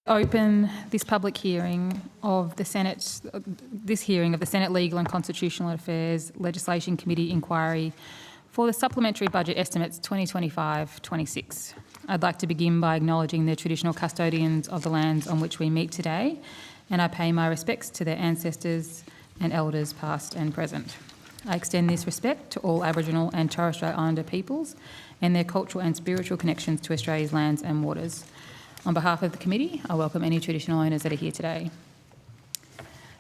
Open this public hearing of the Senate, Legal and Constitutional Affairs Legislation Committee inquiry for the Supplementary Budget Estimates 2025-26. I'd like to begin by acknowledging the traditional custodians of the lands on which we meet today, and I pay my respects to their ancestors and elders past and present. I extend this respect to all Aboriginal and Torres Strait Islander peoples and their cultural and spiritual connections to Australia's lands and waters. On behalf of the committee, I welcome any traditional owners that are here today.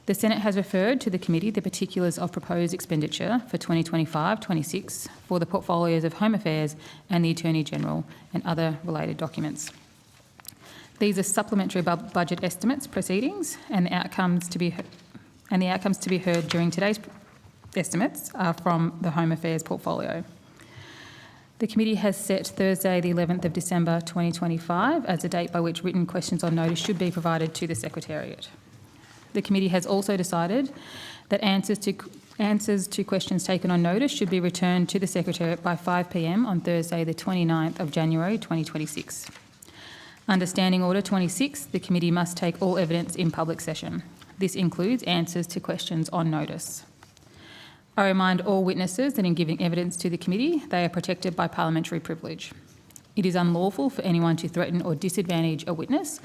The Senate has referred to the committee the particulars of proposed expenditure for 2025-26 for the portfolios of Home Affairs and the Attorney-General and other related documents. These are supplementary budget estimates proceedings, and the outcomes to be heard during today's estimates are from the Home Affairs portfolio. The committee has set Thursday the 11th of December 2025 as the date by which written questions on notice should be provided to the Secretariat. The committee has also decided that answers to questions taken on notice should be returned to the Secretariat by 5 p.m. on Thursday the 29th of January 2026. Under Standing Order 26, the committee must take all evidence in public session. This includes answers to questions on notice. I remind all witnesses that in giving evidence to the committee, they are protected by parliamentary privilege. It is unlawful for anyone to threaten or disadvantage a witness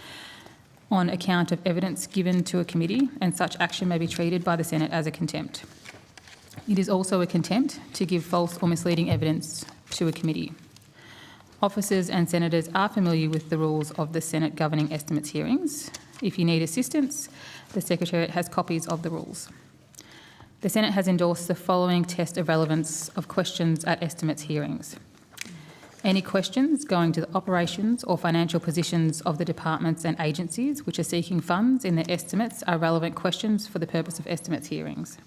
on account of evidence given to a committee, and such action may be treated by the Senate as a contempt. It is also a contempt to give false or misleading evidence to a committee. Officers and senators are familiar with the rules of the Senate governing estimates hearings. If you need assistance, the Secretariat has copies of the rules. The Senate has endorsed the following test of relevance of questions at estimates hearings. Any questions going to the operations or financial positions of the departments and agencies which are seeking funds in their estimates are relevant questions for the purpose of estimates hearings.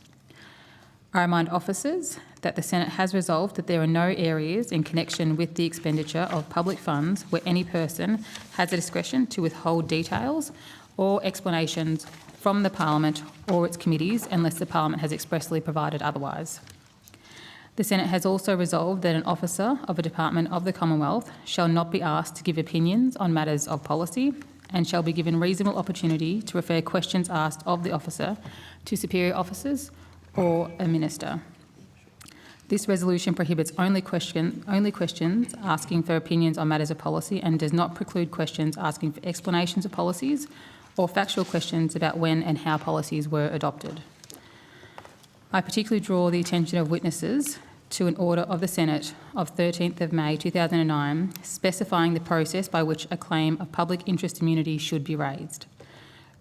I remind officers that the Senate has resolved that there are no areas in connection with the expenditure of public funds where any person has the discretion to withhold details or explanations from the Parliament or its committees unless the Parliament has expressly provided otherwise. The Senate has also resolved that an officer of a department of the Commonwealth shall not be asked to give opinions on matters of policy and shall be given reasonable opportunity to refer questions asked of the officer to superior officers or a minister. This resolution prohibits only questions asking for opinions on matters of policy and does not preclude questions asking for explanations of policies or factual questions about when and how policies were adopted. I particularly draw the attention of witnesses to an order of the Senate of 13th of May 2009 specifying the process by which a claim of public interest immunity should be raised.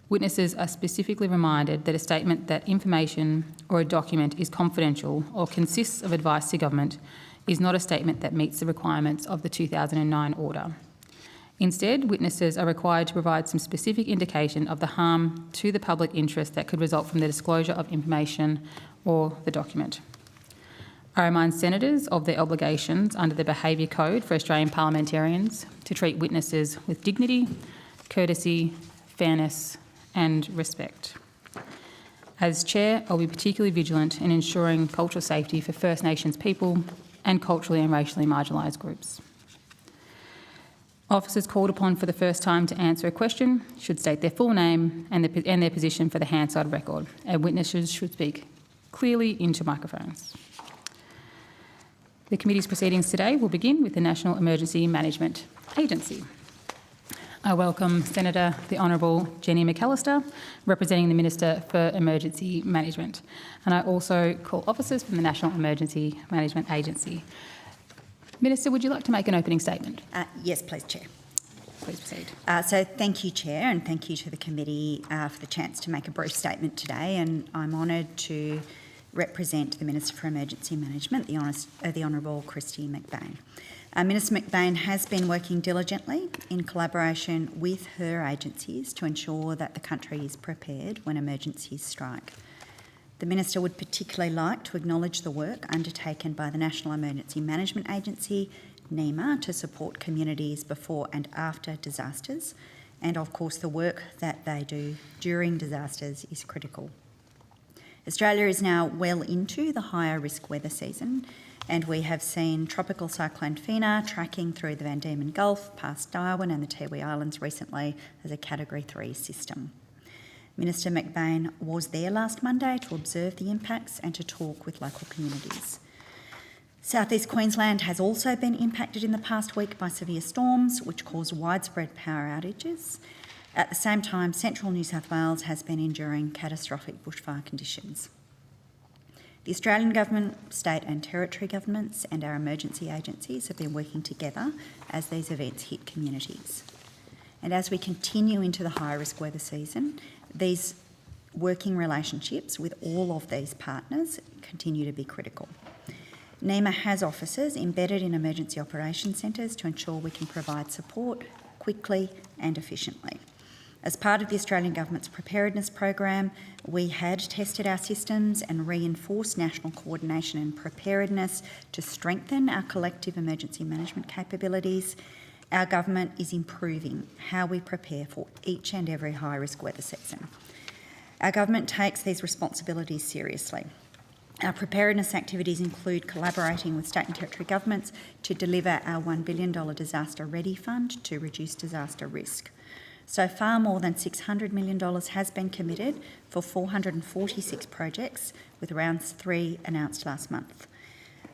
Witnesses are specifically reminded that a statement that information or a document is confidential or consists of advice to government is not a statement that meets the requirements of the 2009 order. Instead, witnesses are required to provide some specific indication of the harm to the public interest that could result from the disclosure of information or the document. I remind senators of their obligations under the Behaviour Code for Australian parliamentarians to treat witnesses with dignity, courtesy, fairness and respect. As Chair, I'll be particularly vigilant in ensuring cultural safety for First Nations people and culturally and racially marginalised groups. Officers called upon for the first time to answer a question should state their full name and their position for the Hansard record, and witnesses should speak clearly into microphones. The committee's proceedings today will begin with the National Emergency Management Agency. I welcome Senator the Honourable Jenny McAllister, representing the Minister for Emergency Management, and I also call officers from the National Emergency Management Agency. Minister, would you like to make an opening statement? Yes, please, Chair. Please proceed. So thank you, Chair, and thank you to the committee for the chance to make a brief statement today. And I'm honoured to represent the Minister for Emergency Management, the Honourable Kristy McBain. Minister McBain has been working diligently in collaboration with her agencies to ensure that the country is prepared when emergencies strike. The Minister would particularly like to acknowledge the work undertaken by the National Emergency Management Agency, NEMA, to support communities before and after disasters, and of course the work that they do during disasters is critical. Australia is now well into the higher risk weather season, And we have seen Tropical Cyclone Fina tracking through the Van Diemen Gulf, past Darwin and the Tiwi Islands recently as a Category 3 system. Minister McBain was there last Monday to observe the impacts and to talk with local communities. South East Queensland has also been impacted in the past week by severe storms, which caused widespread power outages. At the same time, Central New South Wales has been enduring catastrophic bushfire conditions. The Australian Government, state and territory governments and our emergency agencies have been working together as these events hit communities. And as we continue into the high-risk weather season, these working relationships with all of these partners continue to be critical. NEMA has officers embedded in emergency operations centres to ensure we can provide support quickly and efficiently. As part of the Australian Government's preparedness program, we had tested our systems and reinforced national coordination and preparedness to strengthen our collective emergency management capabilities. Our government is improving how we prepare for each and every high-risk weather season. Our government takes these responsibilities seriously. Our preparedness activities include collaborating with state and territory governments to deliver our $1 billion Disaster Ready Fund to reduce disaster risk. So far, more than $600 million has been committed for 446 projects, with round 3 announced last month.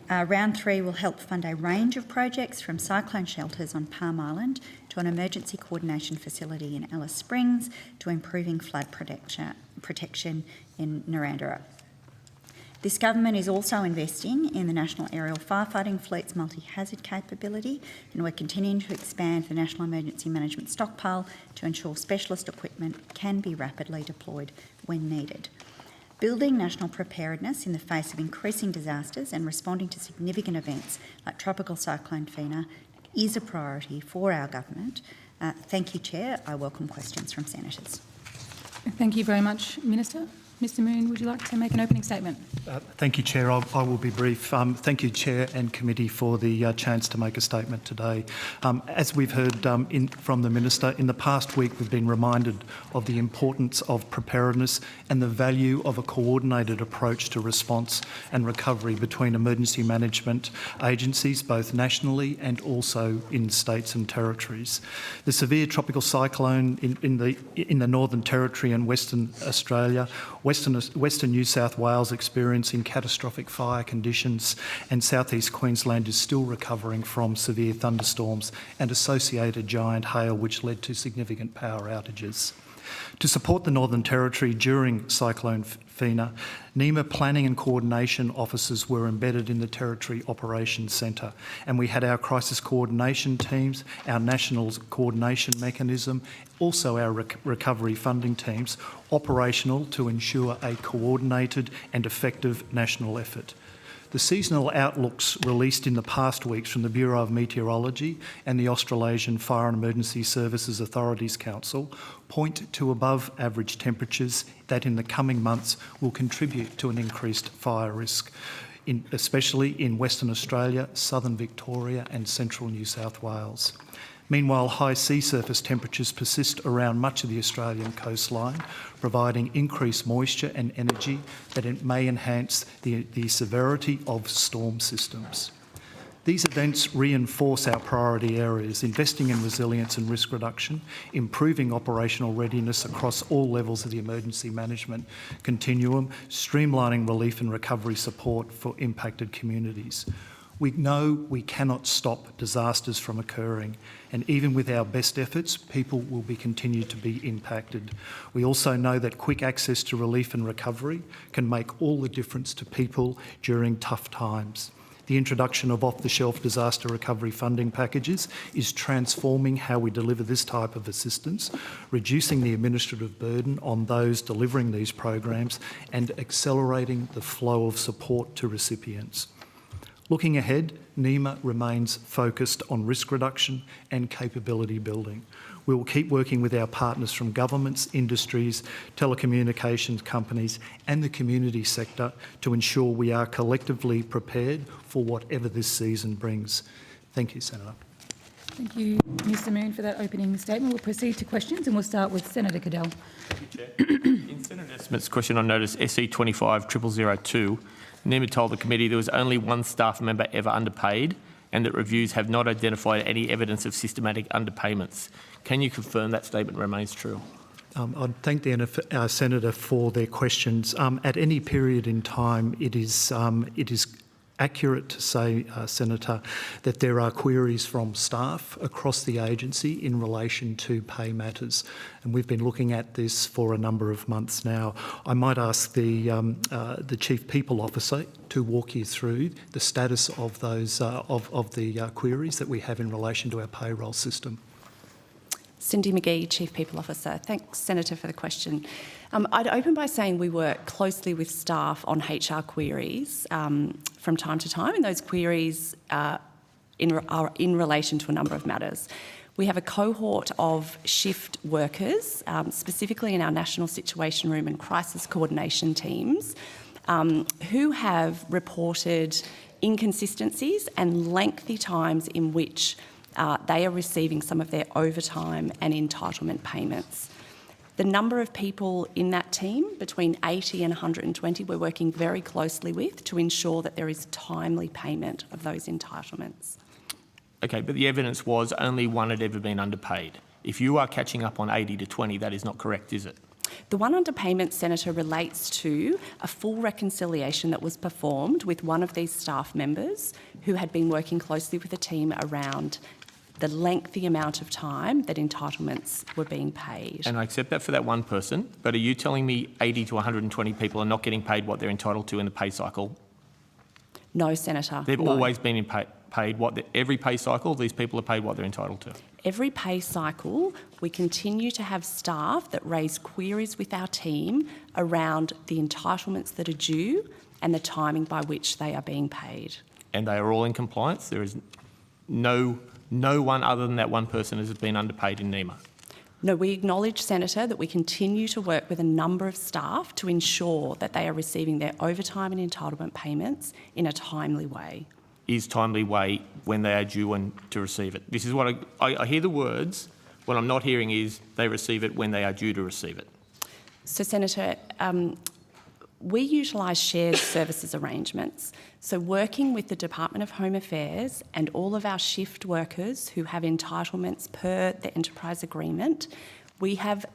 Round 3 will help fund a range of projects from cyclone shelters on Palm Island to an emergency coordination facility in Alice Springs to improving flood protection in Narrandera. This government is also investing in the National Aerial Firefighting Fleet's multi-hazard capability, and we're continuing to expand the National Emergency Management Stockpile to ensure specialist equipment can be rapidly deployed when needed. Building national preparedness in the face of increasing disasters and responding to significant events like Tropical Cyclone Fina is a priority for our government. Thank you, Chair. I welcome questions from senators. Thank you very much, Minister. Mr Moon, would you like to make an opening statement? Thank you, Chair. I will be brief. Thank you, Chair and Committee, for the chance to make a statement today. As we've heard from the Minister, in the past week we've been reminded of the importance of preparedness and the value of a coordinated approach to response and recovery between emergency management agencies, both nationally and also in states and territories. The severe tropical cyclone in the Northern Territory and Western Australia, Western New South Wales experiencing catastrophic fire conditions, and South East Queensland is still recovering from severe thunderstorms and associated giant hail, which led to significant power outages. To support the Northern Territory during Cyclone Fina, NEMA planning and coordination officers were embedded in the Territory Operations Centre, and we had our crisis coordination teams, our national coordination mechanism, also our recovery funding teams operational to ensure a coordinated and effective national effort. The seasonal outlooks released in the past weeks from the Bureau of Meteorology and the Australasian Fire and Emergency Services Authorities Council point to above average temperatures that in the coming months will contribute to an increased fire risk, especially in Western Australia, Southern Victoria and Central New South Wales. Meanwhile, high sea surface temperatures persist around much of the Australian coastline, providing increased moisture and energy that may enhance the severity of storm systems. These events reinforce our priority areas: investing in resilience and risk reduction, improving operational readiness across all levels of the emergency management continuum, streamlining relief and recovery support for impacted communities. We know we cannot stop disasters from occurring, and even with our best efforts, people will continue to be impacted. We also know that quick access to relief and recovery can make all the difference to people during tough times. The introduction of off-the-shelf disaster recovery funding packages is transforming how we deliver this type of assistance, reducing the administrative burden on those delivering these programs and accelerating the flow of support to recipients. Looking ahead, NEMA remains focused on risk reduction and capability building. We will keep working with our partners from governments, industries, telecommunications companies and the community sector to ensure we are collectively prepared for whatever this season brings. Thank you, Senator. Thank you, Mr Moon, for that opening statement. We'll proceed to questions and we'll start with Senator Cadell. Thank you, Chair. Senate Estimates question on notice SC 25-0002, NEMA told the committee there was only one staff member ever underpaid and that reviews have not identified any evidence of systematic underpayments. Can you confirm that statement remains true? I'd thank the Senator for their questions. At any period in time, it is accurate to say, Senator, that there are queries from staff across the agency in relation to pay matters, and we've been looking at this for a number of months now. I might ask the Chief People Officer to walk you through the status of those of the queries that we have in relation to our payroll system. Cindy McGee, Chief People Officer. Thanks, Senator, for the question. I'd open by saying we work closely with staff on HR queries from time to time, and those queries are in relation to a number of matters. We have a cohort of shift workers, specifically in our National Situation Room and Crisis Coordination teams, who have reported inconsistencies and lengthy times in which they are receiving some of their overtime and entitlement payments. The number of people in that team, between 80 and 120, we're working very closely with to ensure that there is timely payment of those entitlements. Okay, but the evidence was only one had ever been underpaid. If you are catching up on 80 to 20, that is not correct, is it? The one underpayment, Senator, relates to a full reconciliation that was performed with one of these staff members who had been working closely with the team around the lengthy amount of time that entitlements were being paid. And I accept that for that one person, but are you telling me 80 to 120 people are not getting paid what they're entitled to in the pay cycle? No, Senator. They've no. always been paid what every pay cycle, these people are paid what they're entitled to. Every pay cycle, we continue to have staff that raise queries with our team around the entitlements that are due and the timing by which they are being paid. And they are all in compliance? There is no one other than that one person has been underpaid in NEMA? No, we acknowledge, Senator, that we continue to work with a number of staff to ensure that they are receiving their overtime and entitlement payments in a timely way. Is timely way when they are due and to receive it? This is what I hear the words. What I'm not hearing is they receive it when they are due to receive it. So, Senator, we utilise shared services arrangements. So working with the Department of Home Affairs and all of our shift workers who have entitlements per the enterprise agreement, we have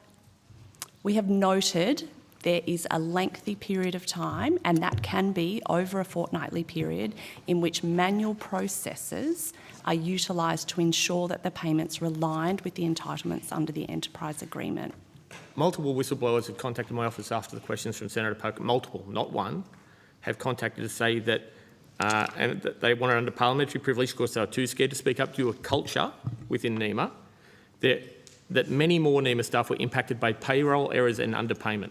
noted there is a lengthy period of time, and that can be over a fortnightly period, in which manual processes are utilised to ensure that the payments are aligned with the entitlements under the enterprise agreement. Multiple whistleblowers have contacted my office after the questions from Senator Poker, multiple, not one, have contacted to say that, and that they want it under parliamentary privilege because they are too scared to speak up to a culture within NEMA, that many more NEMA staff were impacted by payroll errors and underpayment.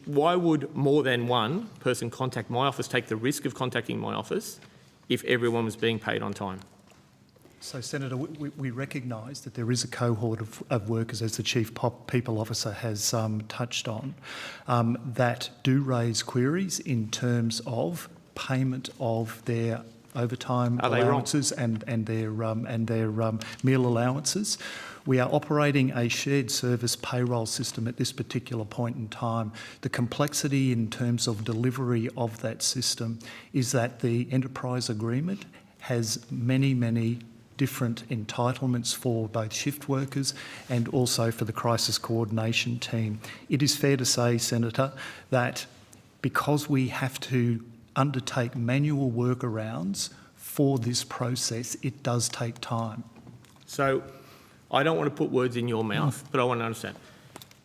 Why would more than one person contact my office, take the risk of contacting my office, if everyone was being paid on time? So, Senator, we recognise that there is a cohort of workers, as the Chief People Officer has touched on, that do raise queries in terms of payment of their overtime allowances and their meal allowances. We are operating a shared service payroll system at this particular point in time. The complexity in terms of delivery of that system is that the enterprise agreement has many different entitlements for both shift workers and also for the crisis coordination team. It is fair to say, Senator, that because we have to undertake manual workarounds for this process, it does take time. So I don't want to put words in your mouth, but I want to understand.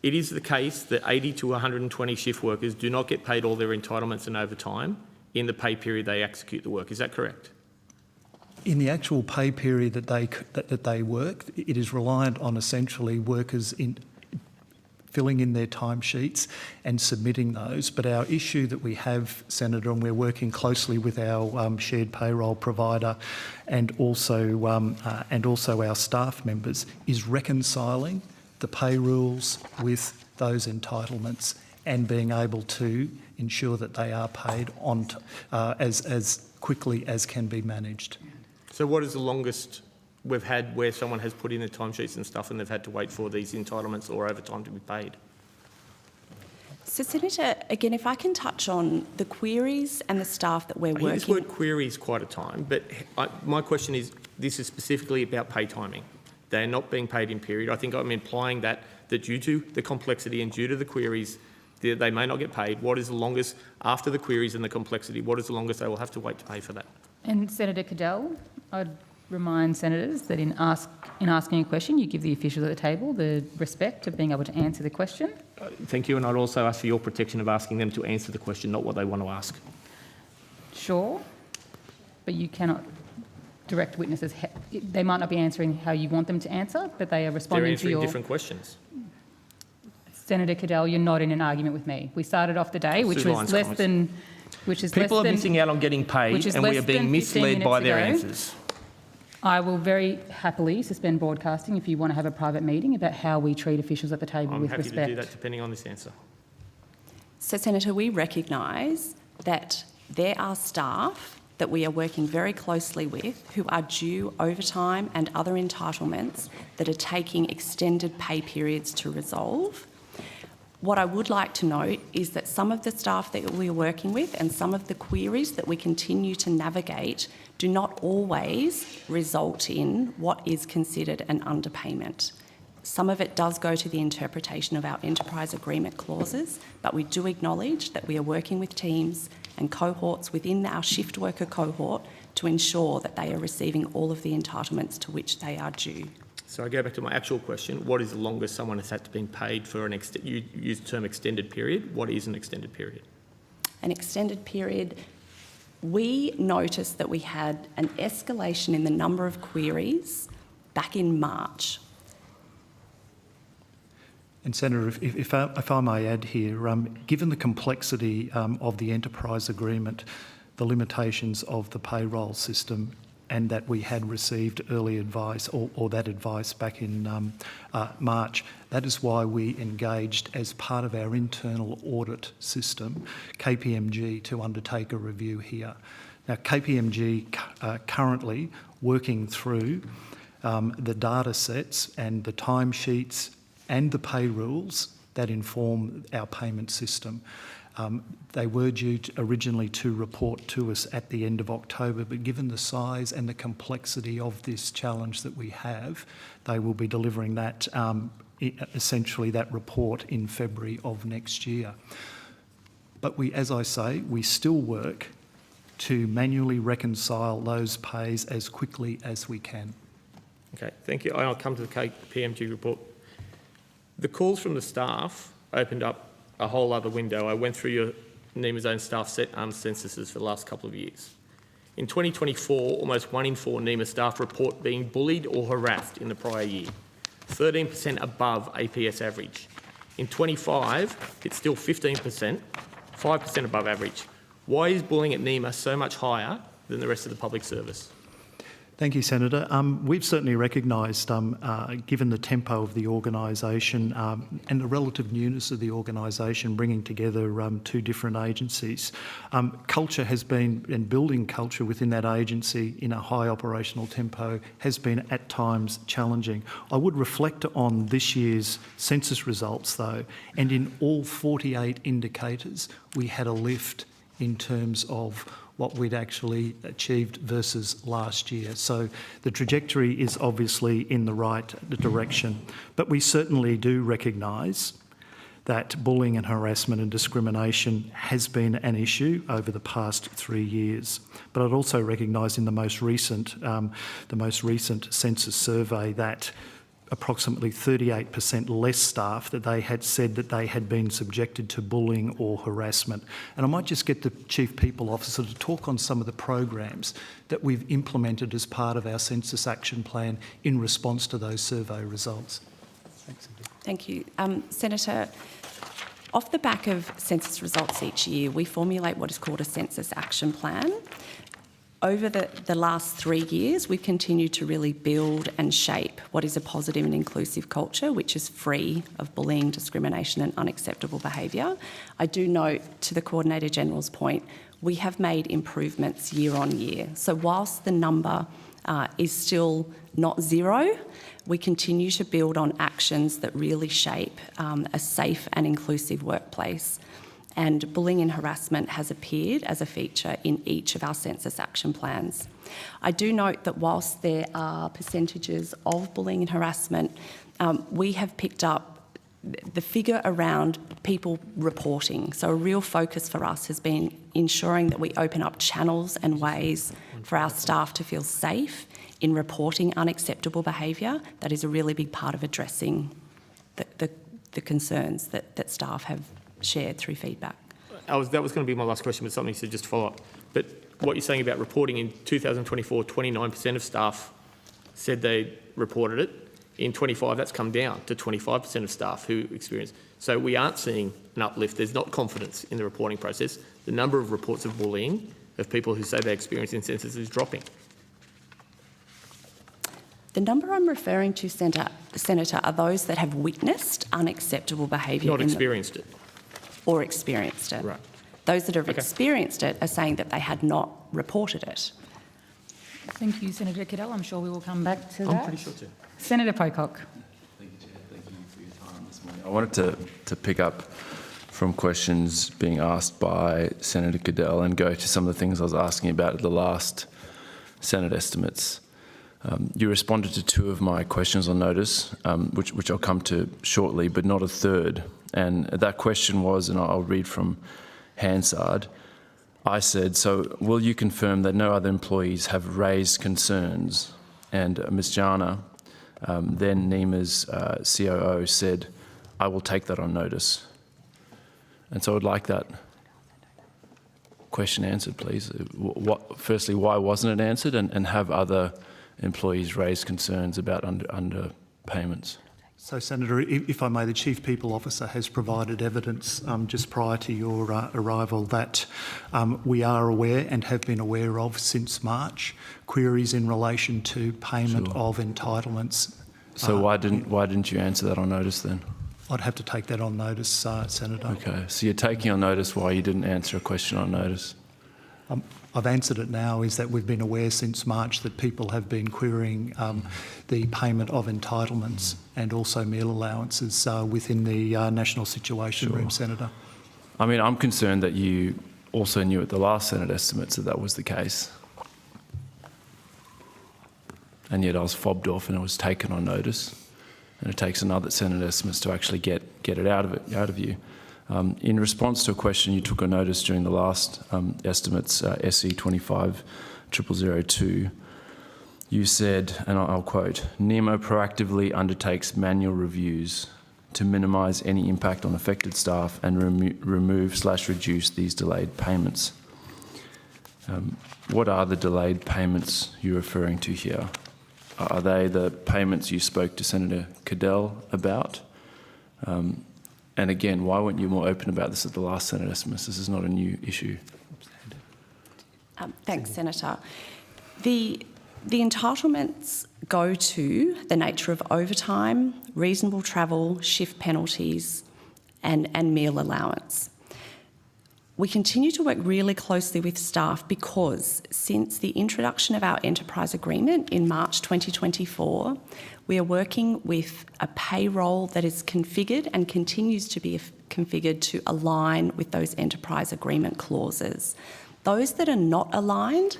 It is the case that 80 to 120 shift workers do not get paid all their entitlements and overtime in the pay period they execute the work. Is that correct? In the actual pay period that they work, it is reliant on essentially workers filling in their timesheets and submitting those. But our issue that we have, Senator, and we're working closely with our shared payroll provider and also our staff members, is reconciling the pay rules with those entitlements and being able to ensure that they are paid on as quickly as can be managed. So what is the longest we've had where someone has put in their timesheets and stuff and they've had to wait for these entitlements or overtime to be paid? So, Senator, again, if I can touch on the queries and the staff that we're I hear this working... word queries quite a time, but my question is, this is specifically about pay timing. They're not being paid in period. I think I'm implying that due to the complexity and due to the queries, they may not get paid. What is the longest, after the queries and the complexity, what is the longest they will have to wait to pay for that? And Senator Cadell, I'd remind senators that in asking a question, you give the officials at the table the respect of being able to answer the question. Thank you, and I'd also ask for your protection of asking them to answer the question, not what they want to ask. Sure, but you cannot direct witnesses. They might not be answering how you want them to answer, but they are responding They're answering to your... different questions. Senator Cadell, you're not in an argument with me. We started off the day, which Sue was Lyons' less comments. than... Which is People less are than, missing out on getting paid, which is and we less are being than 15 misled by minutes their ago. answers. I will very happily suspend broadcasting if you want to have a private meeting about how we treat officials at the table I'm with happy respect. to do that depending on this answer. So, Senator, we recognise that there are staff that we are working very closely with who are due overtime and other entitlements that are taking extended pay periods to resolve. What I would like to note is that some of the staff that we are working with and some of the queries that we continue to navigate do not always result in what is considered an underpayment. Some of it does go to the interpretation of our enterprise agreement clauses, but we do acknowledge that we are working with teams and cohorts within our shift worker cohort to ensure that they are receiving all of the entitlements to which they are due. So I go back to my actual question. What is the longest someone has had to be paid for an you use the term extended period. What is an extended period? An extended period, we noticed that we had an escalation in the number of queries back in March. And Senator, if I may add here, given the complexity of the enterprise agreement, the limitations of the payroll system, and that we had received early advice or that advice back in March. That is why we engaged as part of our internal audit system, KPMG, to undertake a review here. Now, KPMG currently working through the data sets and the timesheets and the pay rules that inform our payment system. They were due originally to report to us at the end of October, but given the size and the complexity of this challenge that we have, they will be delivering that, essentially that report in February of next year. But we, as I say, we still work to manually reconcile those pays as quickly as we can. Okay, thank you. I'll come to the KPMG report. The calls from the staff opened up a whole other window. I went through your NEMA's own staff censuses for the last couple of years. In 2024, almost 1 in 4 NEMA staff report being bullied or harassed in the prior year, 13% above APS average. In 25, it's still 15%, 5% above average. Why is bullying at NEMA so much higher than the rest of the public service? Thank you, Senator. We've certainly recognised, given the tempo of the organisation and the relative newness of the organisation, bringing together 2 different agencies, culture has been, and building culture within that agency in a high operational tempo has been at times challenging. I would reflect on this year's census results though, and in all 48 indicators, we had a lift in terms of what we'd actually achieved versus last year. So the trajectory is obviously in the right direction. But we certainly do recognise that bullying and harassment and discrimination has been an issue over the past 3 years. But I'd also recognise in the most recent census survey that approximately 38% less staff that they had said that they had been subjected to bullying or harassment. And I might just get the Chief People Officer to talk on some of the programs that we've implemented as part of our Census Action Plan in response to those survey results. Thanks, Cindy. Thank you. Senator, off the back of census results each year, we formulate what is called a Census Action Plan. Over the last 3 years, we've continued to really build and shape what is a positive and inclusive culture, which is free of bullying, discrimination and unacceptable behaviour. I do note, to the Coordinator General's point, we have made improvements year on year. So whilst the number is still not zero. We continue to build on actions that really shape a safe and inclusive workplace. And bullying and harassment has appeared as a feature in each of our census action plans. I do note that whilst there are percentages of bullying and harassment, we have picked up the figure around people reporting. So a real focus for us has been ensuring that we open up channels and ways for our staff to feel safe in reporting unacceptable behaviour. That is a really big part of addressing the concerns that staff have shared through feedback. That was going to be my last question, but something to just follow up. But what you're saying about reporting, in 2024, 29% of staff said they reported it. In 25, that's come down to 25% of staff who experience. So we aren't seeing an uplift. There's not confidence in the reporting process. The number of reports of bullying of people who say they experience in census is dropping. The number I'm referring to, Senator, are those that have witnessed unacceptable behaviour. Not experienced it. Or experienced it. Right. Those that have experienced it are saying that they had not reported it. Thank you, Senator Cadell. I'm sure we will come back to that. I'm pretty sure too. Senator Pocock. Thank you, Chair. Thank you for your time this morning. I wanted to pick up from questions being asked by Senator Cadell and go to some of the things I was asking about at the last Senate estimates. You responded to two of my questions on notice, which I'll come to shortly, but not a third. And that question was, and I'll read from Hansard, I said, so will you confirm that no other employees have raised concerns? And Ms Jana, then NEMA's COO, said, I will take that on notice. And so I'd like that question answered, please. Firstly, why wasn't it answered? And have other employees raised concerns about underpayments? So, Senator, if I may, the Chief People Officer has provided evidence just prior to your arrival that we are aware and have been aware of since March queries in relation to payment of entitlements. So why didn't you answer that on notice then? I'd have to take that on notice, Senator. Okay, so you're taking on notice why you didn't answer a question on notice. I've answered it now, is that we've been aware since March that people have been querying the payment of entitlements and also meal allowances within the National Situation Room, Senator. I mean, I'm concerned that you also knew at the last Senate estimates that was the case. And yet I was fobbed off and it was taken on notice. And it takes another Senate estimates to actually get it out of you. In response to a question you took on notice during the last estimates, SE 250002, you said, and I'll quote, NEMO proactively undertakes manual reviews to minimise any impact on affected staff and remove/reduce these delayed payments. What are the delayed payments you're referring to here? Are they the payments you spoke to Senator Cadell about? And again, why weren't you more open about this at the last Senate estimates? This is not a new issue. Thanks, Senator. The entitlements go to the nature of overtime, reasonable travel, shift penalties, and meal allowance. We continue to work really closely with staff because since the introduction of our enterprise agreement in March 2024, we are working with a payroll that is configured and continues to be configured to align with those enterprise agreement clauses. Those that are not aligned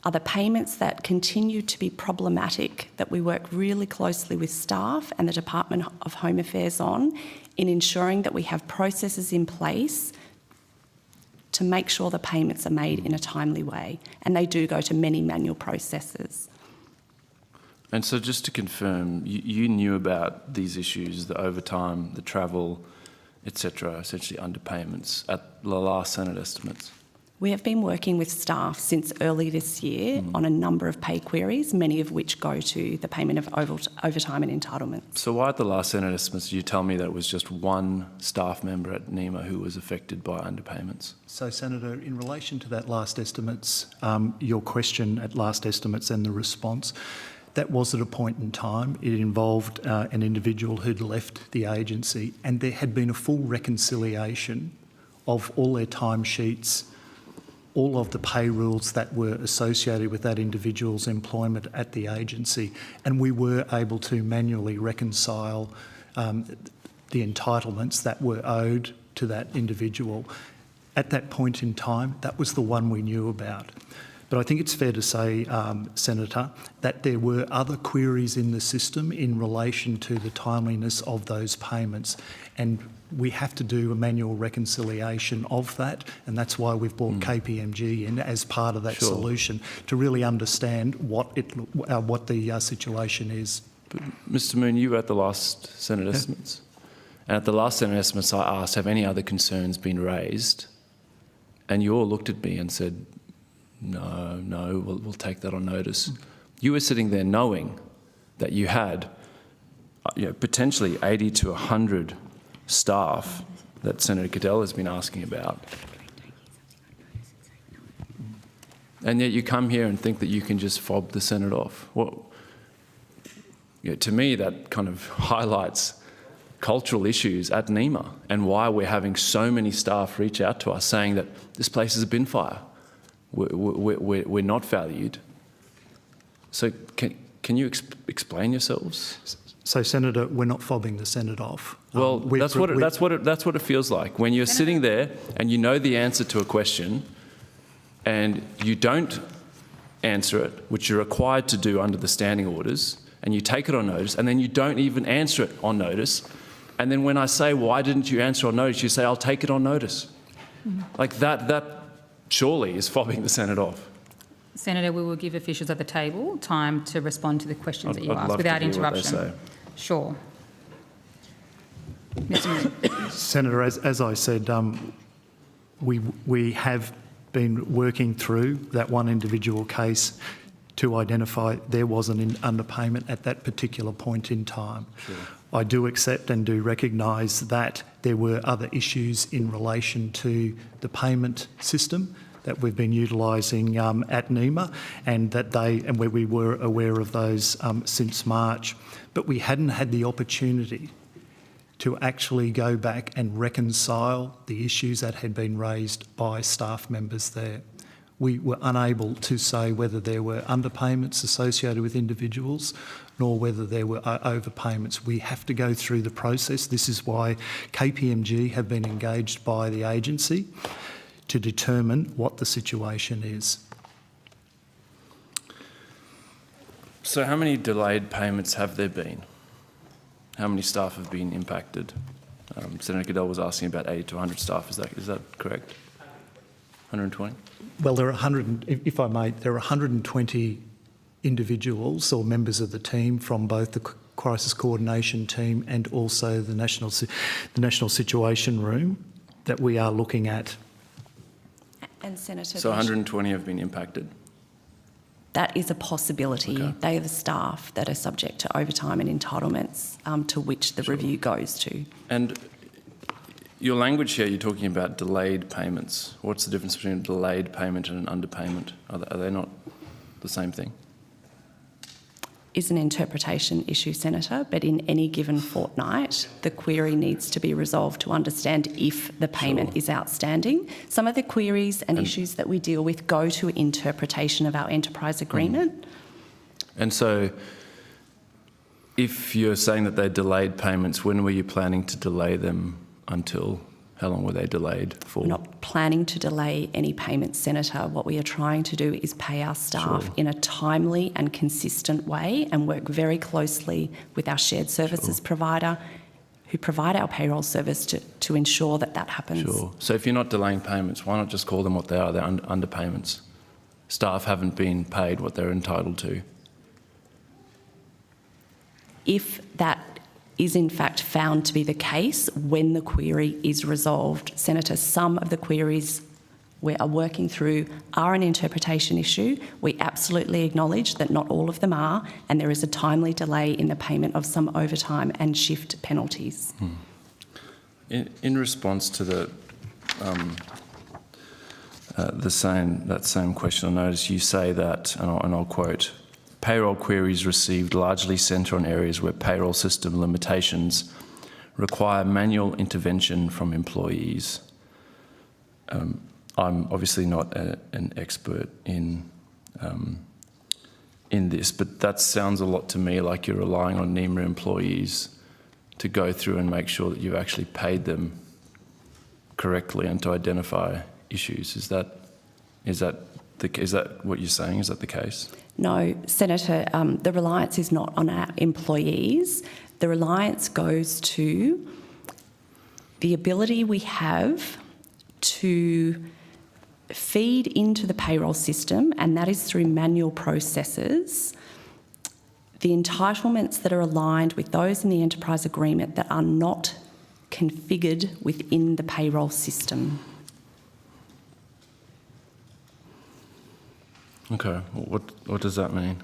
are the payments that continue to be problematic, that we work really closely with staff and the Department of Home Affairs on in ensuring that we have processes in place to make sure the payments are made in a timely way. And they do go to many manual processes. And so just to confirm, you knew about these issues, the overtime, the travel, etc., essentially underpayments at the last Senate estimates? We have been working with staff since early this year on a number of pay queries, many of which go to the payment of overtime and entitlements. So why at the last Senate estimates did you tell me that it was just one staff member at NEMA who was affected by underpayments? So, Senator, in relation to that last estimates, your question at last estimates and the response, that was at a point in time. It involved an individual who'd left the agency and there had been a full reconciliation of all their timesheets, all of the pay rules that were associated with that individual's employment at the agency, and we were able to manually reconcile the entitlements that were owed to that individual. At that point in time, that was the one we knew about. But I think it's fair to say, Senator, that there were other queries in the system in relation to the timeliness of those payments, and we have to do a manual reconciliation of that, and that's why we've brought KPMG in as part of that solution to really understand what the situation is. But Mr Moon, you were at the last Senate estimates, and at the last Senate estimates I asked, have any other concerns been raised? And you all looked at me and said, no, we'll take that on notice. You were sitting there knowing that you had potentially 80 to 100 staff that Senator Cadell has been asking about. And yet you come here and think that you can just fob the Senate off. Well, to me, that kind of highlights cultural issues at NEMA and why we're having so many staff reach out to us saying that this place is a bin fire. We're not valued. So can you explain yourselves? So, Senator, we're not fobbing the Senate off. Well, that's what it feels like. When you're sitting there and you know the answer to a question and you don't answer it, which you're required to do under the standing orders, and you take it on notice, and then you don't even answer it on notice. And then when I say, why didn't you answer on notice, you say, I'll take it on notice. Like that surely is fobbing the Senate off. Senator, we will give officials at the table time to respond to the questions that you asked without interruption. Sure. Mr. Moon. Senator, as I said, we have been working through that one individual case to identify there was an underpayment at that particular point in time. Sure. I do accept and do recognise that there were other issues in relation to the payment system that we've been utilising at NEMA, and where we were aware of those since March, but we hadn't had the opportunity to actually go back and reconcile the issues that had been raised by staff members there. We were unable to say whether there were underpayments associated with individuals nor whether there were overpayments. We have to go through the process. This is why KPMG have been engaged by the agency to determine what the situation is. So how many delayed payments have there been? How many staff have been impacted? Senator Cadell was asking about 80 to 100 staff. Is that correct? 120? Well, there are 120 individuals or members of the team from both the crisis coordination team and also the National Situation Room that we are looking at. And Senator, so 120 have been impacted? That is a possibility. Okay. They are the staff that are subject to overtime and entitlements to which the review goes to. And your language here, you're talking about delayed payments. What's the difference between a delayed payment and an underpayment? Are they not the same thing? Is an interpretation issue, Senator, but in any given fortnight, the query needs to be resolved to understand if the payment is outstanding. Some of the queries and issues that we deal with go to interpretation of our enterprise agreement. And so if you're saying that they're delayed payments, when were you planning to delay them until? How long were they delayed for? We're not planning to delay any payments, Senator. What we are trying to do is pay our staff in a timely and consistent way and work very closely with our shared services provider who provide our payroll service to ensure that happens. Sure. So if you're not delaying payments, why not just call them what they are? They're underpayments. Staff haven't been paid what they're entitled to. If that is in fact found to be the case when the query is resolved, Senator, some of the queries we are working through are an interpretation issue. We absolutely acknowledge that not all of them are, and there is a timely delay in the payment of some overtime and shift penalties. In response to that same question, I notice you say that, and I'll quote, payroll queries received largely centre on areas where payroll system limitations require manual intervention from employees. I'm obviously not an expert in this, but that sounds a lot to me like you're relying on NEMA employees to go through and make sure that you've actually paid them correctly and to identify issues. Is that what you're saying? Is that the case? No, Senator, the reliance is not on our employees. The reliance goes to the ability we have to feed into the payroll system, and that is through manual processes, the entitlements that are aligned with those in the enterprise agreement that are not configured within the payroll system. Okay, what does that mean?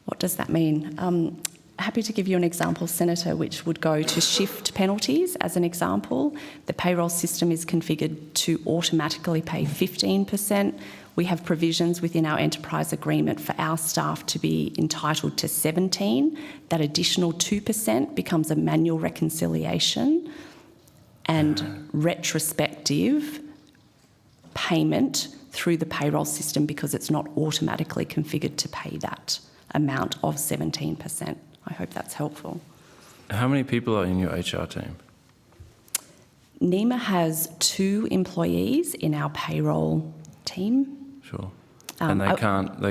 What does that mean? Happy to give you an example, Senator, which would go to shift penalties as an example. The payroll system is configured to automatically pay 15%. We have provisions within our enterprise agreement for our staff to be entitled to 17%. That additional 2% becomes a manual reconciliation and retrospective payment through the payroll system because it's not automatically configured to pay that amount of 17%. I hope that's helpful. How many people are in your HR team? NEMA has 2 employees in our payroll team. Sure. And they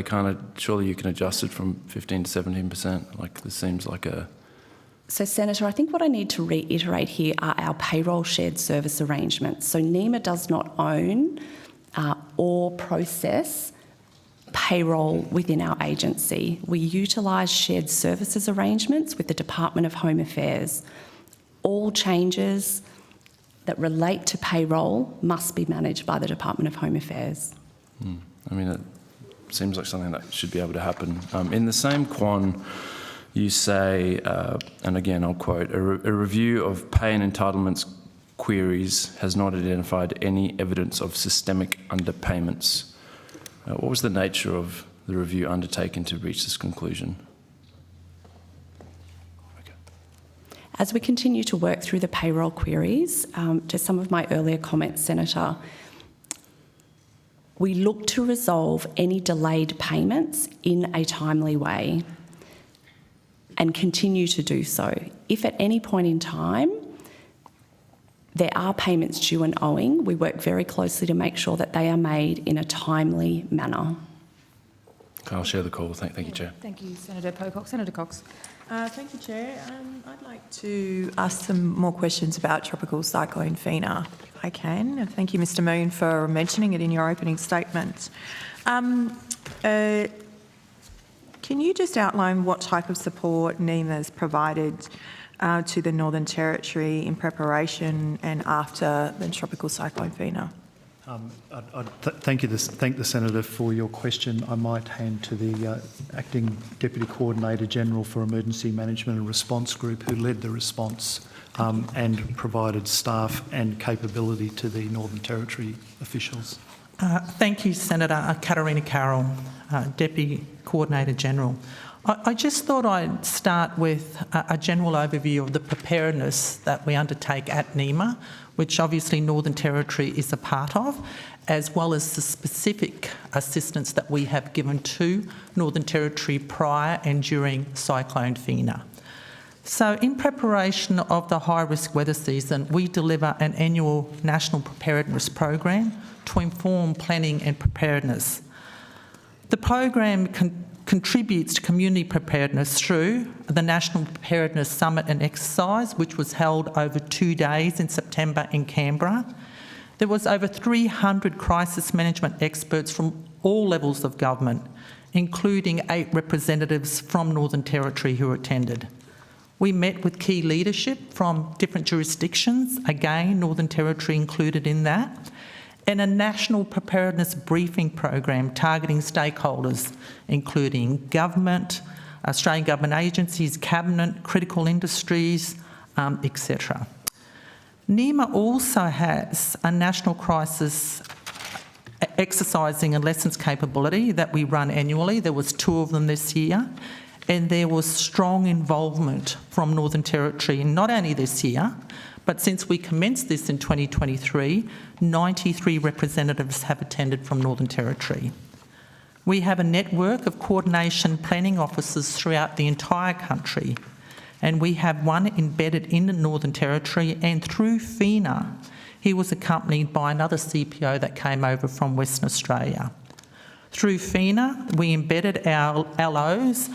can't, surely you can adjust it from 15 to 17%. Like, this seems like a... So, Senator, I think what I need to reiterate here are our payroll shared service arrangements. So NEMA does not own or process payroll within our agency. We utilise shared services arrangements with the Department of Home Affairs. All changes that relate to payroll must be managed by the Department of Home Affairs. I mean, it seems like something that should be able to happen. In the same quan, you say, and again I'll quote, a review of pay and entitlements queries has not identified any evidence of systemic underpayments. What was the nature of the review undertaken to reach this conclusion? Okay. As we continue to work through the payroll queries, to some of my earlier comments, Senator, we look to resolve any delayed payments in a timely way and continue to do so. If at any point in time there are payments due and owing, we work very closely to make sure that they are made in a timely manner. I'll share the call. Thank you, Chair. Thank you, Senator Pocock. Senator Cox. Thank you, Chair. I'd like to ask some more questions about Tropical Cyclone Fina, if I can. And thank you, Mr Moon, for mentioning it in your opening statement. Can you just outline what type of support NEMA's provided to the Northern Territory in preparation and after the Tropical Cyclone Fina? Thank the Senator for your question. I might hand to the Acting Deputy Coordinator General for Emergency Management and Response Group, who led the response and provided staff and capability to the Northern Territory officials. Thank you, Senator. Katarina Carroll, Deputy Coordinator General. I just thought I'd start with a general overview of the preparedness that we undertake at NEMA, which obviously Northern Territory is a part of, as well as the specific assistance that we have given to Northern Territory prior and during Cyclone Fina. So in preparation of the high-risk weather season, we deliver an annual national preparedness program to inform planning and preparedness. The program contributes to community preparedness through the National Preparedness Summit and Exercise, which was held over 2 days in September in Canberra. There was over 300 crisis management experts from all levels of government, including 8 representatives from Northern Territory who attended. We met with key leadership from different jurisdictions, again, Northern Territory included in that, and a national preparedness briefing program targeting stakeholders, including government, Australian government agencies, cabinet, critical industries, etc. NEMA also has a national crisis exercising and lessons capability that we run annually. There was 2 of them this year. and there was strong involvement from Northern Territory, not only this year, but since we commenced this in 2023, 93 representatives have attended from Northern Territory. We have a network of coordination planning officers throughout the entire country, and we have one embedded in the Northern Territory, and through FINA, he was accompanied by another CPO that came over from Western Australia. Through FINA, we embedded our LOs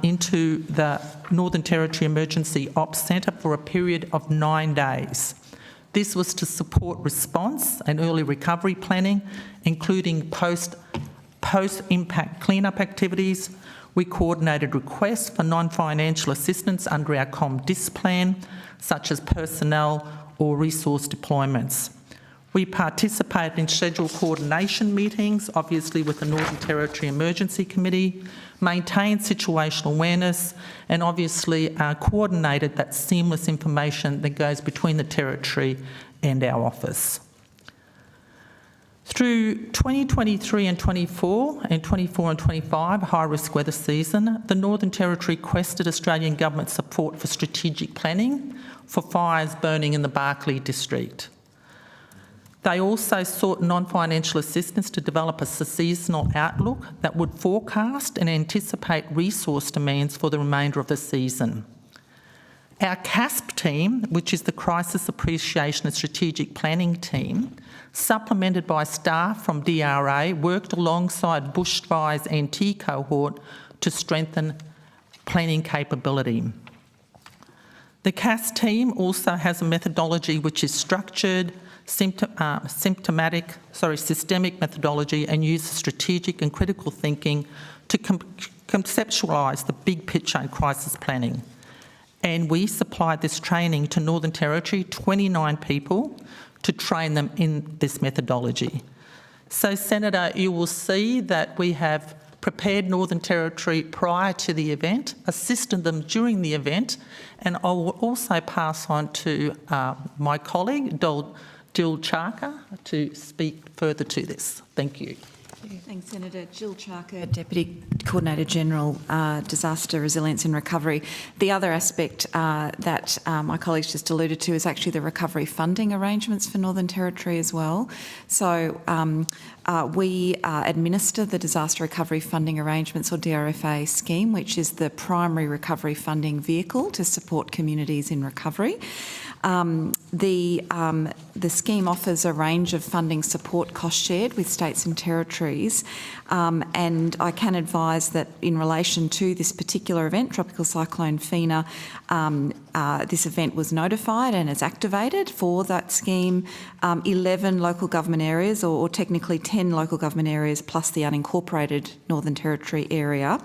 into the Northern Territory Emergency Ops Centre for a period of 9 days. This was to support response and early recovery planning, including post-impact cleanup activities. We coordinated requests for non-financial assistance under our ComDis plan, such as personnel or resource deployments. We participated in scheduled coordination meetings, obviously with the Northern Territory Emergency Committee, maintained situational awareness, and obviously coordinated that seamless information that goes between the Territory and our office. Through 2023 and 24 and 25 high-risk weather season, the Northern Territory requested Australian Government support for strategic planning for fires burning in the Barkly district. They also sought non-financial assistance to develop a seasonal outlook that would forecast and anticipate resource demands for the remainder of the season. Our CASP team, which is the Crisis Appreciation and Strategic Planning team, supplemented by staff from DRA, worked alongside bushfires NT cohort to strengthen planning capability. The CAS team also has a methodology which is structured, systemic methodology, and uses strategic and critical thinking to conceptualise the big picture in crisis planning. And we supplied this training to Northern Territory, 29 people, to train them in this methodology. So, Senator, you will see that we have prepared Northern Territory prior to the event, assisted them during the event, and I will also pass on to my colleague, Jill Charker, to speak further to this. Thank you. Thanks, Senator. Jill Charker, Deputy Coordinator General, Disaster Resilience and Recovery. The other aspect that my colleagues just alluded to is actually the recovery funding arrangements for Northern Territory as well. So we administer the Disaster Recovery Funding Arrangements, or DRFA scheme, which is the primary recovery funding vehicle to support communities in recovery. The scheme offers a range of funding support cost shared with states and territories, and I can advise that in relation to this particular event, Tropical Cyclone Fina, this event was notified and is activated for that scheme. 11 local government areas, or technically 10 local government areas plus the unincorporated Northern Territory area,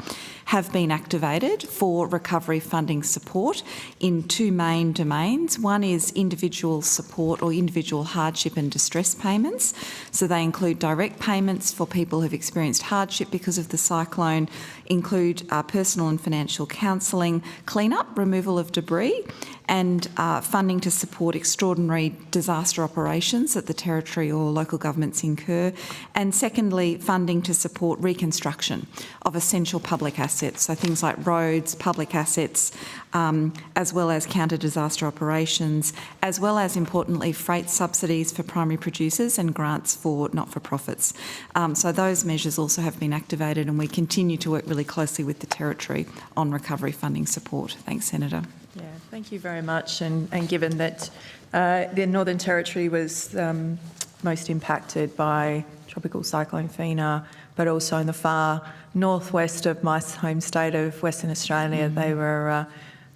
have been activated for recovery funding support in two main domains. One is individual support or individual hardship and distress payments. So they include direct payments for people who've experienced hardship because of the cyclone, include personal and financial counselling, clean-up, removal of debris, and funding to support extraordinary disaster operations that the Territory or local governments incur, and secondly, funding to support reconstruction of essential public assets, so things like roads, public assets, as well as counter-disaster operations, as well as, importantly, freight subsidies for primary producers and grants for not-for-profits. So those measures also have been activated, and we continue to work really closely with the Territory on recovery funding support. Thanks, Senator. Yeah, thank you very much. And given that the Northern Territory was most impacted by Tropical Cyclone Fina, but also in the far northwest of my home state of Western Australia, they were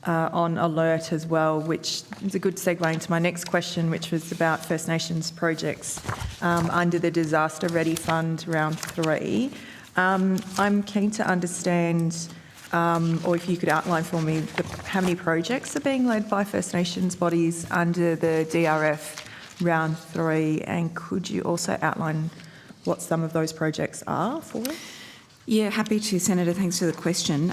on alert as well, which is a good segue into my next question, which was about First Nations projects under the Disaster Ready Fund Round 3. I'm keen to understand, or if you could outline for me, how many projects are being led by First Nations bodies under the DRF Round 3, and could you also outline what some of those projects are for us? Yeah, happy to, Senator. Thanks for the question.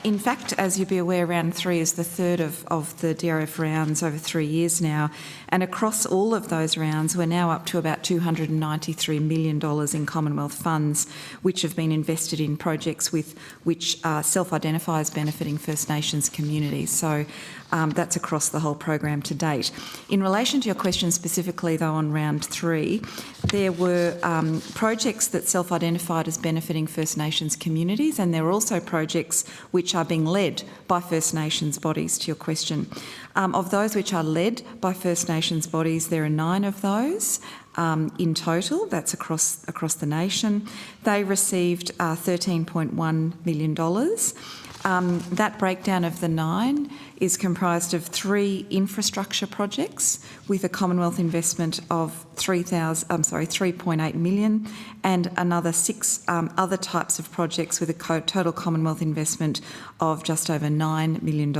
In fact, as you'll be aware, round 3 is the third of the DRF rounds over 3 years now. And across all of those rounds, we're now up to about $293 million in Commonwealth funds, which have been invested in projects which self-identify as benefiting First Nations communities. So that's across the whole program to date. In relation to your question specifically, though, on round 3, there were projects that self-identified as benefiting First Nations communities, and there were also projects which are being led by First Nations bodies, to your question. Of those which are led by First Nations bodies, there are 9 of those in total. That's across the nation. They received $13.1 million. That breakdown of the 9 is comprised of 3 infrastructure projects with a Commonwealth investment of $3.8 million, and another 6 other types of projects with a total Commonwealth investment of just over $9 million.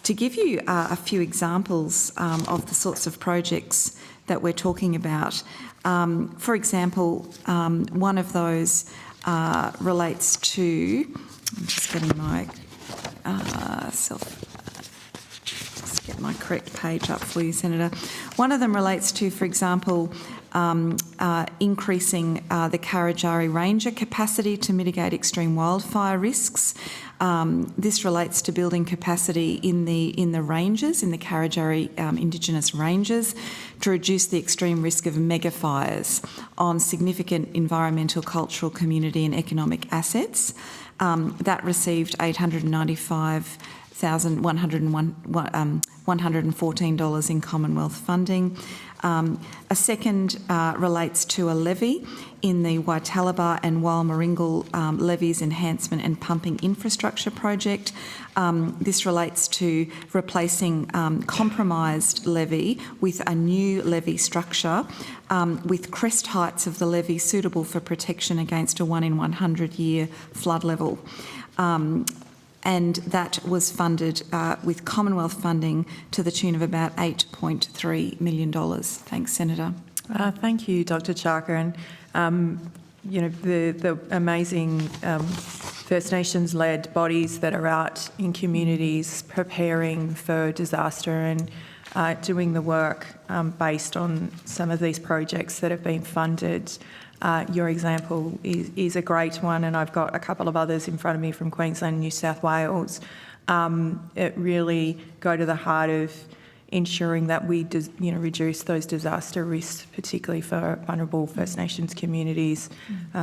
To give you a few examples of the sorts of projects that we're talking about, for example, one of those relates to, I'm just getting my just get my correct page up for you, Senator. One of them relates to, for example, increasing the Karajari Ranger capacity to mitigate extreme wildfire risks. This relates to building capacity in the ranges, in the Karajari Indigenous ranges, to reduce the extreme risk of mega fires on significant environmental, cultural, community and economic assets. That received $895,114 in Commonwealth funding. A second relates to a levy in the Waitalaba and Walmaringal levies enhancement and pumping infrastructure project. This relates to replacing compromised levy with a new levy structure with crest heights of the levy suitable for protection against a 1 in 100 year flood level. And that was funded with Commonwealth funding to the tune of about $8.3 million. Thanks, Senator. Thank you, Dr. Charker. And, you know, the amazing First Nations-led bodies that are out in communities preparing for disaster and doing the work based on some of these projects that have been funded. Your example is a great one, and I've got a couple of others in front of me from Queensland and New South Wales. It really go to the heart of ensuring that we reduce those disaster risks, particularly for vulnerable First Nations communities,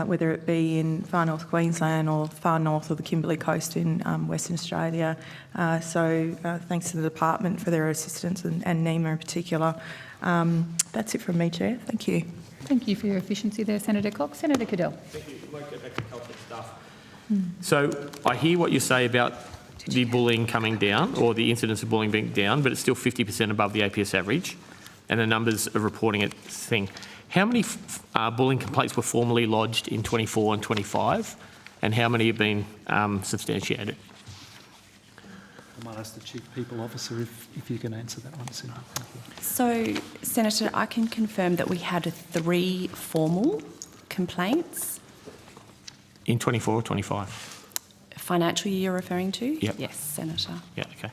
whether it be in far north Queensland or far north of the Kimberley Coast in Western Australia. So thanks to the department for their assistance, and NEMA in particular. That's it from me, Chair. Thank you. Thank you for your efficiency there, Senator Cox. Senator Cadell. Thank you. We won't go back to culture stuff. So I hear what you say about the bullying coming down, or the incidence of bullying being down, but it's still 50% above the APS average, and the numbers of reporting it thing. How many bullying complaints were formally lodged in 24 and 25, and how many have been substantiated? I might ask the Chief People Officer if you can answer that one, Senator. Thank you. So, Senator, I can confirm that we had 3 formal complaints. In 24 or 25? Financial year you're referring to? Yep. Yes, Senator. Yeah, okay.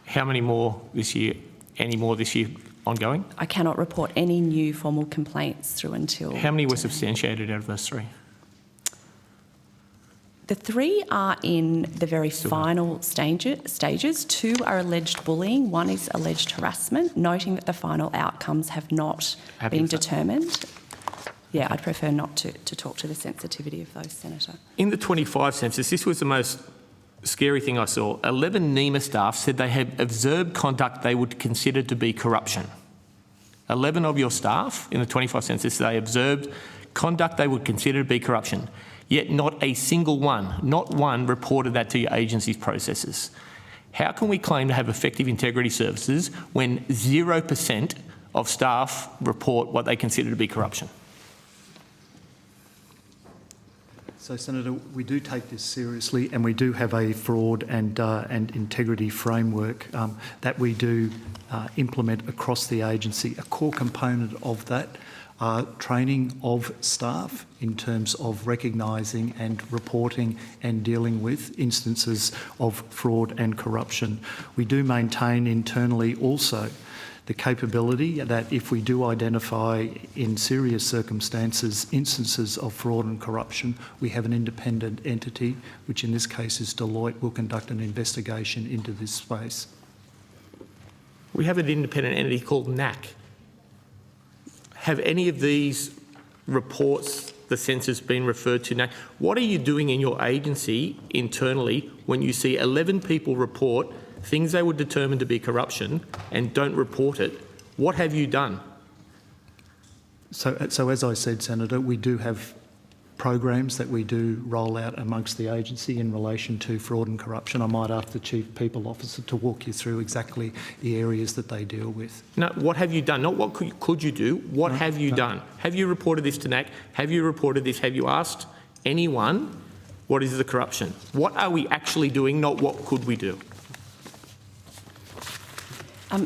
How many more this year? Any more this year ongoing? I cannot report any new formal complaints through until... How many were substantiated out of those 3? The 3 are in the very final stages. 2 are alleged bullying. 1 is alleged harassment, noting that the final outcomes have not been determined. Yeah, I'd prefer not to talk to the sensitivity of those, Senator. In the 25 census, this was the most scary thing I saw. 11 NEMA staff said they had observed conduct they would consider to be corruption. 11 of your staff in the 25 census, they observed conduct they would consider to be corruption. Yet not a single one, not one, reported that to your agency's processes. How can we claim to have effective integrity services when 0% of staff report what they consider to be corruption? So, Senator, we do take this seriously, and we do have a fraud and integrity framework that we do implement across the agency. A core component of that are training of staff in terms of recognising and reporting and dealing with instances of fraud and corruption. We do maintain internally also the capability that if we do identify in serious circumstances instances of fraud and corruption, we have an independent entity, which in this case is Deloitte, will conduct an investigation into this space. We have an independent entity called NAC. Have any of these reports, the census, been referred to NAC? What are you doing in your agency internally when you see 11 people report things they would determine to be corruption and don't report it? What have you done? So as I said, Senator, we do have programs that we do roll out amongst the agency in relation to fraud and corruption. I might ask the Chief People Officer to walk you through exactly the areas that they deal with. No, what have you done? Not what could you do, what have you done? Have you reported this to NAC? Have you reported this? Have you asked anyone what is the corruption? What are we actually doing, not what could we do?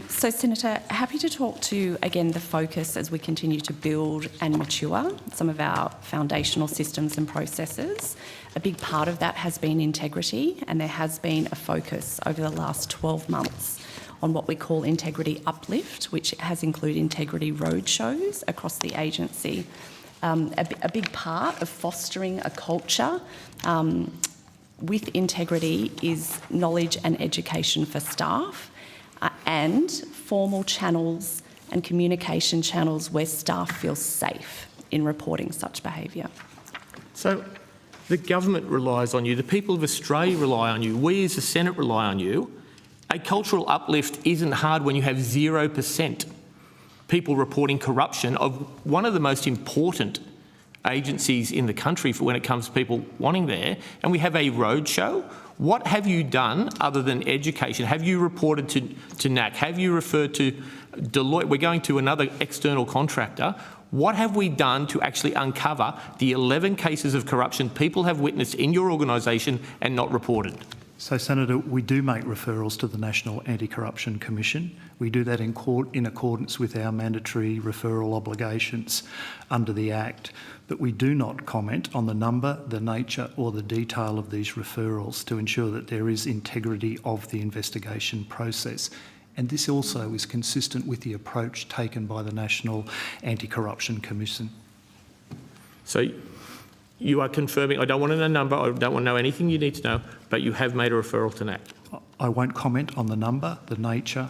So, Senator, happy to talk to, again, the focus as we continue to build and mature some of our foundational systems and processes. A big part of that has been integrity, and there has been a focus over the last 12 months on what we call integrity uplift, which has included integrity roadshows across the agency. A big part of fostering a culture with integrity is knowledge and education for staff, and formal channels and communication channels where staff feel safe in reporting such behaviour. So the government relies on you, the people of Australia rely on you, we as the Senate rely on you. A cultural uplift isn't hard when you have 0% people reporting corruption of one of the most important agencies in the country for when it comes to people wanting there, and we have a roadshow. What have you done other than education? Have you reported to NAC? Have you referred to Deloitte? We're going to another external contractor. What have we done to actually uncover the 11 cases of corruption people have witnessed in your organisation and not reported? So, Senator, we do make referrals to the National Anti-Corruption Commission. We do that in accordance with our mandatory referral obligations under the Act. But we do not comment on the number, the nature or the detail of these referrals to ensure that there is integrity of the investigation process. And this also is consistent with the approach taken by the National Anti-Corruption Commission. So you are confirming, I don't want to know a number, I don't want to know anything you need to know, but you have made a referral to NAC. I won't comment on the number, the nature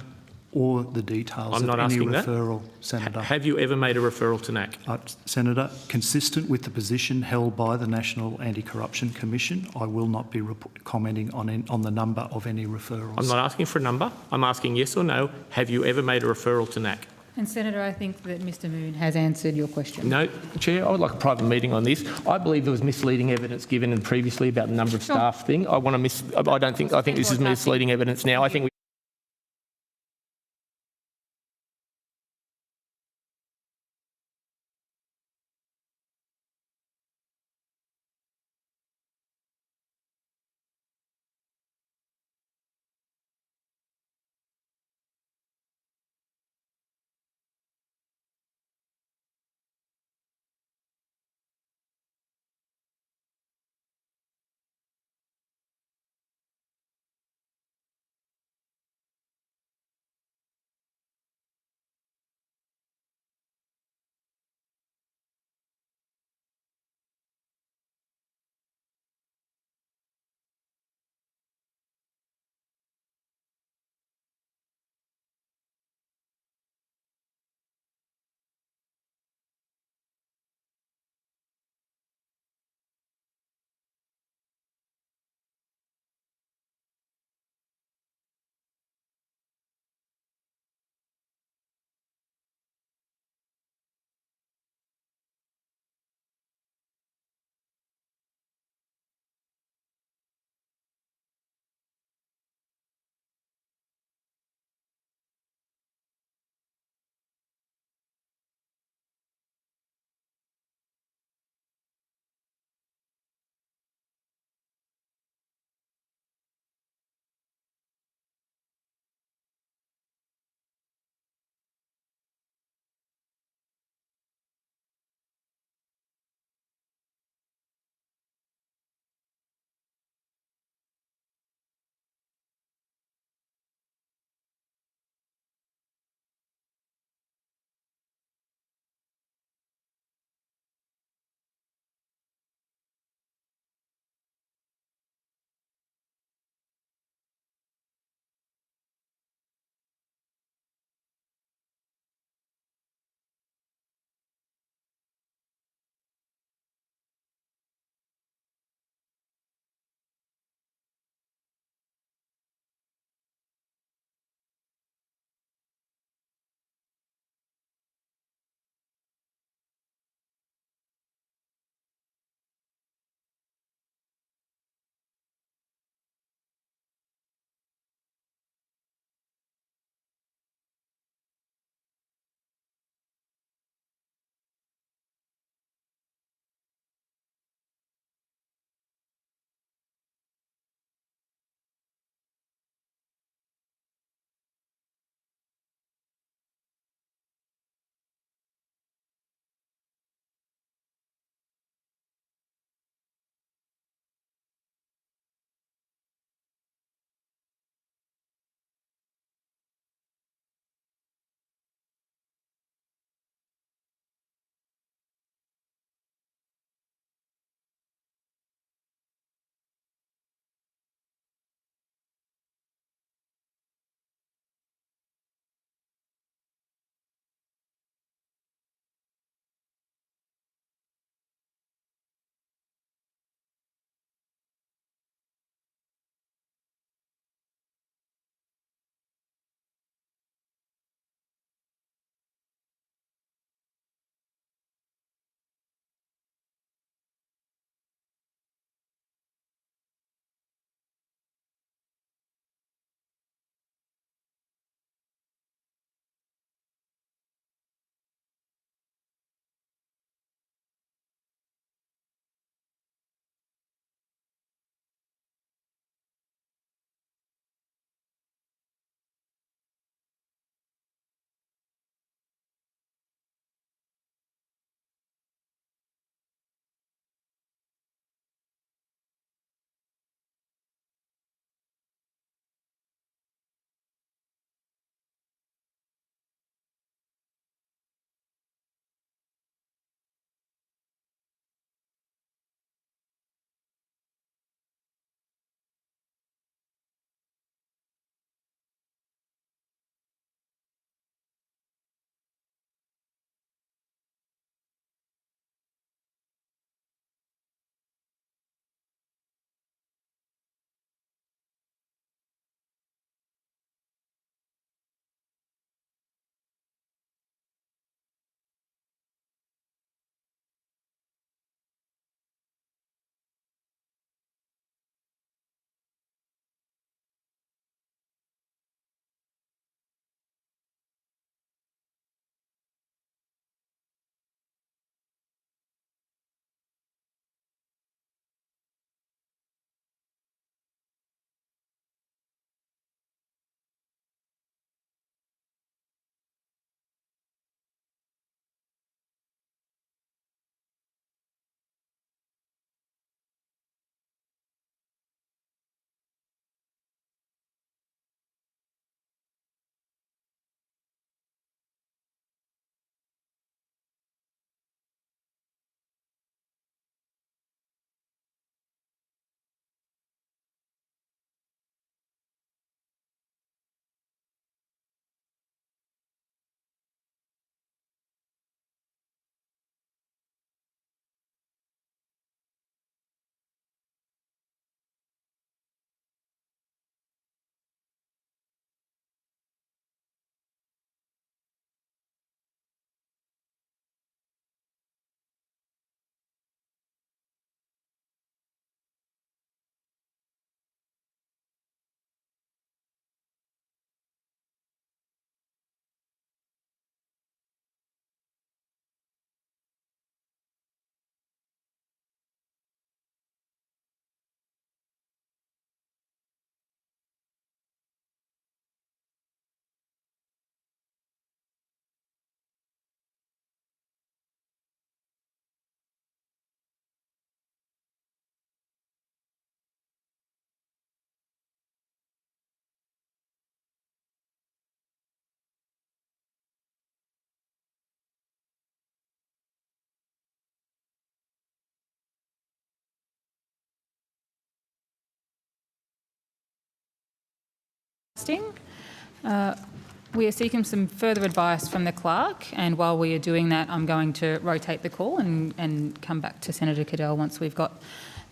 or the details I'm not of any asking that. referral, Senator. Have you ever made a referral to NAC? Senator, consistent with the position held by the National Anti-Corruption Commission, I will not be commenting on the number of any referrals. I'm not asking for a number. I'm asking yes or no. Have you ever made a referral to NAC? And Senator, I think that Mr Moon has answered your question. No, Chair, I would like a private meeting on this. I believe there was misleading evidence given previously about the number of staff thing. I think this is misleading evidence now. I think we We are seeking some further advice from the clerk, and while we are doing that, I'm going to rotate the call and come back to Senator Cadell once we've got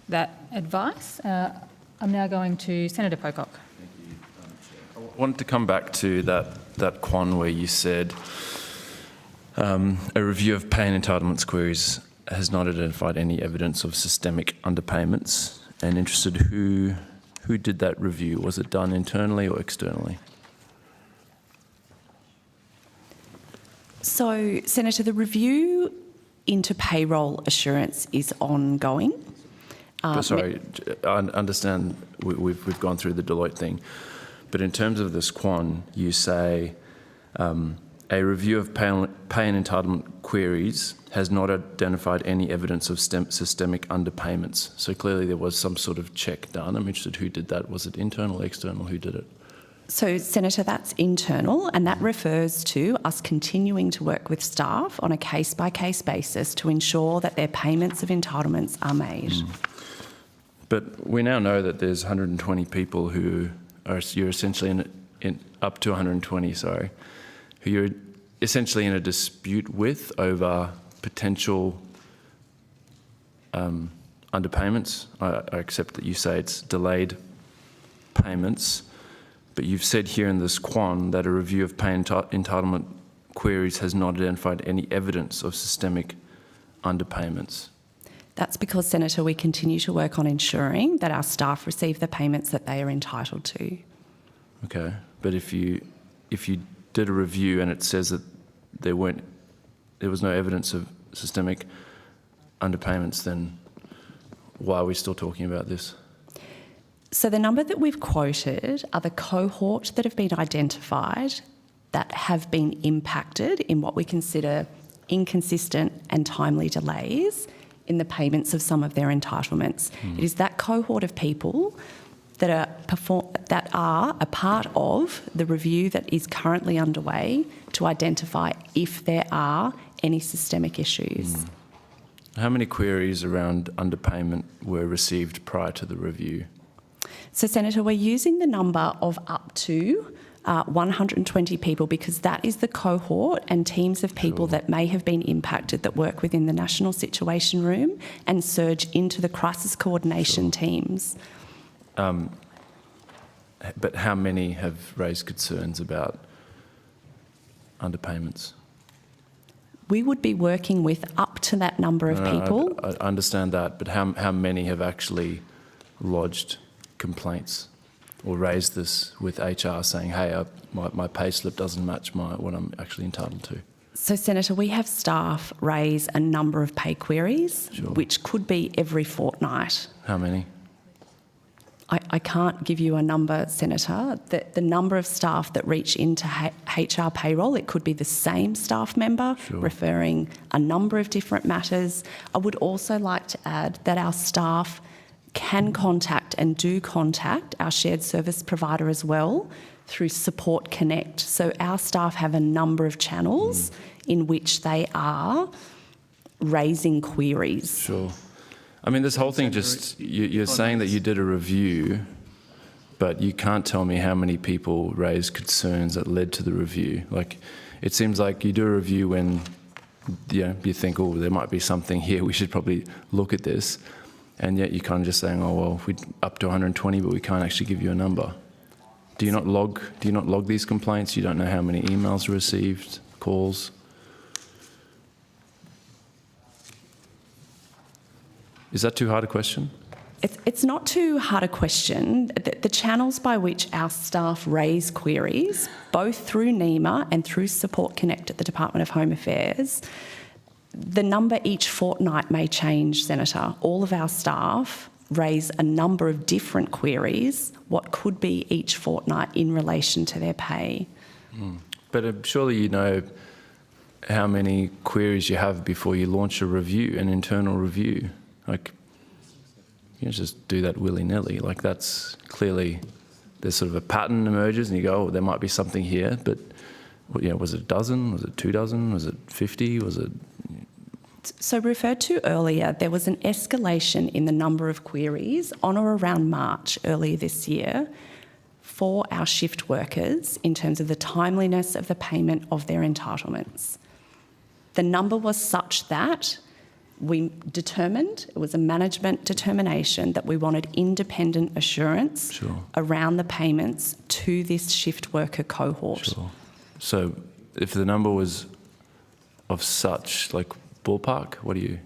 that advice. I'm now going to Senator Pocock. Thank you, Chair. I wanted to come back to that Quan where you said a review of pay and entitlements queries has not identified any evidence of systemic underpayments, and interested who did that review? Was it done internally or externally? So, Senator, the review into payroll assurance is ongoing. Sorry, I understand we've gone through the Deloitte thing, but in terms of this Quan, you say a review of pay and entitlement queries has not identified any evidence of systemic underpayments. So clearly there was some sort of check done. I'm interested who did that. Was it internal, external? Who did it? So, Senator, that's internal, and that refers to us continuing to work with staff on a case-by-case basis to ensure that their payments of entitlements are made. But we now know that there's 120 people who are, you're essentially in up to 120, sorry, who you're essentially in a dispute with over potential underpayments. I accept that you say it's delayed payments, but you've said here in this Quan that a review of pay entitlement queries has not identified any evidence of systemic underpayments. That's because, Senator, we continue to work on ensuring that our staff receive the payments that they are entitled to. Okay, but if you did a review and it says that there was no evidence of systemic underpayments, then why are we still talking about this? So the number that we've quoted are the cohort that have been identified that have been impacted in what we consider inconsistent and timely delays in the payments of some of their entitlements. It is that cohort of people that are a part of the review that is currently underway to identify if there are any systemic issues. How many queries around underpayment were received prior to the review? So, Senator, we're using the number of up to 120 people because that is the cohort and teams of people that may have been impacted that work within the National Situation Room and surge into the crisis coordination teams. But how many have raised concerns about underpayments? We would be working with up to that number of people. I understand that, but how many have actually lodged complaints or raised this with HR saying, hey, my pay slip doesn't match what I'm actually entitled to? So, Senator, we have staff raise a number of pay queries, which could be every fortnight. How many? I can't give you a number, Senator. The number of staff that reach into HR payroll, it could be the same staff member referring a number of different matters. I would also like to add that our staff can contact and do contact our shared service provider as well through Support Connect. So our staff have a number of channels in which they are raising queries. Sure. I mean, this whole thing just, you're saying that you did a review, but you can't tell me how many people raised concerns that led to the review. Like, it seems like you do a review when you think, oh, there might be something here, we should probably look at this. And yet you're kind of just saying, oh, well, we're up to 120, but we can't actually give you a number. Do you not log these complaints? You don't know how many emails were received, calls? Is that too hard a question? It's not too hard a question. The channels by which our staff raise queries, both through NEMA and through Support Connect at the Department of Home Affairs, the number each fortnight may change, Senator. All of our staff raise a number of different queries, what could be each fortnight in relation to their pay. But surely you know how many queries you have before you launch a review, an internal review. Like, you don't just do that willy-nilly. Like, that's clearly, there's sort of a pattern emerges and you go, oh, there might be something here, but was it a dozen? Was it 2 dozen? Was it 50? Was it... So referred to earlier, there was an escalation in the number of queries on or around March earlier this year for our shift workers in terms of the timeliness of the payment of their entitlements. The number was such that we determined, it was a management determination, that we wanted independent assurance around the payments to this shift worker cohort. Sure. So if the number was of such, like ballpark, what do you?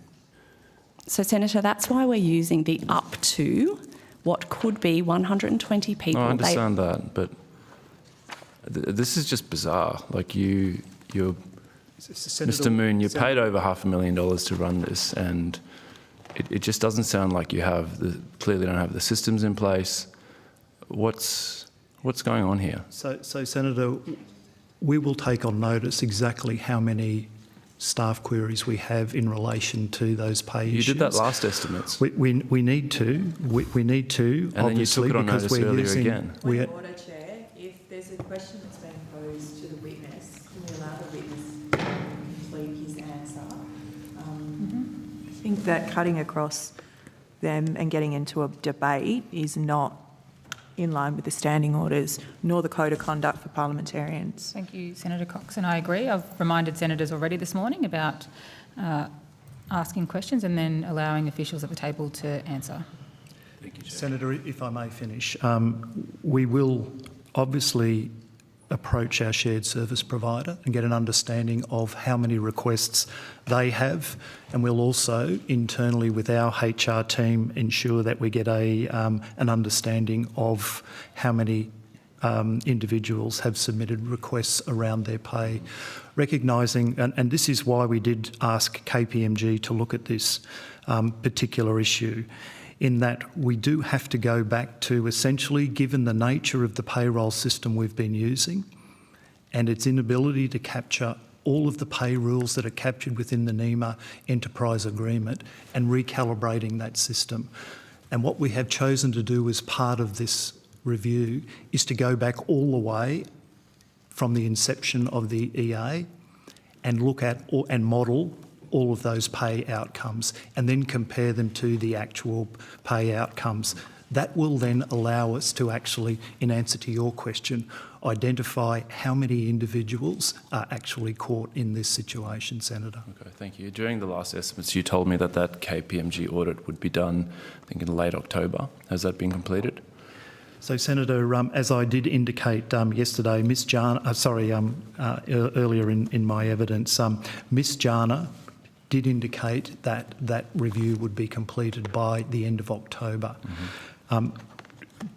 So, Senator, that's why we're using the up to what could be 120 people. No, I understand that, but this is just bizarre. Like you're Mr. Moon, you're paid over $500,000 to run this, and it just doesn't sound like you have clearly don't have the systems in place. What's going on here? So, Senator, we will take on notice exactly how many staff queries we have in relation to those pay issues. You did that last estimates. We need to. We need to. And then you took it on notice earlier again. Point of order, Chair. If there's a question that's being posed to the witness, can we allow the witness to complete his answer? I think that cutting across them and getting into a debate is not in line with the standing orders, nor the code of conduct for parliamentarians. Thank you, Senator Cox, and I agree. I've reminded senators already this morning about asking questions and then allowing officials at the table to answer. Thank you, Chair. Senator, if I may finish, we will obviously approach our shared service provider and get an understanding of how many requests they have, and we'll also internally with our HR team ensure that we get an understanding of how many individuals have submitted requests around their pay, recognising, and this is why we did ask KPMG to look at this particular issue, in that we do have to go back to essentially, given the nature of the payroll system we've been using and its inability to capture all of the pay rules that are captured within the NEMA enterprise agreement, and recalibrating that system. And what we have chosen to do as part of this review is to go back all the way from the inception of the EA and look at and model all of those pay outcomes and then compare them to the actual pay outcomes. That will then allow us to actually, in answer to your question, identify how many individuals are actually caught in this situation, Senator. Okay, thank you. During the last estimates, you told me that KPMG audit would be done, I think, in late October. Has that been completed? So, Senator, as I did indicate yesterday, earlier in my evidence, Ms Jana did indicate that that review would be completed by the end of October.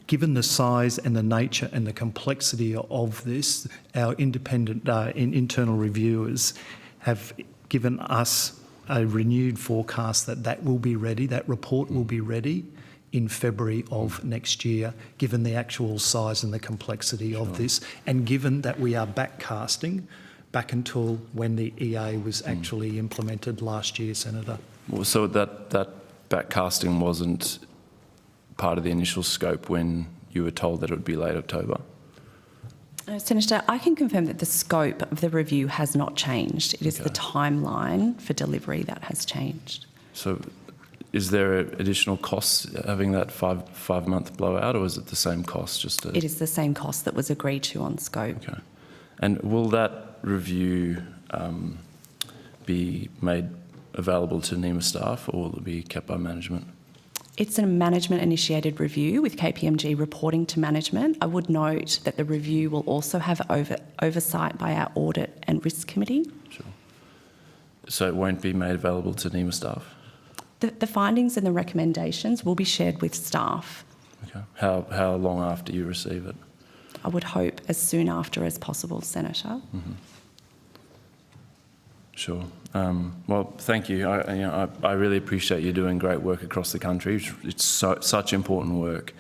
Given the size and the nature and the complexity of this, our independent internal reviewers have given us a renewed forecast that will be ready, that report will be ready in February of next year, given the actual size and the complexity of this, and given that we are backcasting back until when the EA was actually implemented last year, Senator. Well, so that backcasting wasn't part of the initial scope when you were told that it would be late October? Senator, I can confirm that the scope of the review has not changed. It is the timeline for delivery that has changed. So is there additional costs having that five-month blowout, or is it the same cost? It is the same cost that was agreed to on scope. Okay. And will that review be made available to NEMA staff, or will it be kept by management? It's a management-initiated review with KPMG reporting to management. I would note that the review will also have oversight by our Audit and Risk Committee. Sure. So it won't be made available to NEMA staff? The findings and the recommendations will be shared with staff. Okay. How long after you receive it? I would hope as soon after as possible, Senator. Mm-hmm. Sure. Well, thank you. I really appreciate you doing great work across the country. It's such important work,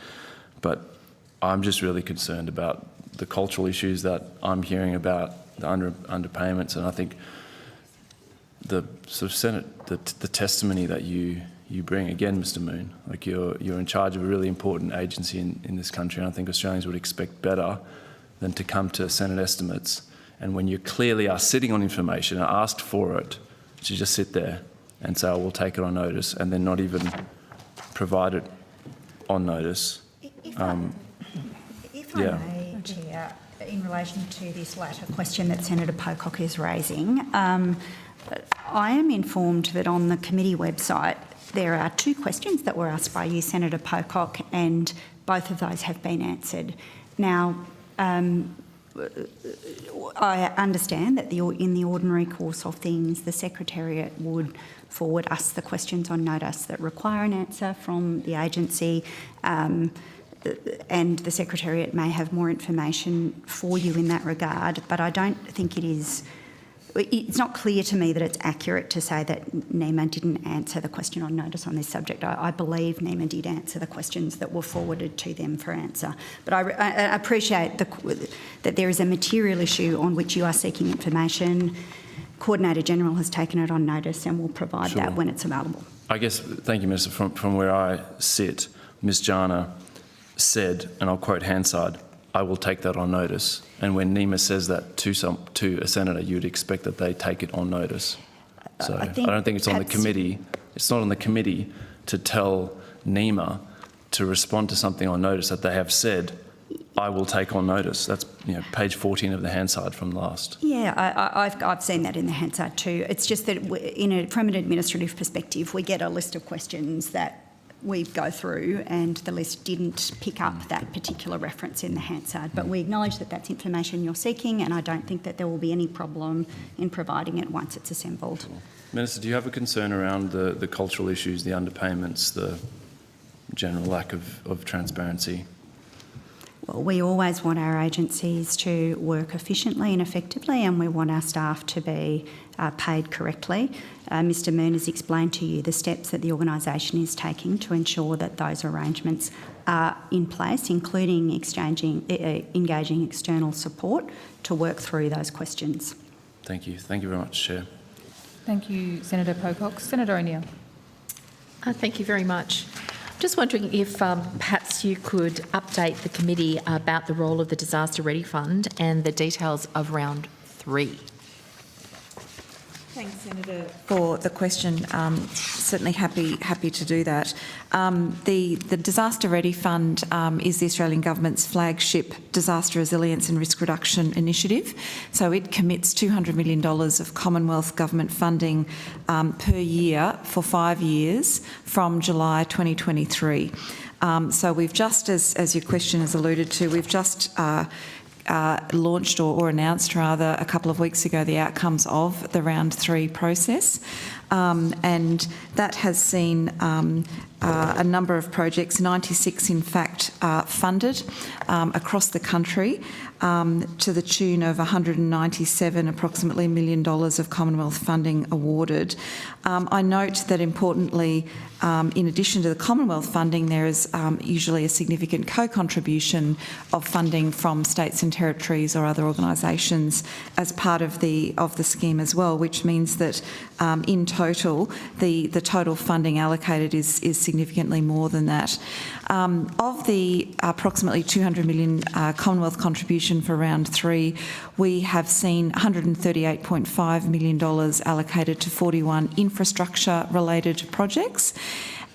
but I'm just really concerned about the cultural issues that I'm hearing about, the underpayments, and I think the sort of Senate, the testimony that you bring, again, Mr. Moon, like you're in charge of a really important agency in this country, and I think Australians would expect better than to come to Senate estimates. And when you clearly are sitting on information and asked for it, to just sit there and say, oh, we'll take it on notice, and then not even provide it on notice. If If I may, Chair, in relation to this latter question that Senator Pocock is raising, I am informed that on the committee website there are 2 questions that were asked by you, Senator Pocock, and both of those have been answered. Now, I understand that in the ordinary course of things, the Secretariat would forward us the questions on notice that require an answer from the agency, and the Secretariat may have more information for you in that regard, but I don't think it's not clear to me that it's accurate to say that NEMA didn't answer the question on notice on this subject. I believe NEMA did answer the questions that were forwarded to them for answer. But I appreciate that there is a material issue on which you are seeking information. Coordinator General has taken it on notice and will provide that when it's available. I guess, thank you, Minister, from where I sit, Ms Jana said, and I'll quote Hansard, I will take that on notice. And when NEMA says that to a senator, you'd expect that they take it on notice. So I don't think it's on the committee. It's not on the committee to tell NEMA to respond to something on notice that they have said, I will take on notice. That's page 14 of the Hansard from last. Yeah, I've seen that in the Hansard too. It's just that from an administrative perspective, we get a list of questions that we go through, and the list didn't pick up that particular reference in the Hansard. But we acknowledge that that's information you're seeking, and I don't think that there will be any problem in providing it once it's assembled. Minister, do you have a concern around the cultural issues, the underpayments, the general lack of transparency? Well, we always want our agencies to work efficiently and effectively, and we want our staff to be paid correctly. Mr Moon has explained to you the steps that the organisation is taking to ensure that those arrangements are in place, including engaging external support to work through those questions. Thank you. Thank you very much, Chair. Thank you, Senator Pocock. Senator O'Neill. Thank you very much. Just wondering if perhaps you could update the committee about the role of the Disaster Ready Fund and the details of round 3. Thanks, Senator, for the question. Certainly happy to do that. The Disaster Ready Fund is the Australian Government's flagship disaster resilience and risk reduction initiative. So it commits $200 million of Commonwealth Government funding per year for 5 years from July 2023. So we've just, as your question has alluded to, we've just launched or announced rather a couple of weeks ago the outcomes of the round 3 process, and that has seen a number of projects, 96 in fact, funded across the country to the tune of $197 approximately $1 million of Commonwealth funding awarded. I note that importantly, in addition to the Commonwealth funding, there is usually a significant co-contribution of funding from states and territories or other organisations as part of the scheme as well, which means that in total, the total funding allocated is significantly more than that. Of the approximately $200 million Commonwealth contribution for round 3, we have seen $138.5 million allocated to 41 infrastructure-related projects,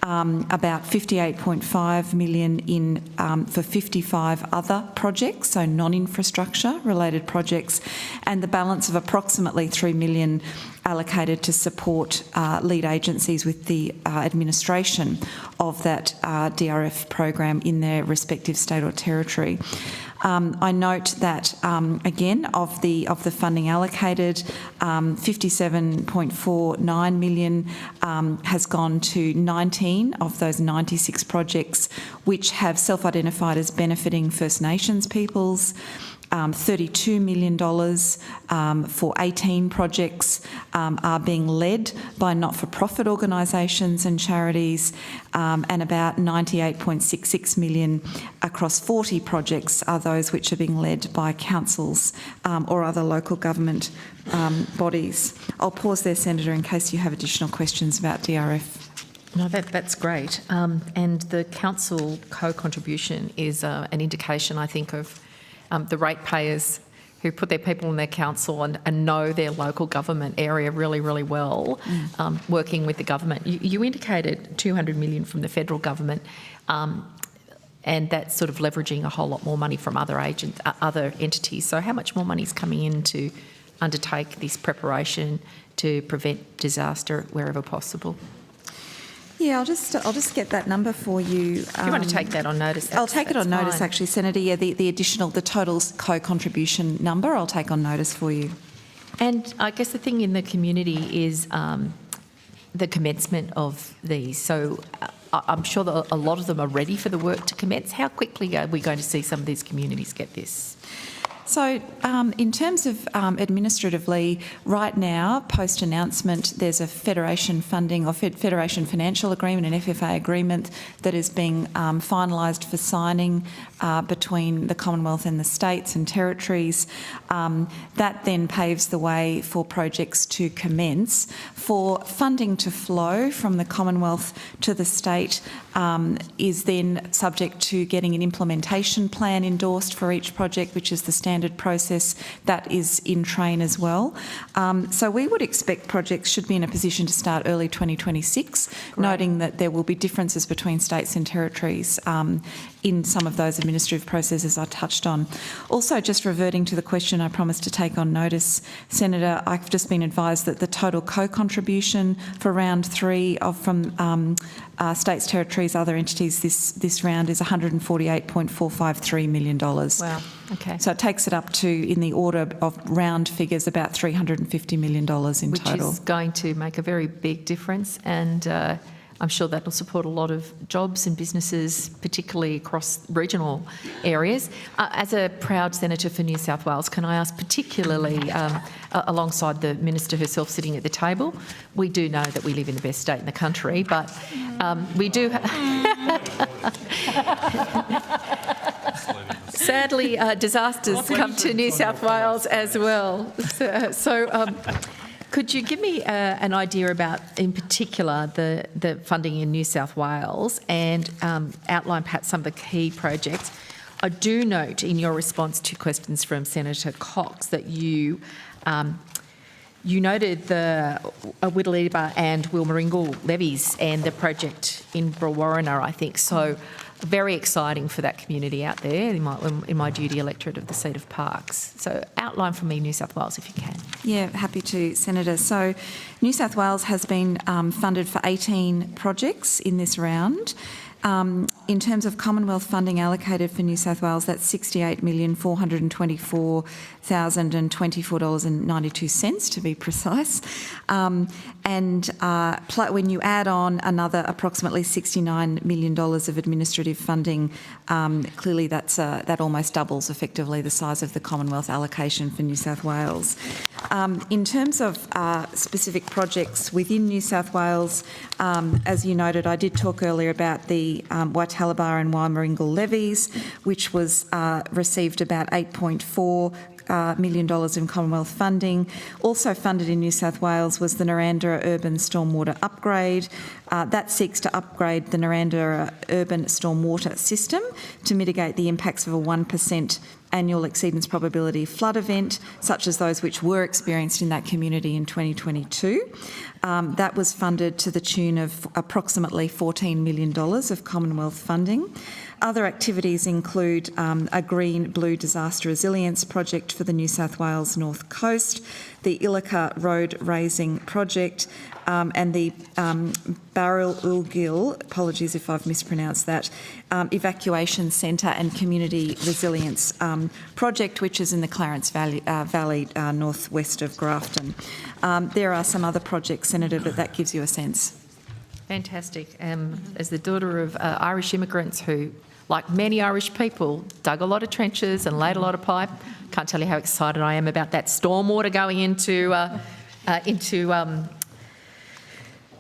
about $58.5 million for 55 other projects, so non-infrastructure related projects, and the balance of approximately $3 million allocated to support lead agencies with the administration of that DRF program in their respective state or territory. I note that, again, of the funding allocated, $57.49 million has gone to 19 of those 96 projects which have self-identified as benefiting First Nations peoples. $32 million for 18 projects are being led by not-for-profit organisations and charities, and about $98.66 million across 40 projects are those which are being led by councils or other local government bodies. I'll pause there, Senator, in case you have additional questions about DRF. No, that's great. And the council co-contribution is an indication, I think, of the ratepayers who put their people in their council and know their local government area really, really well, working with the government. You indicated $200 million from the federal government, and that's sort of leveraging a whole lot more money from other entities. So how much more money is coming in to undertake this preparation to prevent disaster wherever possible? Yeah, I'll just get that number for you. If you want to take that on notice, I'll take it on notice, fine. actually, Senator. Yeah, the total co-contribution number, I'll take on notice for you. And I guess the thing in the community is the commencement of these. So I'm sure that a lot of them are ready for the work to commence. How quickly are we going to see some of these communities get this? So in terms of administratively, right now, post-announcement, there's a Federation funding or Federation financial agreement, an FFA agreement that is being finalised for signing between the Commonwealth and the states and territories. That then paves the way for projects to commence. For funding to flow from the Commonwealth to the state is then subject to getting an implementation plan endorsed for each project, which is the standard process that is in train as well. So we would expect projects should be in a position to start early 2026, noting that there will be differences between states and territories in some of those administrative processes I touched on. Also, just reverting to the question I promised to take on notice, Senator, I've just been advised that the total co-contribution for round 3 from states, territories, other entities this round is $148.453 million. Wow, okay. So it takes it up to, in the order of round figures, about $350 million in total. Which is going to make a very big difference, and I'm sure that will support a lot of jobs and businesses, particularly across regional areas. As a proud senator for New South Wales, can I ask, particularly alongside the minister herself sitting at the table, we do know that we live in the best state in the country, but we do... Sadly, disasters come to New South Wales as well. So could you give me an idea about, in particular, the funding in New South Wales and outline perhaps some of the key projects? I do note in your response to questions from Senator Cox that you noted the Whittleba and Wilmaringal levies and the project in Brewarrina, I think. So very exciting for that community out there in my duty electorate of the seat of Parks. So outline for me New South Wales if you can. Yeah, happy to, Senator. So New South Wales has been funded for 18 projects in this round. In terms of Commonwealth funding allocated for New South Wales, that's $68,424,024.92 to be precise. When you add on another approximately $69 million of administrative funding, clearly that almost doubles effectively the size of the Commonwealth allocation for New South Wales. In terms of specific projects within New South Wales, as you noted, I did talk earlier about the Waitalabar and Wilmaringal levies, which was received about $8.4 million in Commonwealth funding. Also funded in New South Wales was the Narrandera Urban Stormwater Upgrade. That seeks to upgrade the Narrandera Urban Stormwater System to mitigate the impacts of a 1% annual exceedance probability flood event, such as those which were experienced in that community in 2022. That was funded to the tune of approximately $14 million of Commonwealth funding. Other activities include a green-blue disaster resilience project for the New South Wales North Coast, the Ilika Road Raising Project, and the Barrel-Ulgil, apologies if I've mispronounced that, Evacuation Centre and Community Resilience Project, which is in the Clarence Valley northwest of Grafton. There are some other projects, Senator, but that gives you a sense. Fantastic. As the daughter of Irish immigrants who, like many Irish people, dug a lot of trenches and laid a lot of pipe, can't tell you how excited I am about that stormwater going into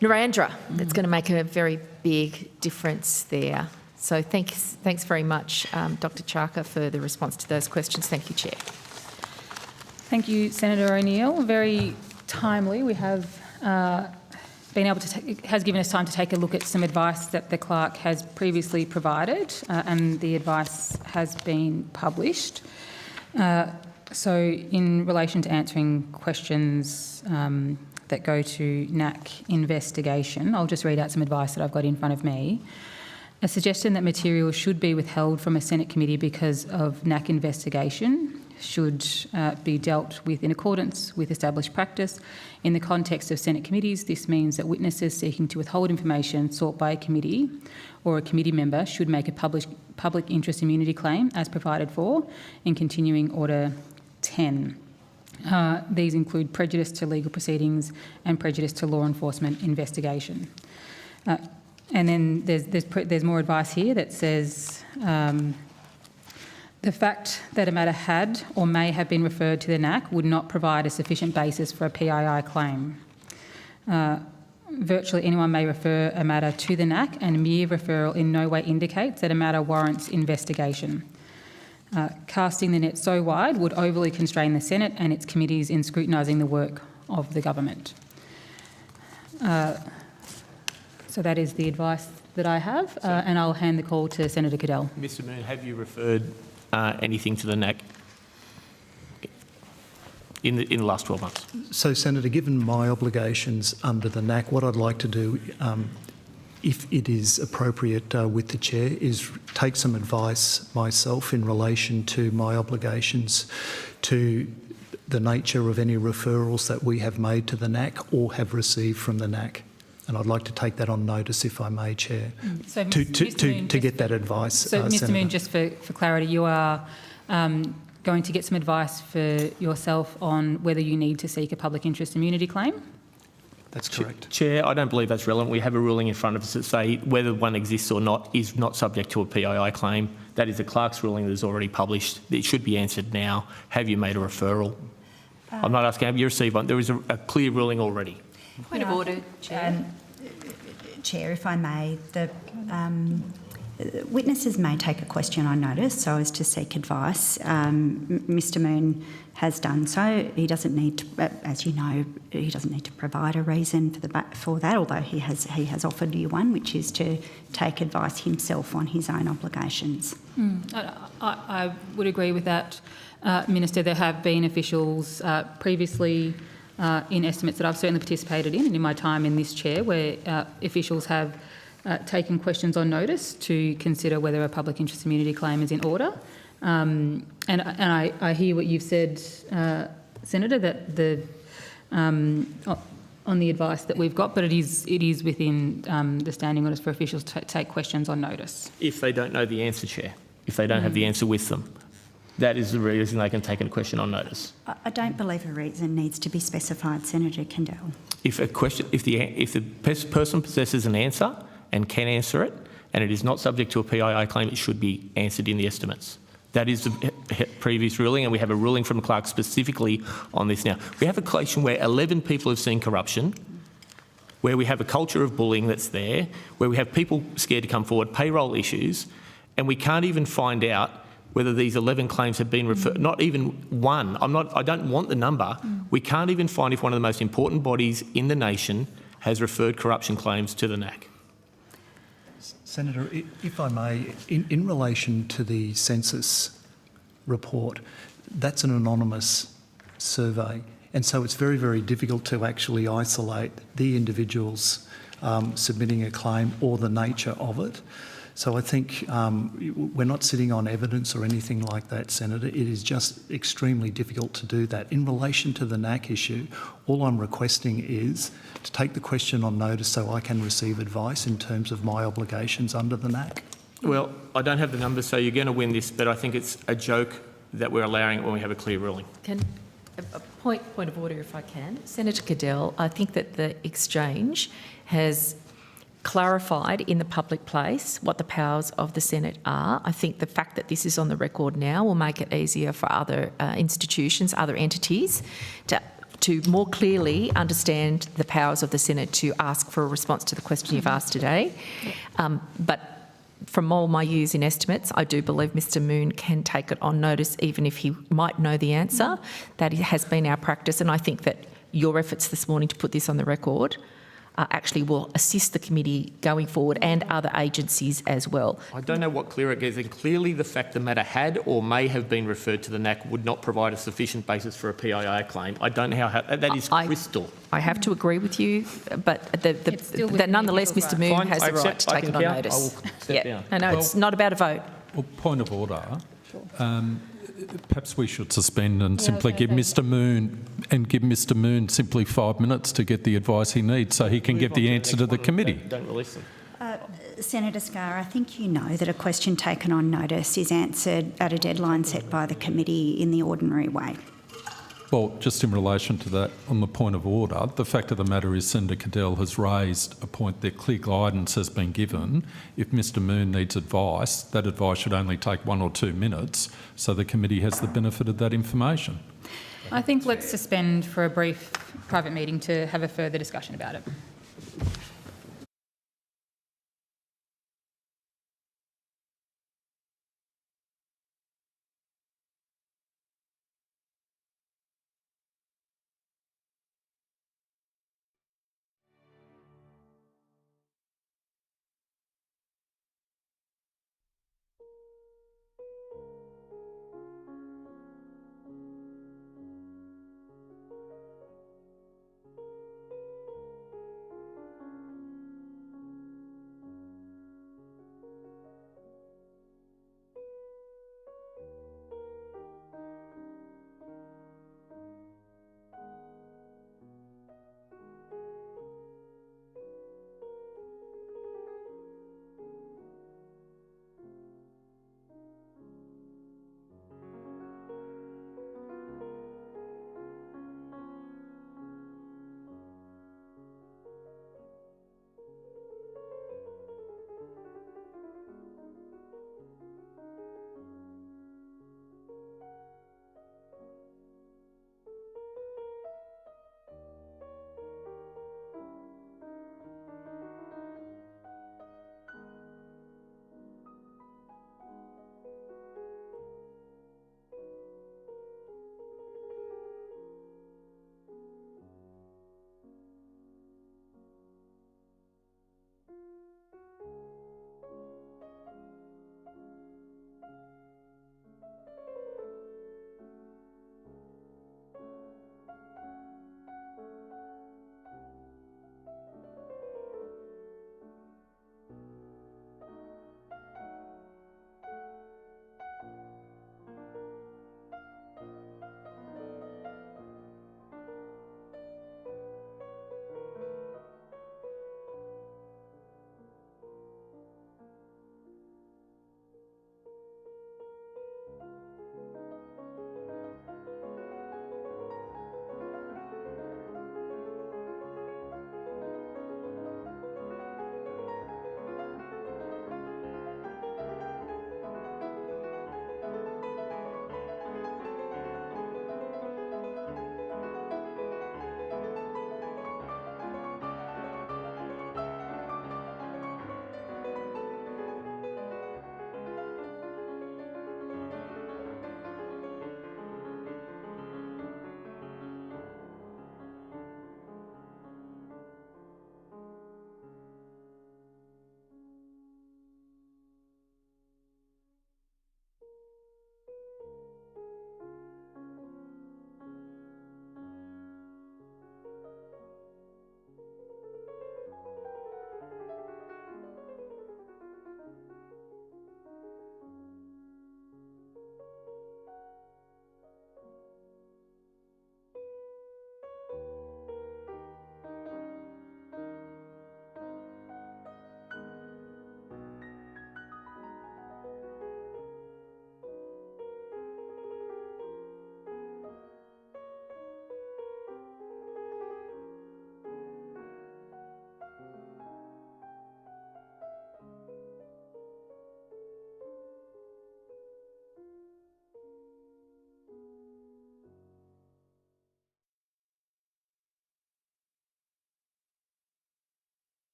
Narrandera. That's going to make a very big difference there. So thanks very much, Dr. Charker, for the response to those questions. Thank you, Chair. Thank you, Senator O'Neill. Very timely. We have been able to has given us time to take a look at some advice that the clerk has previously provided, and the advice has been published. So in relation to answering questions that go to NAC investigation, I'll just read out some advice that I've got in front of me. A suggestion that material should be withheld from a Senate committee because of NAC investigation should be dealt with in accordance with established practice. In the context of Senate committees, this means that witnesses seeking to withhold information sought by a committee or a committee member should make a public interest immunity claim as provided for in Continuing Order 10. These include prejudice to legal proceedings and prejudice to law enforcement investigation. And then there's more advice here that says the fact that a matter had or may have been referred to the NAC would not provide a sufficient basis for a PII claim. Virtually anyone may refer a matter to the NAC, and mere referral in no way indicates that a matter warrants investigation. Casting the net so wide would overly constrain the Senate and its committees in scrutinising the work of the government. So that is the advice that I have, and I'll hand the call to Senator Cadell. Mr Moon, have you referred anything to the NAC in the last 12 months? So, Senator, given my obligations under the NAC, what I'd like to do, if it is appropriate with the Chair, is take some advice myself in relation to my obligations to the nature of any referrals that we have made to the NAC or have received from the NAC. And I'd like to take that on notice, if I may, Chair, So, to get that advice. So, Mr Senator. Moon, just for clarity, you are going to get some advice for yourself on whether you need to seek a public interest immunity claim? That's correct. Chair, I don't believe that's relevant. We have a ruling in front of us that say whether one exists or not is not subject to a PII claim. That is the clerk's ruling that is already published. It should be answered now. Have you made a referral? I'm not asking, have you received one? There is a clear ruling already. Point of order, Chair. Chair, if I may, the witnesses may take a question on notice so as to seek advice. Mr Moon has done so. He doesn't need to, as you know, he doesn't need to provide a reason for that, although he has offered you one, which is to take advice himself on his own obligations. I would agree with that, Minister. There have been officials previously in estimates that I've certainly participated in and in my time in this chair where officials have taken questions on notice to consider whether a public interest immunity claim is in order. And I hear what you've said, Senator, that on the advice that we've got, but it is within the standing orders for officials to take questions on notice. If they don't know the answer, Chair, if they don't have the answer with them, that is the reason they can take a question on notice. I don't believe a reason needs to be specified, Senator Kendall. If the person possesses an answer and can answer it, and it is not subject to a PII claim, it should be answered in the estimates. That is the previous ruling, and we have a ruling from the clerk specifically on this now. We have a question where 11 people have seen corruption, where we have a culture of bullying that's there, where we have people scared to come forward, payroll issues, and we can't even find out whether these 11 claims have been referred, not even one. I don't want the number. We can't even find if one of the most important bodies in the nation has referred corruption claims to the NAC. Senator, if I may, in relation to the census report, that's an anonymous survey, and so it's very, very difficult to actually isolate the individuals submitting a claim or the nature of it. So I think we're not sitting on evidence or anything like that, Senator. It is just extremely difficult to do that. In relation to the NAC issue, all I'm requesting is to take the question on notice so I can receive advice in terms of my obligations under the NAC. Well, I don't have the numbers, so you're going to win this, but I think it's a joke that we're allowing it when we have a clear ruling. A point of order, if I can. Senator Cadell, I think that the exchange has clarified in the public place what the powers of the Senate are. I think the fact that this is on the record now will make it easier for other institutions, other entities to more clearly understand the powers of the Senate to ask for a response to the question you've asked today. But from all my years in estimates, I do believe Mr Moon can take it on notice even if he might know the answer. That has been our practice, and I think that your efforts this morning to put this on the record actually will assist the committee going forward and other agencies as well. I don't know what clearer it is, and clearly the fact the matter had or may have been referred to the NAC would not provide a sufficient basis for a PIA claim. I don't know how that is crystal. I have to agree with you, but It's still within nonetheless, the people's Mr Moon Fine, has I the right accept, to I take it on concur. notice. I will step down. I know, it's not about a vote. Well, point of order. Perhaps we should suspend and simply give Mr Moon simply 5 minutes to get the advice he needs so he can give the answer to the committee. Don't release them. Senator Scarr, I think you know that a question taken on notice is answered at a deadline set by the committee in the ordinary way. Well, just in relation to that, on the point of order, the fact of the matter is Senator Cadell has raised a point that clear guidance has been given. If Mr Moon needs advice, that advice should only take 1 or 2 minutes, so the committee has the benefit of that information. I think let's suspend for a brief private meeting to have a further discussion about it.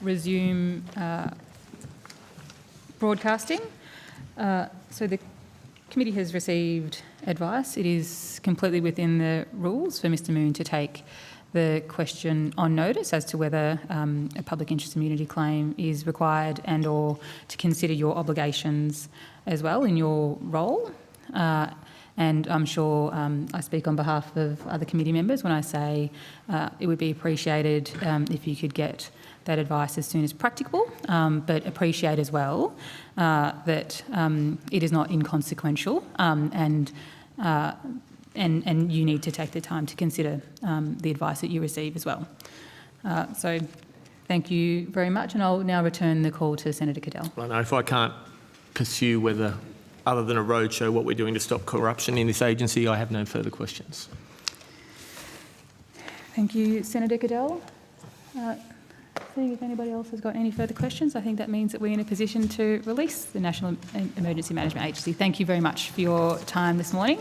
resume broadcasting. So the committee has received advice. It is completely within the rules for Mr Moon to take the question on notice as to whether a public interest immunity claim is required and or to consider your obligations as well in your role. And I'm sure I speak on behalf of other committee members when I say it would be appreciated if you could get that advice as soon as practicable, but appreciate as well that it is not inconsequential and you need to take the time to consider the advice that you receive as well. So thank you very much, and I'll now return the call to Senator Cadell. I know if I can't pursue whether, other than a roadshow, what we're doing to stop corruption in this agency, I have no further questions. Thank you, Senator Cadell. Seeing if anybody else has got any further questions, I think that means that we're in a position to release the National Emergency Management Agency. Thank you very much for your time this morning.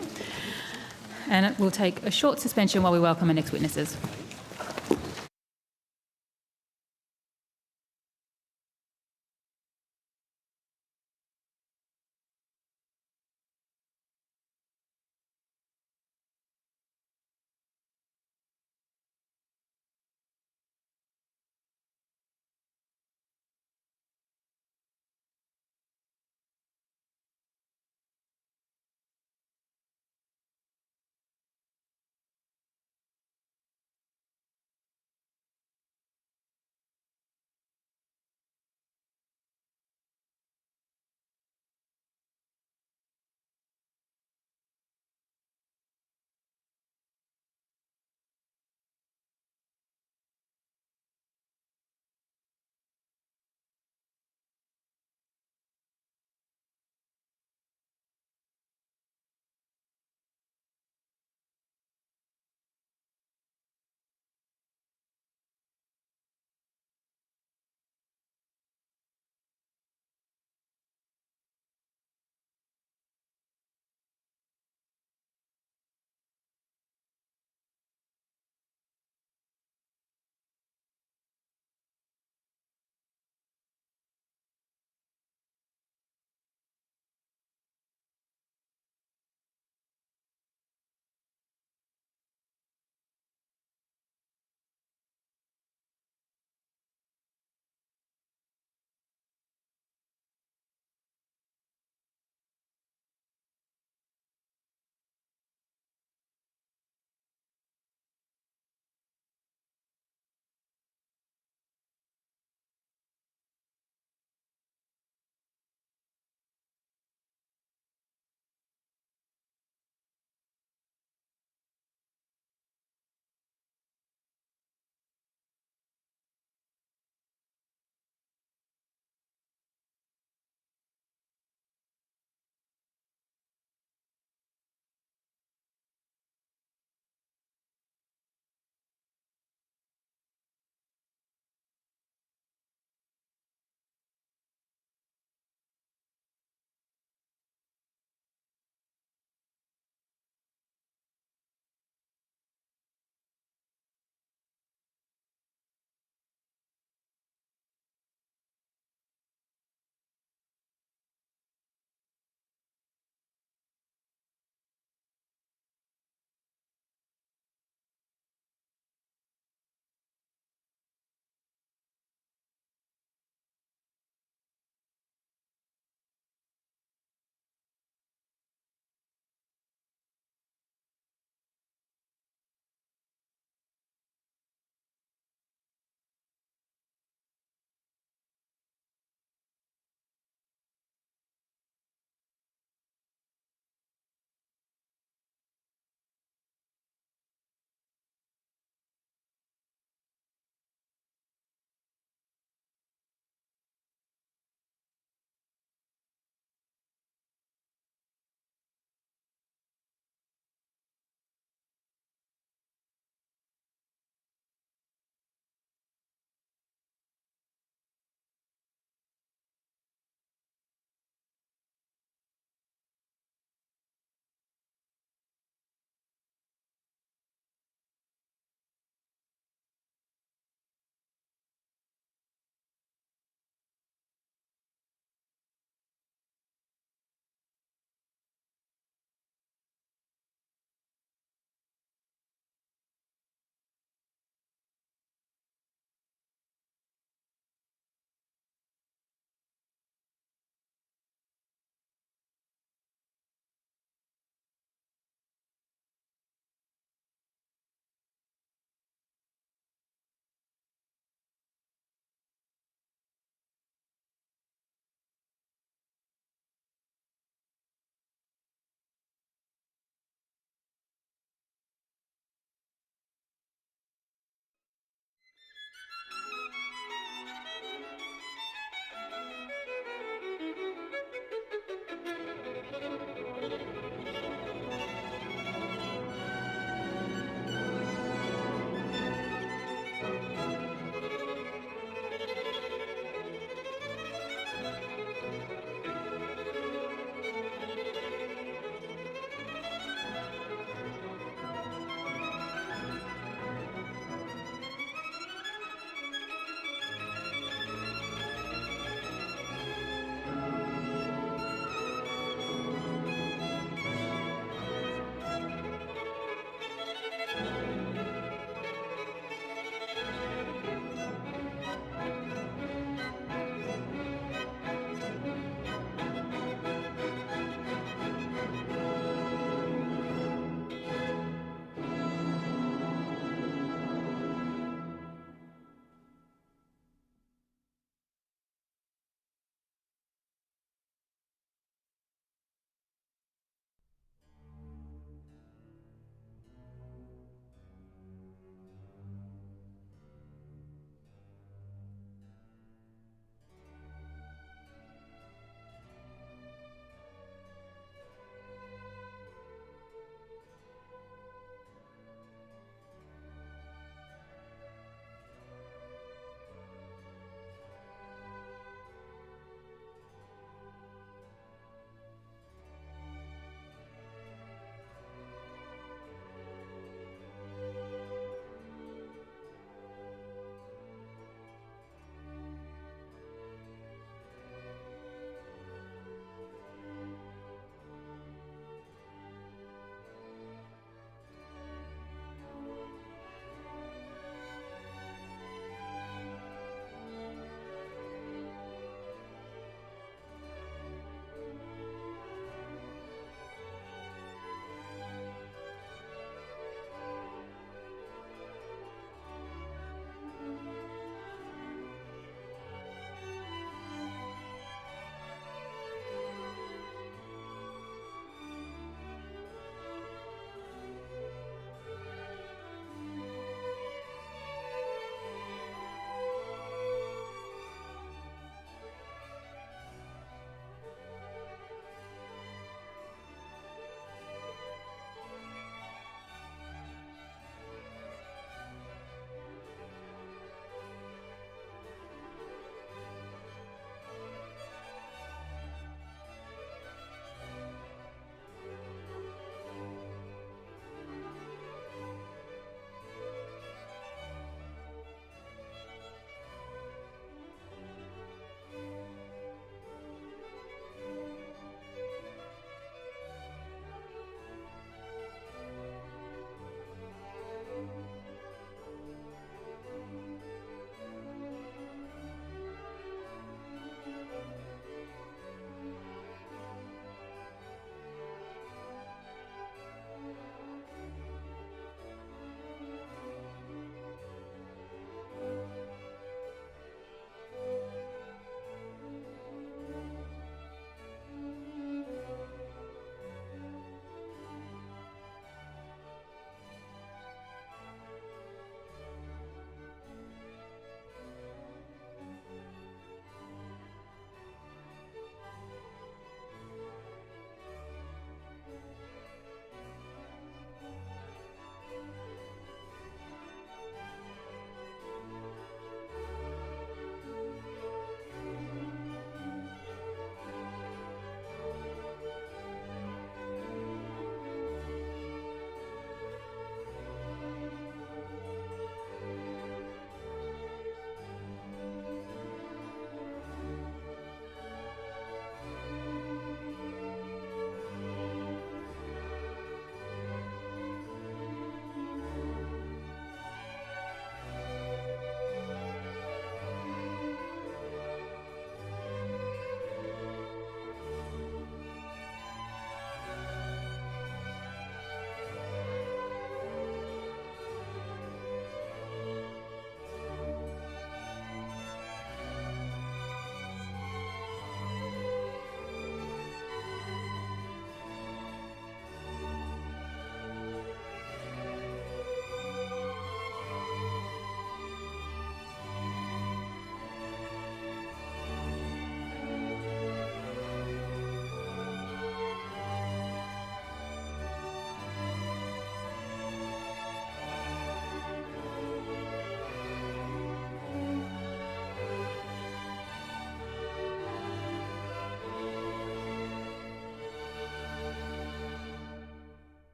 And we'll take a short suspension while we welcome our next witnesses.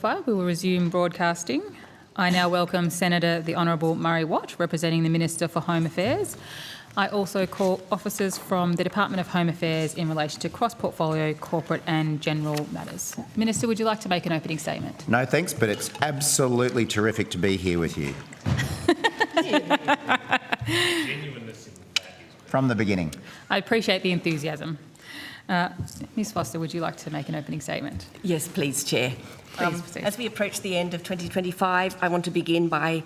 We will resume broadcasting. I now welcome Senator the Honourable Murray Watt, representing the Minister for Home Affairs. I also call officers from the Department of Home Affairs in relation to cross-portfolio, corporate and general matters. Minister, would you like to make an opening statement? No, thanks, but it's absolutely terrific to be here with you. From the beginning. I appreciate the enthusiasm. Ms Foster, would you like to make an opening statement? Yes, please, Chair. Please proceed. As we approach the end of 2025, I want to begin by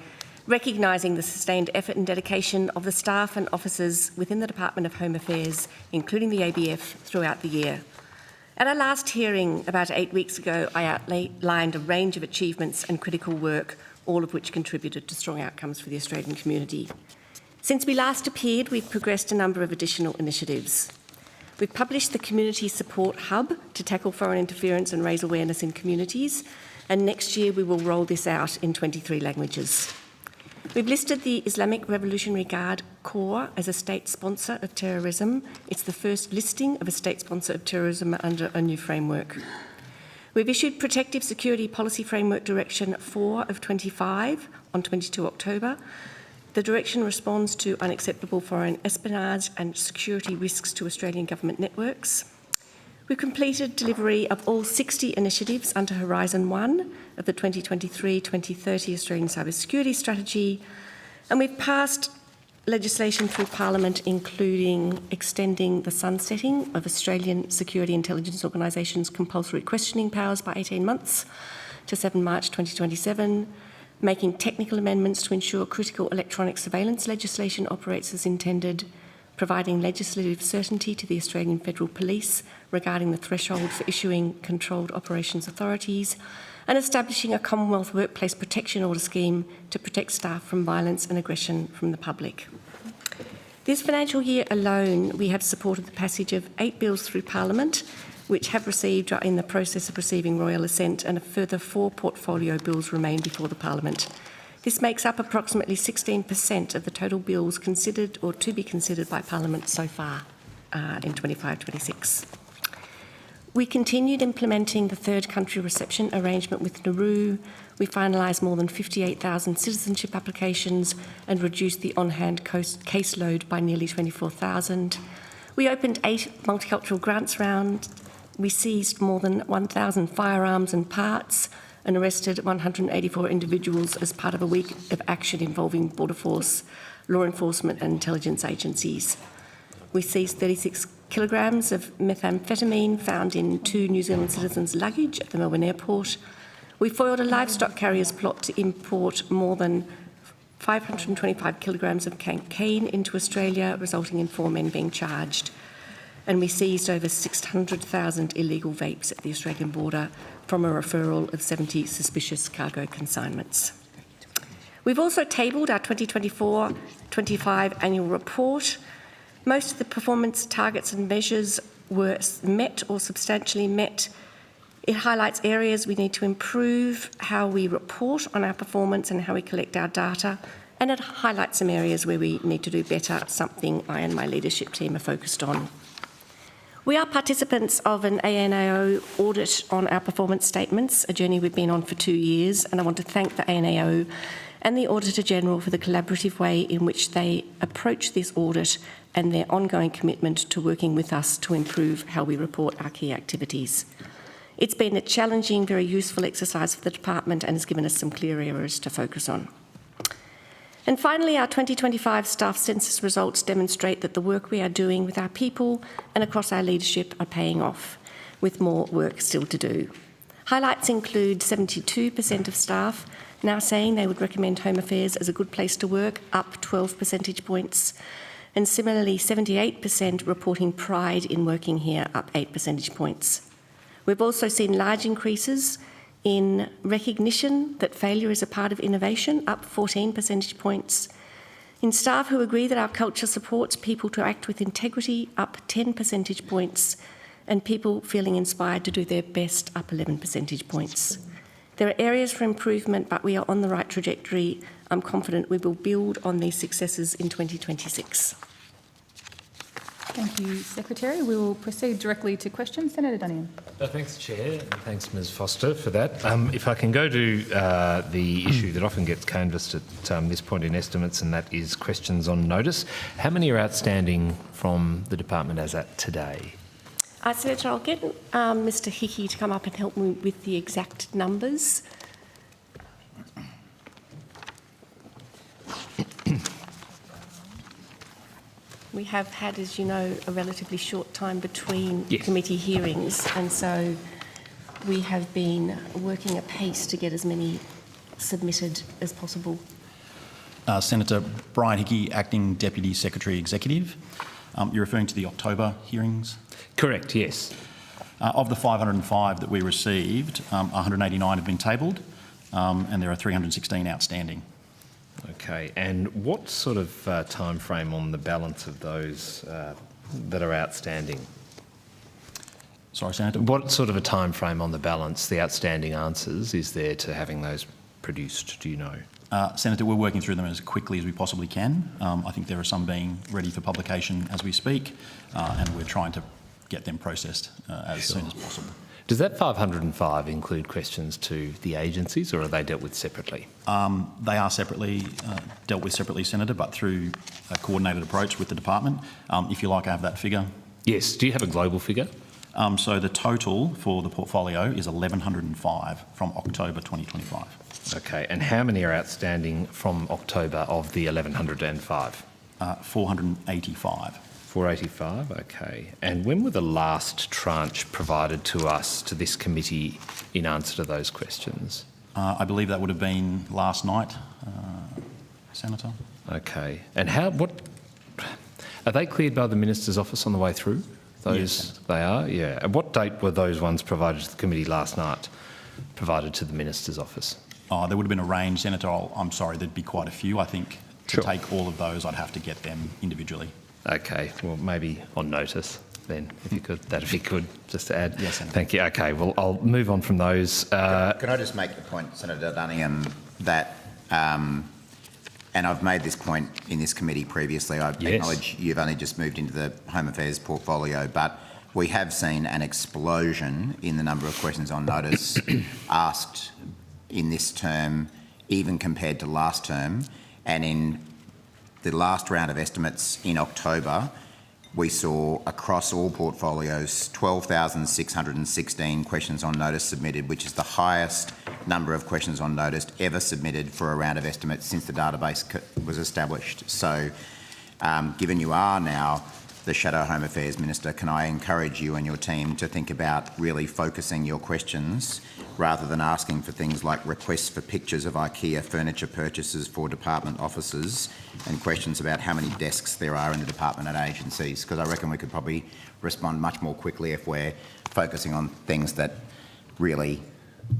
recognising the sustained effort and dedication of the staff and officers within the Department of Home Affairs, including the ABF, throughout the year. At our last hearing about 8 weeks ago, I outlined a range of achievements and critical work, all of which contributed to strong outcomes for the Australian community. Since we last appeared, we've progressed a number of additional initiatives. We've published the Community Support Hub to tackle foreign interference and raise awareness in communities, and next year we will roll this out in 23 languages. We've listed the Islamic Revolutionary Guard Corps as a state sponsor of terrorism. It's the first listing of a state sponsor of terrorism under a new framework. We've issued Protective Security Policy Framework Direction 4 of 25 on 22 October. The direction responds to unacceptable foreign espionage and security risks to Australian government networks. We've completed delivery of all 60 initiatives under Horizon 1 of the 2023-2030 Australian Cybersecurity Strategy, and we've passed legislation through Parliament including extending the sunsetting of Australian Security Intelligence Organisation's compulsory questioning powers by 18 months to 7 March 2027, making technical amendments to ensure critical electronic surveillance legislation operates as intended, providing legislative certainty to the Australian Federal Police regarding the threshold for issuing controlled operations authorities, and establishing a Commonwealth Workplace Protection Order scheme to protect staff from violence and aggression from the public. This financial year alone, we have supported the passage of 8 bills through Parliament, which have received or are in the process of receiving royal assent, and a further 4 portfolio bills remain before the Parliament. This makes up approximately 16% of the total bills considered or to be considered by Parliament so far in 25-26. We continued implementing the third country reception arrangement with Nauru. We finalised more than 58,000 citizenship applications and reduced the on-hand caseload by nearly 24,000. We opened 8 multicultural grants rounds. We seized more than 1,000 firearms and parts and arrested 184 individuals as part of a week of action involving Border Force, law enforcement and intelligence agencies. We seized 36 kilograms of methamphetamine found in 2 New Zealand citizens' luggage at the Melbourne airport. We foiled a livestock carrier's plot to import more than 525 kilograms of cocaine into Australia, resulting in 4 men being charged. And we seized over 600,000 illegal vapes at the Australian border from a referral of 70 suspicious cargo consignments. We've also tabled our 2024-25 annual report. Most of the performance targets and measures were met or substantially met. It highlights areas we need to improve, how we report on our performance and how we collect our data, and it highlights some areas where we need to do better, something I and my leadership team are focused on. We are participants of an ANAO audit on our performance statements, a journey we've been on for 2 years, and I want to thank the ANAO and the Auditor-General for the collaborative way in which they approach this audit and their ongoing commitment to working with us to improve how we report our key activities. It's been a challenging, very useful exercise for the department and has given us some clear areas to focus on. And finally, our 2025 staff census results demonstrate that the work we are doing with our people and across our leadership are paying off, with more work still to do. Highlights include 72% of staff now saying they would recommend Home Affairs as a good place to work, up 12 percentage points, and similarly 78% reporting pride in working here, up 8 percentage points. We've also seen large increases in recognition that failure is a part of innovation, up 14 percentage points. In staff who agree that our culture supports people to act with integrity, up 10 percentage points, and people feeling inspired to do their best, up 11 percentage points. There are areas for improvement, but we are on the right trajectory. I'm confident we will build on these successes in 2026. Thank you, Secretary. We will proceed directly to questions. Senator Duniam. Thanks, Chair, and thanks, Ms Foster, for that. If I can go to the issue that often gets canvassed at this point in estimates, and that is questions on notice. How many are outstanding from the department as at today? Senator, I'll get Mr Hickey to come up and help me with the exact numbers. We have had, as you know, a relatively short time between committee hearings, and so we have been working apace to get as many submitted as possible. Senator Brian Hickey, Acting Deputy Secretary Executive. You're referring to the October hearings? Correct, yes. Of the 505 that we received, 189 have been tabled, and there are 316 outstanding. Okay, and what sort of time frame on the balance of those that are outstanding? Sorry, Senator? What sort of a time frame on the balance, the outstanding answers, is there to having those produced, do you know? Senator, we're working through them as quickly as we possibly can. I think there are some being ready for publication as we speak, and we're trying to get them processed as soon as possible. Does that 505 include questions to the agencies, or are they dealt with separately? They are separately dealt with separately, Senator, but through a coordinated approach with the department. If you like, I have that figure. Yes. Do you have a global figure? So the total for the portfolio is 1,105 from October 2025. Okay, and how many are outstanding from October of the 1,105? 485. 485, okay. And when were the last tranche provided to us, to this committee, in answer to those questions? I believe that would have been last night, Senator. Okay. And what are they cleared by the Minister's office on the way through? Those, yes, they are? Yeah. At what date were those ones provided to the committee last night, provided to the Minister's office? There would have been a range, Senator. I'm sorry, there'd be quite a few. I think to take all of those, I'd have to get them individually. Okay, well, maybe on notice then, if you could, that'd be good, just to add. Yes, Senator. Thank you. Okay, well, I'll move on from those. Can I just make the point, Senator Duniam, that, and I've made this point in this committee previously, I acknowledge you've only just moved into the Home Affairs portfolio, but we have seen an explosion in the number of questions on notice asked in this term, even compared to last term, and in the last round of estimates in October, we saw across all portfolios 12,616 questions on notice submitted, which is the highest number of questions on notice ever submitted for a round of estimates since the database was established. So, given you are now the Shadow Home Affairs Minister, can I encourage you and your team to think about really focusing your questions rather than asking for things like requests for pictures of IKEA furniture purchases for department offices and questions about how many desks there are in the department and agencies, because I reckon we could probably respond much more quickly if we're focusing on things that really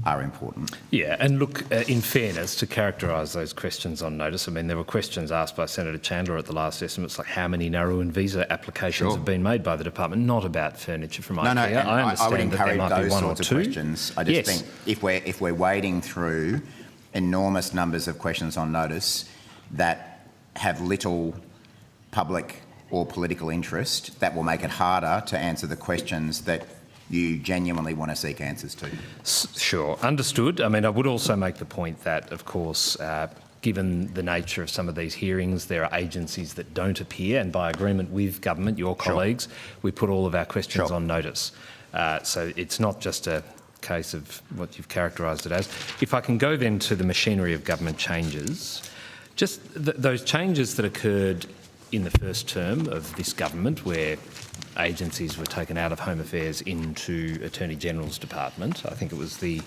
are important. Yeah, and look, in fairness, to characterise those questions on notice, I mean, there were questions asked by Senator Chandler at the last estimates, like how many narrow and visa applications have been made by the department, not about furniture from IKEA. No, I understand I would encourage that there might those be one sorts or of two. questions. I just think if we're wading through enormous numbers of questions on notice that have little public or political interest, that will make it harder to answer the questions that you genuinely want to seek answers to. Sure, understood. I mean, I would also make the point that, of course, given the nature of some of these hearings, there are agencies that don't appear, and by agreement with government, your colleagues, we put all of our questions on notice. So it's not just a case of what you've characterised it as. If I can go then to the machinery of government changes, just those changes that occurred in the first term of this government, where agencies were taken out of Home Affairs into Attorney General's Department. I think it was the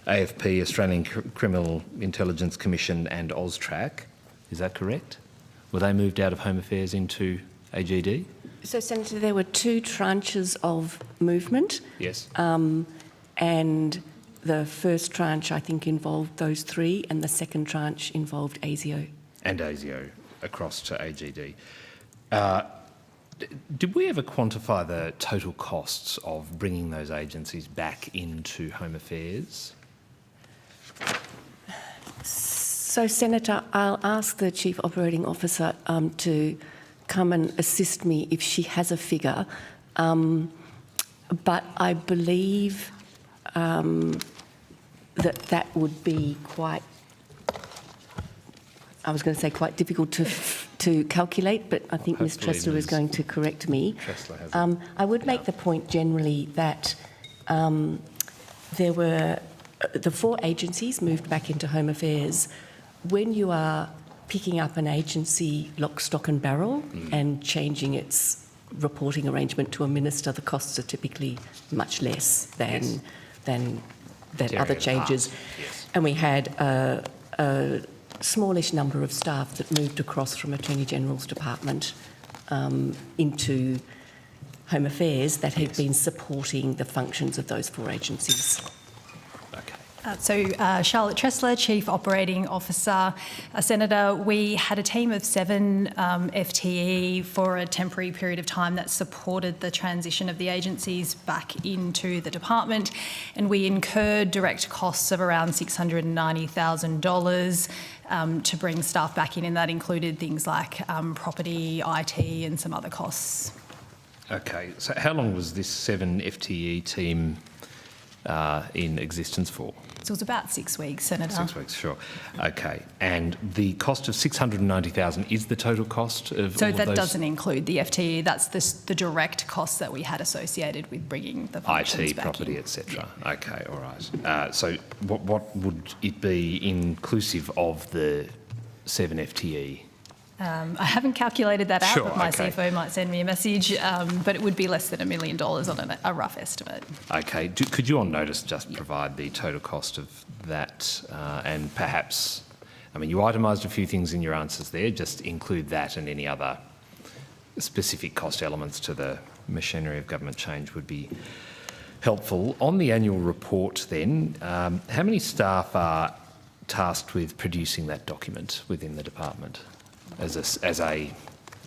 AFP, Australian Criminal Intelligence Commission, and AUSTRAC. Is that correct? Were they moved out of Home Affairs into AGD? So, Senator, there were two tranches of movement. Yes. And the first tranche, I think, involved those three, and the second tranche involved ASIO. And ASIO across to AGD. Did we ever quantify the total costs of bringing those agencies back into Home Affairs? So, Senator, I'll ask the Chief Operating Officer to come and assist me if she has a figure, but I believe that would be quite, I was going to say quite difficult to calculate, but I think Ms Tressler is going to correct me. I would make the point generally that there were the 4 agencies moved back into Home Affairs. When you are picking up an agency lock, stock and barrel and changing its reporting arrangement to a minister, the costs are typically much less than other changes. Yes. And we had a smallish number of staff that moved across from Attorney General's department into Home Affairs that had been supporting the functions of those 4 agencies. Charlotte Tressler, Chief Operating Officer. Senator, we had a team of 7 FTE for a temporary period of time that supported the transition of the agencies back into the department, and we incurred direct costs of around $690,000 to bring staff back in, and that included things like property, IT and some other costs. Okay, so how long was this 7 FTE team in existence for? So it was about 6 weeks, Senator. 6 weeks, sure. Okay, and the cost of $690,000 is the total cost of so all of that those? doesn't include the FTE. That's the direct costs that we had associated with bringing the functions IT, back property, in. etc. Okay, all right. So what would it be inclusive of the 7 FTE? I haven't calculated that out, Sure, but my okay. CFO might send me a message, but it would be less than $1 million on a rough estimate. Okay, could you on notice just provide the total cost of that and perhaps, I mean, you itemised a few things in your answers there, just include that and any other specific cost elements to the machinery of government change would be helpful. On the annual report then, how many staff are tasked with producing that document within the department as a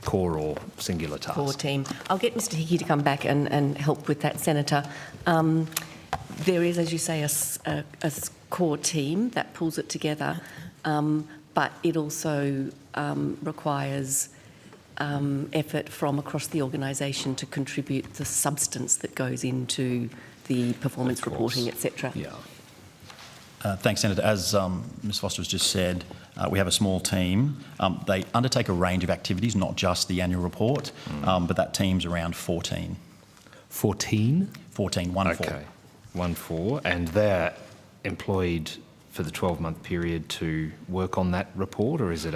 core or singular task? Core team. I'll get Mr Hickey to come back and help with that, Senator. There is, as you say, a core team that pulls it together, but it also requires effort from across the organisation to contribute the substance that goes into the performance reporting, etc. Yeah. Thanks, Senator. As Ms Foster has just said, we have a small team. They undertake a range of activities, not just the annual report, but that team's around 14. 14? 14, 1-4. Okay, 1-4. And they're employed for the 12-month period to work on that report, or is it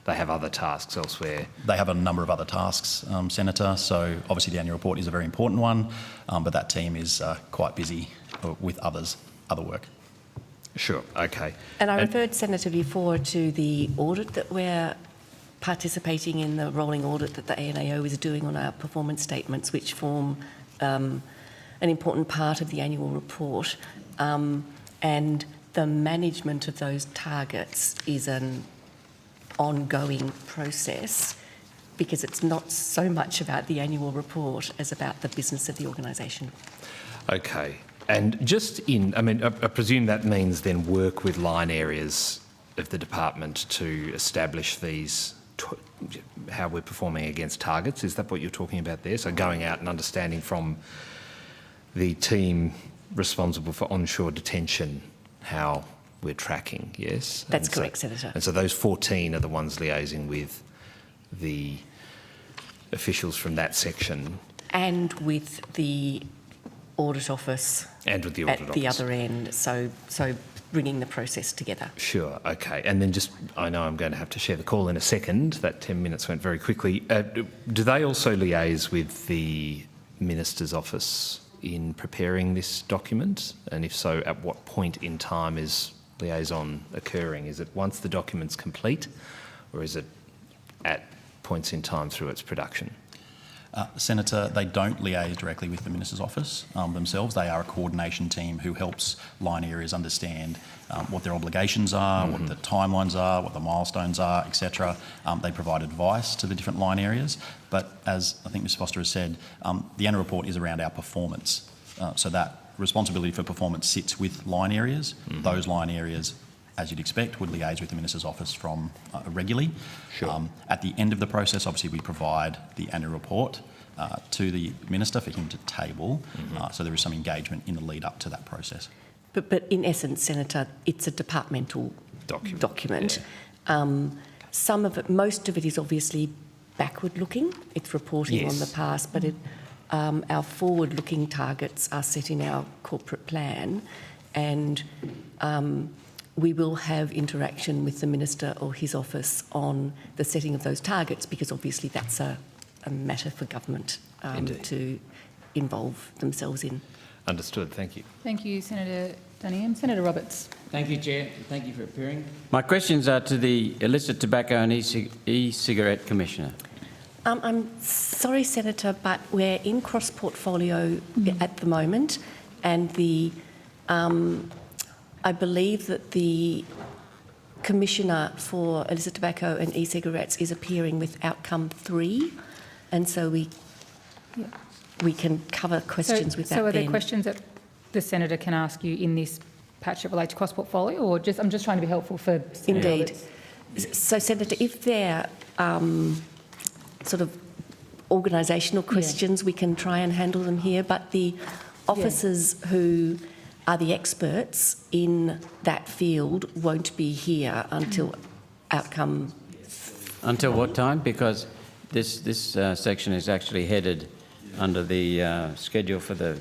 they have other tasks elsewhere? They have a number of other tasks, Senator. So obviously the annual report is a very important one, but that team is quite busy with other work. Sure, okay. And I referred, Senator, before to the audit that we're participating in, the rolling audit that the ANAO is doing on our performance statements, which form an important part of the annual report. And the management of those targets is an ongoing process because it's not so much about the annual report as about the business of the organisation. Okay. And just I presume that means then work with line areas of the department to establish these, how we're performing against targets. Is that what you're talking about there? So going out and understanding from the team responsible for onshore detention how we're tracking, yes? That's correct, Senator. And so those 14 are the ones liaising with the officials from that section? And with the audit office and with the audit at office. the other end, so bringing the process together. Sure, okay. And then just, I know I'm going to have to share the call in a second, that 10 minutes went very quickly. Do they also liaise with the Minister's office in preparing this document? And if so, at what point in time is liaison occurring? Is it once the document's complete, or is it at points in time through its production? Senator, they don't liaise directly with the Minister's office themselves. They are a coordination team who helps line areas understand what their obligations are, what the timelines are, what the milestones are, etc. They provide advice to the different line areas. But as I think Ms Foster has said, the annual report is around our performance. So that responsibility for performance sits with line areas. Those line areas as you'd expect, would liaise with the Minister's office from regularly. Sure. At the end of the process, obviously, we provide the annual report to the Minister for him to table. So there is some engagement in the lead up to that process. But in essence, Senator, it's a departmental document. Some of it, most of it is obviously backward-looking. It's reporting on the past, but our forward-looking targets are set in our corporate plan, and we will have interaction with the Minister or his office on the setting of those targets, because obviously that's a matter for government to involve themselves in. Understood. Thank you. Thank you, Senator Dunningham. Senator Roberts. Thank you, Chair. Thank you for appearing. My questions are to the Illicit Tobacco and E-Cigarette Commissioner. I'm sorry, Senator, but we're in cross-portfolio at the moment, and I believe that the Commissioner for Illicit Tobacco and E-Cigarettes is appearing with outcome 3, and so we can cover questions with that. So are there questions that the Senator can ask you in this patch that relate to cross-portfolio, or just, I'm just trying to be helpful for Senator Indeed. Roberts. So, Senator, if they're sort of organisational questions, we can try and handle them here, but the officers who are the experts in that field won't be here until outcome. Until what time? Because this section is actually headed under the schedule for the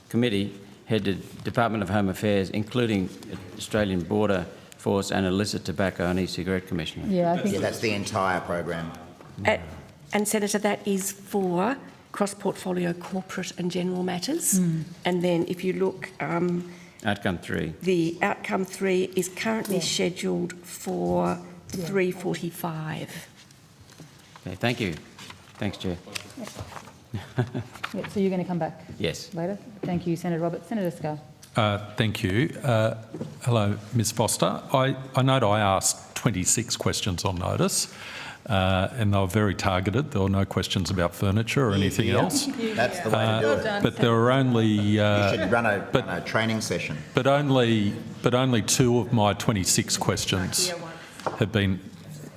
committee, headed Department of Home Affairs, including Australian Border Force and Illicit Tobacco and E-Cigarette Commissioner. Yeah, I think that's the entire program. And Senator, that is for cross-portfolio corporate and general matters. And then if you look... outcome 3. The outcome 3 is currently scheduled for 3:45. Okay, thank you. Thanks, Chair. so you're going to come back Yes. later? Thank you, Senator Roberts. Senator Scarr. Thank you. Hello, Ms Foster. I note I asked 26 questions on notice, and they were very targeted. There were no questions about furniture or anything else. That's the way to do it. But there were only... you should run a training session. But only 2 of my 26 questions have been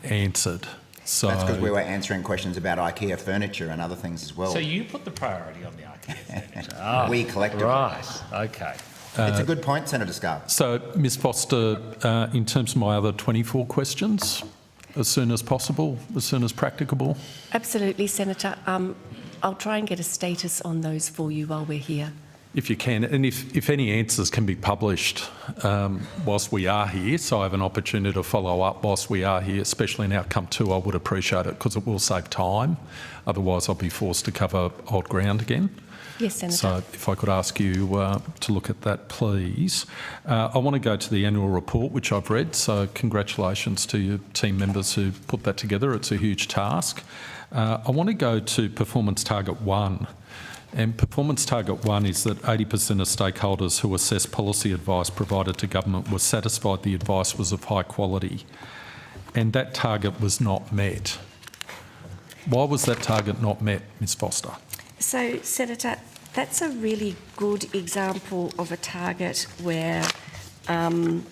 answered. So that's because we were answering questions about IKEA furniture and other things as well. So you put the priority on the IKEA. We collectively. Right. Okay. It's a good point, Senator Scarr. So, Ms Foster, in terms of my other 24 questions, as soon as possible, as soon as practicable? Absolutely, Senator. I'll try and get a status on those for you while we're here. If you can, and if any answers can be published whilst we are here, so I have an opportunity to follow up whilst we are here, especially in outcome 2, I would appreciate it, because it will save time. Otherwise, I'll be forced to cover old ground again. Yes, Senator. So if I could ask you to look at that, please. I want to go to the annual report, which I've read, so congratulations to your team members who put that together. It's a huge task. I want to go to performance target 1. And performance target 1 is that 80% of stakeholders who assessed policy advice provided to government were satisfied the advice was of high quality. And that target was not met. Why was that target not met, Ms Foster? So, Senator, that's a really good example of a target where the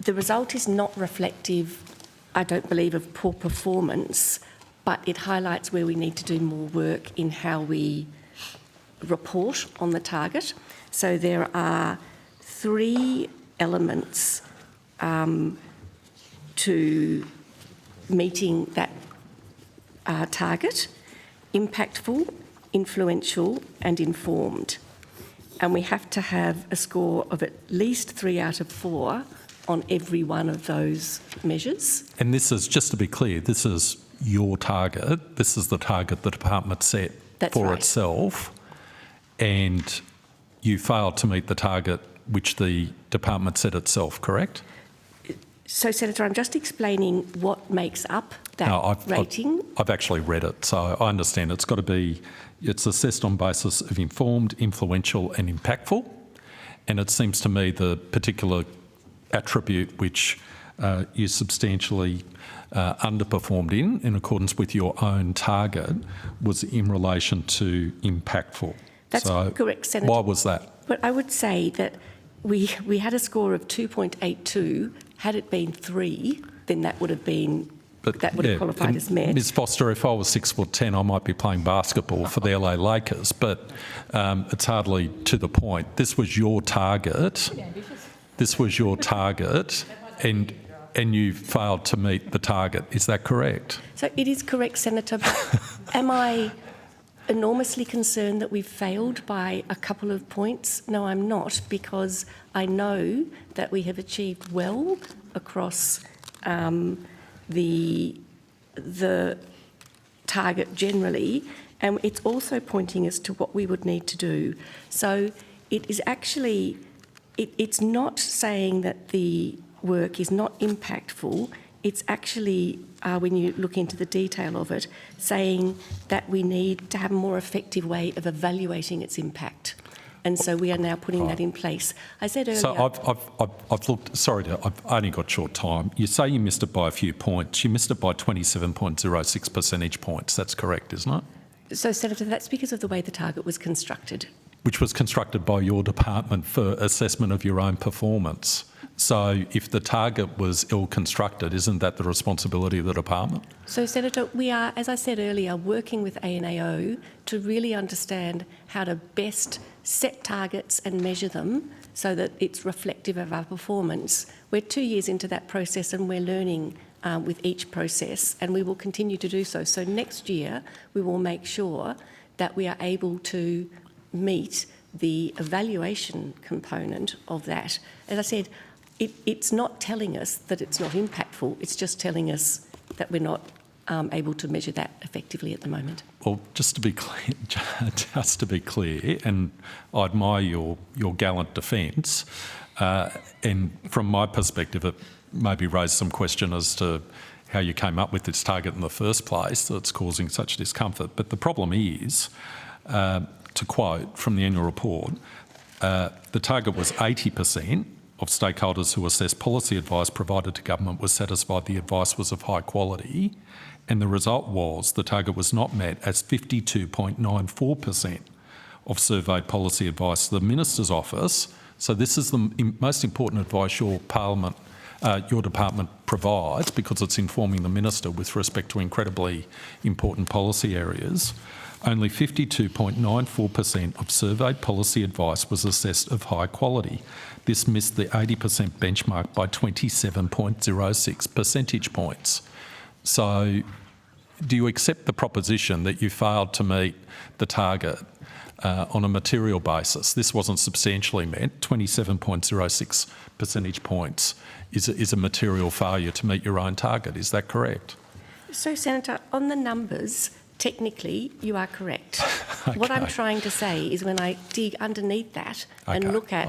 result is not reflective, I don't believe, of poor performance, but it highlights where we need to do more work in how we report on the target. So there are 3 elements to meeting that target: impactful, influential and informed. And we have to have a score of at least 3 out of 4 on every one of those measures. And this is, just to be clear, this is your target. This is the target the department set for itself, and you failed to meet the target which the department set itself, correct? So, Senator, I'm just explaining what makes up that rating. I've actually read it, so I understand it's got to be, it's assessed on basis of informed, influential and impactful, and it seems to me the particular attribute which you substantially underperformed in accordance with your own target was in relation to impactful. That's correct, Senator. Why was that? But I would say that we had a score of 2.82. Had it been 3, then that would have been qualified as met. Ms Foster, if I was 6'10", I might be playing basketball for the LA Lakers, but it's hardly to the point. This was your target. This was your target, and you failed to meet the target. Is that correct? So it is correct, Senator, but am I enormously concerned that we've failed by a couple of points? No, I'm not, because I know that we have achieved well across the target generally, and it's also pointing us to what we would need to do. So it is actually, it's not saying that the work is not impactful. It's actually, when you look into the detail of it, saying that we need to have a more effective way of evaluating its impact. And so we are now putting that in place. I said earlier... So I've looked... Sorry, I've only got short time. You say you missed it by a few points. You missed it by 27.06 percentage points. That's correct, isn't it? So, Senator, that's because of the way the target was constructed. Which was constructed by your department for assessment of your own performance. So if the target was ill-constructed, isn't that the responsibility of the department? So, Senator, we are, as I said earlier, working with ANAO to really understand how to best set targets and measure them so that it's reflective of our performance. We're 2 years into that process and we're learning with each process, and we will continue to do so. So next year we will make sure that we are able to meet the evaluation component of that. As I said, it's not telling us that it's not impactful, it's just telling us that we're not able to measure that effectively at the moment. Well, just to be clear, and I admire your gallant defence, and from my perspective, it maybe raised some question as to how you came up with this target in the first place that's causing such discomfort. But the problem is, to quote from the annual report, the target was 80% of stakeholders who assessed policy advice provided to government was satisfied the advice was of high quality, and the result was the target was not met as 52.94% of surveyed policy advice to the Minister's office. So this is the most important advice your department provides, because it's informing the Minister with respect to incredibly important policy areas. Only 52.94% of surveyed policy advice was assessed of high quality. This missed the 80% benchmark by 27.06 percentage points. So do you accept the proposition that you failed to meet the target on a material basis? This wasn't substantially met. 27.06 percentage points is a material failure to meet your own target. Is that correct? So, Senator, on the numbers, technically you are correct. Okay. What I'm trying to say is when I dig underneath that and look at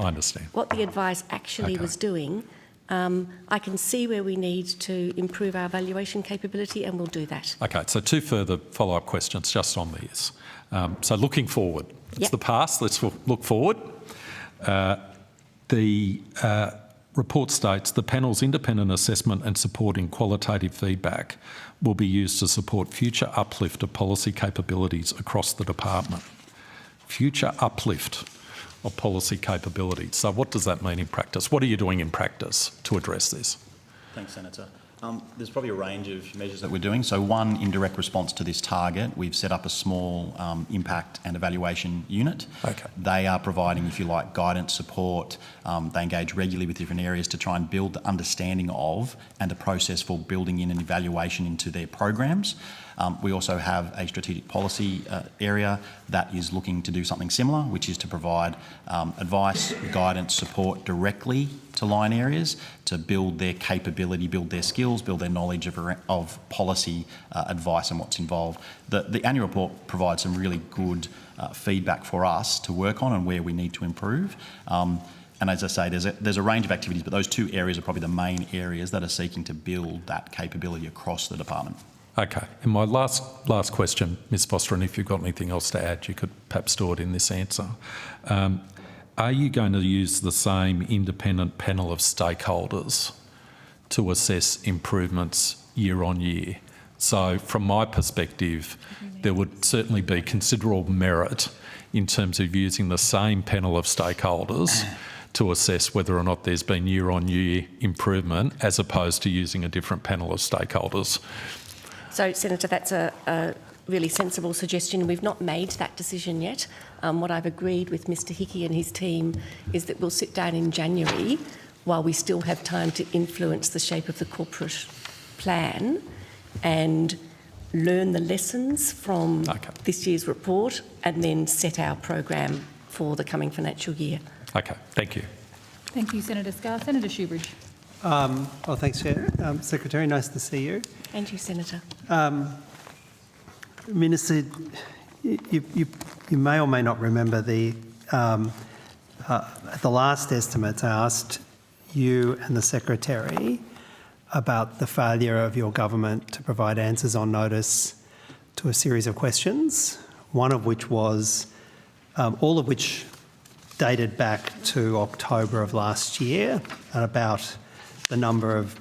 what the advice actually was doing, I can see where we need to improve our evaluation capability, and we'll do that. Okay, so 2 further follow-up questions just on this. So looking forward, it's the past, let's look forward. The report states the panel's independent assessment and supporting qualitative feedback will be used to support future uplift of policy capabilities across the department. Future uplift of policy capabilities. So what does that mean in practice? What are you doing in practice to address this? Thanks, Senator. There's probably a range of measures that we're doing. So one, in direct response to this target, we've set up a small impact and evaluation unit. Okay. They are providing, if you like, guidance, support. They engage regularly with different areas to try and build the understanding of and a process for building in an evaluation into their programs. We also have a strategic policy area that is looking to do something similar, which is to provide advice, guidance, support directly to line areas to build their capability, build their skills, build their knowledge of policy advice and what's involved. The annual report provides some really good feedback for us to work on and where we need to improve. And as I say, there's a range of activities, but those 2 areas are probably the main areas that are seeking to build that capability across the department. Okay, and my last question, Ms Foster, and if you've got anything else to add, you could perhaps do it in this answer. Are you going to use the same independent panel of stakeholders to assess improvements year on year? So from my perspective, there would certainly be considerable merit in terms of using the same panel of stakeholders to assess whether or not there's been year-on-year improvement, as opposed to using a different panel of stakeholders. So, Senator, that's a really sensible suggestion. We've not made that decision yet. What I've agreed with Mr Hickey and his team is that we'll sit down in January while we still have time to influence the shape of the corporate plan and learn the lessons from this year's report and then set our program for the coming financial year. Okay, thank you. Thank you, Senator Scarr. Senator Shoebridge. Well, thanks, Chair. Secretary, nice to see you. And you, Senator. Minister, you may or may not remember at the last estimates, I asked you and the Secretary about the failure of your government to provide answers on notice to a series of questions, one of which was, all of which dated back to October of last year, and about the number of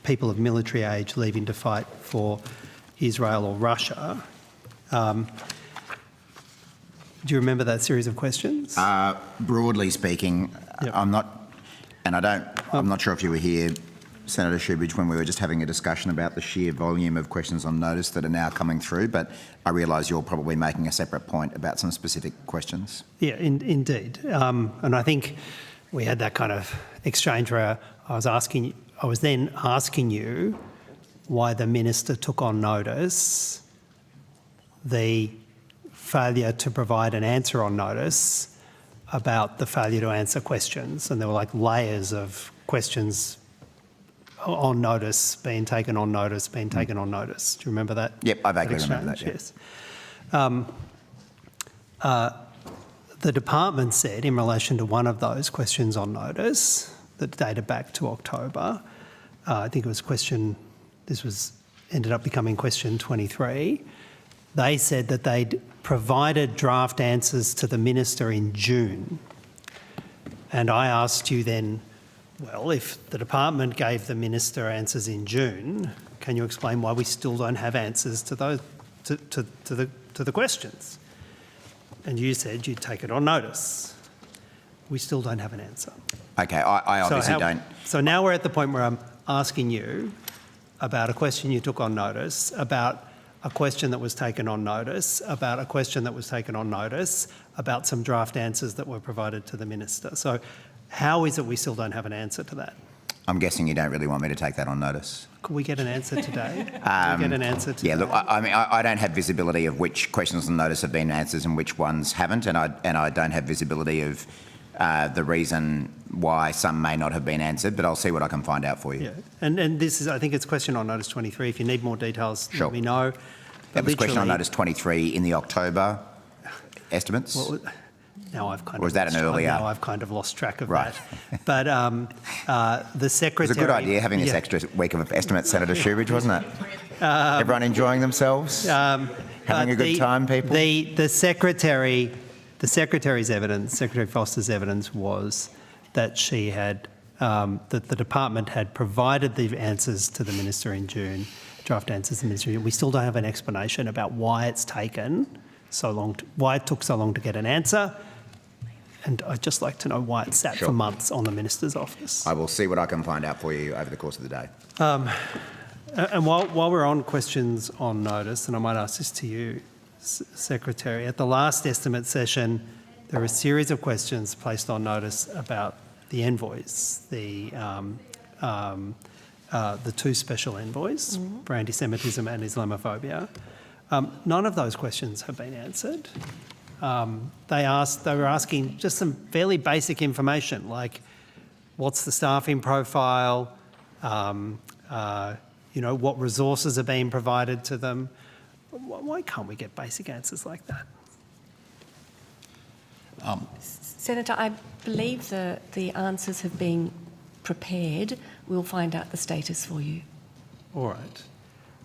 people of military age leaving to fight for Israel or Russia. Do you remember that series of questions? Broadly speaking, Yep. I'm not sure if you were here, Senator Shoebridge, when we were just having a discussion about the sheer volume of questions on notice that are now coming through, but I realise you're probably making a separate point about some specific questions. Yeah, indeed. And I think we had that kind of exchange where I was then asking you why the minister took on notice the failure to provide an answer on notice about the failure to answer questions. And there were like layers of questions on notice, being taken on notice, being taken on notice. Do you remember that? Yep, I vaguely remember that, yeah. Yes. The department said in relation to one of those questions on notice that dated back to October, I think it was ended up becoming question 23, they said that they'd provided draft answers to the minister in June. And I asked you then, well, if the department gave the minister answers in June, can you explain why we still don't have answers to those to the questions? And you said you'd take it on notice. We still don't have an answer. Okay, I obviously don't. So now we're at the point where I'm asking you about a question you took on notice, about a question that was taken on notice, about a question that was taken on notice, about some draft answers that were provided to the minister. So how is it we still don't have an answer to that? I'm guessing you don't really want me to take that on notice. Could we get an answer today? Could we get an answer today? Yeah, look, I don't have visibility of which questions on notice have been answered and which ones haven't, and I don't have visibility of the reason why some may not have been answered, but I'll see what I can find out for you. Yeah, and this is, I think it's question on notice 23. If you need more details, Sure. let me know. That was question on notice 23 in the October estimates? Well, now I've kind or was that an earlier? Now I've kind of lost track of right. that. But the Secretary... It was a good idea having this extra week of estimates, Senator Shoebridge, wasn't it? Everyone enjoying themselves? Having a good time, people? The Secretary's evidence, Secretary Foster's evidence, was that she had, that the department had provided the answers to the minister in June, draft answers to the minister in June. We still don't have an explanation about why it's taken so long, why it took so long to get an answer. And I'd just like to know why it sat for months on the Minister's office. I will see what I can find out for you over the course of the day. And while we're on questions on notice, and I might ask this to you, Secretary, at the last estimate session, there were a series of questions placed on notice about the envoys, the two special envoys for anti-Semitism and Islamophobia. None of those questions have been answered. They were asking just some fairly basic information, like what's the staffing profile, what resources are being provided to them. Why can't we get basic answers like that? Senator, I believe the answers have been prepared. We'll find out the status for you. All right.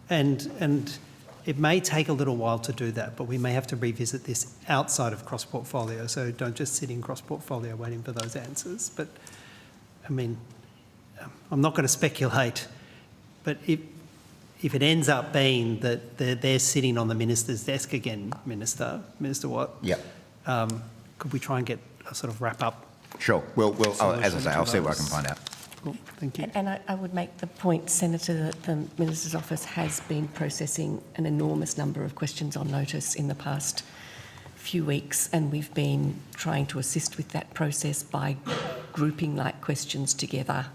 And it may take a little while to do that, but we may have to revisit this outside of cross-portfolio, so don't just sit in cross-portfolio waiting for those answers. But, I mean, I'm not going to speculate, but if it ends up being that they're sitting on the minister's desk again, Minister Watt, yep. Could we try and get a sort of wrap-up Sure. As I say, I'll see what I can find out. Cool. Thank you. And I would make the point, Senator, that the Minister's office has been processing an enormous number of questions on notice in the past few weeks, and we've been trying to assist with that process by grouping like questions together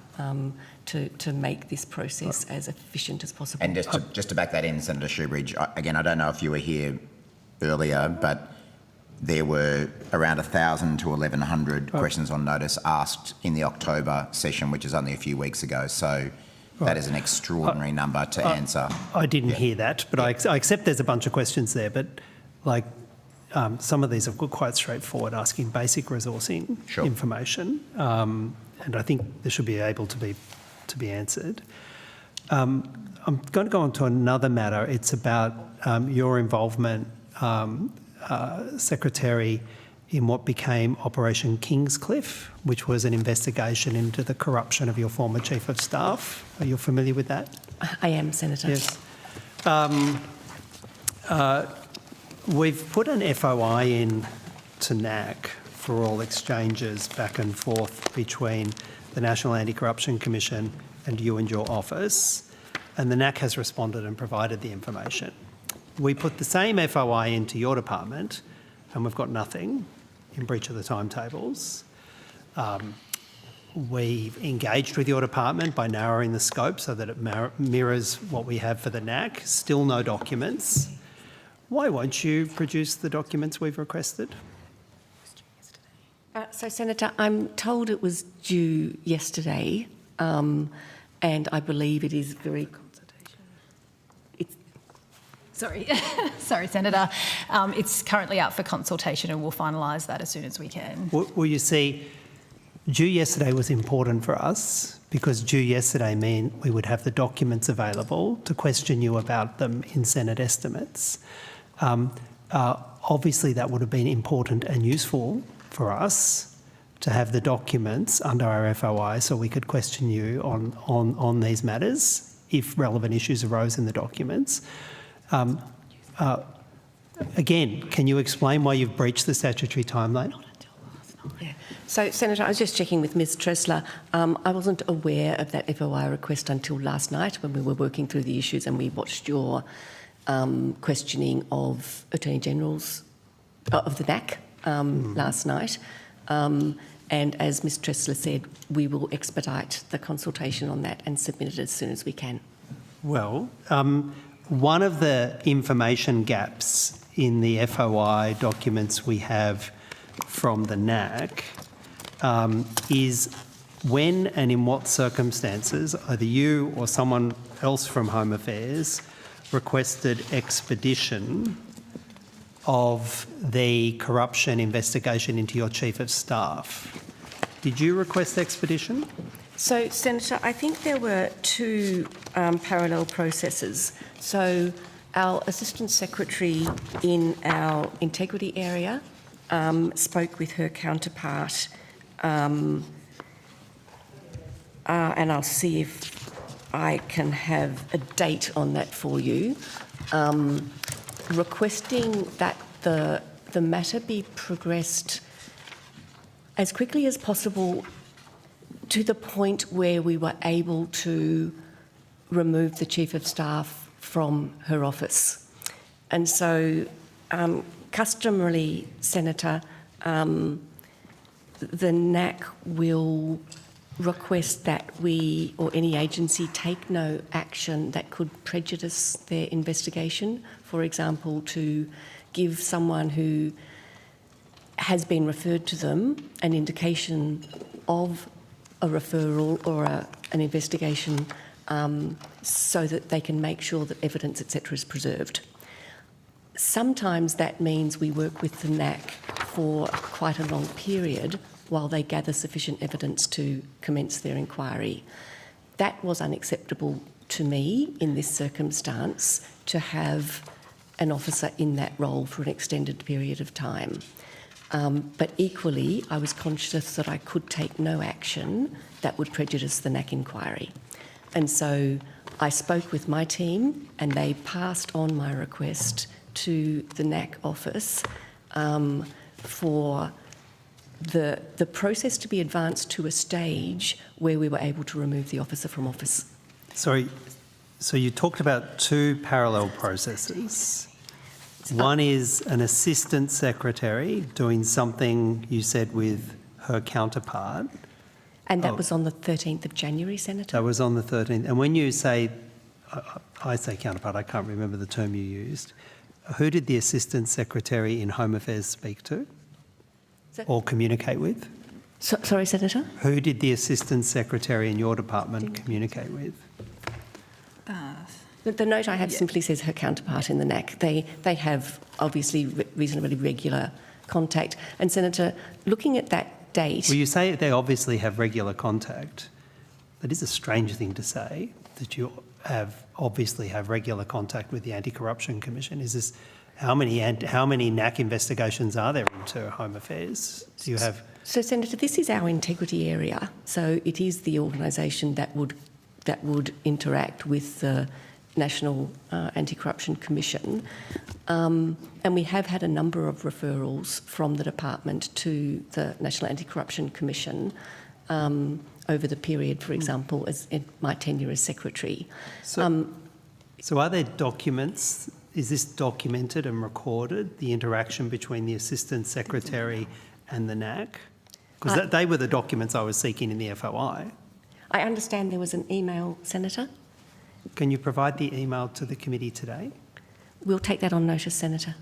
to make this process as efficient as possible. And just to back that in, Senator Shoebridge, again, I don't know if you were here earlier, but there were around 1,000 to 1,100 questions on notice asked in the October session, which is only a few weeks ago. So that is an extraordinary number to answer. I didn't hear that, but I accept there's a bunch of questions there, but like some of these are quite straightforward, asking basic resourcing information, and I think they should be able to be answered. I'm going to go on to another matter. It's about your involvement, Secretary, in what became Operation Kingscliff, which was an investigation into the corruption of your former Chief of Staff. Are you familiar with that? I am, Senator. Yes. We've put an FOI in to NAC for all exchanges back and forth between the National Anti-Corruption Commission and you and your office, and the NAC has responded and provided the information. We put the same FOI into your department and we've got nothing in breach of the timetables. We've engaged with your department by narrowing the scope so that it mirrors what we have for the NAC. Still no documents. Why won't you produce the documents we've requested? So, Senator, I'm told it was due yesterday, and I believe it is very... Sorry, Senator. It's currently out for consultation and we'll finalise that as soon as we can. Well, you see, due yesterday was important for us because due yesterday meant we would have the documents available to question you about them in Senate estimates. Obviously, that would have been important and useful for us to have the documents under our FOI so we could question you on these matters if relevant issues arose in the documents. Again, can you explain why you've breached the statutory timeline? Yeah. So, Senator, I was just checking with Ms Tressler. I wasn't aware of that FOI request until last night when we were working through the issues and we watched your questioning of Attorney General's, of the NAC last night. And as Ms Tressler said, we will expedite the consultation on that and submit it as soon as we can. Well, one of the information gaps in the FOI documents we have from the NAC is when and in what circumstances either you or someone else from Home Affairs requested expedition of the corruption investigation into your Chief of Staff. Did you request expedition? So, Senator, I think there were two parallel processes. So, our Assistant Secretary in our integrity area spoke with her counterpart, and I'll see if I can have a date on that for you, requesting that the matter be progressed as quickly as possible to the point where we were able to remove the Chief of Staff from her office. And so, customarily, Senator, the NAC will request that we or any agency take no action that could prejudice their investigation. For example, to give someone who has been referred to them an indication of a referral or an investigation so that they can make sure that evidence, etc., is preserved. Sometimes that means we work with the NAC for quite a long period while they gather sufficient evidence to commence their inquiry. That was unacceptable to me in this circumstance, to have an officer in that role for an extended period of time. But equally, I was conscious that I could take no action that would prejudice the NAC inquiry. And so I spoke with my team and they passed on my request to the NAC office for the process to be advanced to a stage where we were able to remove the officer from office. Sorry, so you talked about two parallel processes. One is an assistant secretary doing something, you said, with her counterpart. And that was on the 13th of January, Senator. That was on the 13th. And when you say, I say counterpart, I can't remember the term you used. Who did the assistant secretary in Home Affairs speak to or communicate with? Sorry, Senator? Who did the assistant secretary in your department communicate with? The note I have simply says her counterpart in the NAC. They have obviously reasonably regular contact. And Senator, looking at that date... Well, you say they obviously have regular contact. That is a strange thing to say, that you obviously have regular contact with the Anti-Corruption Commission. Is this how many NAC investigations are there into Home Affairs? Do you have? So, Senator, this is our integrity area. So it is the organisation that would interact with the National Anti-Corruption Commission. And we have had a number of referrals from the department to the National Anti-Corruption Commission over the period, for example, as in my tenure as secretary. So are there documents? Is this documented and recorded, the interaction between the Assistant Secretary and the NAC? Because they were the documents I was seeking in the FOI. I understand there was an email, Senator. Can you provide the email to the committee today? We'll take that on notice, Senator.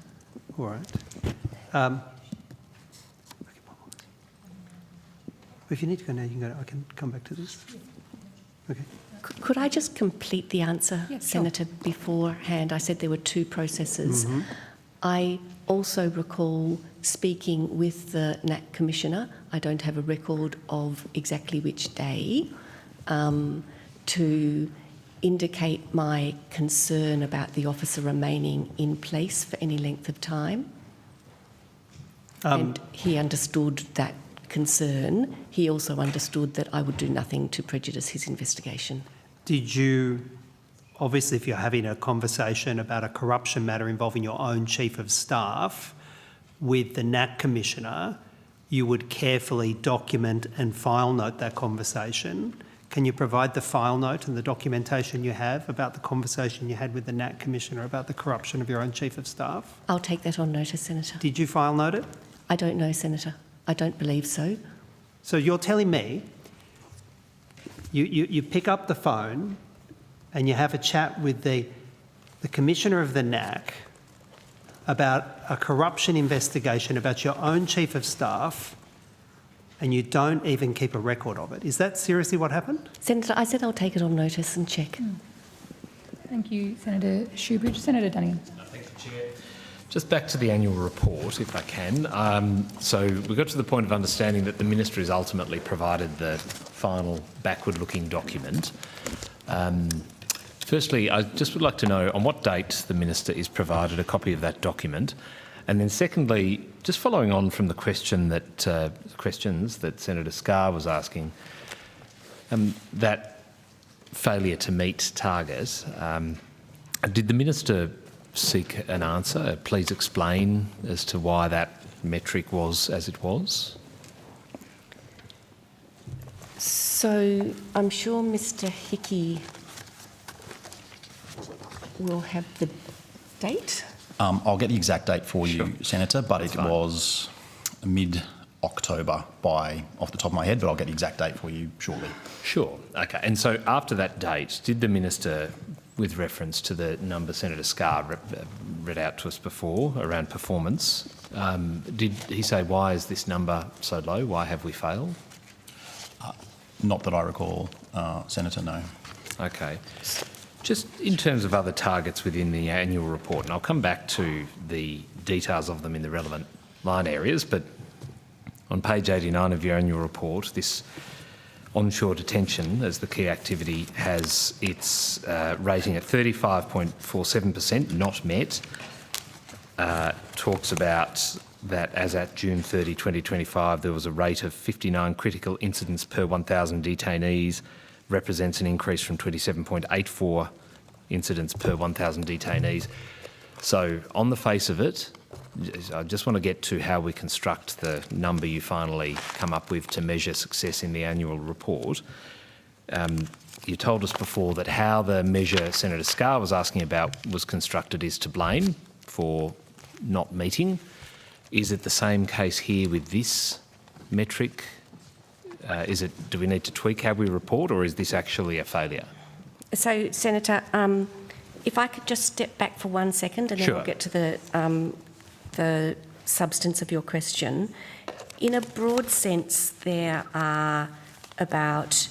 All right. If you need to go now, you can go. I can come back to this. Okay. Could I just complete the answer, Senator, beforehand? I said there were two processes. Mm-hmm. I also recall speaking with the NAC Commissioner. I don't have a record of exactly which day, to indicate my concern about the officer remaining in place for any length of time. And he understood that concern. He also understood that I would do nothing to prejudice his investigation. Did you, obviously if you're having a conversation about a corruption matter involving your own Chief of Staff with the NAC Commissioner, you would carefully document and file note that conversation. Can you provide the file note and the documentation you have about the conversation you had with the NAC Commissioner about the corruption of your own Chief of Staff? I'll take that on notice, Senator. Did you file note it? I don't know, Senator. I don't believe so. So you're telling me you pick up the phone and you have a chat with the Commissioner of the NAC about a corruption investigation about your own Chief of Staff and you don't even keep a record of it. Is that seriously what happened? Senator, I said I'll take it on notice and check. Thank you, Senator Shoebridge. Senator Dunnigan. Thank you, Chair. Just back to the annual report, if I can. So we got to the point of understanding that the Minister has ultimately provided the final backward-looking document. Firstly, I just would like to know on what date the Minister is provided a copy of that document. And then secondly, just following on from the questions that Senator Scarr was asking, that failure to meet target, did the Minister seek an answer? Please explain as to why that metric was as it was. So I'm sure Mr Hickey will have the date. I'll get the exact date for you, Senator, but it was mid-October off the top of my head, but I'll get the exact date for you shortly. Sure. Okay. And so after that date, did the Minister, with reference to the number Senator Scarr read out to us before around performance, did he say, why is this number so low? Why have we failed? Not that I recall, Senator, no. Okay. Just in terms of other targets within the annual report, and I'll come back to the details of them in the relevant line areas, but on page 89 of your annual report, this onshore detention as the key activity has its rating at 35.47%, not met. Talks about that as at June 30, 2025, there was a rate of 59 critical incidents per 1,000 detainees, represents an increase from 27.84 incidents per 1,000 detainees. So on the face of it, I just want to get to how we construct the number you finally come up with to measure success in the annual report. You told us before that how the measure Senator Scarr was asking about was constructed is to blame for not meeting. Is it the same case here with this metric? Do we need to tweak how we report, or is this actually a failure? So, Senator, if I could just step back for 1 second, and then we'll get to the substance of your question. In a broad sense, there are about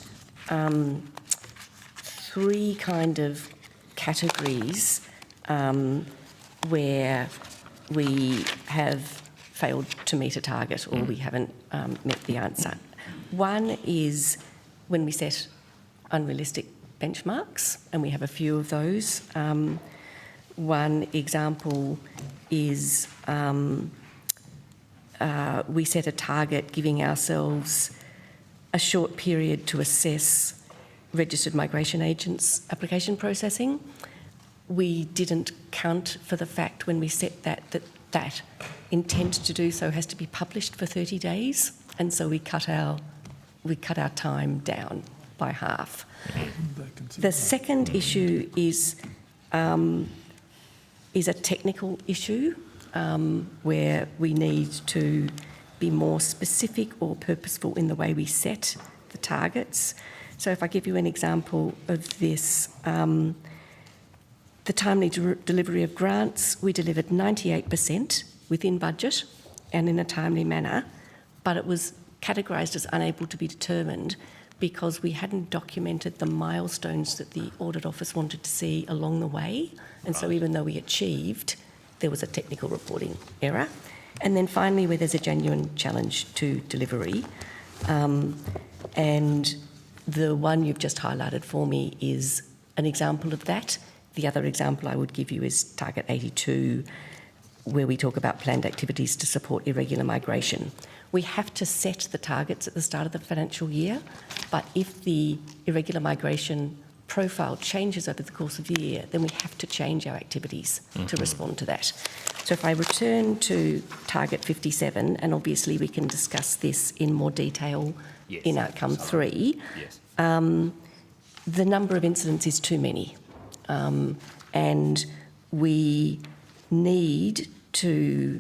3 kind of categories where we have failed to meet a target, or we haven't met the answer. One is when we set unrealistic benchmarks, and we have a few of those. One example is we set a target giving ourselves a short period to assess registered migration agents' application processing. We didn't count for the fact when we set that intent to do so has to be published for 30 days, and so we cut our time down by half. The second issue is a technical issue where we need to be more specific or purposeful in the way we set the targets. So if I give you an example of this, the timely delivery of grants, we delivered 98% within budget and in a timely manner, but it was categorised as unable to be determined because we hadn't documented the milestones that the Audit Office wanted to see along the way. And so even though we achieved, there was a technical reporting error. And then finally, where there's a genuine challenge to delivery, and the one you've just highlighted for me is an example of that. The other example I would give you is Target 82, where we talk about planned activities to support irregular migration. We have to set the targets at the start of the financial year, but if the irregular migration profile changes over the course of the year, then we have to change our activities to respond to that. So if I return to Target 57, and obviously we can discuss this in more detail in Outcome 3, the number of incidents is too many. And we need to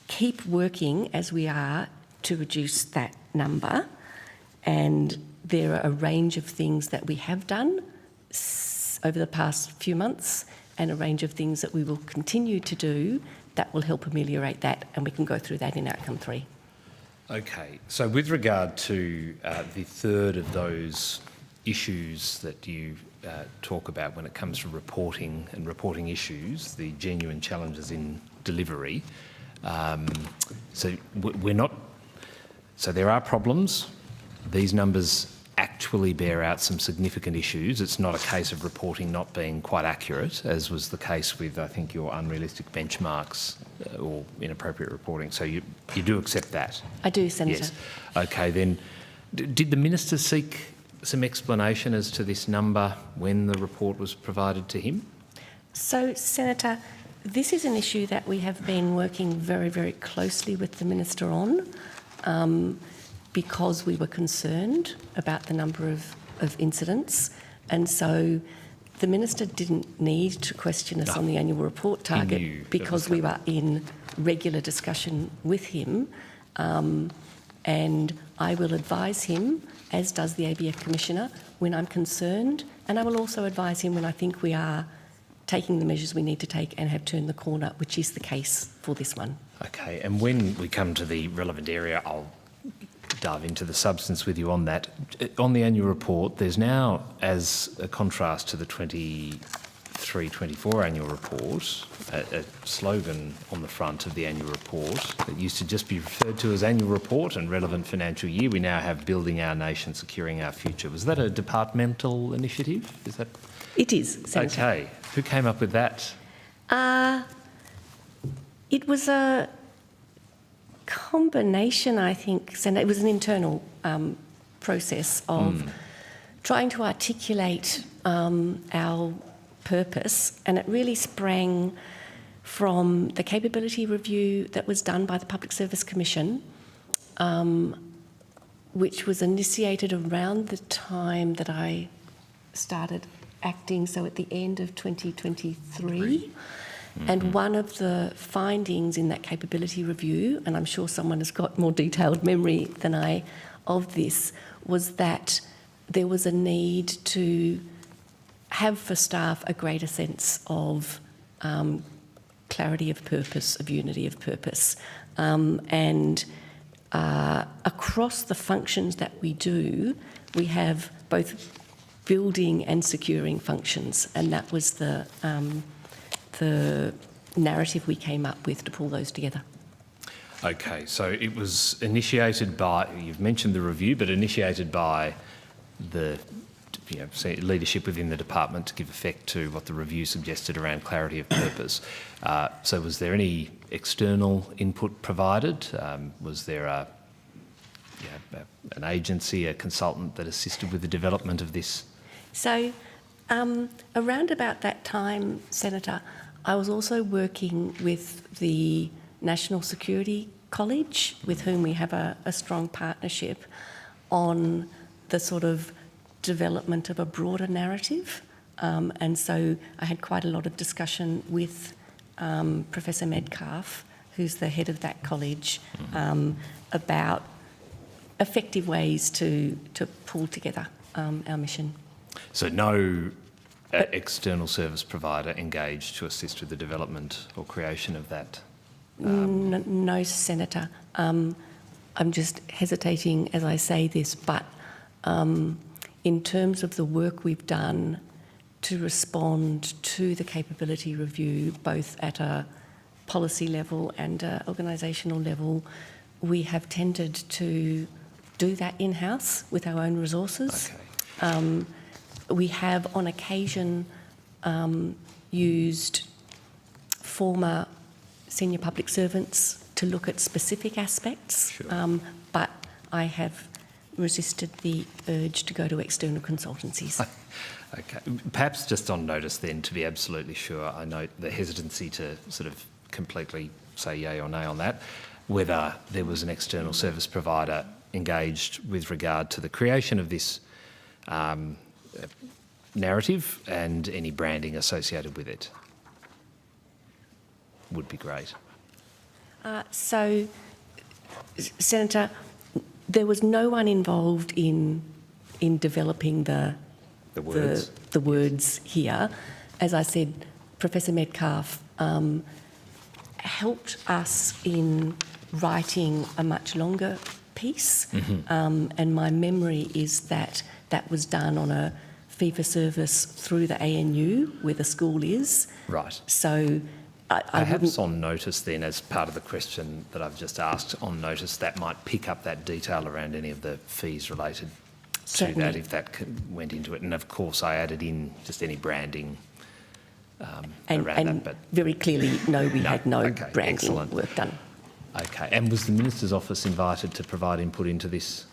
keep working as we are to reduce that number. And there are a range of things that we have done over the past few months and a range of things that we will continue to do that will help ameliorate that, and we can go through that in Outcome 3. Okay, so with regard to the third of those issues that you talk about when it comes to reporting and reporting issues, the genuine challenges in delivery, so there are problems. These numbers actually bear out some significant issues. It's not a case of reporting not being quite accurate, as was the case with, I think, your unrealistic benchmarks or inappropriate reporting. So you do accept that? I do, Senator. Yes. Okay, then did the Minister seek some explanation as to this number when the report was provided to him? So, Senator, this is an issue that we have been working very, very closely with the Minister on, because we were concerned about the number of incidents. And so the Minister didn't need to question us on the annual report target because we were in regular discussion with him. And I will advise him, as does the ABF Commissioner, when I'm concerned, and I will also advise him when I think we are taking the measures we need to take and have turned the corner, which is the case for this one. Okay, and when we come to the relevant area, I'll dive into the substance with you on that. On the annual report, there's now, as a contrast to the 23-24 annual report, a slogan on the front of the annual report that used to just be referred to as annual report and relevant financial year. We now have building our nation, securing our future. Was that a departmental initiative? Is that? It is, Senator. Okay. Who came up with that? It was a combination, I think, Senator. It was an internal process of trying to articulate our purpose, and it really sprang from the capability review that was done by the Public Service Commission, which was initiated around the time that I started acting, so at the end of 2023. And one of the findings in that capability review, and I'm sure someone has got more detailed memory than I of this, was that there was a need to have for staff a greater sense of clarity of purpose, of unity of purpose. And across the functions that we do, we have both building and securing functions, and that was the narrative we came up with to pull those together. Okay, so it was initiated by, you've mentioned the review, but initiated by the leadership within the department to give effect to what the review suggested around clarity of purpose. So was there any external input provided? Was there an agency, a consultant that assisted with the development of this? So around about that time, Senator, I was also working with the National Security College, with whom we have a strong partnership, on the sort of development of a broader narrative. And so I had quite a lot of discussion with Professor Metcalf, who's the head of that college, about effective ways to pull together our mission. So no external service provider engaged to assist with the development or creation of that? No, Senator. I'm just hesitating as I say this, but in terms of the work we've done to respond to the capability review, both at a policy level and organisational level, we have tended to do that in-house with our own resources. Okay. We have on occasion used former senior public servants to look at specific aspects, Sure. but I have resisted the urge to go to external consultancies. Okay. Perhaps just on notice then, to be absolutely sure, I note the hesitancy to sort of completely say yay or nay on that, whether there was an external service provider engaged with regard to the creation of this narrative and any branding associated with it. Would be great. So, Senator, there was no one involved in developing the words here. As I said, Professor Metcalf helped us in writing a much longer piece, and my memory is that that was done on a fee-for-service through the ANU, where the school is. Right. So perhaps on notice then, as part of the question that I've just asked, on notice that might pick up that detail around any of the fees related to that, if that went into it. And of course I added in just any branding around that. But very clearly, no, we had no okay, branding excellent. work done. Okay, and was the Minister's Office invited to provide input into this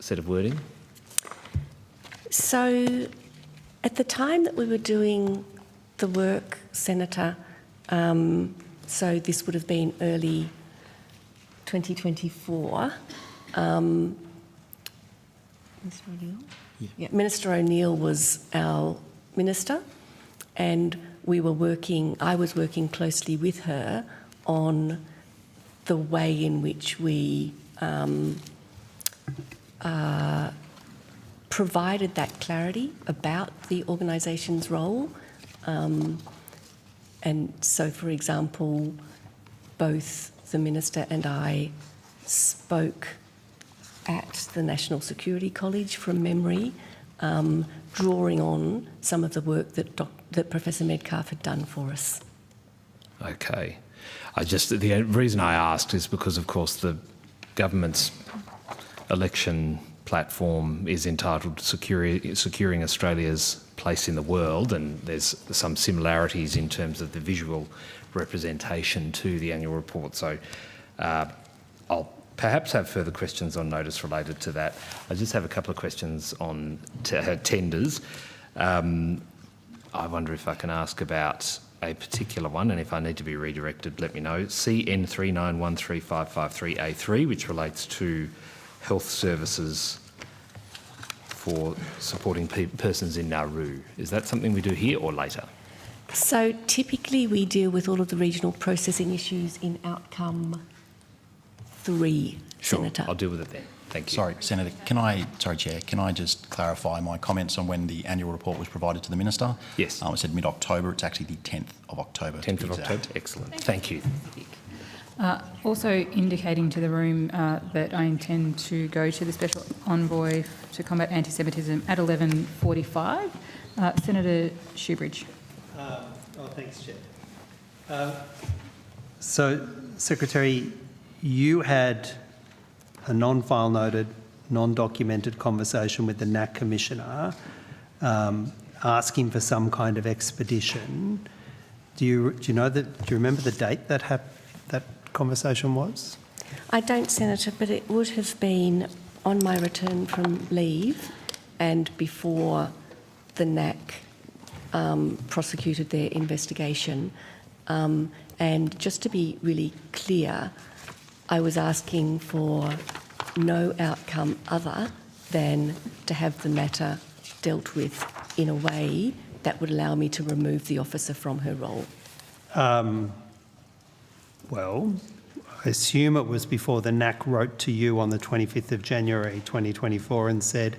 set of wording? So at the time that we were doing the work, Senator, so this would have been early 2024, Minister O'Neill? Yeah, Minister O'Neill was our minister, and I was working closely with her on the way in which we provided that clarity about the organisation's role. And so, for example, both the Minister and I spoke at the National Security College from memory, drawing on some of the work that Professor Metcalf had done for us. Okay. The reason I asked is because, of course, the government's election platform is entitled Securing Australia's Place in the World, and there's some similarities in terms of the visual representation to the annual report. So I'll perhaps have further questions on notice related to that. I just have a couple of questions on tenders. I wonder if I can ask about a particular one, and if I need to be redirected, let me know. CN 39135553A3, which relates to health services for supporting persons in Nauru. Is that something we do here or later? So typically we deal with all of the regional processing issues in outcome 3, Sure, Senator. I'll deal with it then. Thank you. Sorry, Senator, Chair, can I just clarify my comments on when the annual report was provided to the Minister? Yes. It said mid-October. It's actually the 10th of October. 10th of October, excellent. Thank you. Also indicating to the room that I intend to go to the Special Envoy to combat anti-Semitism at 11:45. Senator Shoebridge. Thanks, Chair. So, Secretary, you had a non-file noted, non-documented conversation with the NAC Commissioner asking for some kind of expedition. Do you remember the date that conversation was? I don't, Senator, but it would have been on my return from leave and before the NAC prosecuted their investigation. And just to be really clear, I was asking for no outcome other than to have the matter dealt with in a way that would allow me to remove the officer from her role. Well, I assume it was before the NAC wrote to you on the 25th of January 2024 and said,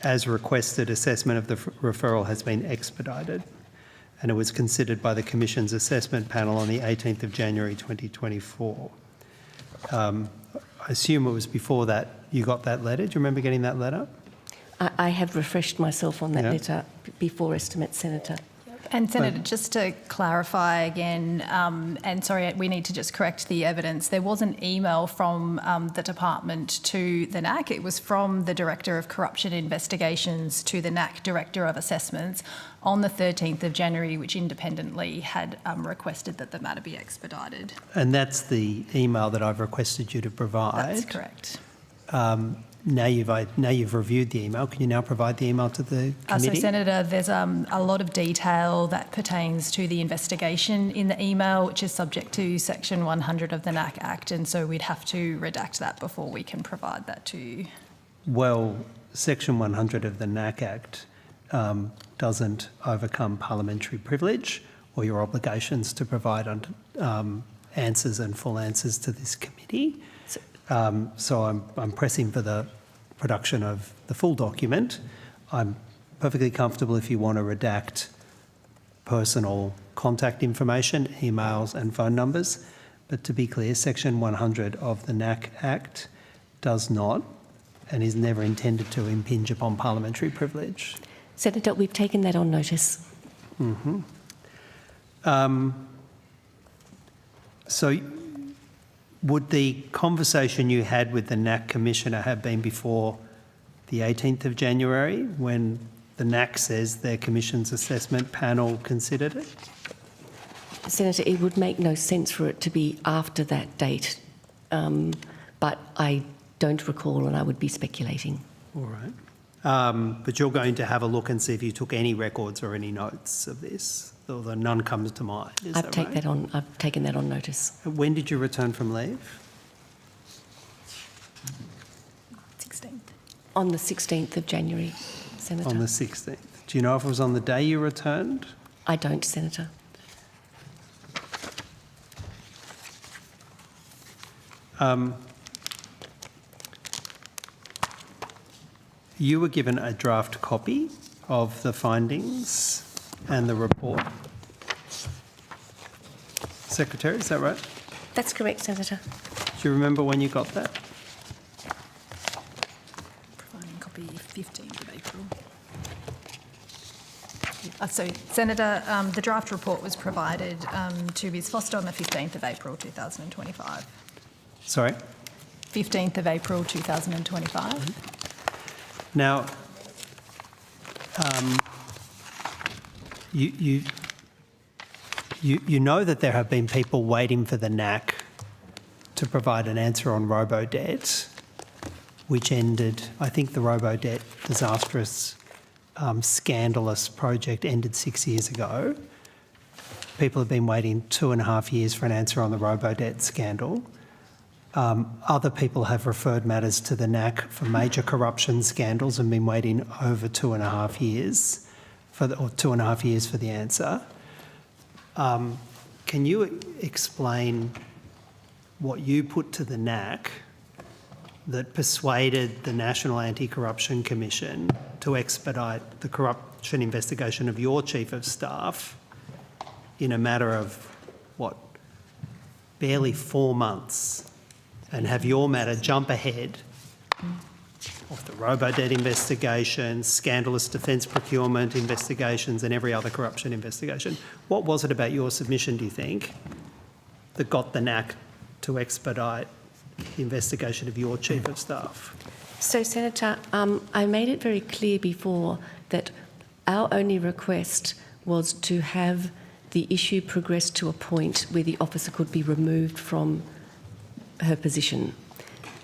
as requested, assessment of the referral has been expedited, and it was considered by the Commission's assessment panel on the 18th of January 2024. I assume it was before that you got that letter. Do you remember getting that letter? I have refreshed myself on that letter before estimate, Senator. And Senator, just to clarify again, and sorry, we need to just correct the evidence. There was an email from the department to the NAC. It was from the Director of Corruption Investigations to the NAC Director of Assessments on the 13th of January, which independently had requested that the matter be expedited. And that's the email that I've requested you to provide. That's correct. Now you've reviewed the email. Can you now provide the email to the committee? So, Senator, there's a lot of detail that pertains to the investigation in the email, which is subject to Section 100 of the NAC Act, and so we'd have to redact that before we can provide that to you. Well, Section 100 of the NAC Act doesn't overcome parliamentary privilege or your obligations to provide answers and full answers to this committee. So I'm pressing for the production of the full document. I'm perfectly comfortable if you want to redact personal contact information, emails and phone numbers. But to be clear, Section 100 of the NAC Act does not and is never intended to impinge upon parliamentary privilege. Senator, we've taken that on notice. Mm-hmm. So would the conversation you had with the NAC Commissioner have been before the 18th of January when the NAC says their Commission's assessment panel considered it? Senator, it would make no sense for it to be after that date, but I don't recall and I would be speculating. All right. But you're going to have a look and see if you took any records or any notes of this, although none comes to mind. I've taken that on notice. When did you return from leave? 16th. On the 16th of January, Senator. On the 16th. Do you know if it was on the day you returned? I don't, Senator. You were given a draft copy of the findings and the report. Secretary, is that right? That's correct, Senator. Do you remember when you got that? Providing copy 15th of April. So, Senator, the draft report was provided to Ms Foster on the 15th of April 2025. Sorry? 15th of April 2025. Now, you know that there have been people waiting for the NAC to provide an answer on robo-debt, which ended, I think the robo-debt disastrous, scandalous project ended 6 years ago. people have been waiting 2.5 years for an answer on the robo-debt scandal. Other people have referred matters to the NAC for major corruption scandals and been waiting over 2.5 years or 2.5 years for the answer. Can you explain what you put to the NAC that persuaded the National Anti-Corruption Commission to expedite the corruption investigation of your Chief of Staff in a matter of, what, barely 4 months, and have your matter jump ahead of the robo-debt investigation, scandalous defence procurement investigations and every other corruption investigation? What was it about your submission, do you think, that got the NAC to expedite the investigation of your Chief of Staff? So, Senator, I made it very clear before that our only request was to have the issue progress to a point where the officer could be removed from her position.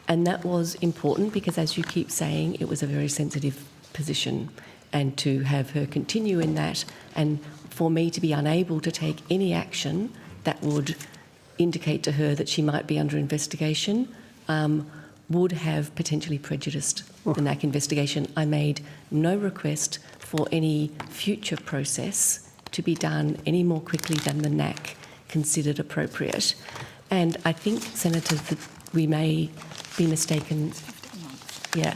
And that was important because, as you keep saying, it was a very sensitive position. And to have her continue in that, and for me to be unable to take any action that would indicate to her that she might be under investigation, would have potentially prejudiced the NAC investigation. I made no request for any future process to be done any more quickly than the NAC considered appropriate. And I think, Senator, that we may be mistaken. Yeah,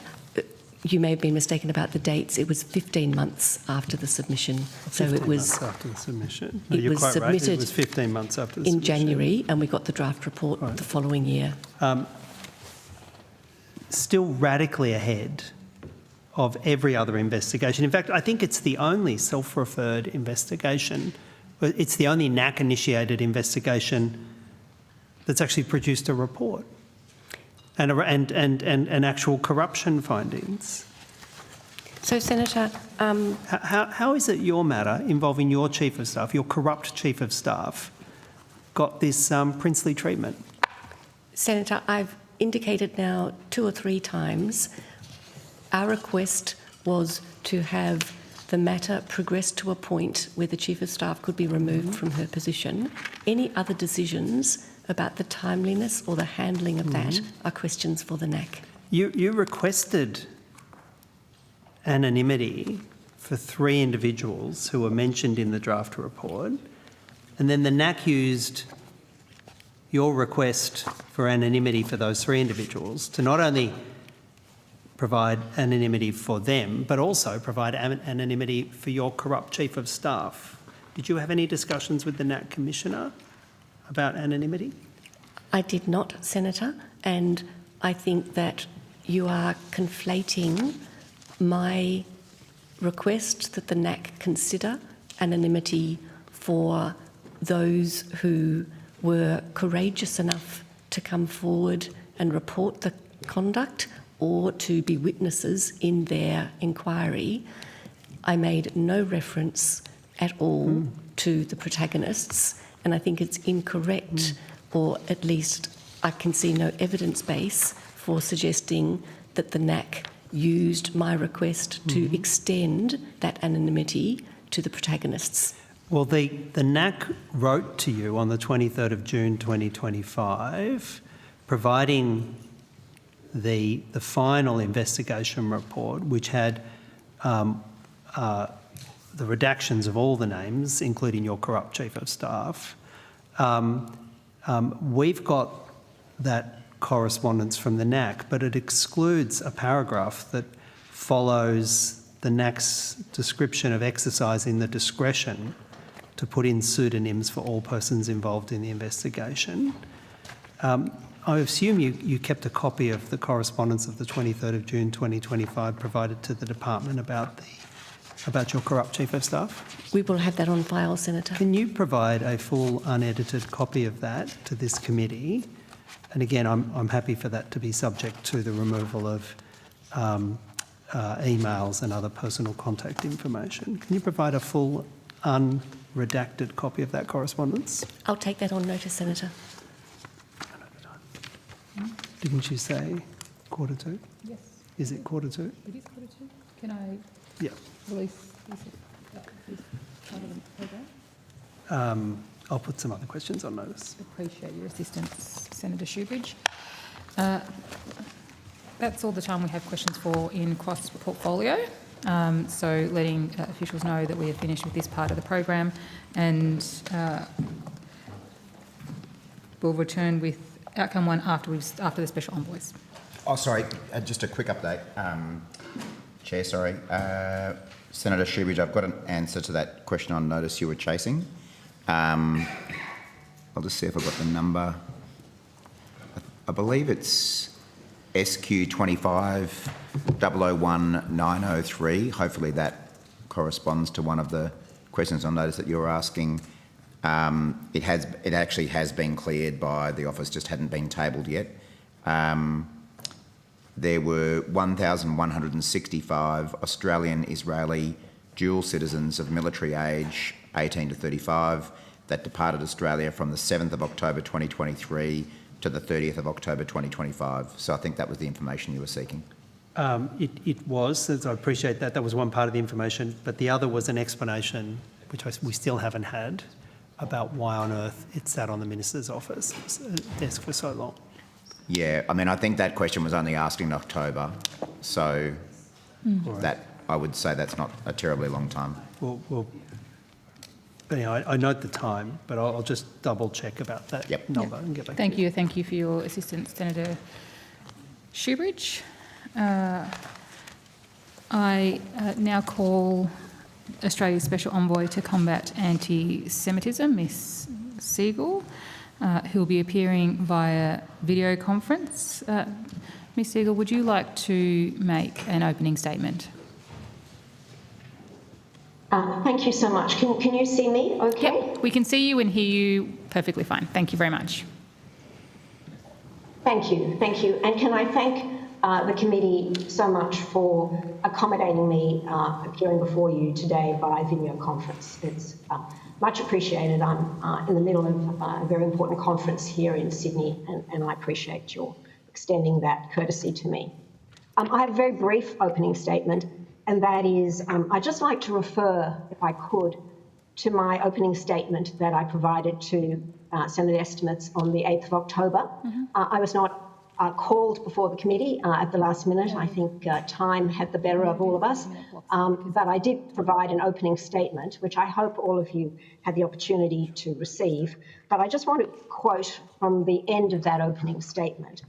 you may have been mistaken about the dates. It was 15 months after the submission. So it was after the submission. It was submitted It was 15 months after the in submission. January, and we got the draft report the following year. Still radically ahead of every other investigation. In fact, I think it's the only self-referred investigation. It's the only NAC-initiated investigation that's actually produced a report and actual corruption findings. So, Senator, how is it your matter involving your Chief of Staff, your corrupt Chief of Staff, got this princely treatment? Senator, I've indicated now 2 or 3 times our request was to have the matter progress to a point where the Chief of Staff could be removed from her position. Any other decisions about the timeliness or the handling of that are questions for the NAC. You requested anonymity for 3 individuals who were mentioned in the draft report, and then the NAC used your request for anonymity for those 3 individuals to not only provide anonymity for them, but also provide anonymity for your corrupt Chief of Staff. Did you have any discussions with the NAC Commissioner about anonymity? I did not, Senator, and I think that you are conflating my request that the NAC consider anonymity for those who were courageous enough to come forward and report the conduct or to be witnesses in their inquiry. I made no reference at all to the protagonists, and I think it's incorrect, or at least I can see no evidence base for suggesting that the NAC used my request to extend that anonymity to the protagonists. Well, the NAC wrote to you on the 23rd of June 2025, providing the final investigation report, which had the redactions of all the names, including your corrupt Chief of Staff. We've got that correspondence from the NAC, but it excludes a paragraph that follows the NAC's description of exercising the discretion to put in pseudonyms for all persons involved in the investigation. I assume you kept a copy of the correspondence of the 23rd of June 2025 provided to the department about your corrupt Chief of Staff? We will have that on file, Senator. Can you provide a full unedited copy of that to this committee? And again, I'm happy for that to be subject to the removal of emails and other personal contact information. Can you provide a full unredacted copy of that correspondence? I'll take that on notice, Senator. Didn't you say 1:45? Yes. Is it 1:45? It is 1:45. Can I Yeah. release this part of the programme? I'll put some other questions on notice. Appreciate your assistance, Senator Shoebridge. That's all the time we have questions for in cross-portfolio. So letting officials know that we are finished with this part of the program, and we'll return with outcome one after the special envoys. Oh, sorry, just a quick update. Chair, sorry. Senator Shoebridge, I've got an answer to that question on notice you were chasing. I'll just see if I've got the number. I believe it's SQ 25 001 903. Hopefully that corresponds to one of the questions on notice that you were asking. It actually has been cleared by the office, just hadn't been tabled yet. There were 1,165 Australian Israeli dual citizens of military age 18 to 35 that departed Australia from the 7th of October 2023 to the 30th of October 2025. So I think that was the information you were seeking. It was, so I appreciate that. That was one part of the information, but the other was an explanation, which we still haven't had, about why on earth it sat on the Minister's office desk for so long. Yeah, I mean, I think that question was only asked in October, so that I would say that's not a terribly long time. Well, anyhow, I note the time, but I'll just double check about that number and get back to you. Thank you for your assistance, Senator Shoebridge. I now call Australia's Special Envoy to Combat Anti-Semitism, Ms Siegel, who will be appearing via video conference. Ms Siegel, would you like to make an opening statement? Thank you so much. Can you see me okay? Yep, we can see you and hear you perfectly fine. Thank you very much. Thank you. And can I thank the committee so much for accommodating me appearing before you today by video conference. It's much appreciated. I'm in the middle of a very important conference here in Sydney, and I appreciate your extending that courtesy to me. I have a very brief opening statement, and that is I'd just like to refer, if I could, to my opening statement that I provided to Senate estimates on the 8th of October. I was not called before the committee at the last minute. I think time had the better of all of us. But I did provide an opening statement, which I hope all of you had the opportunity to receive. But I just want to quote from the end of that opening statement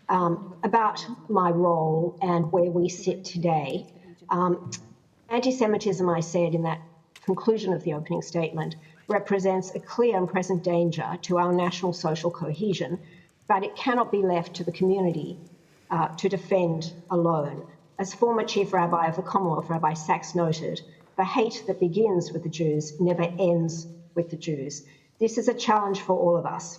about my role and where we sit today. Anti-Semitism, I said in that conclusion of the opening statement, represents a clear and present danger to our national social cohesion, but it cannot be left to the community to defend alone. As former Chief Rabbi of the Commonwealth, Rabbi Sachs, noted, the hate that begins with the Jews never ends with the Jews. This is a challenge for all of us.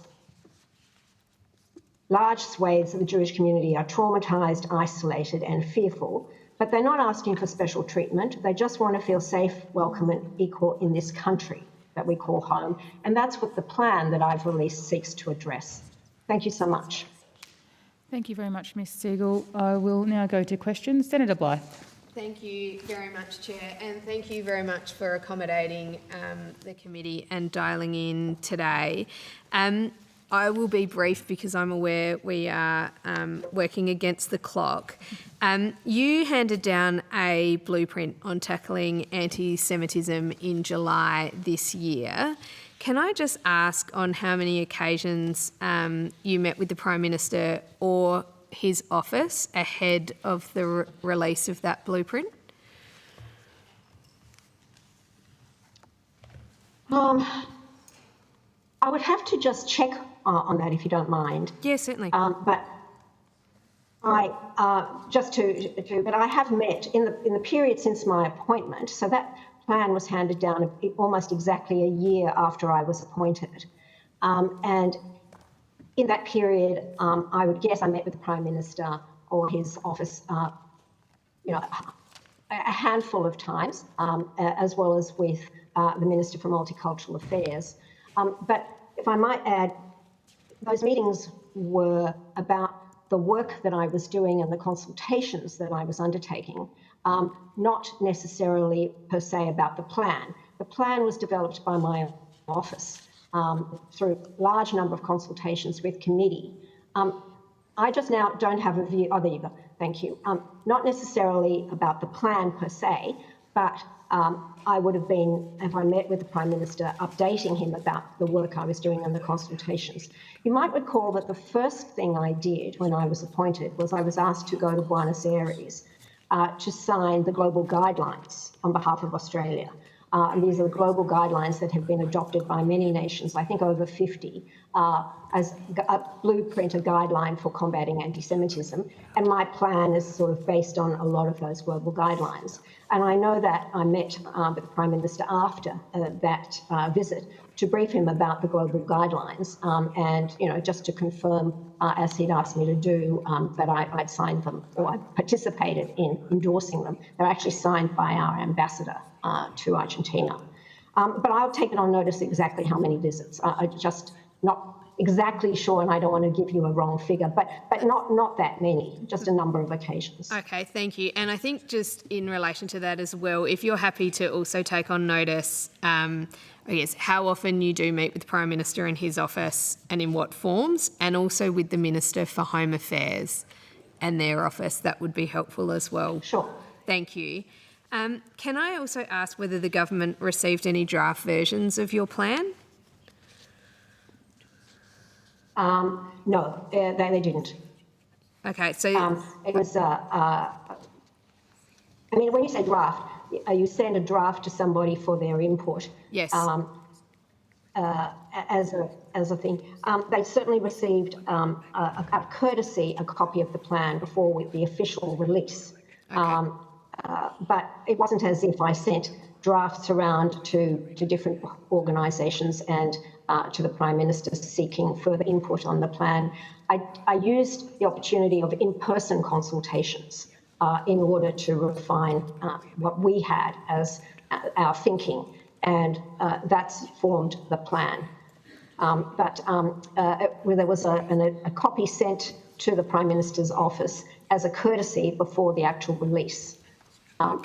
Large swathes of the Jewish community are traumatised, isolated and fearful, but they're not asking for special treatment. They just want to feel safe, welcome and equal in this country that we call home. And that's what the plan that I've released seeks to address. Thank you so much. Thank you very much, Ms Siegel. I will now go to questions. Senator Blythe. Thank you very much, Chair, and thank you very much for accommodating the committee and dialling in today. I will be brief because I'm aware we are working against the clock. You handed down a blueprint on tackling anti-Semitism in July this year. Can I just ask on how many occasions you met with the Prime Minister or his office ahead of the release of that blueprint? I would have to just check on that if you don't mind. Yes, certainly. But I but I have met in the period since my appointment. So that plan was handed down almost exactly a year after I was appointed, and in that period, I would guess I met with the Prime Minister or his office, a handful of times, as well as with the Minister for Multicultural Affairs. But if I might add, those meetings were about the work that I was doing and the consultations that I was undertaking, not necessarily per se about the plan. The plan was developed by my office, through a large number of consultations with committee. I just now don't have a view. Oh, there you go. Thank you. Not necessarily about the plan per se, but I would have been, if I met with the Prime Minister, updating him about the work I was doing in the consultations. You might recall that the first thing I did when I was appointed was I was asked to go to Buenos Aires to sign the global guidelines on behalf of Australia. And these are global guidelines that have been adopted by many nations, I think over 50, as a blueprint, a guideline for combating anti-Semitism. And my plan is sort of based on a lot of those global guidelines. And I know that I met with the Prime Minister after that visit to brief him about the global guidelines and, you know, just to confirm, as he'd asked me to do, that I'd signed them or I participated in endorsing them. They're actually signed by our ambassador to Argentina. But I'll take it on notice exactly how many visits. I'm just not exactly sure, and I don't want to give you a wrong figure, but not that many, just a number of occasions. Okay, thank you. And I think just in relation to that as well, if you're happy to also take on notice, I guess, how often you do meet with the Prime Minister in his office and in what forms, and also with the Minister for Home Affairs and their office, that would be helpful as well. Sure. Thank you. Can I also ask whether the government received any draft versions of your plan? No, they didn't. Okay, so it was. I mean, when you say draft, you send a draft to somebody for their input. Yes. As a thing, they certainly received a courtesy a copy of the plan before the official release. Okay. But it wasn't as if I sent drafts around to different organisations and to the Prime Minister seeking further input on the plan. I used the opportunity of in-person consultations in order to refine what we had as our thinking, and that's formed the plan. There was a copy sent to the Prime Minister's office as a courtesy before the actual release,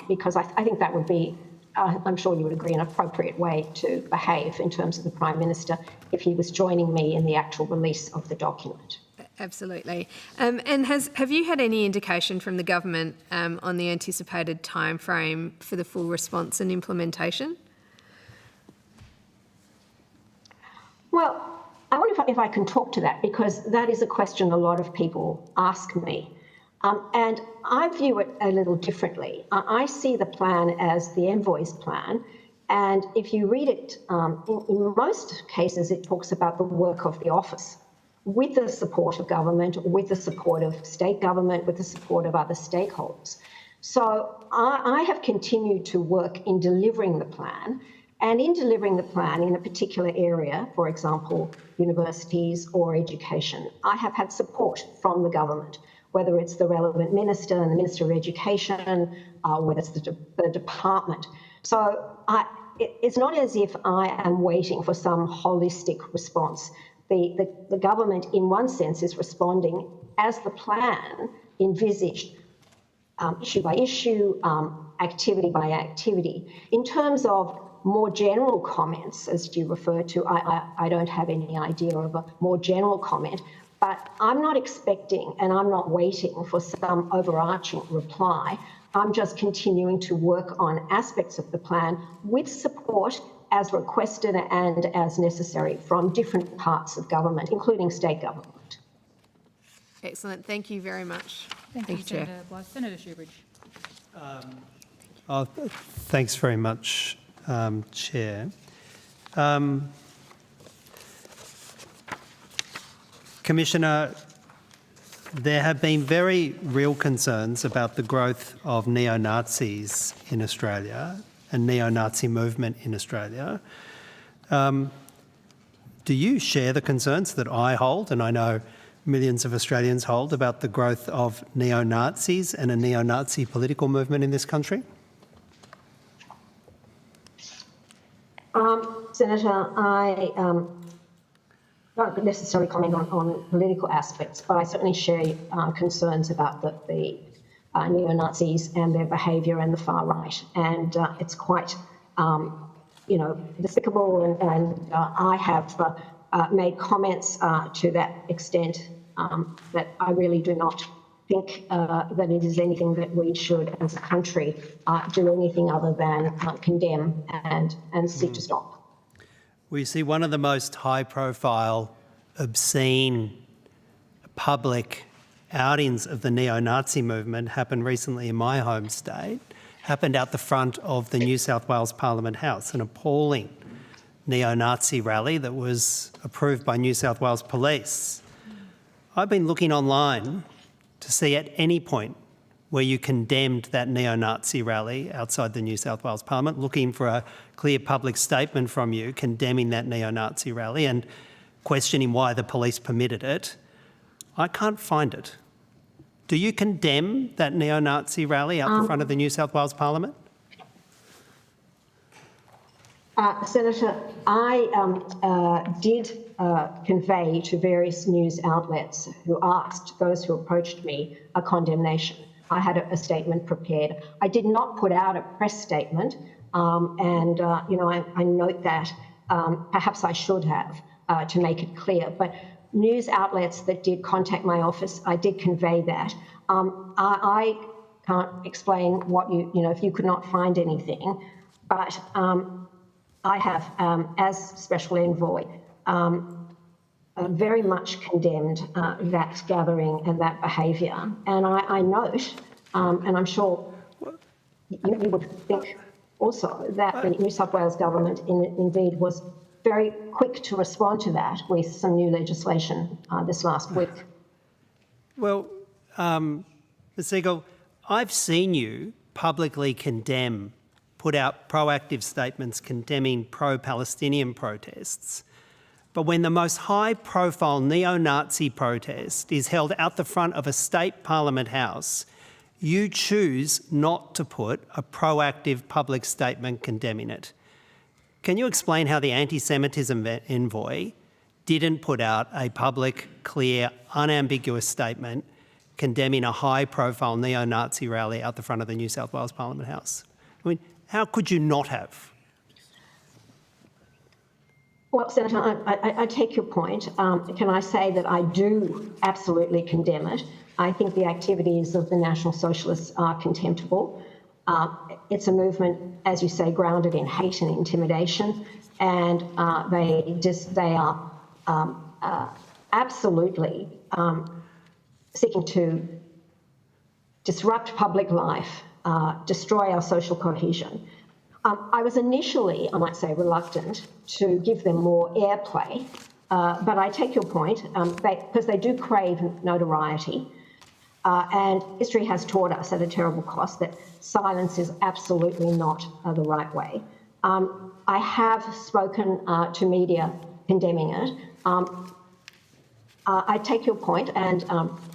because I think that would be, I'm sure you would agree, an appropriate way to behave in terms of the Prime Minister if he was joining me in the actual release of the document. Absolutely. And have you had any indication from the government on the anticipated timeframe for the full response and implementation? Well, I wonder if I can talk to that, because that is a question a lot of people ask me. And I view it a little differently. I see the plan as the envoy's plan. And if you read it, in most cases, it talks about the work of the office with the support of government, with the support of state government, with the support of other stakeholders. So I have continued to work in delivering the plan. And in delivering the plan in a particular area, for example, universities or education, I have had support from the government, whether it's the relevant minister and the Minister of Education, whether it's the department. So it's not as if I am waiting for some holistic response. The government, in one sense, is responding as the plan envisaged, issue by issue, activity by activity. In terms of more general comments, as you refer to, I don't have any idea of a more general comment, but I'm not expecting and I'm not waiting for some overarching reply. I'm just continuing to work on aspects of the plan with support as requested and as necessary from different parts of government, including state government. Excellent. Thank you very much. Thank you, Senator Blythe. Senator Shoebridge. Thanks very much, Chair. Commissioner, there have been very real concerns about the growth of neo-Nazis in Australia and neo-Nazi movement in Australia. Do you share the concerns that I hold, and I know millions of Australians hold, about the growth of neo-Nazis and a neo-Nazi political movement in this country? Senator, I don't necessarily comment on political aspects, but I certainly share concerns about the neo-Nazis and their behaviour and the far right. And it's quite despicable, and I have made comments to that extent that I really do not think that it is anything that we should, as a country, do anything other than condemn and seek to stop. We see one of the most high-profile, obscene, public outings of the neo-Nazi movement happened recently in my home state, happened out the front of the New South Wales Parliament House, an appalling neo-Nazi rally that was approved by New South Wales Police. I've been looking online to see at any point where you condemned that neo-Nazi rally outside the New South Wales Parliament, looking for a clear public statement from you condemning that neo-Nazi rally and questioning why the police permitted it. I can't find it. Do you condemn that neo-Nazi rally out the front of the New South Wales Parliament? Senator, I did convey to various news outlets who asked those who approached me a condemnation. I had a statement prepared. I did not put out a press statement, and I note that perhaps I should have to make it clear. But news outlets that did contact my office, I did convey that. I can't explain what if you could not find anything, but I have, as Special Envoy, very much condemned that gathering and that behaviour. And I note, and I'm sure you would think also, that the New South Wales government indeed was very quick to respond to that with some new legislation this last week. Well, Ms Siegel, I've seen you publicly put out proactive statements condemning pro-Palestinian protests. But when the most high-profile neo-Nazi protest is held out the front of a state parliament house, you choose not to put a proactive public statement condemning it. Can you explain how the anti-Semitism envoy didn't put out a public, clear, unambiguous statement condemning a high-profile neo-Nazi rally out the front of the New South Wales Parliament House? I mean, how could you not have? Well, Senator, I take your point. Can I say that I do absolutely condemn it? I think the activities of the National Socialists are contemptible. It's a movement, as you say, grounded in hate and intimidation, and they are absolutely seeking to disrupt public life, destroy our social cohesion. I was initially, I might say, reluctant to give them more airplay, but I take your point, because they do crave notoriety. And history has taught us at a terrible cost that silence is absolutely not the right way. I have spoken to media condemning it. I take your point, and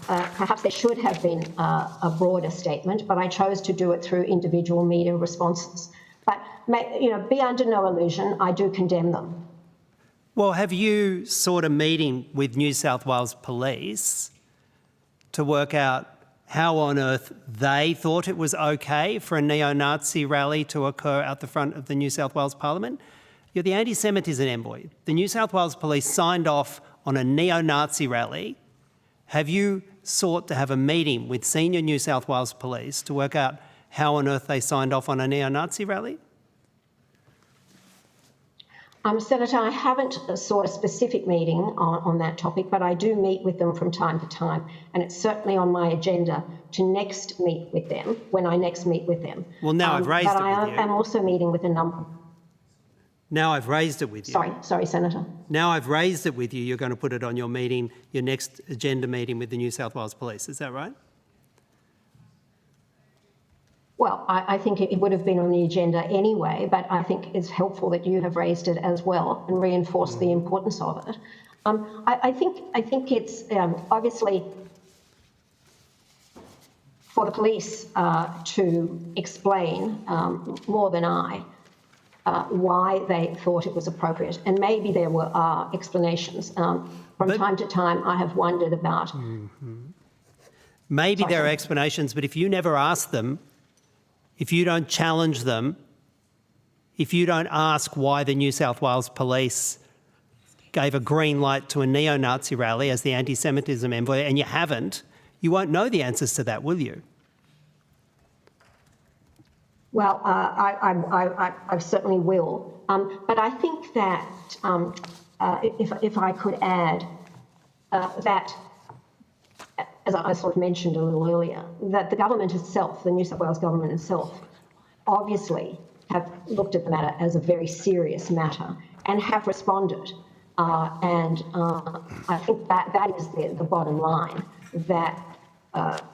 perhaps there should have been a broader statement, but I chose to do it through individual media responses. But be under no illusion, I do condemn them. Well, have you sought a meeting with New South Wales Police to work out how on earth they thought it was okay for a neo-Nazi rally to occur out the front of the New South Wales Parliament? You're the anti-Semitism envoy. The New South Wales Police signed off on a neo-Nazi rally. Have you sought to have a meeting with senior New South Wales Police to work out how on earth they signed off on a neo-Nazi rally? Senator, I haven't sought a specific meeting on that topic, but I do meet with them from time to time, and it's certainly on my agenda to next meet with them, when I next meet with them. Well, now I've raised it with you. But I am also meeting with a number. Now I've raised it with you. Sorry, Senator. Now I've raised it with you, you're going to put it on your meeting, your next agenda meeting with the New South Wales Police. Is that right? Well, I think it would have been on the agenda anyway, but I think it's helpful that you have raised it as well and reinforced the importance of it. I think it's obviously for the police to explain more than I why they thought it was appropriate, and maybe there were explanations. From time to time, I have wondered about. Maybe there are explanations, but if you never ask them, if you don't challenge them, if you don't ask why the New South Wales Police gave a green light to a neo-Nazi rally as the anti-Semitism envoy, and you haven't, you won't know the answers to that, will you? Well, I certainly will. But I think that if I could add that, as I sort of mentioned a little earlier, that the government itself, the New South Wales government itself, obviously have looked at the matter as a very serious matter and have responded. I think that is the bottom line, that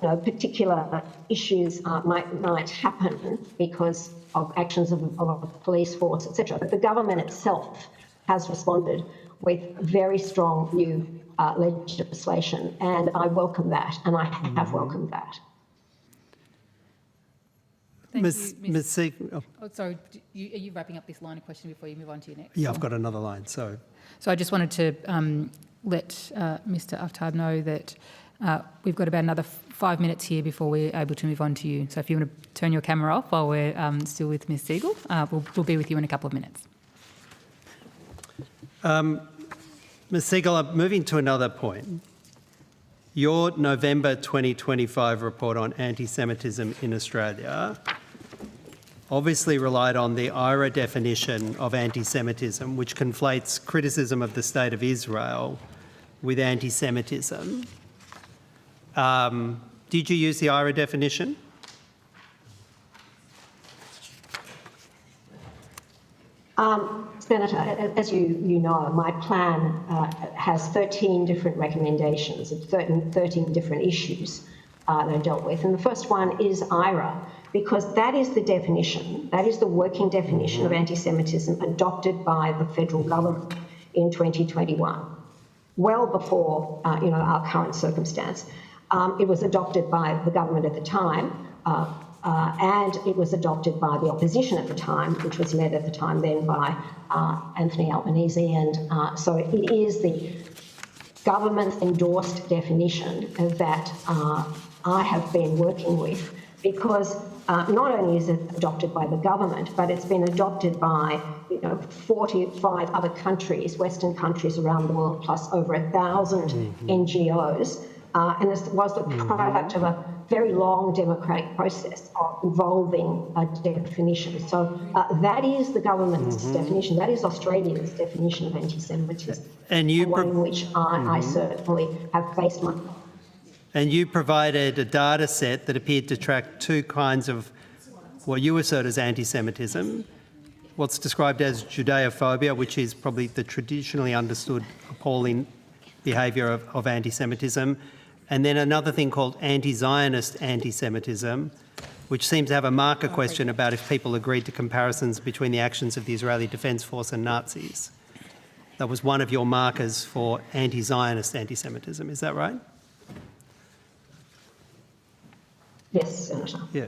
particular issues might happen because of actions of a police force, etc. But the government itself has responded with very strong new legislation, and I welcome that, and I have welcomed that. Thank Ms. Siegel. Oh, sorry, are you wrapping up this line of question before you move on to your next? Yeah, I've got another line, so. So I just wanted to let Mr Aftab know that we've got about another 5 minutes here before we're able to move on to you. So if you want to turn your camera off while we're still with Ms Siegel, we'll be with you in a couple of minutes. Ms Siegel, I'm moving to another point. Your November 2025 report on anti-Semitism in Australia obviously relied on the IRA definition of anti-Semitism, which conflates criticism of the State of Israel with anti-Semitism. Did you use the IRA definition? Senator, as you know, my plan has 13 different recommendations of 13 different issues that I dealt with. And the first one is IRA, because that is the definition, that is the working definition of anti-Semitism adopted by the federal government in 2021, well before our current circumstance. It was adopted by the government at the time, and it was adopted by the opposition at the time, which was led at the time then by Anthony Albanese. And so it is the government's endorsed definition that I have been working with, because not only is it adopted by the government, but it's been adopted by 45 other countries, Western countries around the world, plus over 1,000 NGOs. And this was the product of a very long democratic process of evolving a definition. So that is the government's definition. That is Australia's definition of anti-Semitism, and one in which I certainly have based my... And you provided a data set that appeared to track two kinds of what you assert as anti-Semitism, what's described as Judeophobia, which is probably the traditionally understood appalling behaviour of anti-Semitism, and then another thing called anti-Zionist anti-Semitism, which seems to have a marker question about if people agreed to comparisons between the actions of the Israeli Defence Force and Nazis. That was one of your markers for anti-Zionist anti-Semitism, is that right? Yes, Senator. Yeah.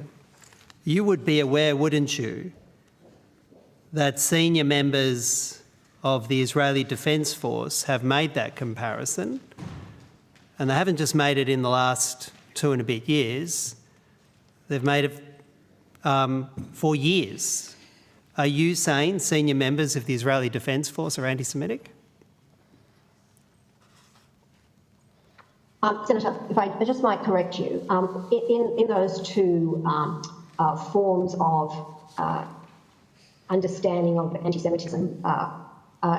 You would be aware, wouldn't you, that senior members of the Israeli Defence Force have made that comparison, and they haven't just made it in the last 2 and a bit years, they've made it for years. Are you saying senior members of the Israeli Defence Force are anti-Semitic? Senator, if I just might correct you, in those two forms of understanding of anti-Semitism,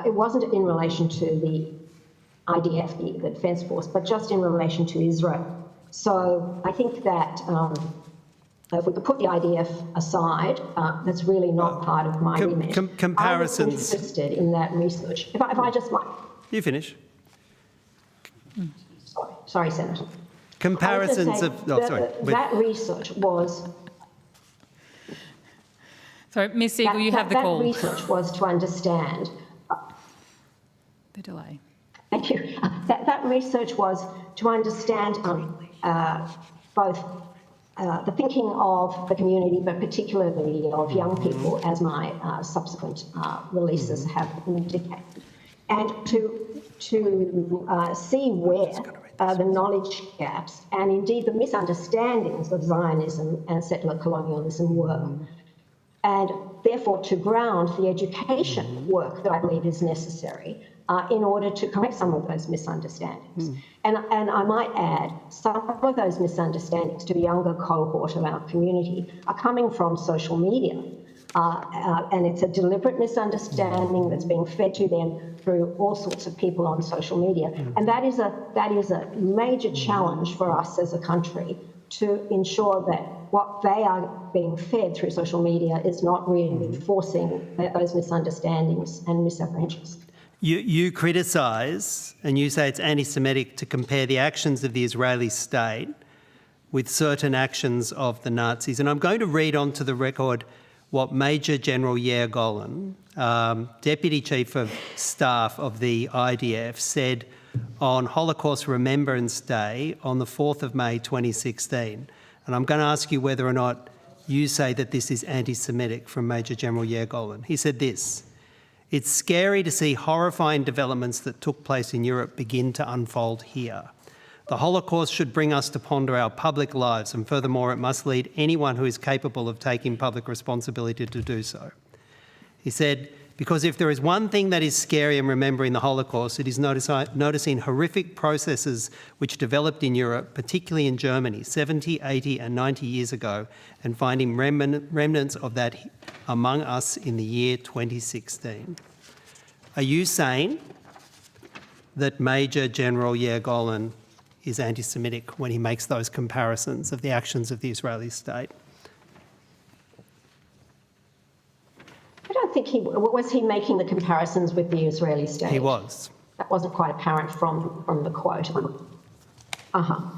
it wasn't in relation to the IDF, the Defence Force, but just in relation to Israel. So I think that if we could put the IDF aside, that's really not part of my remit. Comparisons. I was interested in that research. If I just might. You finish. Sorry, Senator. Comparisons of... Oh, sorry. That research was... Sorry, Ms Siegel, you have the call. That research was to understand... The delay. Thank you. That research was to understand both the thinking of the community, but particularly of young people, as my subsequent releases have indicated, and to see where the knowledge gaps and indeed the misunderstandings of Zionism and settler colonialism were. And therefore to ground the education work that I believe is necessary in order to correct some of those misunderstandings. And I might add, some of those misunderstandings to the younger cohort of our community are coming from social media. And it's a deliberate misunderstanding that's being fed to them through all sorts of people on social media. And that is a major challenge for us as a country to ensure that what they are being fed through social media is not reinforcing those misunderstandings and misapprehensions. You criticise and you say it's anti-Semitic to compare the actions of the Israeli state with certain actions of the Nazis. And I'm going to read onto the record what Major General Yair Golan, Deputy Chief of Staff of the IDF, said on Holocaust Remembrance Day on the 4th of May 2016. And I'm going to ask you whether or not you say that this is anti-Semitic from Major General Yair Golan. He said this: "It's scary to see horrifying developments that took place in Europe begin to unfold here. The Holocaust should bring us to ponder our public lives, and furthermore, it must lead anyone who is capable of taking public responsibility to do so." He said, "Because if there is one thing that is scary in remembering the Holocaust, it is noticing horrific processes which developed in Europe, particularly in Germany, 70, 80 and 90 years ago, and finding remnants of that among us in the year 2016. Are you saying that Major General Yair Golan is anti-Semitic when he makes those comparisons of the actions of the Israeli state? I don't think was he making the comparisons with the Israeli state? He was. That wasn't quite apparent from the quote.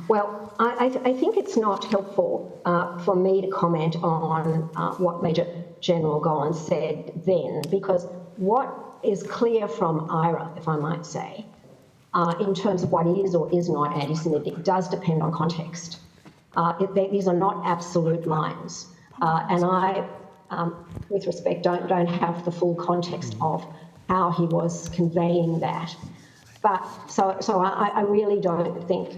Well, I think it's not helpful for me to comment on what Major General Golan said then, because what is clear from IRA, if I might say, in terms of what is or is not anti-Semitic does depend on context. These are not absolute lines. And I, with respect, don't have the full context of how he was conveying that. But so I really don't think,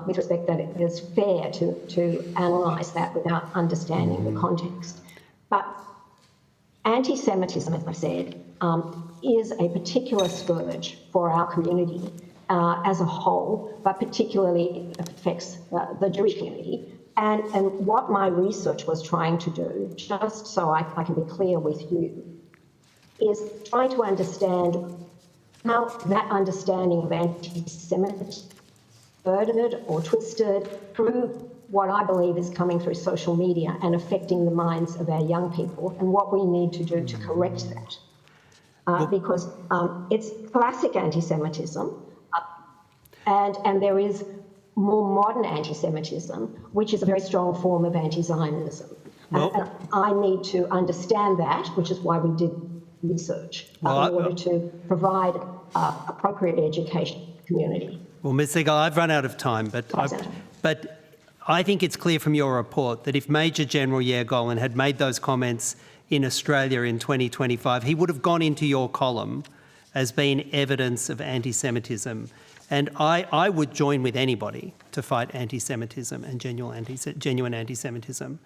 with respect, that it is fair to analyse that without understanding the context. But anti-Semitism, as I said, is a particular scourge for our community as a whole, but particularly affects the Jewish community. And what my research was trying to do, just so I can be clear with you, is trying to understand how that understanding of anti-Semitism perverted or twisted through what I believe is coming through social media and affecting the minds of our young people, and what we need to do to correct that. Because it's classic anti-Semitism, and there is more modern anti-Semitism, which is a very strong form of anti-Zionism. And I need to understand that, which is why we did research, in order to provide appropriate education to the community. Well, Ms Siegel, I've run out of time, but I think it's clear from your report that if Major General Yair Golan had made those comments in Australia in 2025, he would have gone into your column as being evidence of anti-Semitism. And I would join with anybody to fight anti-Semitism and genuine anti-Semitism.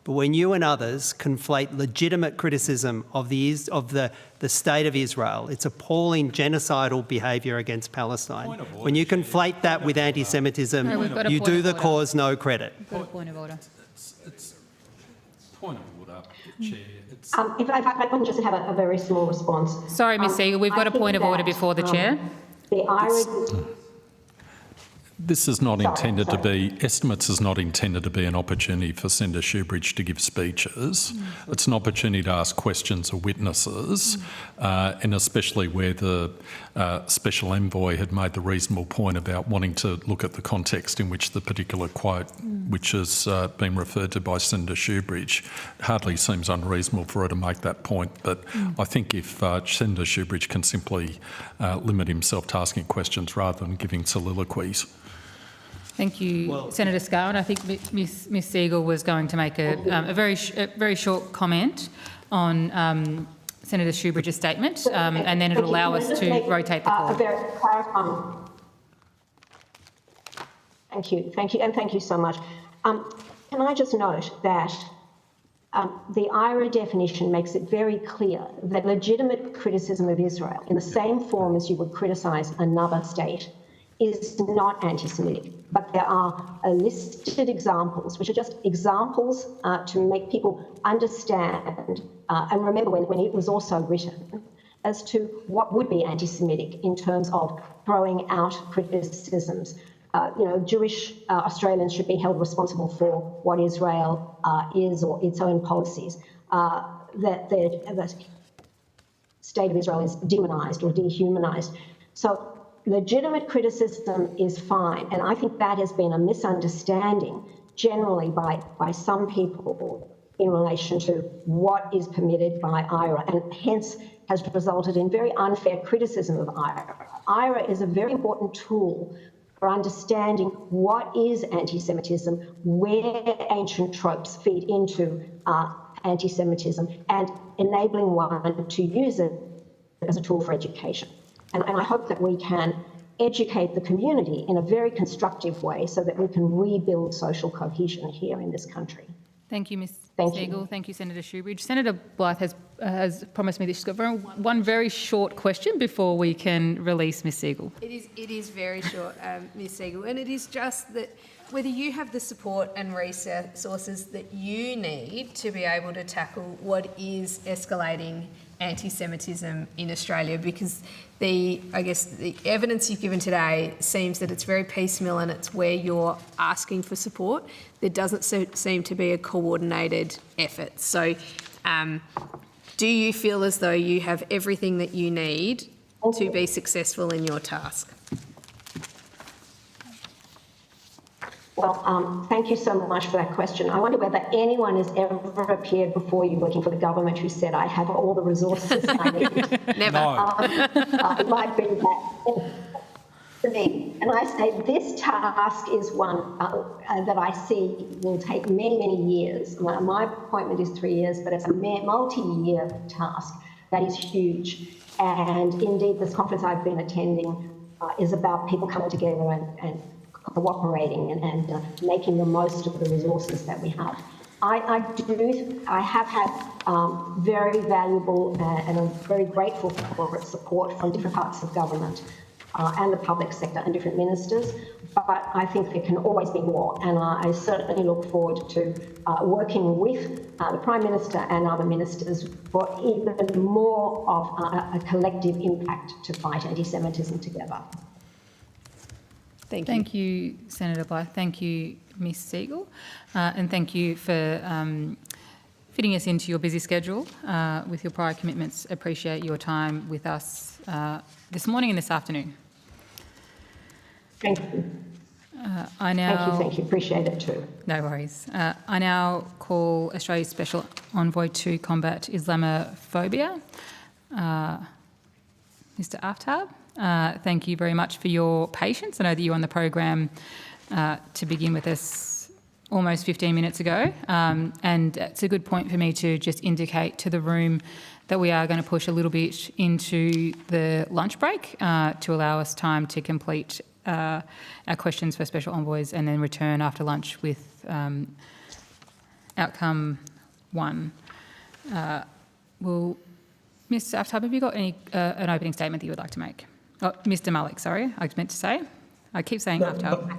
But when you and others conflate legitimate criticism of the state of Israel, it's appalling genocidal behaviour against Palestine. When you conflate that with anti-Semitism, you do the cause no credit. Point of order. Point of order, Chair. If I can just have a very small response. Sorry, Ms Siegel, we've got a point of order before the Chair. The Irish... This is not intended to be, estimates is not intended to be an opportunity for Senator Shoebridge to give speeches. It's an opportunity to ask questions of witnesses, and especially where the Special Envoy had made the reasonable point about wanting to look at the context in which the particular quote, which has been referred to by Senator Shoebridge, hardly seems unreasonable for her to make that point. But I think if Senator Shoebridge can simply limit himself to asking questions rather than giving soliloquies. Thank you, Senator Scarr. And I think Ms Siegel was going to make a very short comment on Senator Shoebridge's statement, and then it'll allow us to rotate the call. A very clarifying. Thank you, and thank you so much. Can I just note that The IRA definition makes it very clear that legitimate criticism of Israel, in the same form as you would criticise another state, is not anti-Semitic. But there are listed examples, which are just examples to make people understand and remember when it was also written, as to what would be anti-Semitic in terms of throwing out criticisms. Jewish Australians should be held responsible for what Israel is or its own policies. That the state of Israel is demonised or dehumanised. So legitimate criticism is fine, and I think that has been a misunderstanding generally by some people in relation to what is permitted by IRA, and hence has resulted in very unfair criticism of IRA. IRA is a very important tool for understanding what is anti-Semitism, where ancient tropes feed into anti-Semitism, and enabling one to use it as a tool for education. And I hope that we can educate the community in a very constructive way so that we can rebuild social cohesion here in this country. Thank you, Ms. Siegel. Thank you, Senator Shoebridge. Senator Blythe has promised me that she's got one very short question before we can release Ms. Siegel. It is very short, Ms. Siegel, and it is just that whether you have the support and resources that you need to be able to tackle what is escalating anti-Semitism in Australia, because the evidence you've given today seems that it's very piecemeal and it's where you're asking for support. There doesn't seem to be a coordinated effort. So do you feel as though you have everything that you need to be successful in your task? Well, thank you so much for that question. I wonder whether anyone has ever appeared before you working for the government who said, I have all the resources I need. Never. It might be that to me. And I say this task is one that I see will take many, many years. My appointment is 3 years, but it's a multi-year task that is huge. And indeed, this conference I've been attending is about people coming together and cooperating and making the most of the resources that we have. I have had very valuable and I'm very grateful for support from different parts of government and the public sector and different ministers, but I think there can always be more, and I certainly look forward to working with the Prime Minister and other ministers for even more of a collective impact to fight anti-Semitism together. Thank you, Senator Blythe. Thank you, Ms. Siegel. And thank you for fitting us into your busy schedule with your prior commitments. Appreciate your time with us this morning and this afternoon. Thank you. Thank you. Appreciate it too. No worries. I now call Australia's Special Envoy to combat Islamophobia, Mr. Aftab. Thank you very much for your patience. I know that you were on the program to begin with us almost 15 minutes ago, and it's a good point for me to just indicate to the room that we are going to push a little bit into the lunch break to allow us time to complete our questions for special envoys and then return after lunch with outcome one. Ms. Aftab, have you got an opening statement that you would like to make? Oh, Mr. Malik, sorry, I meant to say. I keep saying Aftab.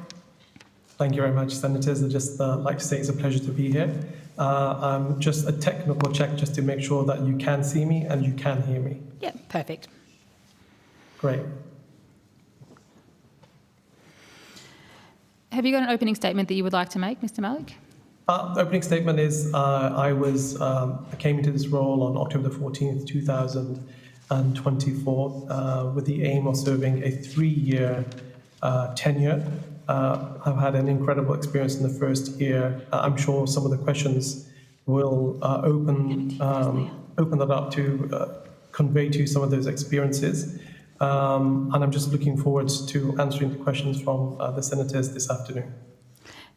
Thank you very much, Senators. I'd just like to say it's a pleasure to be here. Just a technical check just to make sure that you can see me and you can hear me. Yeah, perfect. Great. Have you got an opening statement that you would like to make, Mr. Malik? The opening statement is I came into this role on October the 14th, 2024 with the aim of serving a 3-year tenure. I've had an incredible experience in the first year. I'm sure some of the questions will open that up to convey to you some of those experiences. And I'm just looking forward to answering the questions from the senators this afternoon.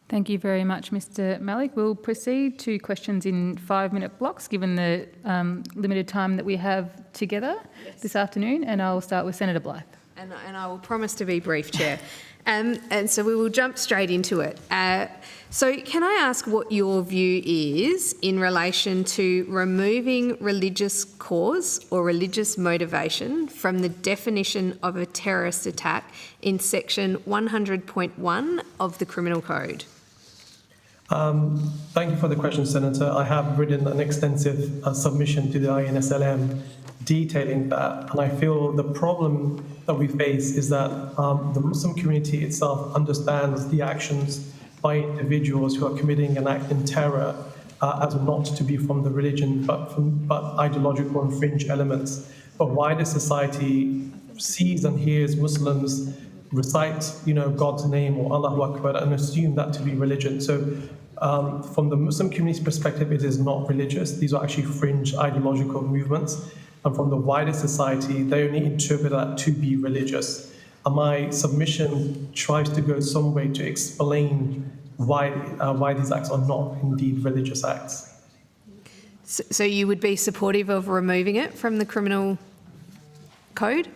Thank you very much, Mr. Malik. We'll proceed to questions in 5-minute blocks, given the limited time that we have together this afternoon, and I'll start with Senator Blythe. and I will promise to be brief, Chair. And so we will jump straight into it. So can I ask what your view is in relation to removing religious cause or religious motivation from the definition of a terrorist attack in section 100.1 of the Criminal Code? Thank you for the question, Senator. I have written an extensive submission to the INSLM detailing that, and I feel the problem that we face is that the Muslim community itself understands the actions by individuals who are committing an act in terror as not to be from the religion, but ideological and fringe elements. But wider society sees and hears Muslims recite, God's name or Allahu Akbar and assume that to be religion. So from the Muslim community's perspective, it is not religious. These are actually fringe ideological movements. And from the wider society, they only interpret that to be religious. And my submission tries to go some way to explain why these acts are not indeed religious acts. So you would be supportive of removing it from the Criminal Code?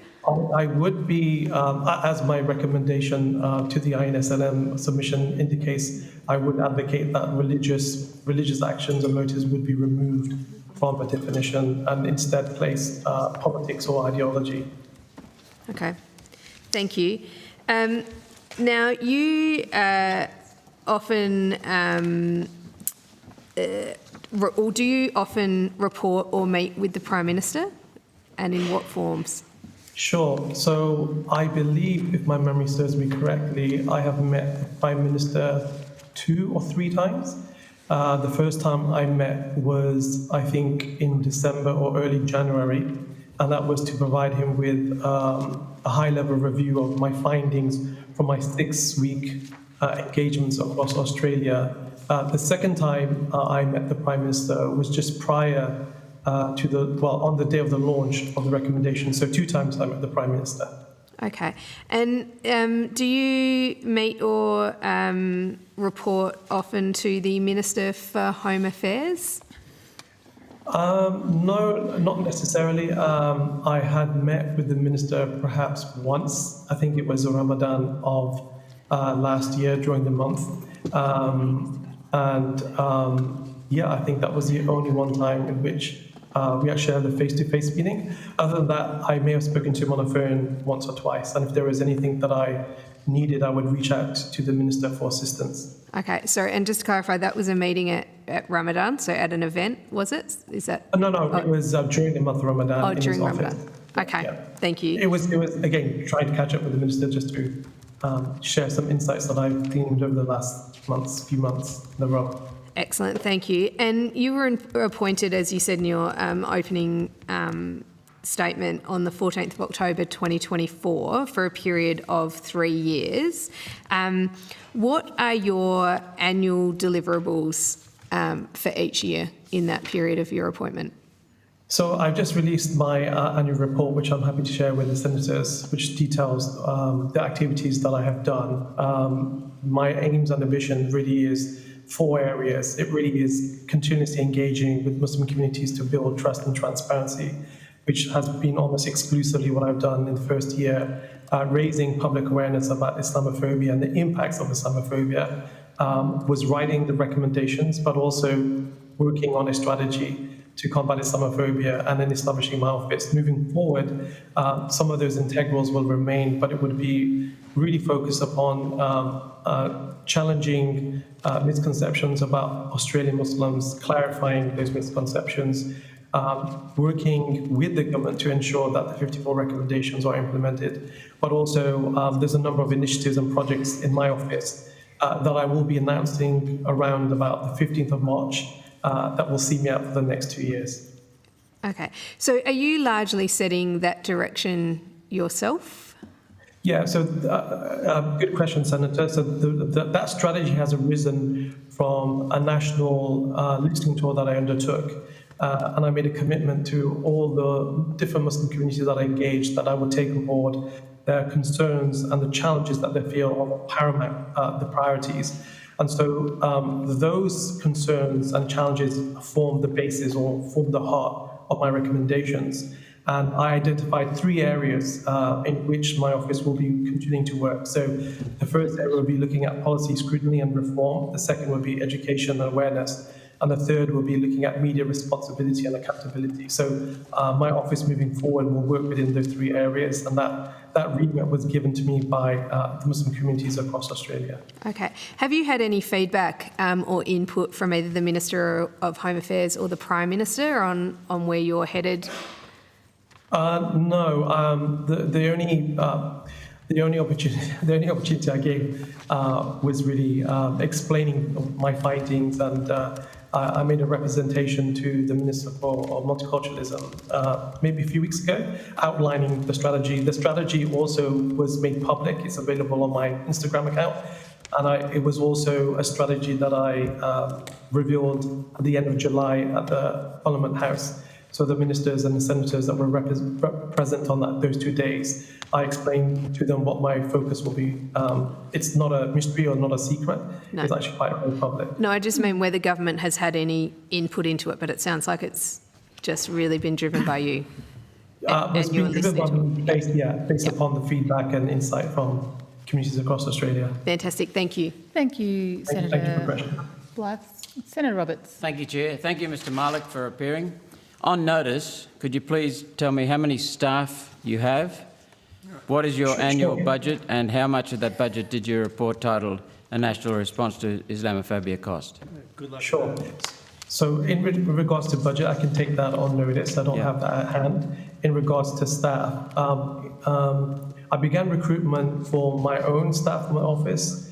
I would be, as my recommendation to the INSLM submission indicates, I would advocate that religious actions and motives would be removed from the definition and instead place politics or ideology. Okay, thank you. Now, you often, or do you often report or meet with the Prime Minister, and in what forms? Sure. So I believe, if my memory serves me correctly, I have met the Prime Minister 2 or 3 times. The first time I met was, I think, in December or early January, and that was to provide him with a high-level review of my findings from my 6-week engagements across Australia. The second time I met the Prime Minister was just prior on the day of the launch of the recommendation. So 2 times I met the Prime Minister. Okay. And do you meet or report often to the Minister for Home Affairs? No, not necessarily. I had met with the Minister perhaps once. I think it was the Ramadan of last year during the month. I think that was the only one time in which we actually had a face-to-face meeting. Other than that, I may have spoken to him on the phone once or twice, and if there was anything that I needed, I would reach out to the Minister for assistance. Okay, so, and just to clarify, that was a meeting at Ramadan, so at an event, was it? Is that? No, it was during the month of Ramadan. Oh, in during his Ramadan. office. Okay, Yeah. thank you. It was again trying to catch up with the Minister just to share some insights that I've gleaned over the last few months in a row. Excellent, thank you. And you were appointed, as you said in your opening statement, on the 14th of October 2024 for a period of 3 years. What are your annual deliverables for each year in that period of your appointment? So I've just released my annual report, which I'm happy to share with the senators, which details the activities that I have done. My aims and ambition really is 4 areas. It really is continuously engaging with Muslim communities to build trust and transparency, which has been almost exclusively what I've done in the first year, raising public awareness about Islamophobia and the impacts of Islamophobia, was writing the recommendations, but also working on a strategy to combat Islamophobia and then establishing my office. Moving forward, some of those integrals will remain, but it would be really focused upon challenging misconceptions about Australian Muslims, clarifying those misconceptions, working with the government to ensure that the 54 recommendations are implemented. But also, there's a number of initiatives and projects in my office that I will be announcing around about the 15th of March that will see me out for the next 2 years. Okay, so are you largely setting that direction yourself? Yeah, so good question, Senator. So that strategy has arisen from a national listening tour that I undertook. And I made a commitment to all the different Muslim communities that I engaged that I would take on board their concerns and the challenges that they feel are paramount, the priorities. And so those concerns and challenges form the basis or form the heart of my recommendations. And I identified 3 areas in which my office will be continuing to work. So the first area will be looking at policy scrutiny and reform. The second will be education and awareness. And the third will be looking at media responsibility and accountability. So my office moving forward will work within those 3 areas, and that remit was given to me by the Muslim communities across Australia. Okay. Have you had any feedback or input from either the Minister of Home Affairs or the Prime Minister on where you're headed? No. The only opportunity I gave was really explaining my findings, and I made a representation to the Minister for Multiculturalism maybe a few weeks ago, outlining the strategy. The strategy also was made public. It's available on my Instagram account. And it was also a strategy that I revealed at the end of July at the Parliament House. So the ministers and the senators that were present on those 2 days, I explained to them what my focus will be. It's not a mystery or not a secret. No. It's actually quite very public. No, I just mean whether government has had any input into it, but it sounds like it's just really been driven by you. It's been driven based upon the feedback and insight from communities across Australia. Fantastic. Thank you. Thank you, Senator Thank you for the question. Blythe. Senator Roberts. Thank you, Chair. Thank you, Mr Malik, for appearing. On notice, could you please tell me how many staff you have? What is your annual budget, and how much of that budget did your report titled A National Response to Islamophobia cost? Sure. So in regards to budget, I can take that on notice. I don't have that at hand. In regards to staff, I began recruitment for my own staff in my office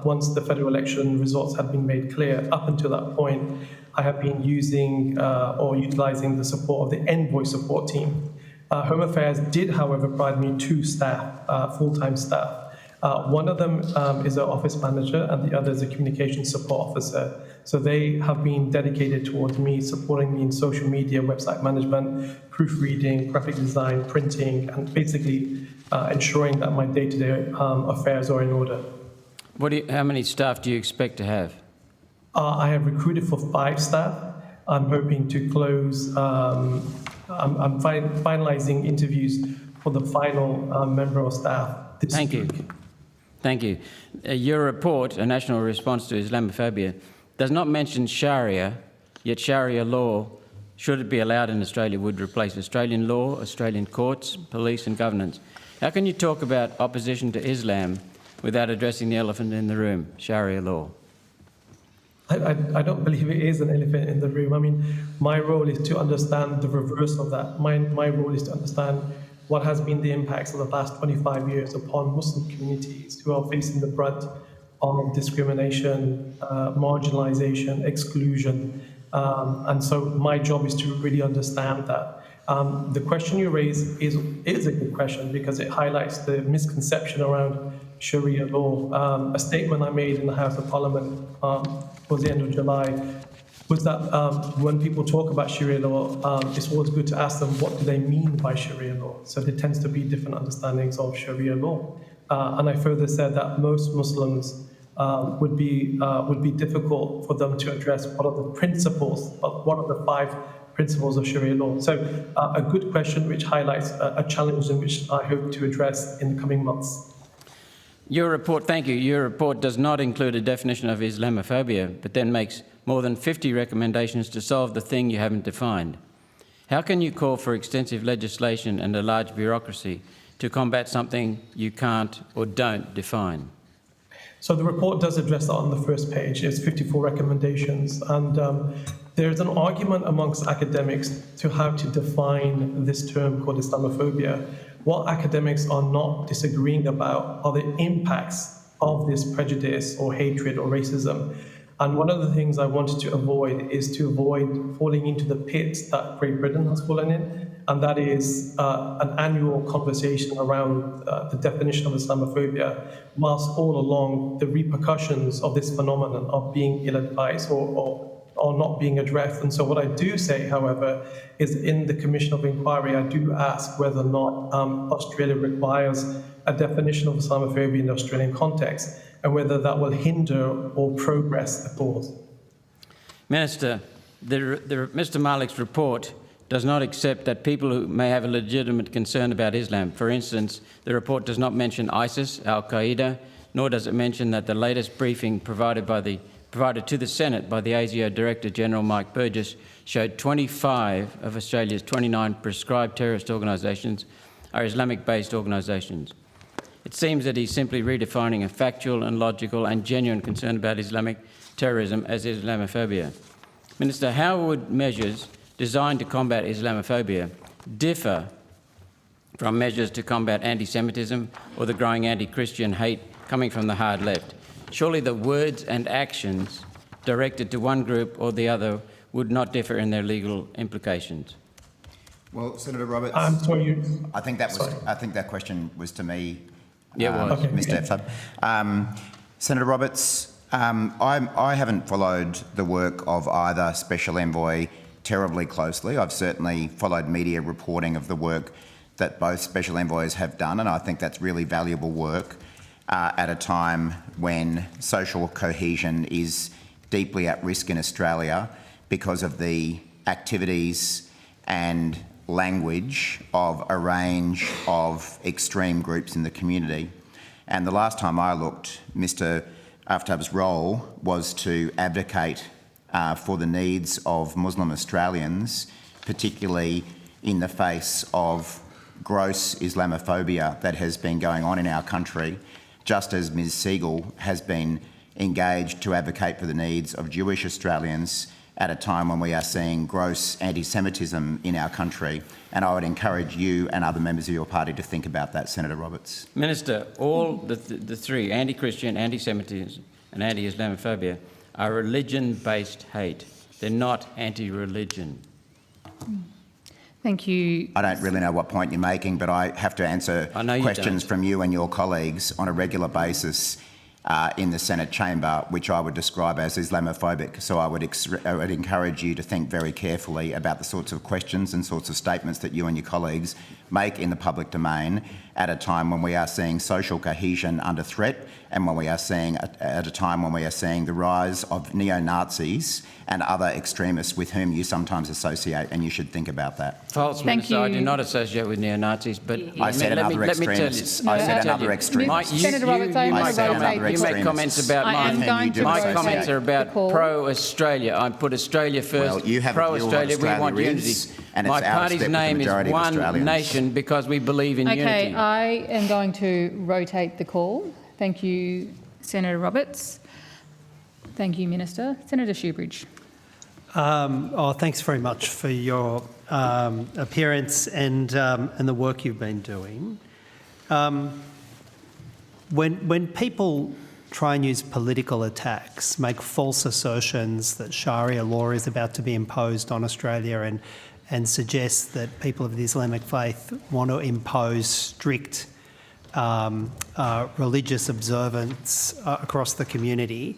once the federal election results had been made clear. Up until that point, I have been using or utilising the support of the Envoy support team. Home Affairs did, however, provide me 2 staff, full-time staff. One of them is an office manager, and the other is a communications support officer. So they have been dedicated towards me, supporting me in social media, website management, proofreading, graphic design, printing, and basically ensuring that my day-to-day affairs are in order. How many staff do you expect to have? I have recruited for 5 staff. I'm hoping to close. I'm finalising interviews for the final member of staff this week. Thank you. Your report, A National Response to Islamophobia, does not mention Sharia, yet Sharia law, should it be allowed in Australia, would replace Australian law, Australian courts, police and governance. How can you talk about opposition to Islam without addressing the elephant in the room, Sharia law? I don't believe it is an elephant in the room. I mean, my role is to understand the reverse of that. My role is to understand what has been the impacts of the last 25 years upon Muslim communities who are facing the brunt of discrimination, marginalisation, exclusion. And so my job is to really understand that. The question you raise is a good question because it highlights the misconception around Sharia law. A statement I made in the House of Parliament towards the end of July was that when people talk about Sharia law, it's always good to ask them what do they mean by Sharia law. So there tends to be different understandings of Sharia law. And I further said that most Muslims would be difficult for them to address what are the principles, what are the 5 principles of Sharia law. So a good question which highlights a challenge in which I hope to address in the coming months. Your report, thank you. Your report does not include a definition of Islamophobia, but then makes more than 50 recommendations to solve the thing you haven't defined. How can you call for extensive legislation and a large bureaucracy to combat something you can't or don't define? So the report does address that on the first page. It's 54 recommendations. And there's an argument amongst academics to how to define this term called Islamophobia. What academics are not disagreeing about are the impacts of this prejudice or hatred or racism. And one of the things I wanted to avoid is to avoid falling into the pit that Great Britain has fallen in, and that is an annual conversation around the definition of Islamophobia, whilst all along the repercussions of this phenomenon of being ill-advised or not being addressed. And so what I do say, however, is in the Commission of Inquiry, I do ask whether or not Australia requires a definition of Islamophobia in the Australian context, and whether that will hinder or progress the cause. Minister, Mr Malik's report does not accept that people who may have a legitimate concern about Islam, for instance, the report does not mention ISIS, Al-Qaeda, nor does it mention that the latest briefing provided to the Senate by the ASIO Director General Mike Burgess showed 25 of Australia's 29 prescribed terrorist organisations are Islamic-based organisations. It seems that he's simply redefining a factual and logical and genuine concern about Islamic terrorism as Islamophobia. Minister, how would measures designed to combat Islamophobia differ from measures to combat anti-Semitism or the growing anti-Christian hate coming from the hard left? Surely the words and actions directed to one group or the other would not differ in their legal implications. Well, Senator Roberts, I'm sorry. I think that question was to me. Yeah, it was. Okay. Mr. Epsom. Senator Roberts, I haven't followed the work of either Special Envoy terribly closely. I've certainly followed media reporting of the work that both Special Envoys have done, and I think that's really valuable work at a time when social cohesion is deeply at risk in Australia because of the activities and language of a range of extreme groups in the community. And the last time I looked, Mr. Aftab's role was to advocate for the needs of Muslim Australians, particularly in the face of gross Islamophobia that has been going on in our country, just as Ms Siegel has been engaged to advocate for the needs of Jewish Australians at a time when we are seeing gross anti-Semitism in our country. And I would encourage you and other members of your party to think about that, Senator Roberts. Minister, all the three, anti-Christian, anti-Semitism and anti-Islamophobia, are religion-based hate. They're not anti-religion. Thank you. I don't really know what point you're making, but I have to answer questions from you and your colleagues on a regular basis in the Senate chamber, which I would describe as Islamophobic. So I would encourage you to think very carefully about the sorts of questions and sorts of statements that you and your colleagues make in the public domain at a time when we are seeing social cohesion under threat and when we are seeing, at a time when we are seeing the rise of neo-Nazis and other extremists with whom you sometimes associate, and you should think about that. False, Minister. I do not associate with neo-Nazis, but I said another extremist. I said another extremist. Senator Roberts, I you make comments about my comments are about pro-Australia. I put Australia first. Well, you have pro-Australia. We want unity. And my party's name is One Nation because we believe in unity. Okay, I am going to rotate the call. Thank you, Senator Roberts. Thank you, Minister. Senator Shoebridge. Thanks very much for your appearance and the work you've been doing. When people try and use political attacks, make false assertions that Sharia law is about to be imposed on Australia and suggest that people of the Islamic faith want to impose strict religious observance across the community,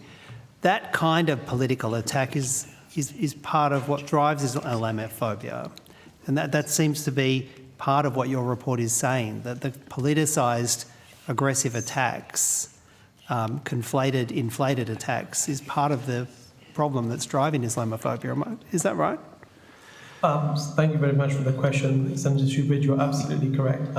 that kind of political attack is part of what drives Islamophobia. And that seems to be part of what your report is saying, that the politicised aggressive attacks, inflated attacks, is part of the problem that's driving Islamophobia. Is that right? Thank you very much for the question, Senator Shoebridge. You're absolutely correct.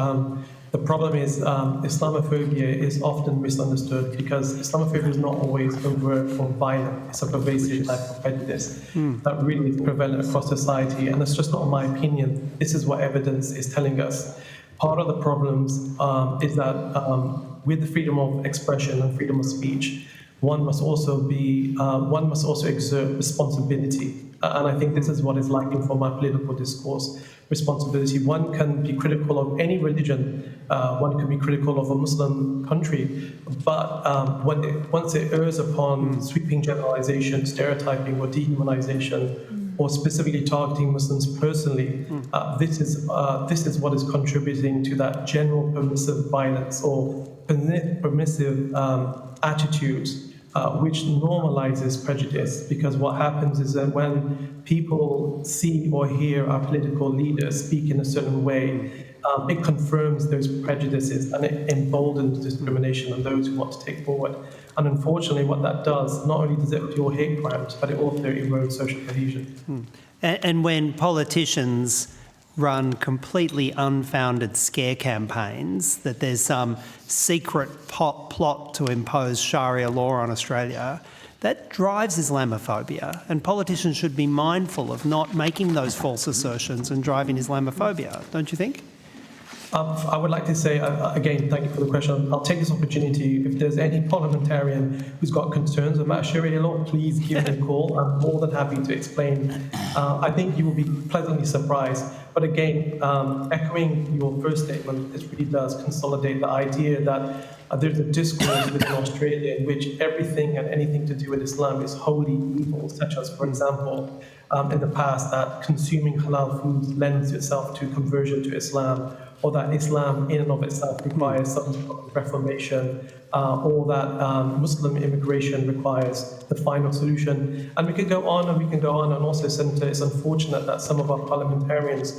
The problem is Islamophobia is often misunderstood because Islamophobia is not always overt or violent. It's a pervasive type of prejudice that really is prevalent across society, and it's just not my opinion. This is what evidence is telling us. Part of the problems is that with the freedom of expression and freedom of speech, one must also exert responsibility. And I think this is what is lacking from our political discourse. Responsibility. One can be critical of any religion, one can be critical of a Muslim country, but once it errs upon sweeping generalization, stereotyping or dehumanization, or specifically targeting Muslims personally, this is what is contributing to that general permissive violence or permissive attitudes which normalizes prejudice, because what happens is that when people see or hear our political leaders speak in a certain way, it confirms those prejudices and it emboldens discrimination on those who want to take forward. And unfortunately, what that does, not only does it fuel hate crimes, but it also erodes social cohesion. And when politicians run completely unfounded scare campaigns that there's some secret plot to impose Sharia law on Australia, that drives Islamophobia, and politicians should be mindful of not making those false assertions and driving Islamophobia, don't you think? I would like to say, again, thank you for the question. I'll take this opportunity. If there's any parliamentarian who's got concerns about Sharia law, please give me a call. I'm more than happy to explain. I think you will be pleasantly surprised. But again, echoing your first statement, this really does consolidate the idea that there's a discourse within Australia in which everything and anything to do with Islam is wholly evil, such as, for example, in the past, that consuming halal foods lends itself to conversion to Islam, or that Islam in and of itself requires some sort of reformation, or that Muslim immigration requires the final solution. And we can go on and we can go on. And also, Senator, it's unfortunate that some of our parliamentarians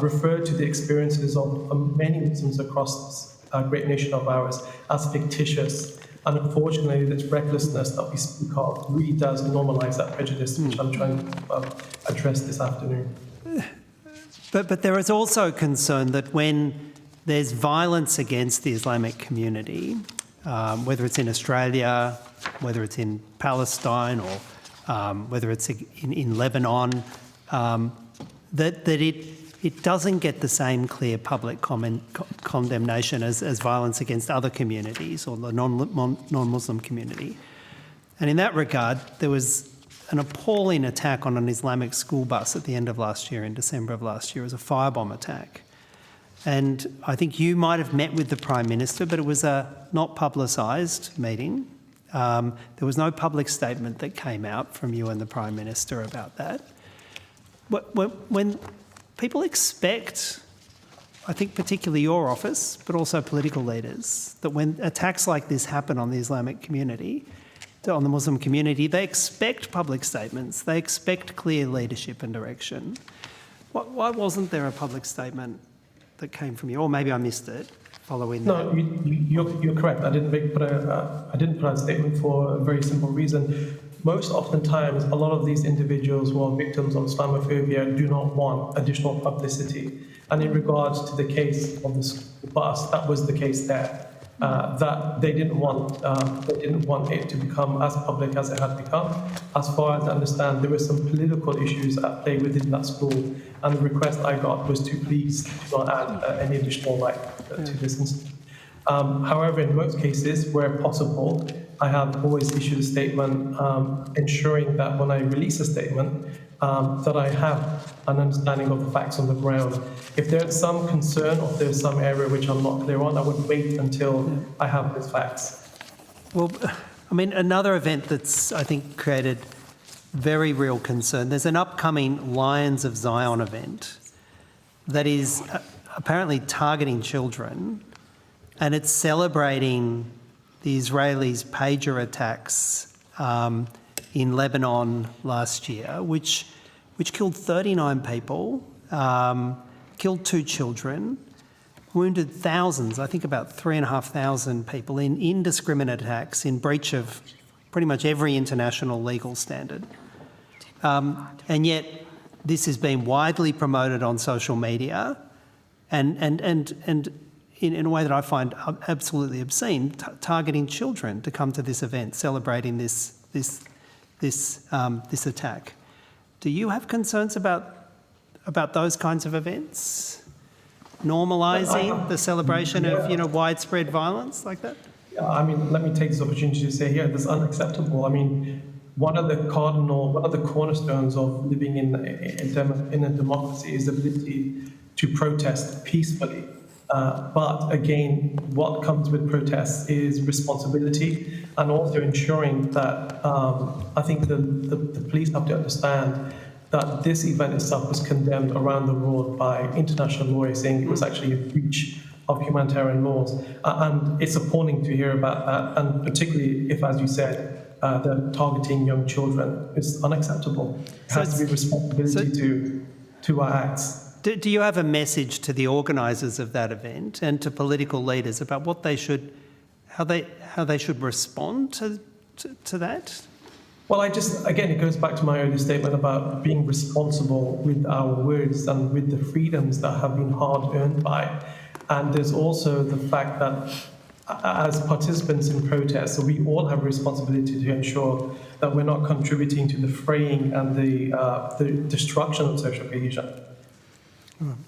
refer to the experiences of many Muslims across this great nation of ours as fictitious. And unfortunately, this recklessness that we speak of really does normalise that prejudice, which I'm trying to address this afternoon. But there is also concern that when there's violence against the Islamic community, whether it's in Australia, whether it's in Palestine, or whether it's in Lebanon, that it doesn't get the same clear public condemnation as violence against other communities or the non-Muslim community. And in that regard, there was an appalling attack on an Islamic school bus at the end of last year, in December of last year. It was a firebomb attack. And I think you might have met with the Prime Minister, but it was a not publicised meeting. There was no public statement that came out from you and the Prime Minister about that. When people expect, I think particularly your office, but also political leaders, that when attacks like this happen on the Islamic community, on the Muslim community, they expect public statements, they expect clear leadership and direction. Why wasn't there a public statement that came from you? Or maybe I missed it following that. No, you're correct. I didn't put a statement for a very simple reason. Most oftentimes, a lot of these individuals who are victims of Islamophobia do not want additional publicity. And in regards to the case of the bus, that was the case there. That they didn't want it to become as public as it had become. As far as I understand, there were some political issues at play within that school, and the request I got was to please do not add any additional light to this incident. However, in most cases where possible, I have always issued a statement ensuring that when I release a statement, that I have an understanding of the facts on the ground. If there's some concern or if there's some area which I'm not clear on, I would wait until I have those facts. Well, I mean, another event that's, I think, created very real concern, there's an upcoming Lions of Zion event that is apparently targeting children, and it's celebrating the Israelis' pager attacks in Lebanon last year, which killed 39 people, killed 2 children, wounded thousands, I think about 3,500 people in indiscriminate attacks in breach of pretty much every international legal standard. And yet this has been widely promoted on social media and in a way that I find absolutely obscene, targeting children to come to this event, celebrating this attack. Do you have concerns about those kinds of events? Normalising the celebration of widespread violence like that? I mean, let me take this opportunity to say here, this is unacceptable. I mean, one of the cornerstones of living in a democracy is the ability to protest peacefully. But again, what comes with protests is responsibility, and also ensuring that I think the police have to understand that this event itself was condemned around the world by international lawyers, saying it was actually a breach of humanitarian laws. And it's appalling to hear about that, and particularly if, as you said, they're targeting young children. It's unacceptable. It has to be responsibility to our acts. Do you have a message to the organisers of that event and to political leaders about what they should, how they should respond to that? Well, again, it goes back to my earlier statement about being responsible with our words and with the freedoms that have been hard earned by. And there's also the fact that as participants in protests, we all have a responsibility to ensure that we're not contributing to the fraying and the destruction of social cohesion.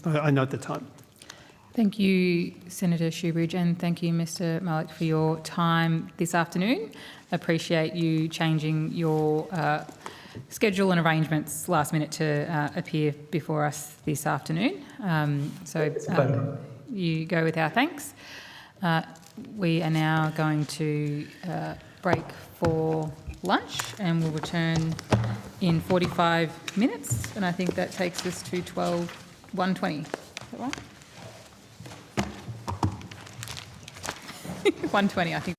I note the time. Thank you, Senator Shoebridge, and thank you, Mr Malik, for your time this afternoon. Appreciate you changing your schedule and arrangements last minute to appear before us this afternoon. You go with our thanks. We are now going to break for lunch and we'll return in 45 minutes. And I think that takes us to 1:20. Is that right? 1:20, I think.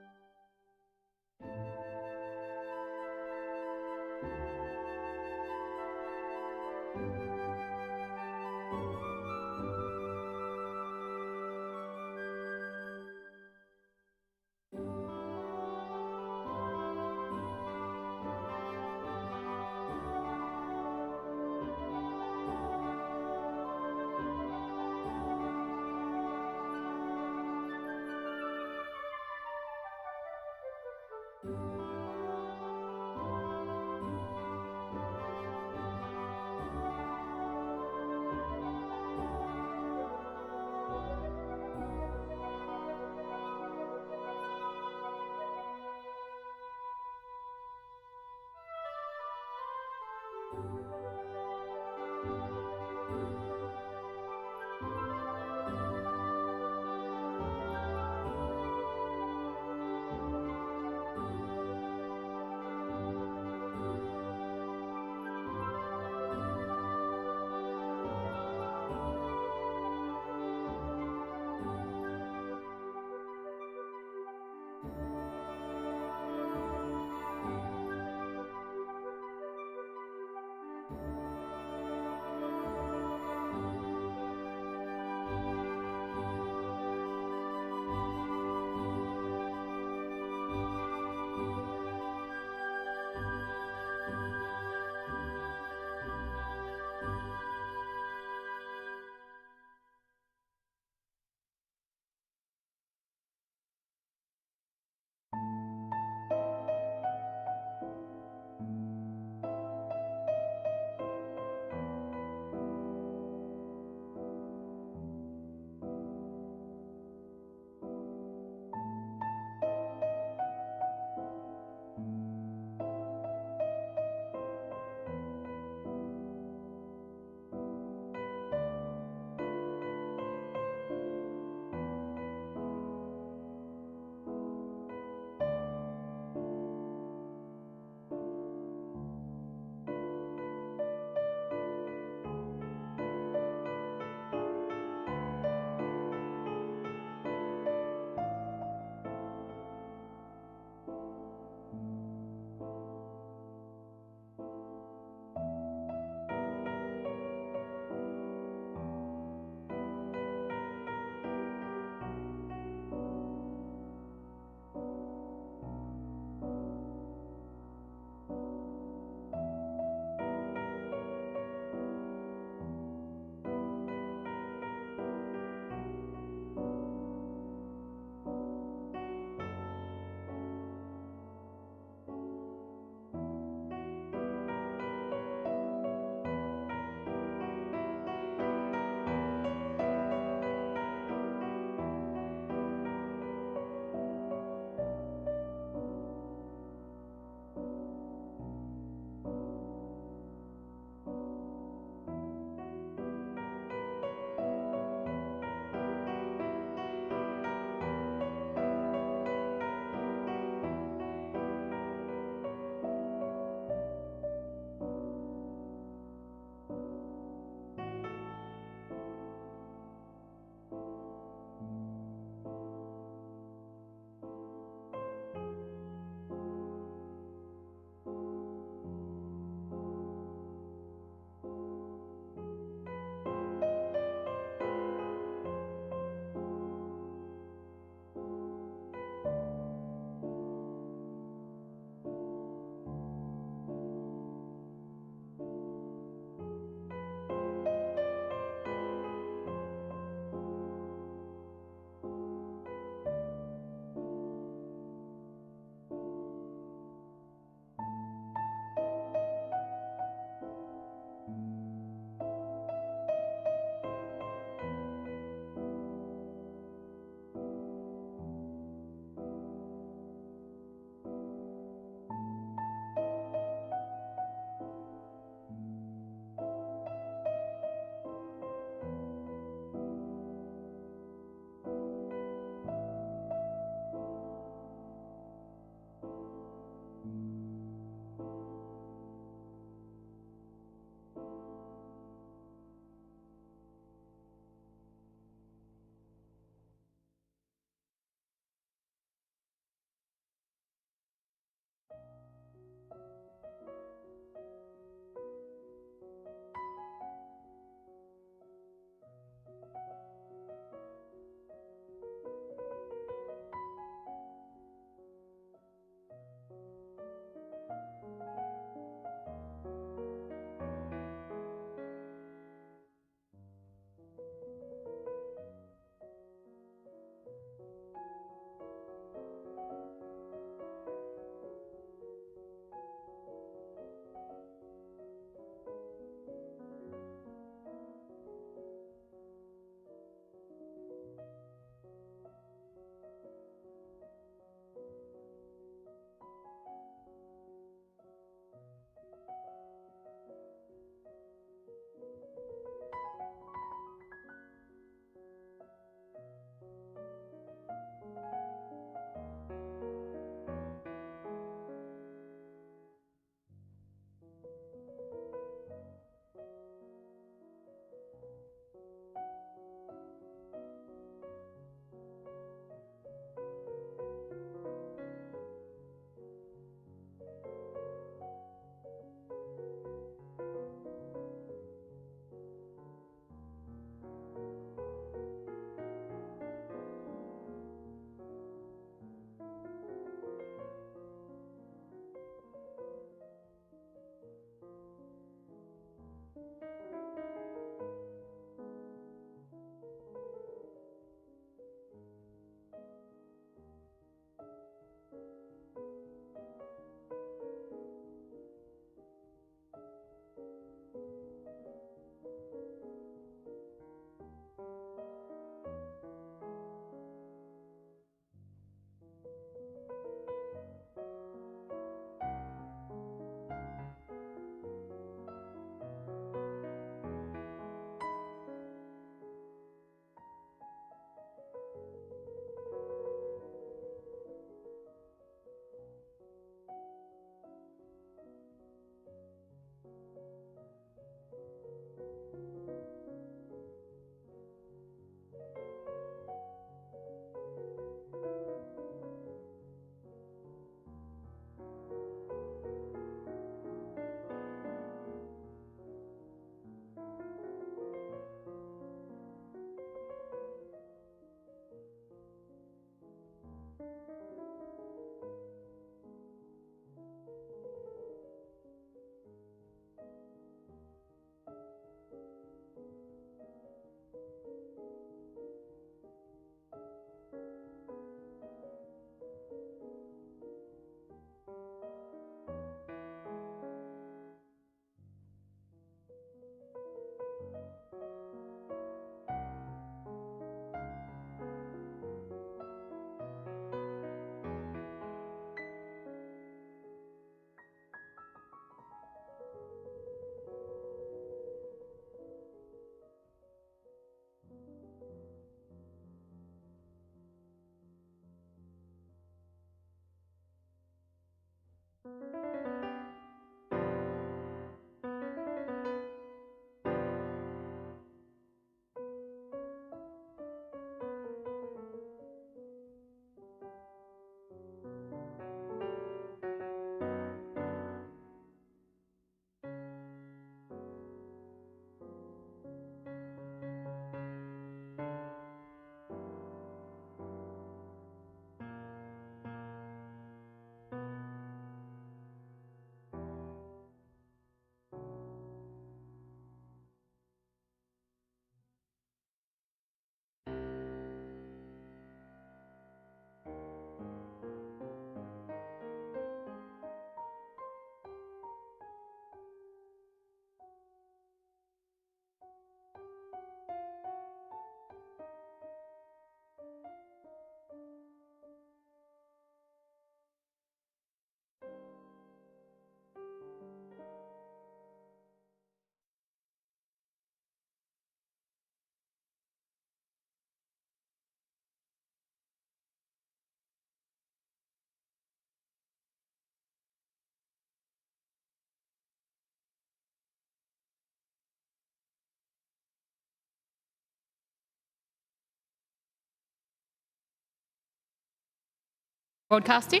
Broadcasting.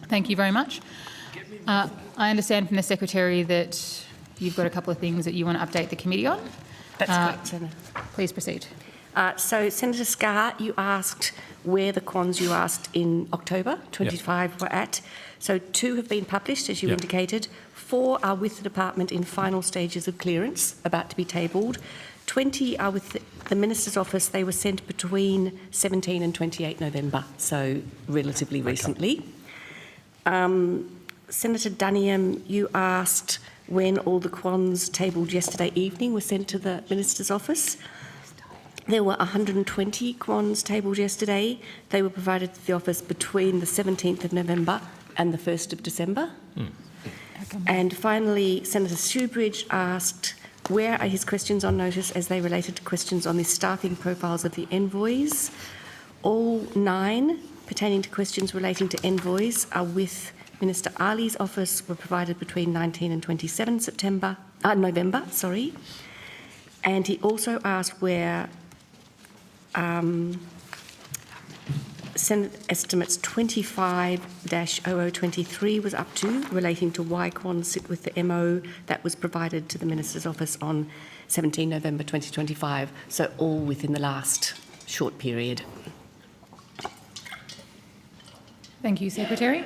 Thank you very much. I understand from the Secretary that you've got a couple of things that you want to update the committee on. That's correct, Senator. Please proceed. So, Senator Scarr, you asked where the quants you asked in October 25 were at. So 2 have been published, as you indicated. 4 are with the department in final stages of clearance, about to be tabled. 20 are with the Minister's office. They were sent between 17 and 28 November, so relatively recently. Senator Duniam, you asked when all the quants tabled yesterday evening were sent to the Minister's office. There were 120 quants tabled yesterday. They were provided to the office between the 17th of November and the 1st of December. And finally, Senator Shoebridge asked where are his questions on notice as they related to questions on the staffing profiles of the envoys. All 9 pertaining to questions relating to envoys are with Minister Ali's office, were provided between 19 and 27 November. And he also asked where Senate Estimates 25-0023 was up to, relating to why quants sit with the MO that was provided to the Minister's office on 17 November 2025, so all within the last short period. Thank you, Secretary.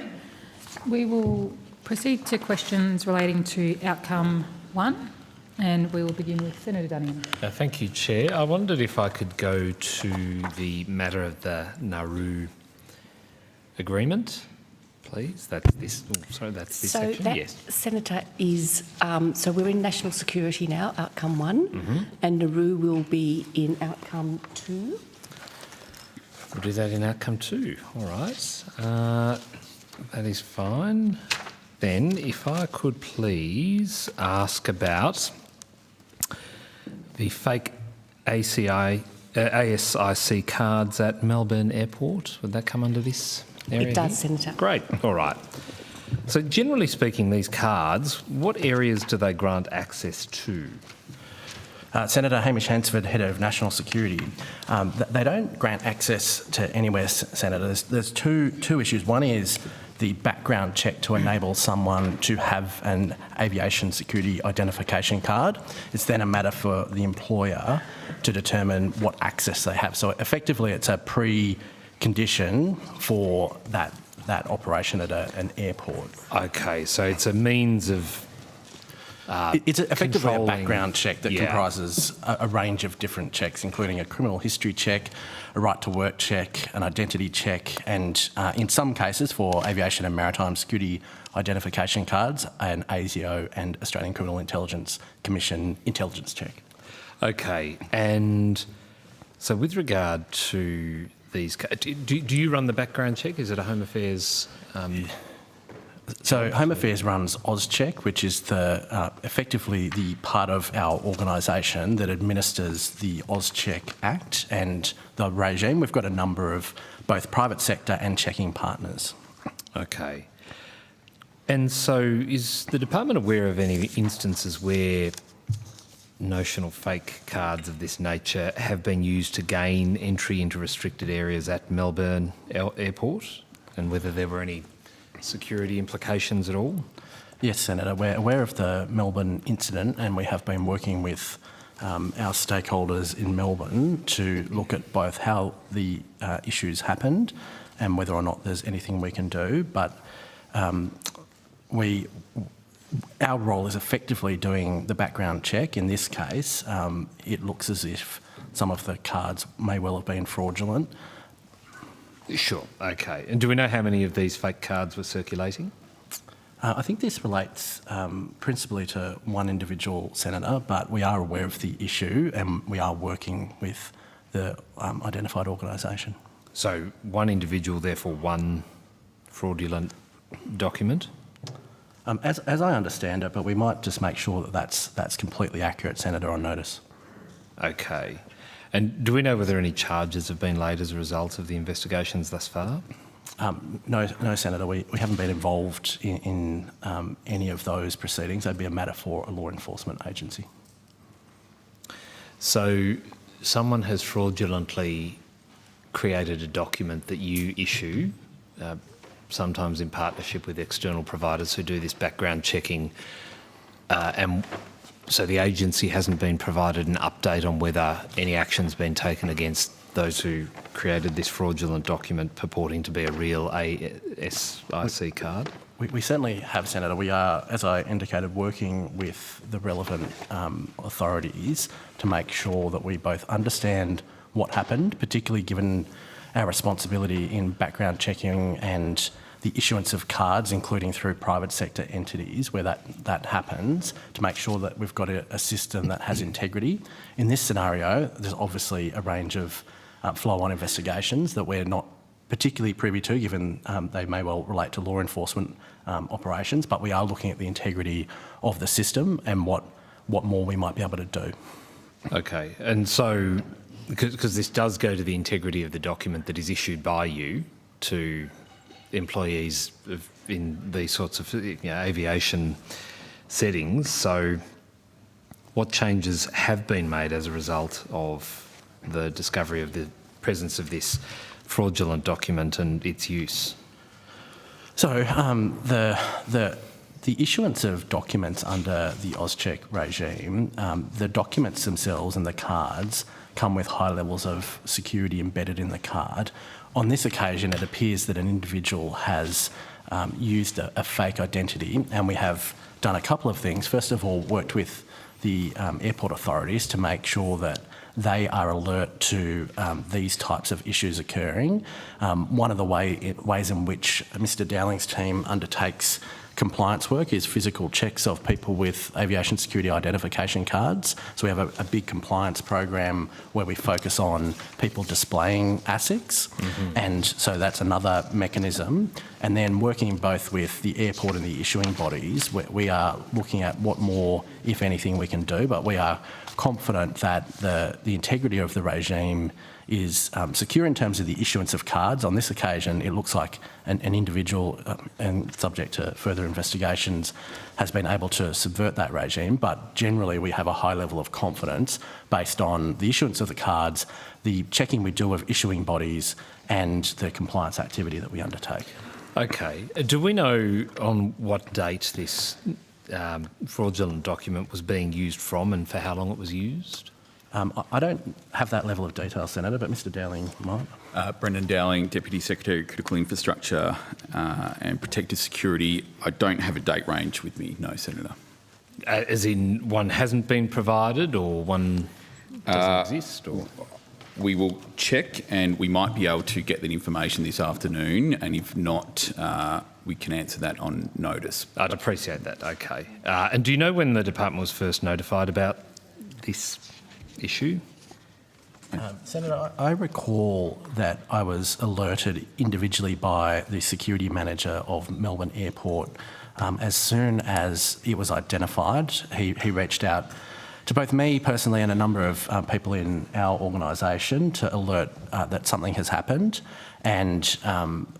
We will proceed to questions relating to outcome 1, and we will begin with Senator Duniam. Thank you, Chair. I wondered if I could go to the matter of the Nauru agreement, please. That's this. Oh, sorry, that's this section. That, yes, Senator, is so we're in national security now, outcome 1, and Nauru will be in outcome 2. We'll do that in outcome 2. All right. That is fine. Then, if I could please ask about the fake ASIC cards at Melbourne Airport. Would that come under this area? It does, Senator. Great. All right. So, generally speaking, these cards, what areas do they grant access to? Senator Hamish Hansford, Head of National Security. They don't grant access to anywhere, Senator. There's two issues. One is the background check to enable someone to have an aviation security identification card. It's then a matter for the employer to determine what access they have. So effectively, it's a precondition for that operation at an airport. Okay, so it's a means of it's effectively a background check that comprises a range of different checks, including a criminal history check, a right to work check, an identity check, and in some cases for aviation and maritime security identification cards, an ASIO and Australian Criminal Intelligence Commission intelligence check. Okay, and so with regard to these, do you run the background check? Is it a Home Affairs? So Home Affairs runs AusCheck, which is effectively the part of our organisation that administers the AusCheck Act and the regime. We've got a number of both private sector and checking partners. Okay. And so is the department aware of any instances where notional fake cards of this nature have been used to gain entry into restricted areas at Melbourne Airport, and whether there were any security implications at all? Yes, Senator. We're aware of the Melbourne incident, and we have been working with our stakeholders in Melbourne to look at both how the issues happened and whether or not there's anything we can do. But our role is effectively doing the background check. In this case, it looks as if some of the cards may well have been fraudulent. Sure, okay. And do we know how many of these fake cards were circulating? I think this relates principally to one individual, Senator, but we are aware of the issue and we are working with the identified organisation. So one individual, therefore one fraudulent document? As I understand it, but we might just make sure that that's completely accurate, Senator, on notice. Okay. And do we know whether any charges have been laid as a result of the investigations thus far? No, Senator. We haven't been involved in any of those proceedings. That'd be a matter for a law enforcement agency. So someone has fraudulently created a document that you issue sometimes in partnership with external providers who do this background checking, and so the agency hasn't been provided an update on whether any action's been taken against those who created this fraudulent document purporting to be a real ASIC card? We certainly have, Senator. We are, as I indicated, working with the relevant authorities to make sure that we both understand what happened, particularly given our responsibility in background checking and the issuance of cards, including through private sector entities where that happens, to make sure that we've got a system that has integrity. In this scenario, there's obviously a range of flow-on investigations that we're not particularly privy to, given they may well relate to law enforcement operations, but we are looking at the integrity of the system and what more we might be able to do. Okay, and so, because this does go to the integrity of the document that is issued by you to employees in these sorts of aviation settings, so what changes have been made as a result of the discovery of the presence of this fraudulent document and its use? So the issuance of documents under the AusCheck regime, the documents themselves and the cards come with high levels of security embedded in the card. On this occasion, it appears that an individual has used a fake identity, and we have done a couple of things. First of all, worked with the airport authorities to make sure that they are alert to these types of issues occurring. One of the ways in which Mr Dowling's team undertakes compliance work is physical checks of people with aviation security identification cards. So we have a big compliance program where we focus on people displaying ASICs, and so that's another mechanism. And then working both with the airport and the issuing bodies, we are looking at what more, if anything, we can do, but we are confident that the integrity of the regime is secure in terms of the issuance of cards. On this occasion, it looks like an individual, and subject to further investigations, has been able to subvert that regime, but generally we have a high level of confidence based on the issuance of the cards, the checking we do of issuing bodies, and the compliance activity that we undertake. Okay. Do we know on what date this fraudulent document was being used from and for how long it was used? I don't have that level of detail, Senator, but Mr Dowling might. Brendan Dowling, Deputy Secretary of Critical Infrastructure and Protective Security. I don't have a date range with me, no, Senator. As in one hasn't been provided or one doesn't exist? Or? We will check and we might be able to get that information this afternoon, and if not, we can answer that on notice. I'd appreciate that, okay. And do you know when the department was first notified about this issue? Senator, I recall that I was alerted individually by the security manager of Melbourne Airport. As soon as it was identified, he reached out to both me personally and a number of people in our organisation to alert that something has happened, and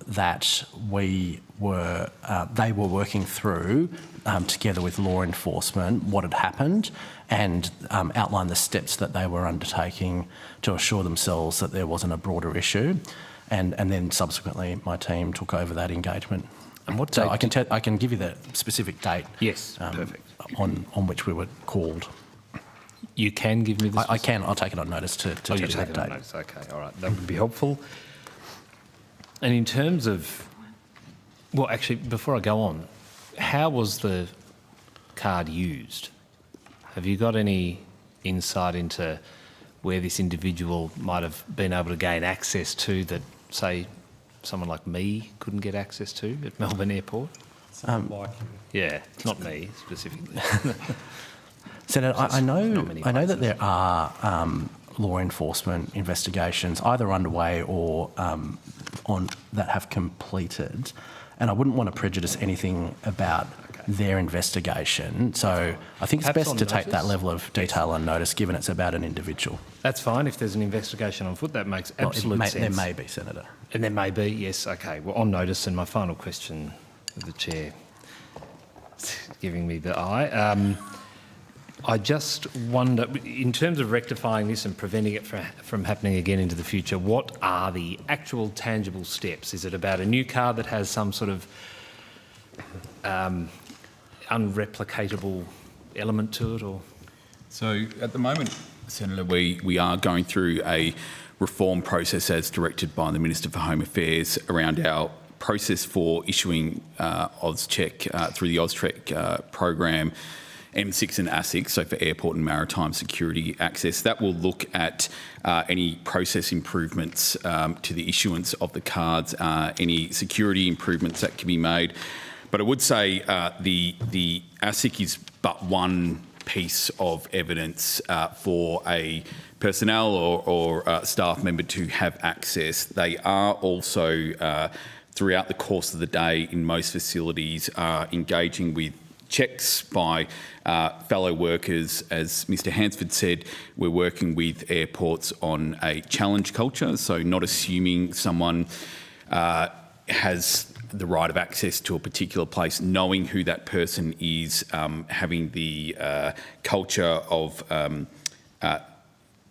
that they were working through together with law enforcement what had happened, and outline the steps that they were undertaking to assure themselves that there wasn't a broader issue, and then subsequently my team took over that engagement. And what so date? I can give you the specific date. Yes, perfect. On which we were called. You can give me this? I can. I'll take it on notice to tell you that date. Notice. Okay, all right. That would be helpful. And in terms of, well, actually, before I go on, how was the card used? Have you got any insight into where this individual might have been able to gain access to that, say, someone like me couldn't get access to at Melbourne Airport? Yeah, not me specifically. Senator, I know that there are law enforcement investigations either underway or on that have completed, and I wouldn't want to prejudice anything about their investigation. So I think it's best to take that level of detail on notice, given it's about an individual. That's fine. If there's an investigation on foot, that makes absolute sense. There may be, Senator. And there may be, yes. Okay. Well, on notice, and my final question, the Chair giving me the eye. I just wonder, in terms of rectifying this and preventing it from happening again into the future, what are the actual tangible steps? Is it about a new card that has some sort of unreplicatable element to it, or? So at the moment, Senator, we are going through a reform process as directed by the Minister for Home Affairs around our process for issuing AusCheck through the AusCheck program, M6 and ASIC, so for airport and maritime security access. That will look at any process improvements to the issuance of the cards, any security improvements that can be made. But I would say the ASIC is but one piece of evidence for a personnel or staff member to have access. They are also, throughout the course of the day in most facilities, engaging with checks by fellow workers. As Mr Hansford said, we're working with airports on a challenge culture, so not assuming someone has the right of access to a particular place, knowing who that person is, having the culture of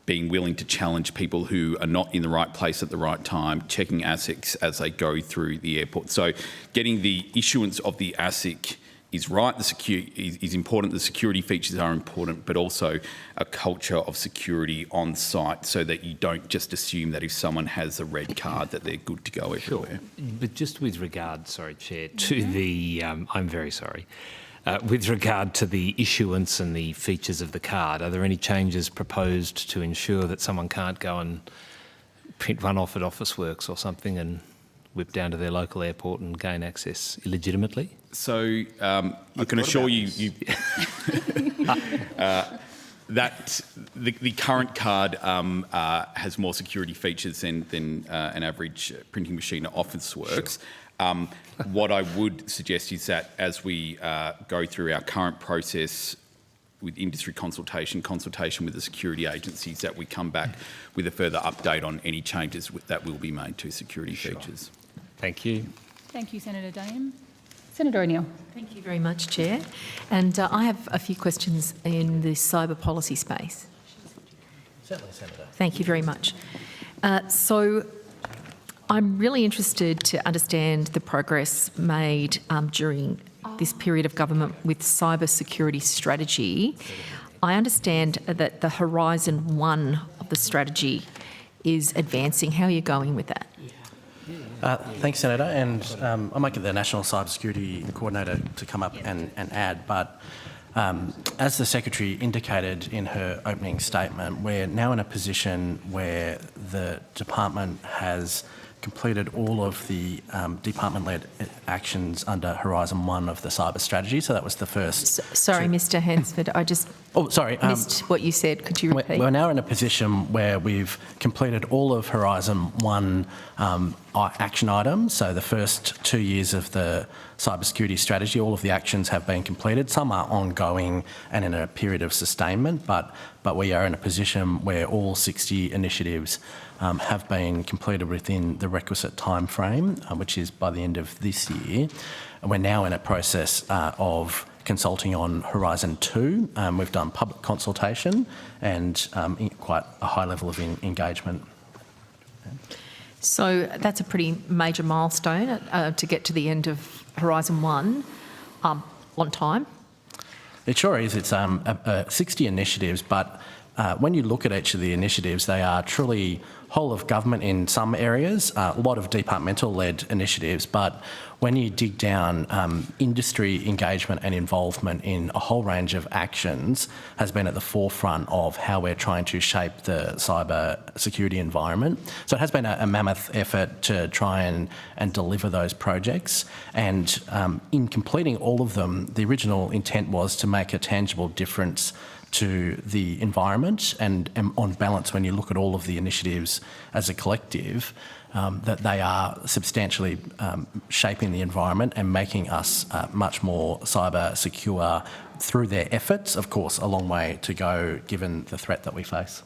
being willing to challenge people who are not in the right place at the right time, checking ASICs as they go through the airport. So getting the issuance of the ASIC is right, is important, the security features are important, but also a culture of security on site so that you don't just assume that if someone has a red card that they're good to go everywhere. Sure. But just with regard, sorry, Chair, to the, I'm very sorry, with regard to the issuance and the features of the card, are there any changes proposed to ensure that someone can't go and print one off at Officeworks or something and whip down to their local airport and gain access illegitimately? So I can assure you that the current card has more security features than an average printing machine at Officeworks. Sure. What I would suggest is that as we go through our current process with industry consultation with the security agencies, that we come back with a further update on any changes that will be made to security features. Thank you. Thank you, Senator Dame. Senator O'Neill. Thank you very much, Chair. And I have a few questions in the cyber policy space. Certainly, Senator. Thank you very much. So I'm really interested to understand the progress made during this period of government with cyber security strategy. I understand that the Horizon 1 of the strategy is advancing. How are you going with that? Thanks, Senator. And I might get the National Cybersecurity Coordinator to come up and add, but as the Secretary indicated in her opening statement, we're now in a position where the department has completed all of the department-led actions under Horizon 1 of the cyber strategy. So that was the first... Sorry, Mr Hansford, I just missed what you said. Could you repeat? We're now in a position where we've completed all of Horizon 1 action items. So the first 2 years of the cybersecurity strategy, all of the actions have been completed. Some are ongoing and in a period of sustainment, but we are in a position where all 60 initiatives have been completed within the requisite time frame, which is by the end of this year. And we're now in a process of consulting on Horizon 2. We've done public consultation and quite a high level of engagement. So that's a pretty major milestone to get to the end of Horizon 1 on time. It sure is. It's 60 initiatives, but when you look at each of the initiatives, they are truly whole of government in some areas, a lot of departmental-led initiatives, but when you dig down, industry engagement and involvement in a whole range of actions has been at the forefront of how we're trying to shape the cyber security environment. So it has been a mammoth effort to try and deliver those projects. And in completing all of them, the original intent was to make a tangible difference to the environment, and on balance, when you look at all of the initiatives as a collective, that they are substantially shaping the environment and making us much more cyber secure through their efforts. Of course, a long way to go given the threat that we face.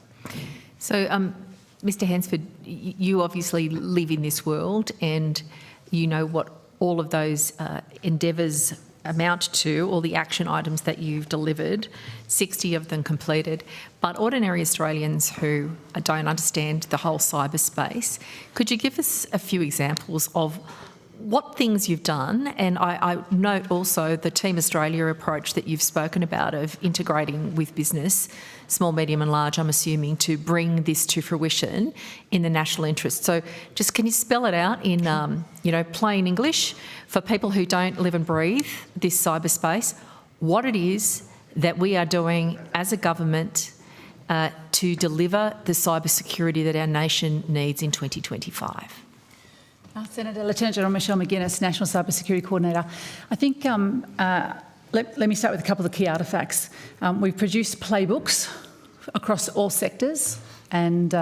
So, Mr Hansford, you obviously live in this world and you know what all of those endeavours amount to, all the action items that you've delivered, 60 of them completed. But ordinary Australians who don't understand the whole cyberspace, could you give us a few examples of what things you've done? And I note also the Team Australia approach that you've spoken about of integrating with business, small, medium and large, I'm assuming, to bring this to fruition in the national interest. So just can you spell it out in, plain English for people who don't live and breathe this cyberspace, what it is that we are doing as a government to deliver the cybersecurity that our nation needs in 2025? Senator Lieutenant General Michelle McGuinness, National Cybersecurity Coordinator. I think let me start with a couple of the key artefacts. We've produced playbooks across all sectors, and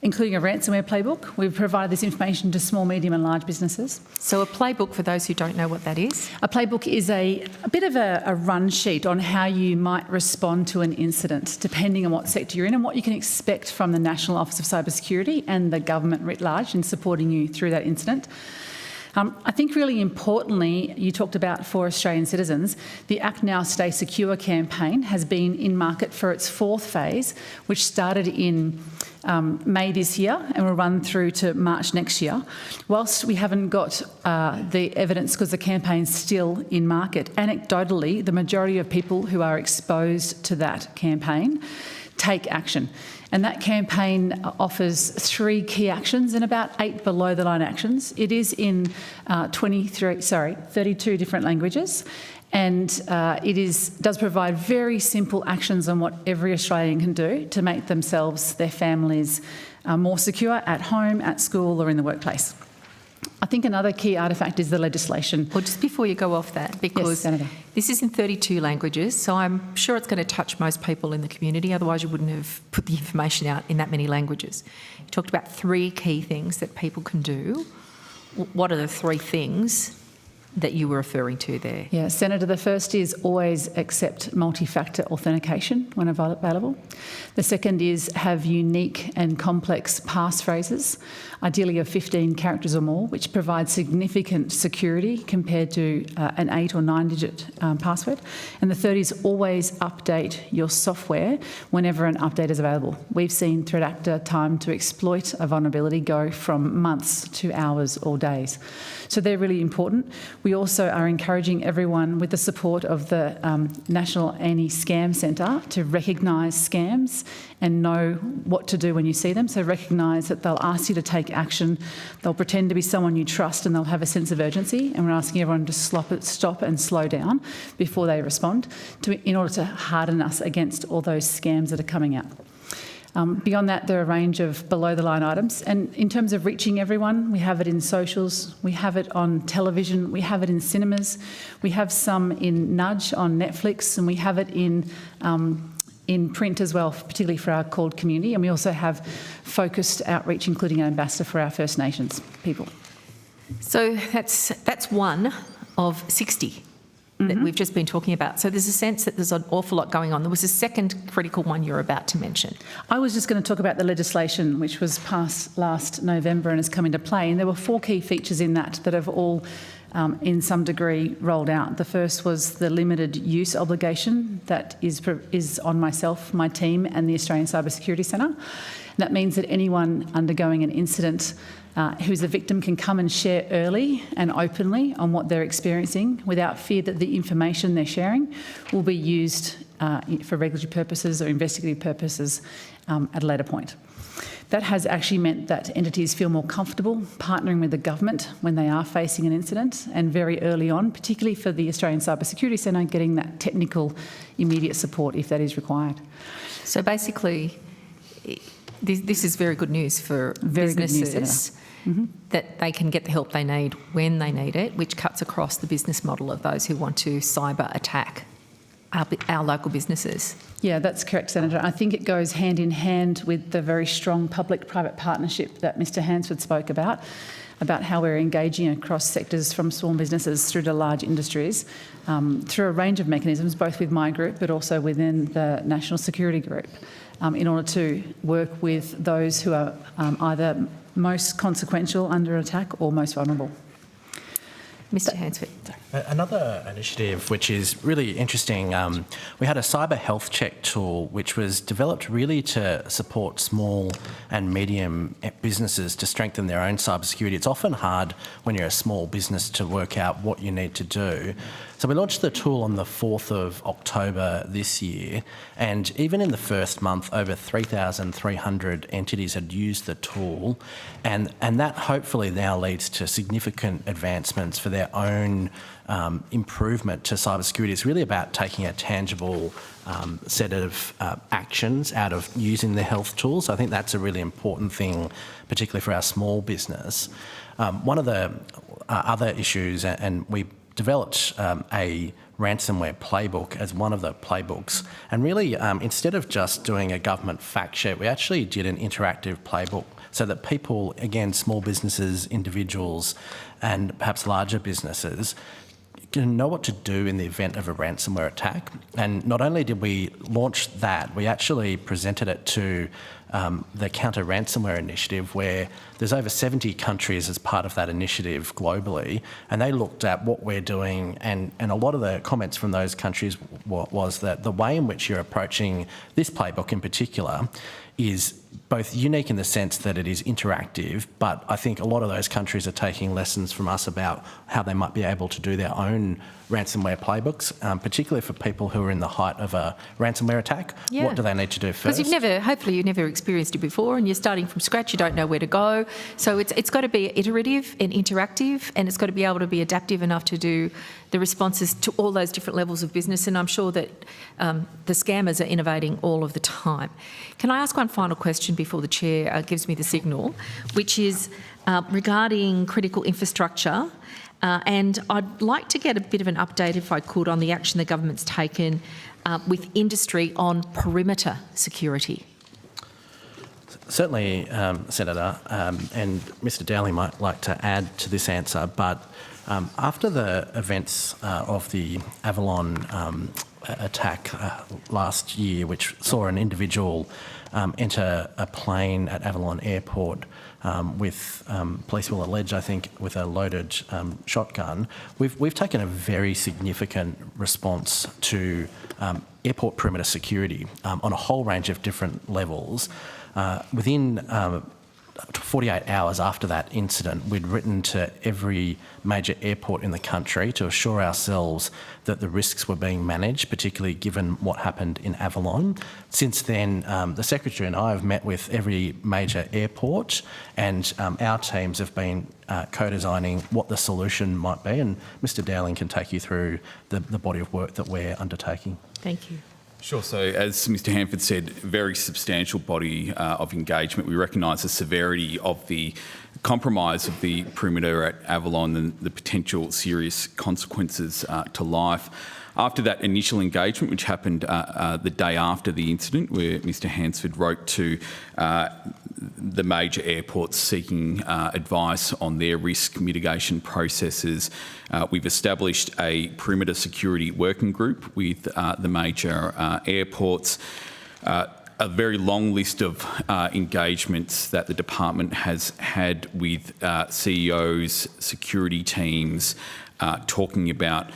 including a ransomware playbook. We've provided this information to small, medium and large businesses. So a playbook, for those who don't know what that is? A playbook is a bit of a run sheet on how you might respond to an incident, depending on what sector you're in and what you can expect from the National Office of Cybersecurity and the government writ large in supporting you through that incident. I think really importantly, you talked about for Australian citizens, the Act Now Stay Secure campaign has been in market for its 4th phase, which started in May this year and will run through to March next year. Whilst we haven't got the evidence because the campaign's still in market, anecdotally, the majority of people who are exposed to that campaign take action. And that campaign offers 3 key actions and about 8 below-the-line actions. It is in 32 different languages, and it does provide very simple actions on what every Australian can do to make themselves, their families, more secure at home, at school or in the workplace. I think another key artefact is the legislation. Well, just before you go off that, because this is in 32 languages, so I'm sure it's going to touch most people in the community, otherwise you wouldn't have put the information out in that many languages. You talked about 3 key things that people can do. What are the 3 things that you were referring to there? Yeah, Senator, the first is always accept multi-factor authentication when available. The second is have unique and complex passphrases, ideally of 15 characters or more, which provide significant security compared to an 8 or 9-digit password. And the third is always update your software whenever an update is available. We've seen threat actor time to exploit a vulnerability go from months to hours or days. So they're really important. We also are encouraging everyone with the support of the National Anti-Scam Centre to recognise scams and know what to do when you see them. So recognise that they'll ask you to take action, they'll pretend to be someone you trust and they'll have a sense of urgency, and we're asking everyone to stop and slow down before they respond in order to harden us against all those scams that are coming out. Beyond that, there are a range of below-the-line items. And in terms of reaching everyone, we have it in socials, we have it on television, we have it in cinemas, we have some in Nudge on Netflix, and we have it in print as well, particularly for our called community. And we also have focused outreach, including an ambassador for our First Nations people. So that's one of 60. That we've just been talking about. So there's a sense that there's an awful lot going on. There was a second critical one you're about to mention. I was just going to talk about the legislation which was passed last November and has come into play. And there were 4 key features in that have all, in some degree, rolled out. The first was the limited use obligation that is on myself, my team and the Australian Cybersecurity Centre. That means that anyone undergoing an incident who's a victim can come and share early and openly on what they're experiencing without fear that the information they're sharing will be used for regulatory purposes or investigative purposes at a later point. That has actually meant that entities feel more comfortable partnering with the government when they are facing an incident, and very early on, particularly for the Australian Cybersecurity Centre, getting that technical immediate support if that is required. So basically, this is very good news for businesses, that they can get the help they need when they need it, which cuts across the business model of those who want to cyber attack our local businesses. Yeah, that's correct, Senator. I think it goes hand in hand with the very strong public-private partnership that Mr Hansford spoke about how we're engaging across sectors from small businesses through to large industries through a range of mechanisms, both with my group but also within the National Security Group, in order to work with those who are either most consequential under attack or most vulnerable. Mr Hansford. Another initiative which is really interesting, we had a cyber health check tool which was developed really to support small and medium businesses to strengthen their own cybersecurity. It's often hard when you're a small business to work out what you need to do. So we launched the tool on the 4th of October this year, and even in the first month, over 3,300 entities had used the tool, and that hopefully now leads to significant advancements for their own improvement to cybersecurity. It's really about taking a tangible set of actions out of using the health tools. I think that's a really important thing, particularly for our small business. One of the other issues, and we developed a ransomware playbook as one of the playbooks. And really, instead of just doing a government fact sheet, we actually did an interactive playbook so that people, again, small businesses, individuals, and perhaps larger businesses, can know what to do in the event of a ransomware attack. And not only did we launch that, we actually presented it to the Counter Ransomware Initiative, where there's over 70 countries as part of that initiative globally, and they looked at what we're doing, and a lot of the comments from those countries was that the way in which you're approaching this playbook in particular is both unique in the sense that it is interactive, but I think a lot of those countries are taking lessons from us about how they might be able to do their own ransomware playbooks, particularly for people who are in the height of a ransomware attack. Yeah. What do they need to do first? Because hopefully you've never experienced it before, and you're starting from scratch, you don't know where to go. So it's got to be iterative and interactive, and it's got to be able to be adaptive enough to do the responses to all those different levels of business. And I'm sure that the scammers are innovating all of the time. Can I ask one final question before the Chair gives me the signal, which is regarding critical infrastructure. And I'd like to get a bit of an update, if I could, on the action the government's taken with industry on perimeter security. Certainly, Senator, and Mr Dowling might like to add to this answer, but after the events of the Avalon attack last year, which saw an individual enter a plane at Avalon Airport with, police will allege, I think, with a loaded shotgun, we've taken a very significant response to airport perimeter security on a whole range of different levels. Within 48 hours after that incident, we'd written to every major airport in the country to assure ourselves that the risks were being managed, particularly given what happened in Avalon. Since then, the Secretary and I have met with every major airport, and our teams have been co-designing what the solution might be, and Mr Dowling can take you through the body of work that we're undertaking. Thank you. Sure. So as Mr Hanford said, very substantial body of engagement. We recognise the severity of the compromise of the perimeter at Avalon and the potential serious consequences to life. After that initial engagement, which happened the day after the incident, where Mr Hansford wrote to the major airports seeking advice on their risk mitigation processes, we've established a perimeter security working group with the major airports. A very long list of engagements that the department has had with CEOs, security teams, talking about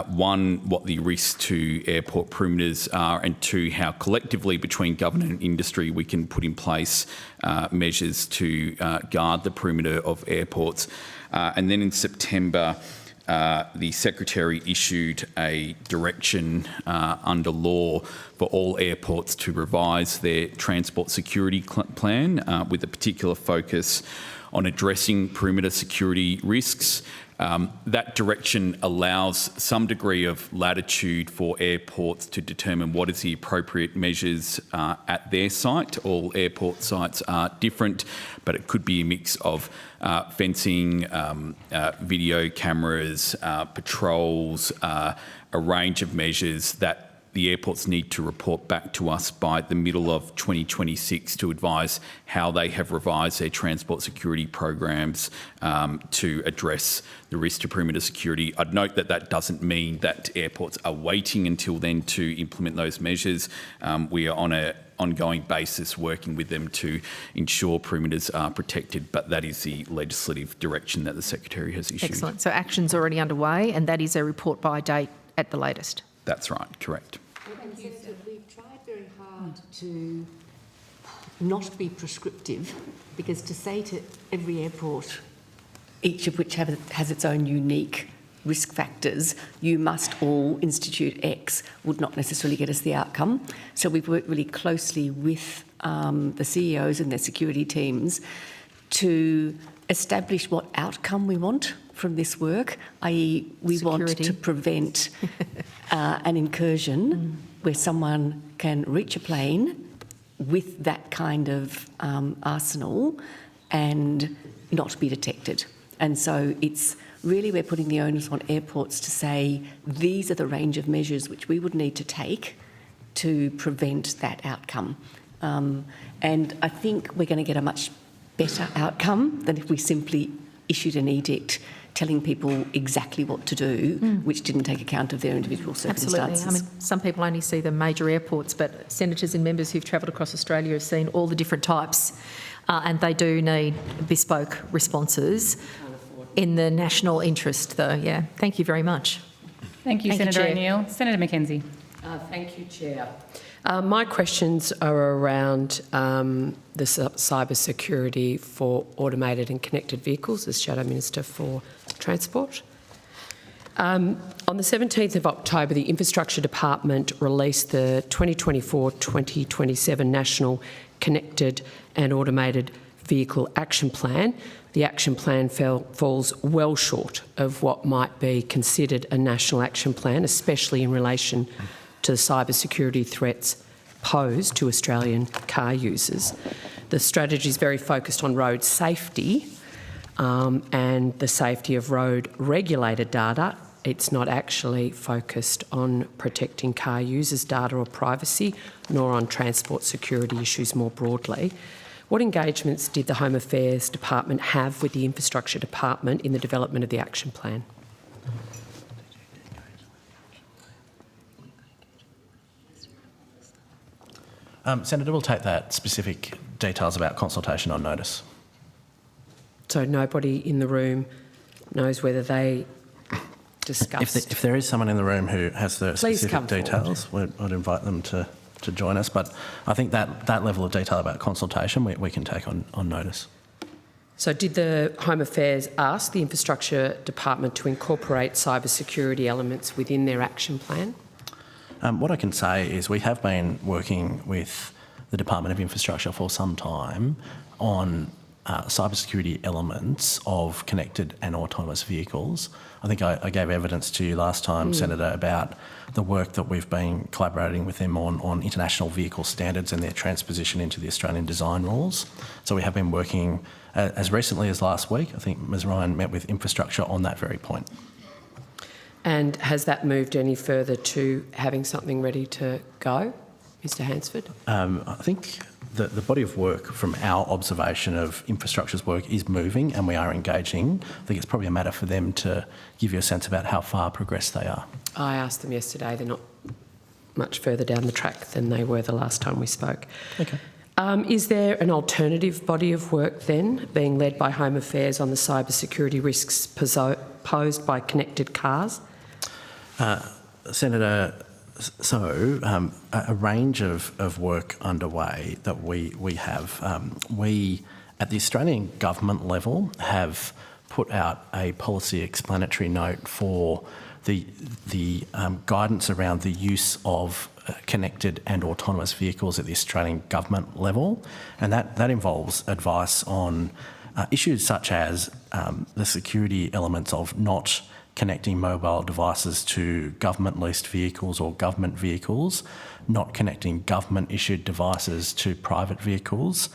one, what the risks to airport perimeters are, and two, how collectively between government and industry we can put in place measures to guard the perimeter of airports. And then in September, the Secretary issued a direction under law for all airports to revise their transport security plan with a particular focus on addressing perimeter security risks. That direction allows some degree of latitude for airports to determine what is the appropriate measures at their site. All airport sites are different, but it could be a mix of fencing, video cameras, patrols, a range of measures that the airports need to report back to us by the middle of 2026 to advise how they have revised their transport security programs to address the risk to perimeter security. I'd note that that doesn't mean that airports are waiting until then to implement those measures. We are on a ongoing basis, working with them to ensure perimeters are protected, but that is the legislative direction that the Secretary has issued. Excellent. So action's already underway, and that is a report by date at the latest. That's right, correct. And Senator, we've tried very hard to not be prescriptive, because to say to every airport, each of which has its own unique risk factors, you must all institute X, would not necessarily get us the outcome. So we've worked really closely with the CEOs and their security teams to establish what outcome we want from this work, i.e. we want to prevent an incursion where someone can reach a plane with that kind of arsenal and not be detected. And so it's really, we're putting the onus on airports to say, these are the range of measures which we would need to take to prevent that outcome. And I think we're going to get a much better outcome than if we simply issued an edict telling people exactly what to do, which didn't take account of their individual circumstances. Absolutely. I mean, some people only see the major airports, but senators and members who've travelled across Australia have seen all the different types, and they do need bespoke responses in the national interest, though. Yeah. Thank you very much. Thank you, Senator O'Neill. Senator Mackenzie. Thank you, Chair. My questions are around the cyber security for automated and connected vehicles as Shadow Minister for Transport. On the 17th of October, the Infrastructure Department released the 2024-2027 National Connected and Automated Vehicle Action Plan. The action plan falls well short of what might be considered a national action plan, especially in relation to the cybersecurity threats posed to Australian car users. The strategy is very focused on road safety and the safety of road regulated data. It's not actually focused on protecting car users' data or privacy, nor on transport security issues more broadly. What engagements did the Home Affairs Department have with the Infrastructure Department in the development of the action plan? Senator, we'll take that specific details about consultation on notice. So nobody in the room knows whether they discussed... If there is someone in the room who has the specific details, I'd invite them to join us. But I think that level of detail about consultation we can take on notice. So did the Home Affairs ask the Infrastructure Department to incorporate cybersecurity elements within their action plan? What I can say is we have been working with the Department of Infrastructure for some time on cybersecurity elements of connected and autonomous vehicles. I think I gave evidence to you last time, Senator, about the work that we've been collaborating with them on international vehicle standards and their transposition into the Australian design rules. So we have been working as recently as last week. I think Ms Ryan met with infrastructure on that very point. And has that moved any further to having something ready to go, Mr Hansford? I think the body of work from our observation of infrastructure's work is moving and we are engaging. I think it's probably a matter for them to give you a sense about how far progressed they are. I asked them yesterday. They're not much further down the track than they were the last time we spoke. Okay. Is there an alternative body of work then being led by Home Affairs on the cybersecurity risks posed by connected cars? Senator, so a range of work underway that we have. We, at the Australian government level, have put out a policy explanatory note for the guidance around the use of connected and autonomous vehicles at the Australian government level, and that involves advice on issues such as the security elements of not connecting mobile devices to government-leased vehicles or government vehicles, not connecting government-issued devices to private vehicles,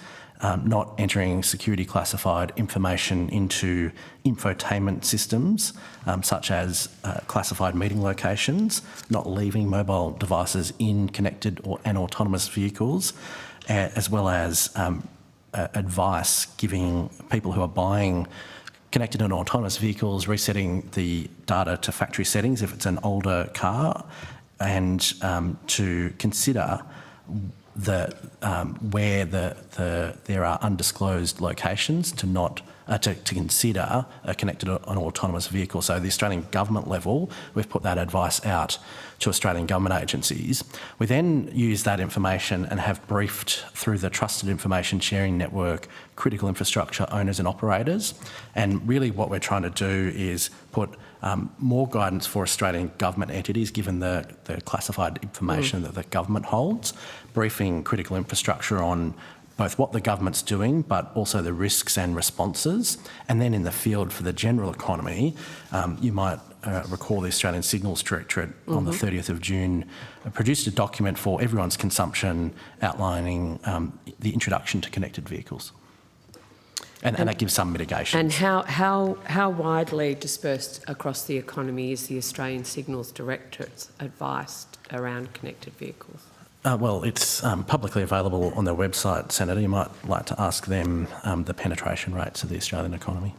not entering security classified information into infotainment systems, such as classified meeting locations, not leaving mobile devices in connected and autonomous vehicles, as well as advice giving people who are buying connected and autonomous vehicles, resetting the data to factory settings if it's an older car, and to consider where there are undisclosed locations to consider a connected and autonomous vehicle. So the Australian government level, we've put that advice out to Australian government agencies. We then use that information and have briefed through the Trusted Information Sharing Network critical infrastructure owners and operators. And really what we're trying to do is put more guidance for Australian government entities, given the classified information that the government holds, briefing critical infrastructure on both what the government's doing, but also the risks and responses. And then in the field for the general economy, you might recall the Australian Signals Directorate on the 30th of June produced a document for everyone's consumption outlining the introduction to connected vehicles. And that gives some mitigation. And how widely dispersed across the economy is the Australian Signals Directorate's advice around connected vehicles? Well, it's publicly available on their website, Senator. You might like to ask them the penetration rates of the Australian economy.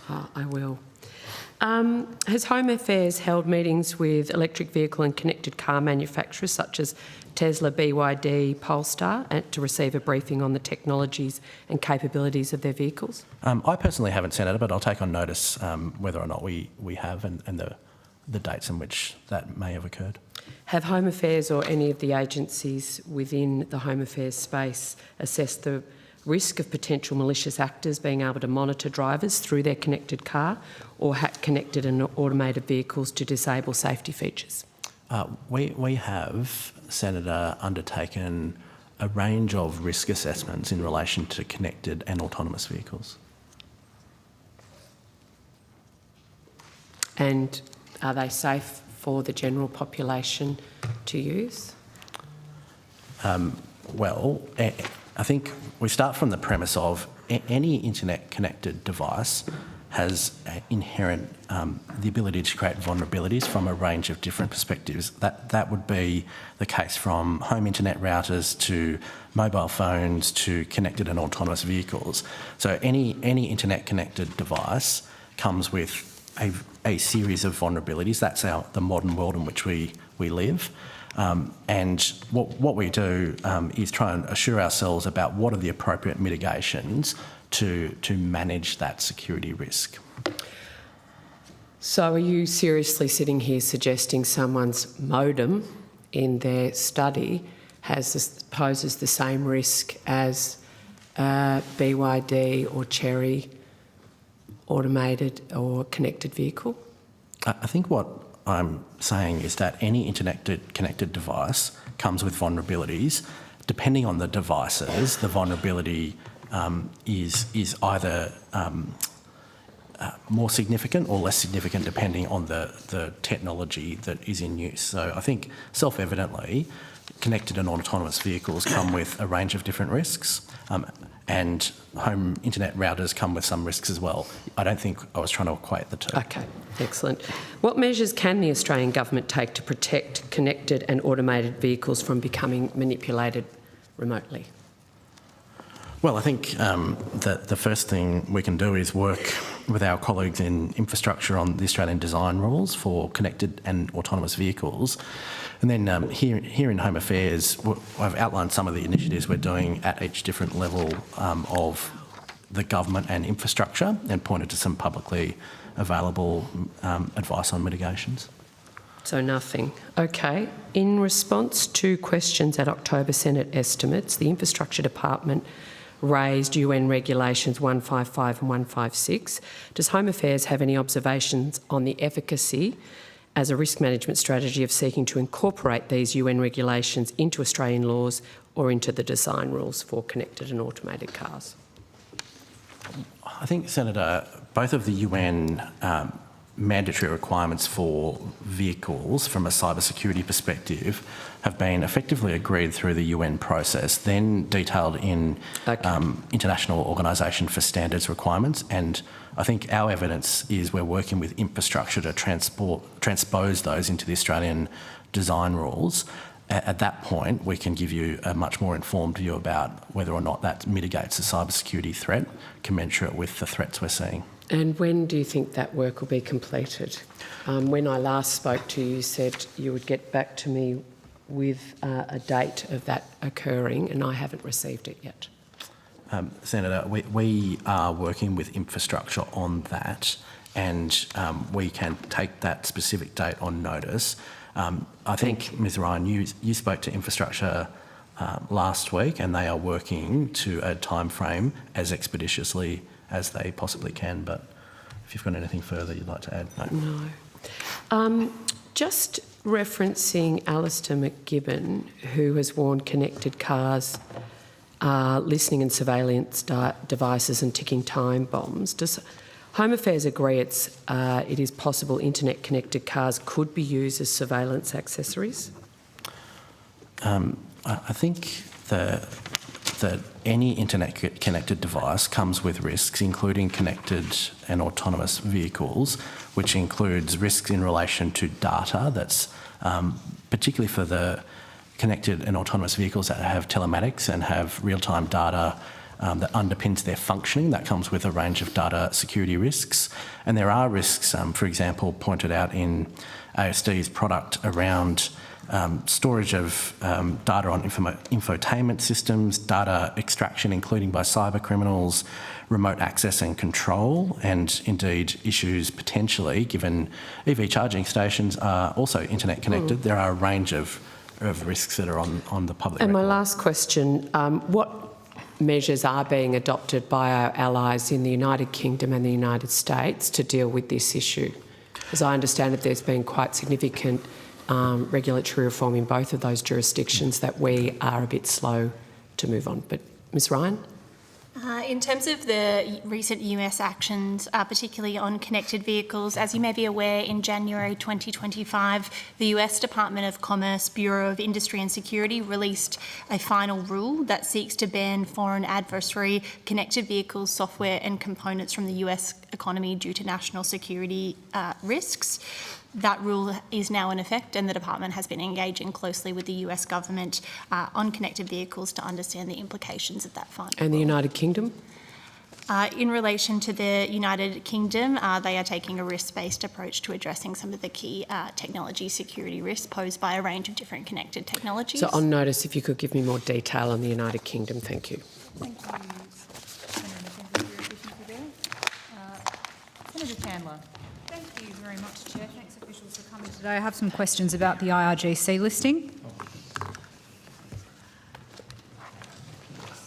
I will. Has Home Affairs held meetings with electric vehicle and connected car manufacturers such as Tesla, BYD, Polestar to receive a briefing on the technologies and capabilities of their vehicles? I personally haven't, Senator, but I'll take on notice whether or not we have and the dates in which that may have occurred. Have Home Affairs or any of the agencies within the Home Affairs space assessed the risk of potential malicious actors being able to monitor drivers through their connected car or hack connected and automated vehicles to disable safety features? We have, Senator, undertaken a range of risk assessments in relation to connected and autonomous vehicles. And are they safe for the general population to use? Well, I think we start from the premise of any internet-connected device has inherent the ability to create vulnerabilities from a range of different perspectives. That would be the case from home internet routers to mobile phones to connected and autonomous vehicles. So any internet-connected device comes with a series of vulnerabilities. That's the modern world in which we live. And what we do is try and assure ourselves about what are the appropriate mitigations to manage that security risk. So are you seriously sitting here suggesting someone's modem in their study poses the same risk as BYD or Chery automated or connected vehicle? I think what I'm saying is that any internet-connected device comes with vulnerabilities. Depending on the devices, the vulnerability is either more significant or less significant depending on the technology that is in use. So I think self-evidently, connected and autonomous vehicles come with a range of different risks. And home internet routers come with some risks as well. I don't think I was trying to equate the two. Okay, excellent. What measures can the Australian government take to protect connected and automated vehicles from becoming manipulated remotely? Well, I think that the first thing we can do is work with our colleagues in infrastructure on the Australian design rules for connected and autonomous vehicles. And then here in Home Affairs, I've outlined some of the initiatives we're doing at each different level of the government and infrastructure and pointed to some publicly available advice on mitigations. So nothing. Okay. In response to questions at October Senate estimates, the Infrastructure Department raised UN regulations 155 and 156. Does Home Affairs have any observations on the efficacy as a risk management strategy of seeking to incorporate these UN regulations into Australian laws or into the design rules for connected and automated cars? I think, Senator, both of the UN mandatory requirements for vehicles from a cybersecurity perspective have been effectively agreed through the UN process, then detailed in International Organisation for Standards requirements. And I think our evidence is we're working with infrastructure to transpose those into the Australian design rules. At that point, we can give you a much more informed view about whether or not that mitigates a cybersecurity threat commensurate with the threats we're seeing. And when do you think that work will be completed? When I last spoke to you, you said you would get back to me with a date of that occurring, and I haven't received it yet. Senator, we are working with infrastructure on that, and we can take that specific date on notice. I think, Ms Ryan, you spoke to infrastructure last week, and they are working to a time frame as expeditiously as they possibly can. But if you've got anything further you'd like to add, No. Just referencing Alistair McGibbon, who has warned connected cars, listening and surveillance devices and ticking time bombs. Does Home Affairs agree it is possible internet-connected cars could be used as surveillance accessories? I think that any internet-connected device comes with risks, including connected and autonomous vehicles, which includes risks in relation to data that's particularly for the connected and autonomous vehicles that have telematics and have real-time data that underpins their functioning. That comes with a range of data security risks. And there are risks, for example, pointed out in ASD's product around storage of data on infotainment systems, data extraction, including by cyber criminals, remote access and control, and indeed issues potentially, given EV charging stations are also internet connected. There are a range of risks that are on the public And record. my last question, what measures are being adopted by our allies in the United Kingdom and the United States to deal with this issue? As I understand it, there's been quite significant regulatory reform in both of those jurisdictions that we are a bit slow to move on. But Ms Ryan? In terms of the recent US actions, particularly on connected vehicles, as you may be aware, in January 2025, the US Department of Commerce Bureau of Industry and Security released a final rule that seeks to ban foreign adversary connected vehicles, software and components from the US economy due to national security risks. That rule is now in effect, and the department has been engaging closely with the US government on connected vehicles to understand the implications of that final And the United Kingdom? In relation to the United Kingdom, they are taking a risk-based approach to addressing some of the key technology security risks posed by a range of different connected technologies. So on notice, if you could give me more detail on the United Kingdom, thank you. Thank you, Senator Chandler. Thank you very much, Chair. Thanks, officials, for coming today. I have some questions about the IRGC listing.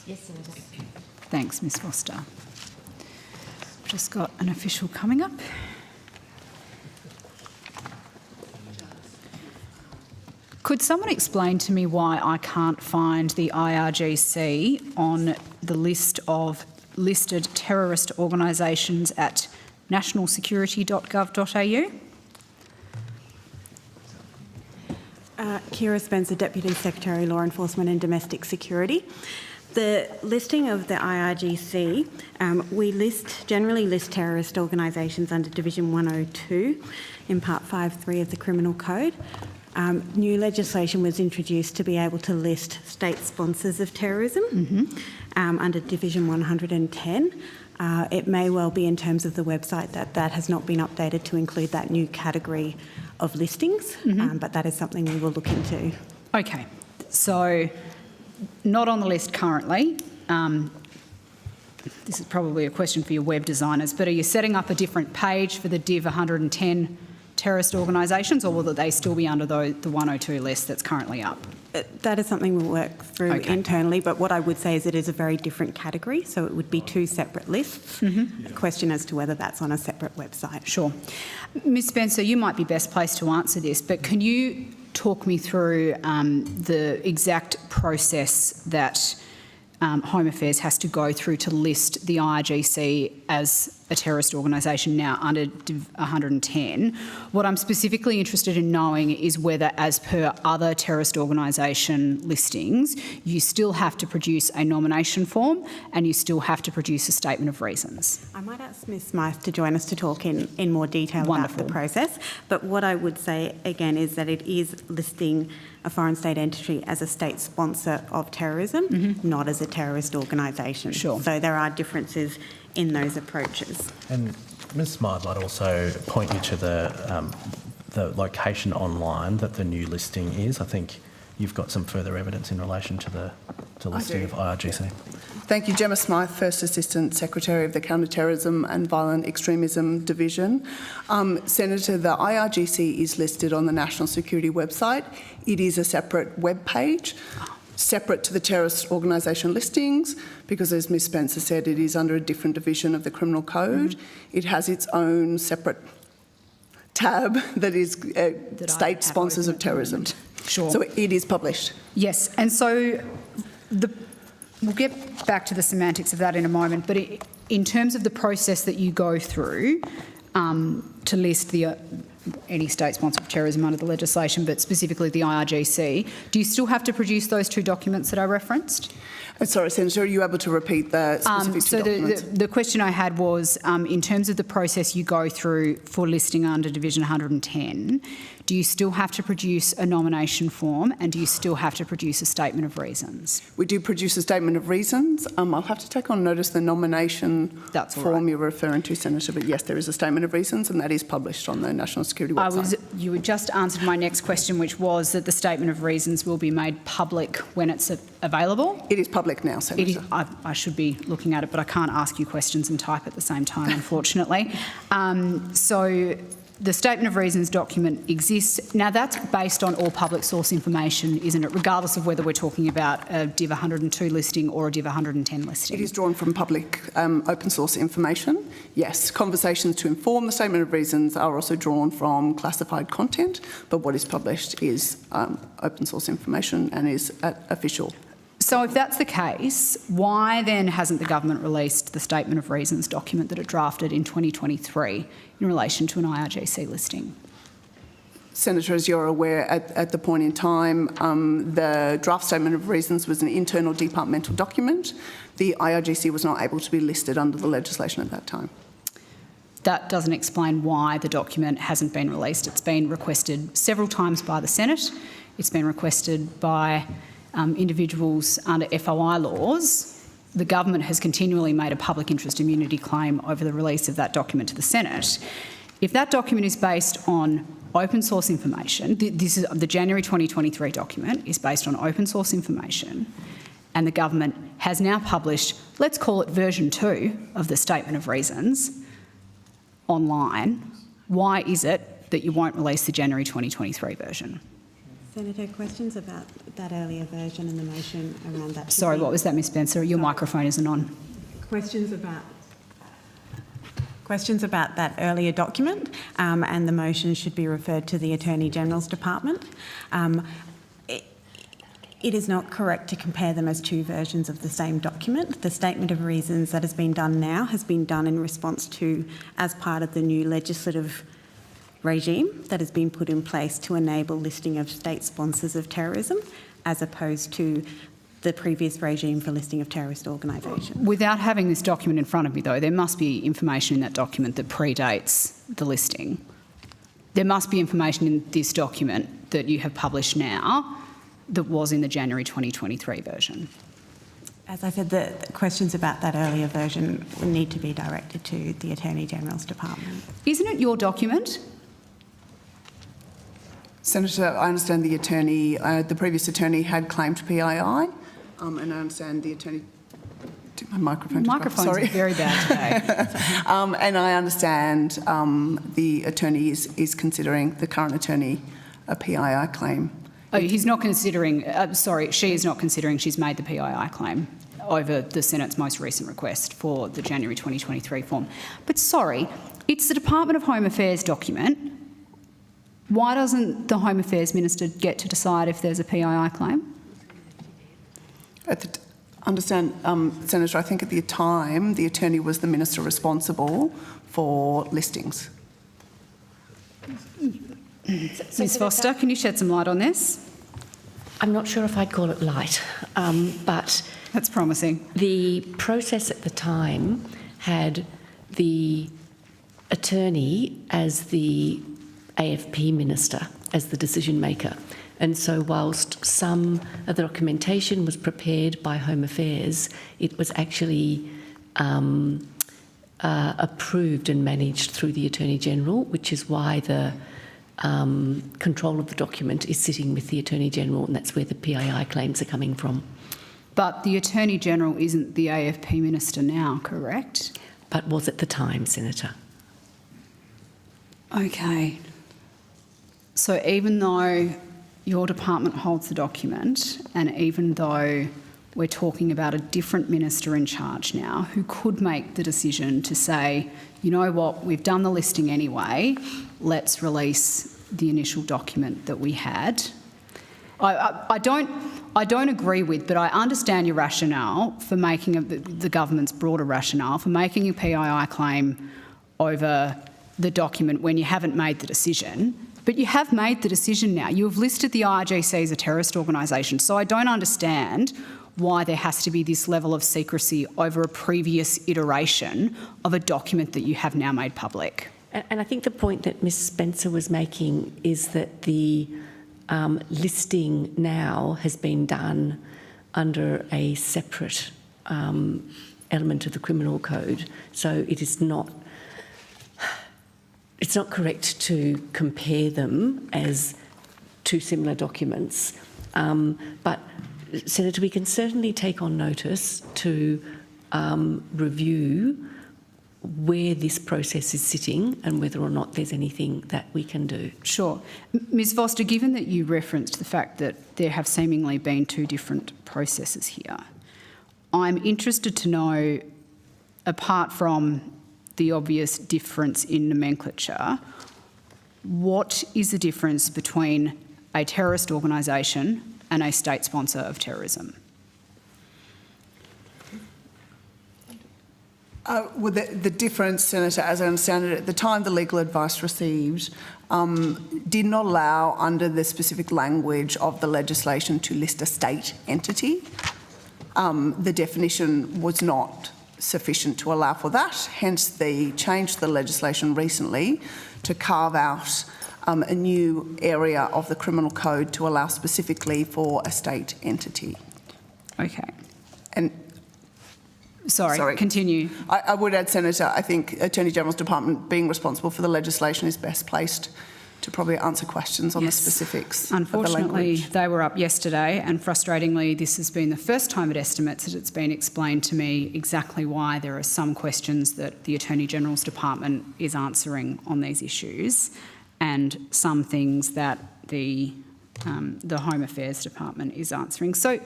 Yes, Senator. Thanks, Ms Foster. Just got an official coming up. Could someone explain to me why I can't find the IRGC on the list of listed terrorist organisations at nationalsecurity.gov.au? Kira Spencer, Deputy Secretary, Law Enforcement and Domestic Security. The listing of the IRGC, we generally list terrorist organisations under Division 102 in Part 5.3 of the Criminal Code. New legislation was introduced to be able to list state sponsors of terrorism under Division 110. It may well be in terms of the website that has not been updated to include that new category of listings, but that is something we will look into. Okay, so not on the list currently. This is probably a question for your web designers, but are you setting up a different page for the Div 110 terrorist organisations, or will they still be under the 102 list that's currently up? That is something we'll work through internally, but what I would say is it is a very different category, so it would be two separate lists. A question as to whether that's on a separate website. Sure. Ms Spencer, you might be best placed to answer this, but can you talk me through the exact process that Home Affairs has to go through to list the IRGC as a terrorist organisation now under Div 110. What I'm specifically interested in knowing is whether, as per other terrorist organisation listings, you still have to produce a nomination form and you still have to produce a statement of reasons. I might ask Ms Smythe to join us to talk in more detail about the process, but what I would say again is that it is listing a foreign state entity as a state sponsor of terrorism, not as a terrorist organisation. Sure. So there are differences in those approaches. And Ms Smythe might also point you to the location online that the new listing is. I think you've got some further evidence in relation to the listing of IRGC. Thank you. Gemma Smythe, First Assistant Secretary of the Counter-Terrorism and Violent Extremism Division. Senator, the IRGC is listed on the National Security website. It is a separate web page, separate to the terrorist organisation listings, because as Ms Spencer said, it is under a different division of the Criminal Code. It has its own separate tab that is state sponsors of terrorism. Sure. So it is published. Yes, and so we'll get back to the semantics of that in a moment, but in terms of the process that you go through to list any state sponsor of terrorism under the legislation, but specifically the IRGC, do you still have to produce those two documents that I referenced? Sorry, Senator, are you able to repeat the specific two documents? The question I had was, in terms of the process you go through for listing under Division 110, do you still have to produce a nomination form and do you still have to produce a statement of reasons? We do produce a statement of reasons. I'll have to take on notice the nomination form you're referring to, Senator, but yes, there is a statement of reasons and that is published on the National Security website. You had just answered my next question, which was that the statement of reasons will be made public when it's available. It is public now, Senator. I should be looking at it, but I can't ask you questions and type at the same time, unfortunately. So the statement of reasons document exists. Now, that's based on all public source information, isn't it, regardless of whether we're talking about a Div 102 listing or a Div 110 listing? It is drawn from public open source information. Yes, conversations to inform the statement of reasons are also drawn from classified content, but what is published is open source information and is official. So if that's the case, why then hasn't the government released the statement of reasons document that it drafted in 2023 in relation to an IRGC listing? Senator, as you're aware, at the point in time, the draft statement of reasons was an internal departmental document. The IRGC was not able to be listed under the legislation at that time. That doesn't explain why the document hasn't been released. It's been requested several times by the Senate. It's been requested by individuals under FOI laws. The government has continually made a public interest immunity claim over the release of that document to the Senate. If that document is based on open source information, this is the January 2023 document is based on open source information, and the government has now published, let's call it version 2 of the statement of reasons online, why is it that you won't release the January 2023 version? Senator, questions about that earlier version and the motion around that? Sorry, what was that, Ms Spencer? Your microphone isn't on. Questions about that earlier document and the motion should be referred to the Attorney General's Department. It is not correct to compare them as two versions of the same document. The statement of reasons that has been done now has been done in response to, as part of the new legislative regime that has been put in place to enable listing of state sponsors of terrorism, as opposed to the previous regime for listing of terrorist organisations. Without having this document in front of me, though, there must be information in that document that predates the listing. There must be information in this document that you have published now that was in the January 2023 version. As I said, the questions about that earlier version need to be directed to the Attorney General's Department. Isn't it your document? Senator, I understand the previous attorney had claimed PII, and I understand the attorney. My microphone. Microphones are very bad today. And I understand the attorney is considering, the current attorney, a PII claim. Oh, he's not considering. Sorry, she is not considering. She's made the PII claim over the Senate's most recent request for the January 2023 form. But sorry, it's the Department of Home Affairs document. Why doesn't the Home Affairs Minister get to decide if there's a PII claim? Understand, Senator, I think at the time the attorney was the minister responsible for listings. Ms Foster, can you shed some light on this? I'm not sure if I'd call it light, but... That's promising. The process at the time had the attorney as the AFP minister, as the decision maker. And so whilst some of the documentation was prepared by Home Affairs, it was actually approved and managed through the Attorney General, which is why the control of the document is sitting with the Attorney-General, and that's where the PII claims are coming from. But the Attorney-General isn't the AFP Minister now, correct? But was at the time, Senator. Okay. So even though your department holds the document, and even though we're talking about a different minister in charge now who could make the decision to say, you know what, we've done the listing anyway, let's release the initial document that we had. I don't agree with, but I understand your rationale for making the government's broader rationale for making a PII claim over the document when you haven't made the decision. But you have made the decision now. You have listed the IRGC as a terrorist organisation. So I don't understand why there has to be this level of secrecy over a previous iteration of a document that you have now made public. And I think the point that Ms Spencer was making is that the listing now has been done under a separate element of the criminal code. So it is not, it's not correct to compare them as two similar documents. But Senator, we can certainly take on notice to review where this process is sitting and whether or not there's anything that we can do. Sure. Ms Foster, given that you referenced the fact that there have seemingly been two different processes here, I'm interested to know, apart from the obvious difference in nomenclature, what is the difference between a terrorist organisation and a state sponsor of terrorism? Well, the difference, Senator, as I understand it, at the time the legal advice received did not allow, under the specific language of the legislation, to list a state entity. The definition was not sufficient to allow for that, hence they changed the legislation recently to carve out a new area of the criminal code to allow specifically for a state entity. Okay. And Sorry, continue. I would add, Senator, I think Attorney General's Department, being responsible for the legislation, is best placed to probably answer questions on the specifics. Unfortunately, of the they were up yesterday, and frustratingly, this has been the first time at estimates that it's been explained to me exactly why there are some questions that the Attorney General's Department is answering on these issues, and some things that the Home Affairs Department is answering. So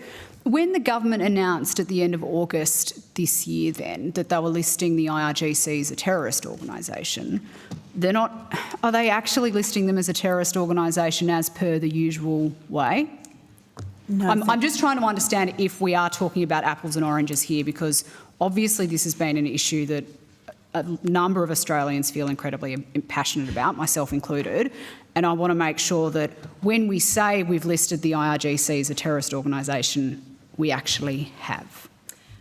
when the government announced at the end of August this year then that they were listing the IRGC as a terrorist organisation, are they actually listing them as a terrorist organisation as per the usual way? No, I'm just trying to understand if we are talking about apples and oranges here, because obviously this has been an issue that a number of Australians feel incredibly passionate about, myself included, and I want to make sure that when we say we've listed the IRGC as a terrorist organisation, we actually have.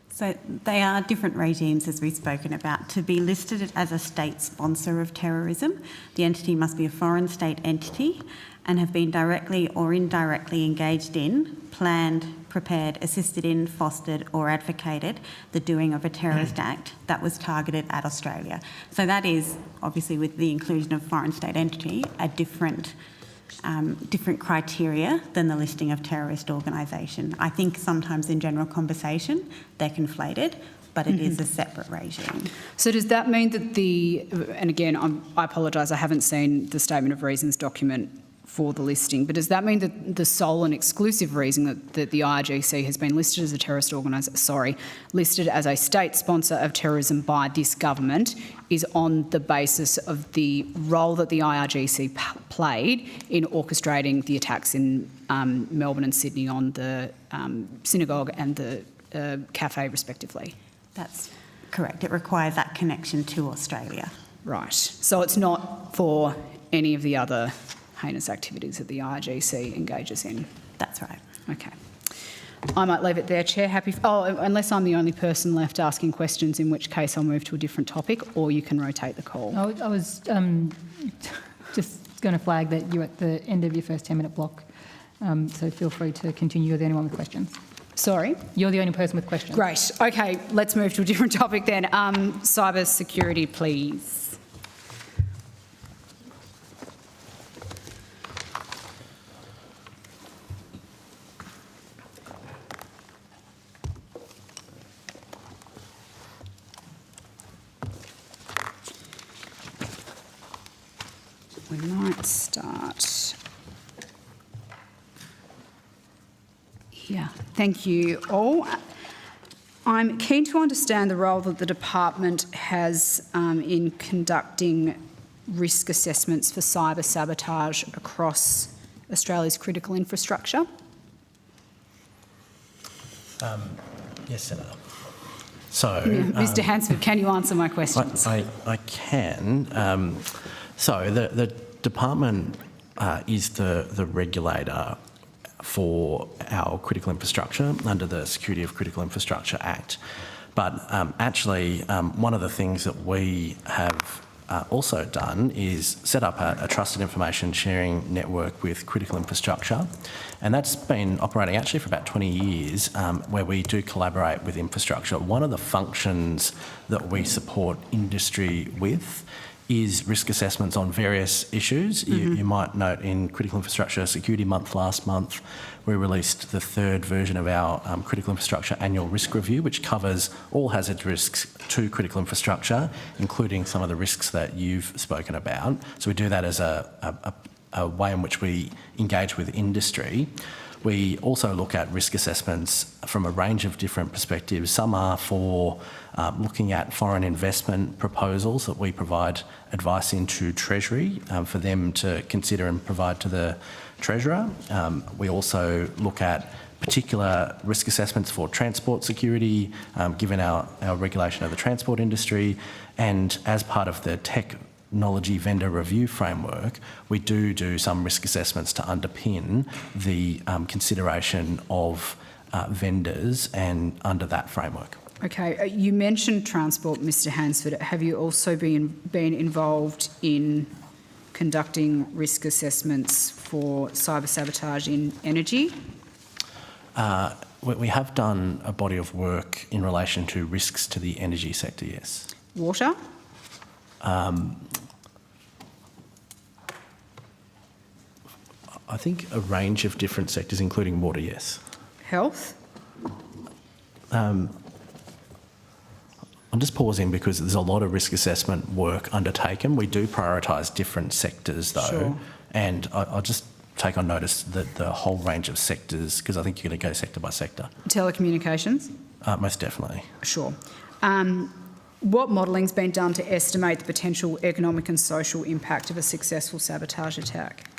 So they are different regimes, as we've spoken about. To be listed as a state sponsor of terrorism, the entity must be a foreign state entity and have been directly or indirectly engaged in, planned, prepared, assisted in, fostered or advocated the doing of a terrorist act that was targeted at Australia. So that is, obviously with the inclusion of foreign state entity, a different criteria than the listing of terrorist organisation. I think sometimes in general conversation they're conflated, but it is a separate regime. So does that mean that and again, I apologise, I haven't seen the Statement of Reasons document for the listing, but does that mean that the sole and exclusive reason that the IRGC has been listed as a terrorist organisation, listed as a state sponsor of terrorism by this government, is on the basis of the role that the IRGC played in orchestrating the attacks in Melbourne and Sydney on the synagogue and the cafe, respectively? That's correct. It requires that connection to Australia. Right. So it's not for any of the other heinous activities that the IRGC engages in? That's right. Okay. I might leave it there, Chair. Unless I'm the only person left asking questions, in which case I'll move to a different topic, or you can rotate the call. I was just going to flag that you're at the end of your first 10-minute block, so feel free to continue. You're the only one with questions. Sorry? You're the only person with questions. Great. Okay, let's move to a different topic then. Cyber security, please. We might start here. Thank you all. I'm keen to understand the role that the department has in conducting risk assessments for cyber sabotage across Australia's critical infrastructure. Yes, Senator. So, Mr. Hansford, can you answer my questions? I can. So the department is the regulator for our critical infrastructure under the Security of Critical Infrastructure Act. But actually, one of the things that we have also done is set up a trusted information sharing network with critical infrastructure. And that's been operating actually for about 20 years, where we do collaborate with infrastructure. One of the functions that we support industry with is risk assessments on various issues. You might note in Critical Infrastructure Security Month last month, we released the third version of our Critical Infrastructure Annual Risk Review, which covers all hazard risks to critical infrastructure, including some of the risks that you've spoken about. So we do that as a way in which we engage with industry. We also look at risk assessments from a range of different perspectives. Some are for looking at foreign investment proposals that we provide advice into Treasury for them to consider and provide to the Treasurer. We also look at particular risk assessments for transport security, given our regulation of the transport industry. And as part of the technology vendor review framework, we do some risk assessments to underpin the consideration of vendors and under that framework. Okay, you mentioned transport, Mr. Hansford. Have you also been involved in conducting risk assessments for cyber sabotage in energy? We have done a body of work in relation to risks to the energy sector, yes. Water? I think a range of different sectors, including water, yes. Health? I'm just pausing because there's a lot of risk assessment work undertaken. We do prioritise different sectors, though, Sure. and I'll just take on notice that the whole range of sectors, because I think you're going to go sector by sector. Telecommunications? Most definitely. Sure. What modelling's been done to estimate the potential economic and social impact of a successful sabotage attack?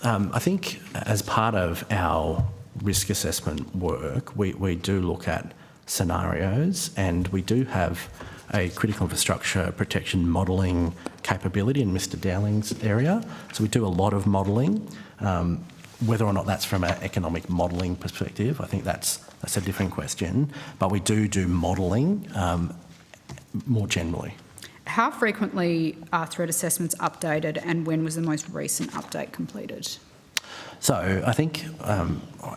I think as part of our risk assessment work, we do look at scenarios, and we do have a critical infrastructure protection modelling capability in Mr. Dowling's area. So we do a lot of modelling. Whether or not that's from an economic modelling perspective, I think that's a different question. But we do modelling more generally. How frequently are threat assessments updated, and when was the most recent update completed? So I think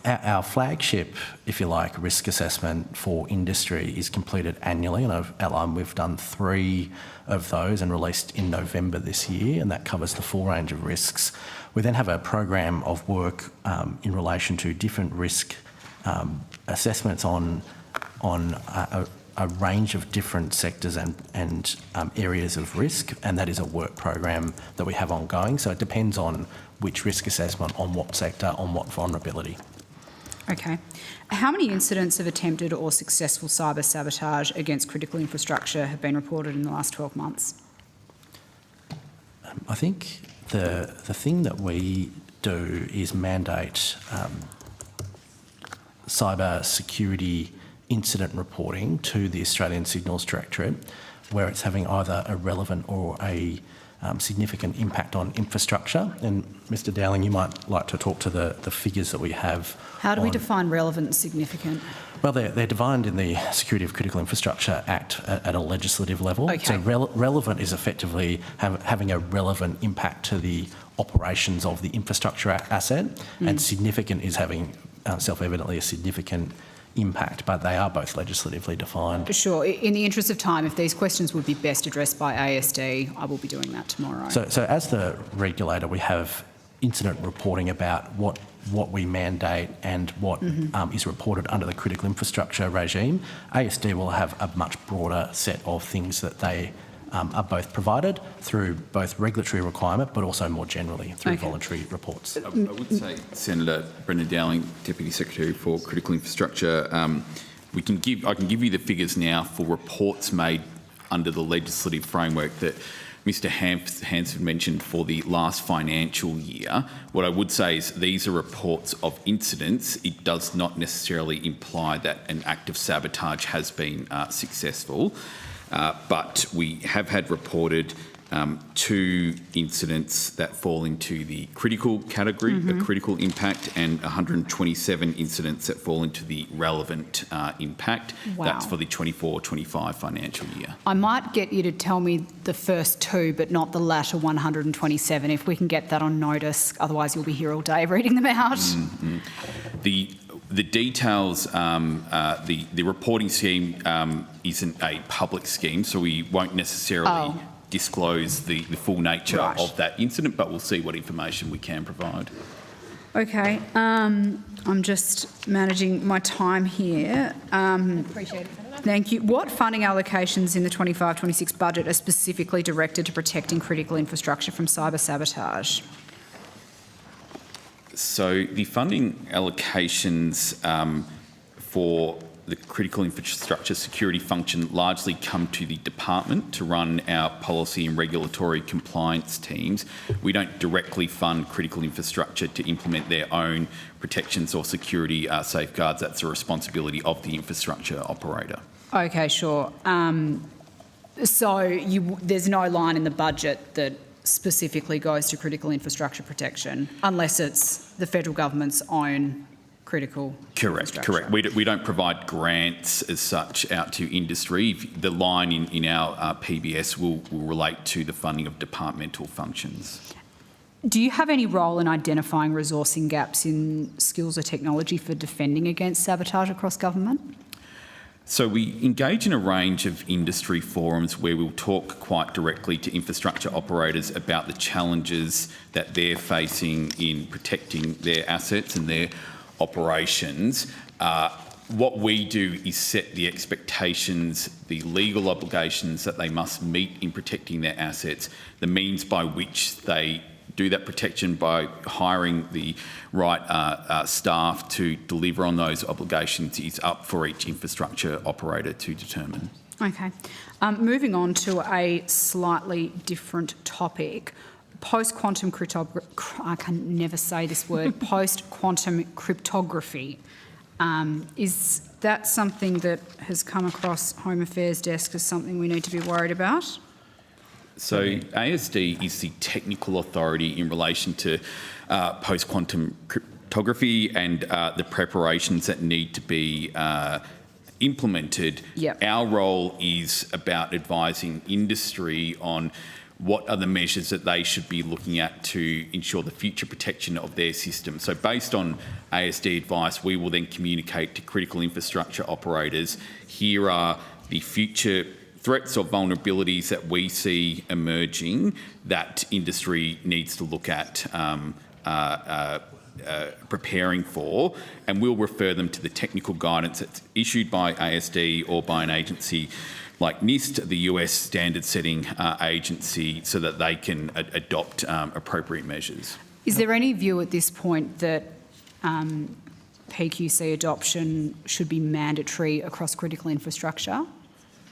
our flagship, if you like, risk assessment for industry is completed annually, and I've outlined we've done 3 of those and released in November this year, and that covers the full range of risks. We then have a program of work in relation to different risk assessments on a range of different sectors and areas of risk, and that is a work program that we have ongoing. So it depends on which risk assessment, on what sector, on what vulnerability. Okay. How many incidents of attempted or successful cyber sabotage against critical infrastructure have been reported in the last 12 months? I think the thing that we do is mandate cyber security incident reporting to the Australian Signals Directorate, where it's having either a relevant or a significant impact on infrastructure. And Mr. Dowling, you might like to talk to the figures that we have. How do we define relevant and significant? Well, they're defined in the Security of Critical Infrastructure Act at a legislative level. Okay. So relevant is effectively having a relevant impact to the operations of the infrastructure asset, and significant is having self-evidently a significant impact, but they are both legislatively defined. Sure. In the interest of time, if these questions would be best addressed by ASD, I will be doing that tomorrow. So as the regulator, we have incident reporting about what we mandate and what is reported under the critical infrastructure regime. ASD will have a much broader set of things that they are both provided through both regulatory requirement but also more generally through voluntary reports. I would say, Senator Brendan Dowling, Deputy Secretary for Critical Infrastructure, I can give you the figures now for reports made under the legislative framework that Mr Hansford mentioned for the last financial year. What I would say is these are reports of incidents. It does not necessarily imply that an act of sabotage has been successful, but we have had reported 2 incidents that fall into the critical category, the critical impact, and 127 incidents that fall into the relevant impact. Wow. That's for the 24-25 financial year. I might get you to tell me the first 2, but not the latter 127, if we can get that on notice. Otherwise, you'll be here all day reading them out. The details, the reporting scheme isn't a public scheme, so we won't necessarily disclose the full nature of that incident, but we'll see what information we can provide. Okay, I'm just managing my time here. Appreciate it, Senator. Thank you. What funding allocations in the 25-26 budget are specifically directed to protecting critical infrastructure from cyber sabotage? So the funding allocations for the critical infrastructure security function largely come to the department to run our policy and regulatory compliance teams. We don't directly fund critical infrastructure to implement their own protections or security safeguards. That's a responsibility of the infrastructure operator. Okay, sure. So there's no line in the budget that specifically goes to critical infrastructure protection, unless it's the federal government's own critical Correct. We don't provide grants as such out to industry. The line in our PBS will relate to the funding of departmental functions. Do you have any role in identifying resourcing gaps in skills or technology for defending against sabotage across government? So we engage in a range of industry forums where we'll talk quite directly to infrastructure operators about the challenges that they're facing in protecting their assets and their operations. What we do is set the expectations, the legal obligations that they must meet in protecting their assets, the means by which they do that protection by hiring the right staff to deliver on those obligations is up for each infrastructure operator to determine. Okay. Moving on to a slightly different topic. Post-quantum cryptography, I can never say this word, post-quantum cryptography. Is that something that has come across Home Affairs desk as something we need to be worried about? So ASD is the technical authority in relation to post-quantum cryptography and the preparations that need to be implemented. Yep. Our role is about advising industry on what are the measures that they should be looking at to ensure the future protection of their system. So based on ASD advice, we will then communicate to critical infrastructure operators, here are the future threats or vulnerabilities that we see emerging that industry needs to look at preparing for, and we'll refer them to the technical guidance that's issued by ASD or by an agency like NIST, the US standard setting agency, so that they can adopt appropriate measures. Is there any view at this point that PQC adoption should be mandatory across critical infrastructure?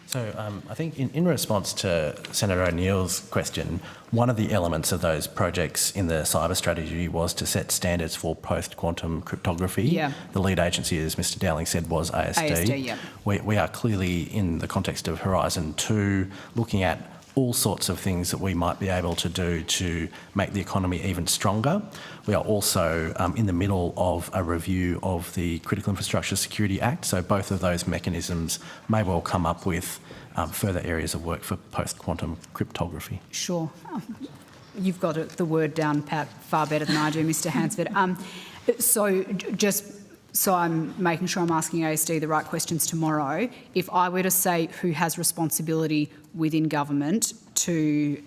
So I think in response to Senator O'Neill's question, one of the elements of those projects in the cyber strategy was to set standards for post-quantum cryptography. Yeah. The lead agency, as Mr Dowling said, was ASD. ASD, yeah. We are clearly, in the context of Horizon 2, looking at all sorts of things that we might be able to do to make the economy even stronger. We are also in the middle of a review of the Critical Infrastructure Security Act, so both of those mechanisms may well come up with further areas of work for post-quantum cryptography. Sure. You've got the word down, Pat, far better than I do, Mr Hansford. So just so I'm making sure I'm asking ASD the right questions tomorrow, if I were to say who has responsibility within government to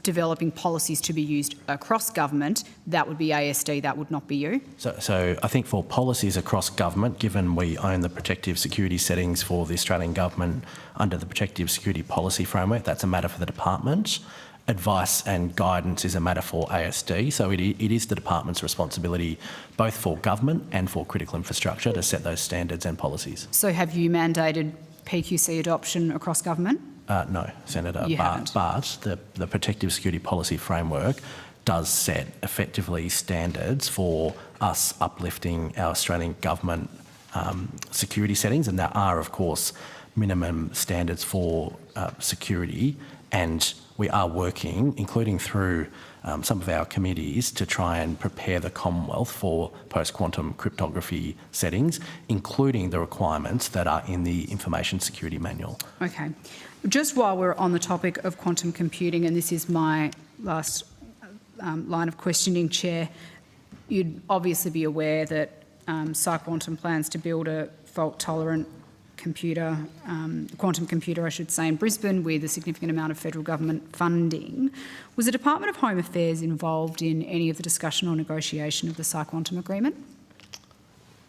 developing policies to be used across government, that would be ASD, that would not be you? So I think for policies across government, given we own the protective security settings for the Australian government under the protective security policy framework, that's a matter for the department. Advice and guidance is a matter for ASD, so it is the department's responsibility both for government and for critical infrastructure to set those standards and policies. So have you mandated PQC adoption across government? No, Senator, You haven't. but the protective security policy framework does set effectively standards for us uplifting our Australian government security settings, and there are, of course, minimum standards for security, and we are working, including through some of our committees, to try and prepare the Commonwealth for post-quantum cryptography settings, including the requirements that are in the Information Security Manual. Okay. Just while we're on the topic of quantum computing, and this is my last line of questioning, Chair, you'd obviously be aware that PsyQuantum plans to build a fault-tolerant computer, quantum computer, I should say, in Brisbane with a significant amount of federal government funding. Was the Department of Home Affairs involved in any of the discussion or negotiation of the PsyQuantum agreement?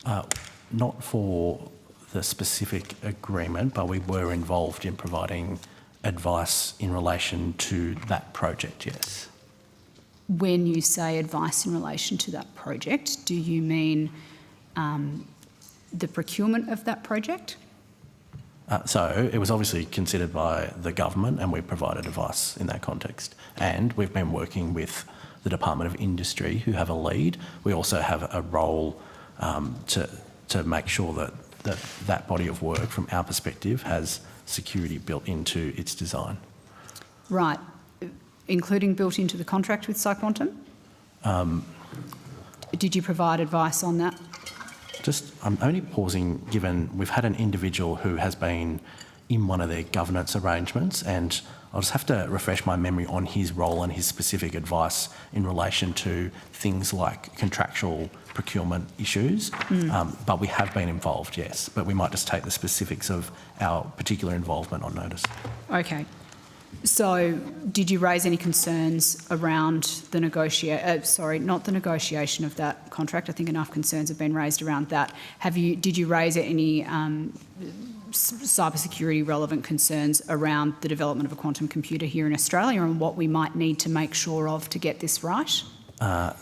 Not for the specific agreement, but we were involved in providing advice in relation to that project, yes. When you say advice in relation to that project, do you mean the procurement of that project? So it was obviously considered by the government, and we provided advice in that context. And we've been working with the Department of Industry, who have a lead. We also have a role to make sure that body of work, from our perspective, has security built into its design. Right, including built into the contract with PsyQuantum? Did you provide advice on that? I'm only pausing given we've had an individual who has been in one of their governance arrangements, and I'll just have to refresh my memory on his role and his specific advice in relation to things like contractual procurement issues. But we have been involved, yes, but we might just take the specifics of our particular involvement on notice. Okay. So did you raise any concerns around the not the negotiation of that contract? I think enough concerns have been raised around that. Did you raise any cybersecurity relevant concerns around the development of a quantum computer here in Australia and what we might need to make sure of to get this right? I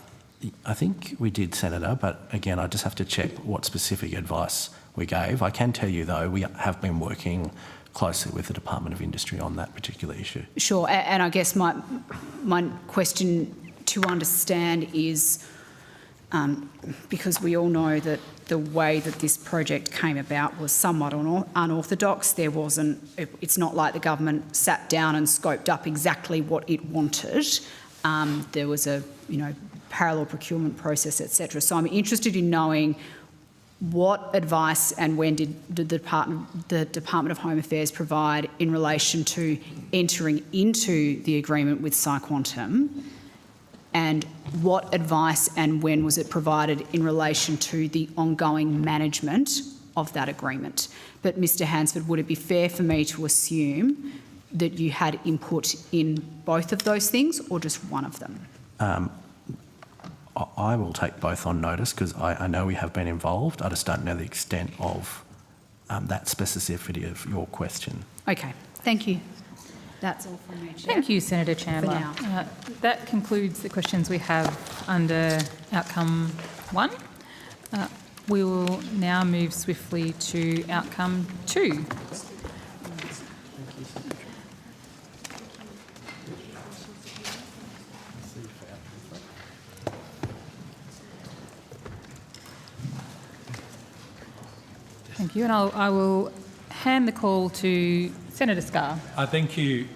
think we did, Senator, but again, I just have to check what specific advice we gave. I can tell you, though, we have been working closely with the Department of Industry on that particular issue. Sure, and I guess my question to understand is, because we all know that the way that this project came about was somewhat unorthodox. It's not like the government sat down and scoped up exactly what it wanted. There was a parallel procurement process, etc. So I'm interested in knowing what advice and when did the Department of Home Affairs provide in relation to entering into the agreement with PsyQuantum, and what advice and when was it provided in relation to the ongoing management of that agreement? But Mr Hansford, would it be fair for me to assume that you had input in both of those things or just one of them? I will take both on notice because I know we have been involved. I just don't know the extent of that specificity of your question. Okay, thank you. That's all from me, Chair. Thank you, Senator Chandler. For now. That concludes the questions we have under outcome 1. We will now move swiftly to outcome 2. Thank you, and I will hand the call to Senator Scarr. Thank you,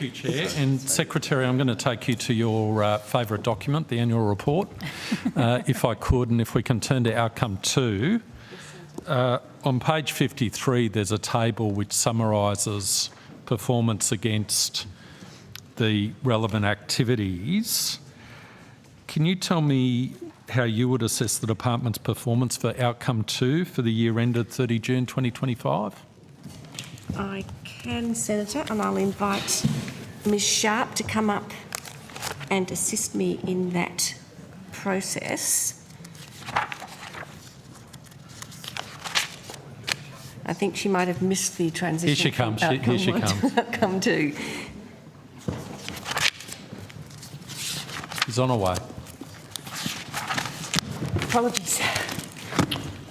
Chair. And Secretary, I'm going to take you to your favourite document, the annual report, if I could, and if we can turn to outcome 2. On page 53, there's a table which summarises performance against the relevant activities. Can you tell me how you would assess the department's performance for outcome 2 for the year ended 30 June 2025? I can, Senator, and I'll invite Ms Sharp to come up and assist me in that process. I think she might have missed the transition. Here she comes. Here she comes. Outcome to. She's on her way. Apologies.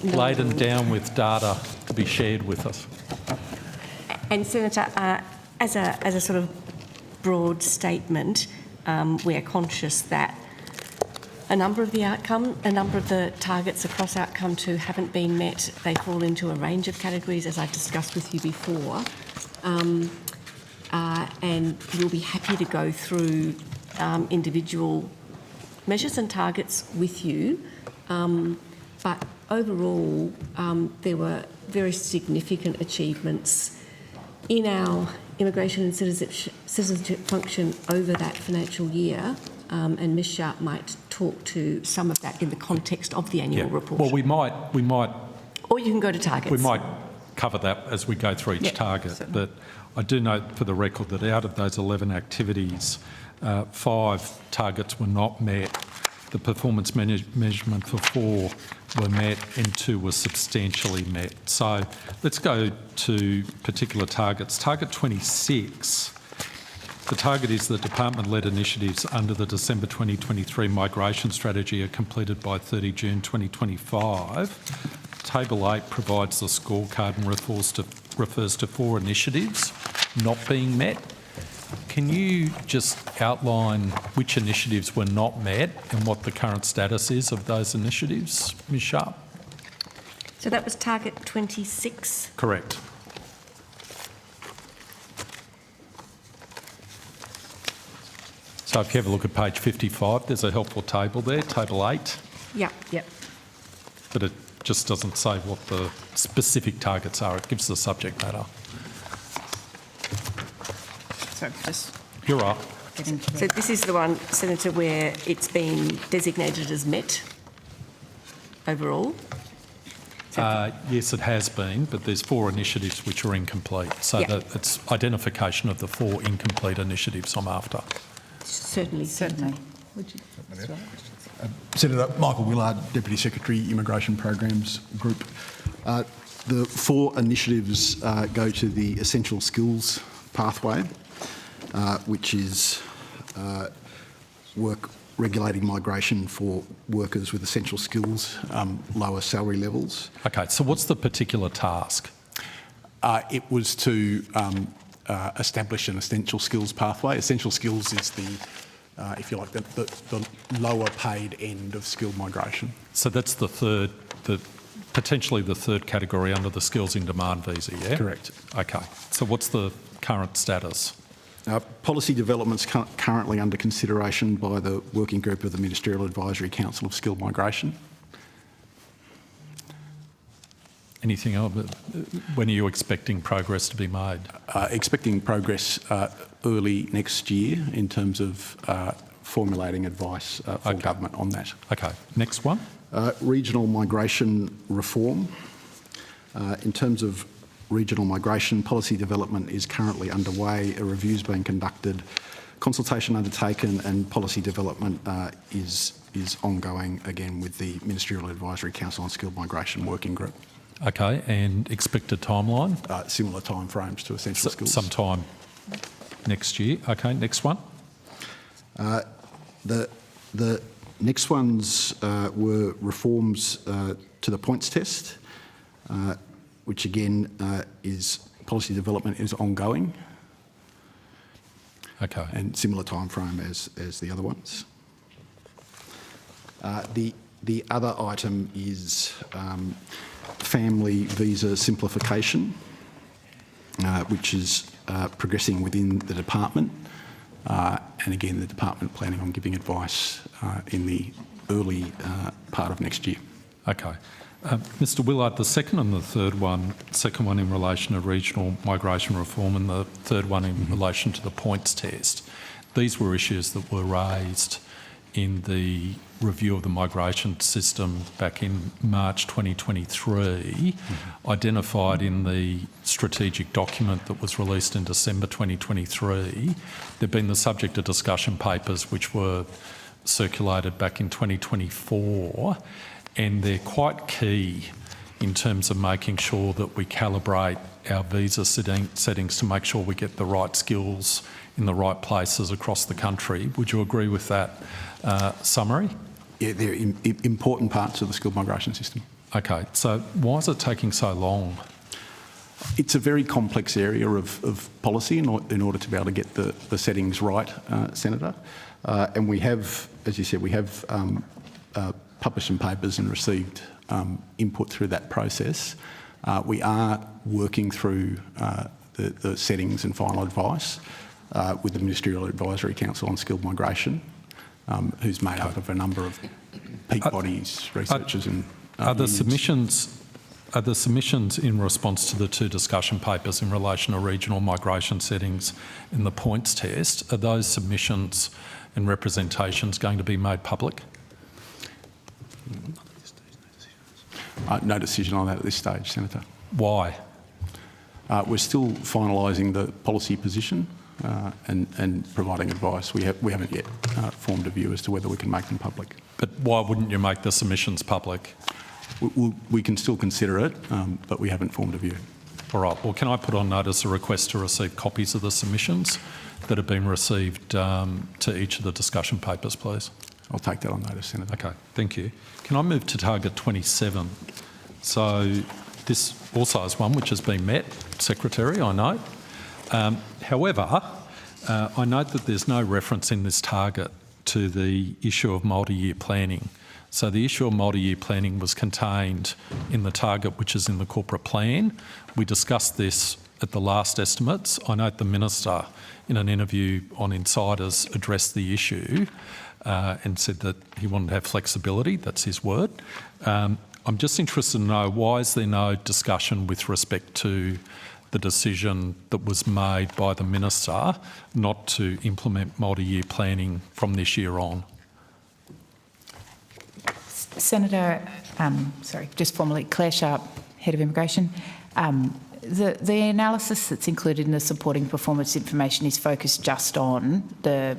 Laden down with data to be shared with us. And Senator, as a sort of broad statement, we are conscious that a number of the targets across outcome 2 haven't been met. They fall into a range of categories, as I discussed with you before. And we'll be happy to go through individual measures and targets with you. But overall, there were very significant achievements in our immigration and citizenship function over that financial year. And Ms Sharp might talk to some of that in the context of the annual report. Well, we might. Or you can go to targets. We might cover that as we go through each target. Certainly. But I do note for the record that out of those 11 activities, 5 targets were not met. The performance measurement for 4 were met and 2 were substantially met. So let's go to particular targets. Target 26. The target is that department-led initiatives under the December 2023 migration strategy are completed by 30 June 2025. Table 8 provides the scorecard and refers to 4 initiatives not being met. Can you just outline which initiatives were not met and what the current status is of those initiatives, Ms Sharp? So that was target 26? Correct. So if you have a look at page 55, there's a helpful table there, table 8. Yep. But it just doesn't say what the specific targets are. It gives the subject matter. Sorry, just... You're right. So this is the one, Senator, where it's been designated as met overall? Yes, it has been, but there's 4 initiatives which are incomplete. So that it's identification of the 4 incomplete initiatives I'm after. Certainly. Senator Michael Willard, Deputy Secretary, Immigration Programs Group. The 4 initiatives go to the essential skills pathway, which is work regulating migration for workers with essential skills, lower salary levels. Okay, so what's the particular task? It was to establish an essential skills pathway. Essential skills is the, if you like, the lower paid end of skilled migration. So that's potentially the third category under the skills in demand visa, yeah? Correct. Okay, so what's the current status? Policy developments currently under consideration by the working group of the Ministerial Advisory Council of Skilled Migration. Anything else? When are you expecting progress to be made? Expecting progress early next year in terms of formulating advice for government on that. Okay, next one. Regional migration reform. In terms of regional migration, policy development is currently underway, a review is being conducted, consultation undertaken, and policy development is ongoing again with the Ministerial Advisory Council on Skilled Migration Working Group. Okay, and expected timeline? Similar timeframes to essential skills. Sometime next year. Okay, next one. The next ones were reforms to the points test, which again is policy development is ongoing. Okay. And similar timeframe as the other ones. The other item is family visa simplification, which is progressing within the department. And again, the department planning on giving advice in the early part of next year. Okay. Mr Willard, the second and the third one, second one in relation to regional migration reform and the third one in relation to the points test, these were issues that were raised in the review of the migration system back in March 2023, identified in the strategic document that was released in December 2023, they've been the subject of discussion papers which were circulated back in 2024, and they're quite key in terms of making sure that we calibrate our visa settings to make sure we get the right skills in the right places across the country. Would you agree with that summary? Yeah, they're important parts of the skilled migration system. Okay, so why is it taking so long? It's a very complex area of policy in order to be able to get the settings right, Senator. And we have, as you said, we have published some papers and received input through that process. We are working through the settings and final advice with the Ministerial Advisory Council on Skilled Migration, who's made up of a number of peak bodies, researchers and are the unions. submissions in response to the two discussion papers in relation to regional migration settings in the points test, are those submissions and representations going to be made public? No decision on that at this stage, Senator. Why? We're still finalising the policy position and providing advice. We haven't yet formed a view as to whether we can make them public. But why wouldn't you make the submissions public? We can still consider it, but we haven't formed a view. All right. Well, can I put on notice a request to receive copies of the submissions that have been received to each of the discussion papers, please? I'll take that on notice, Senator. Okay, thank you. Can I move to target 27? So this also is one which has been met, Secretary, I note. However, I note that there's no reference in this target to the issue of multi-year planning. So the issue of multi-year planning was contained in the target which is in the corporate plan. We discussed this at the last estimates. I note the Minister in an interview on Insiders addressed the issue and said that he wanted to have flexibility, that's his word. I'm just interested to know, why is there no discussion with respect to the decision that was made by the Minister not to implement multi-year planning from this year on? Senator, just formally, Claire Sharp, Head of Immigration. The analysis that's included in the supporting performance information is focused just on the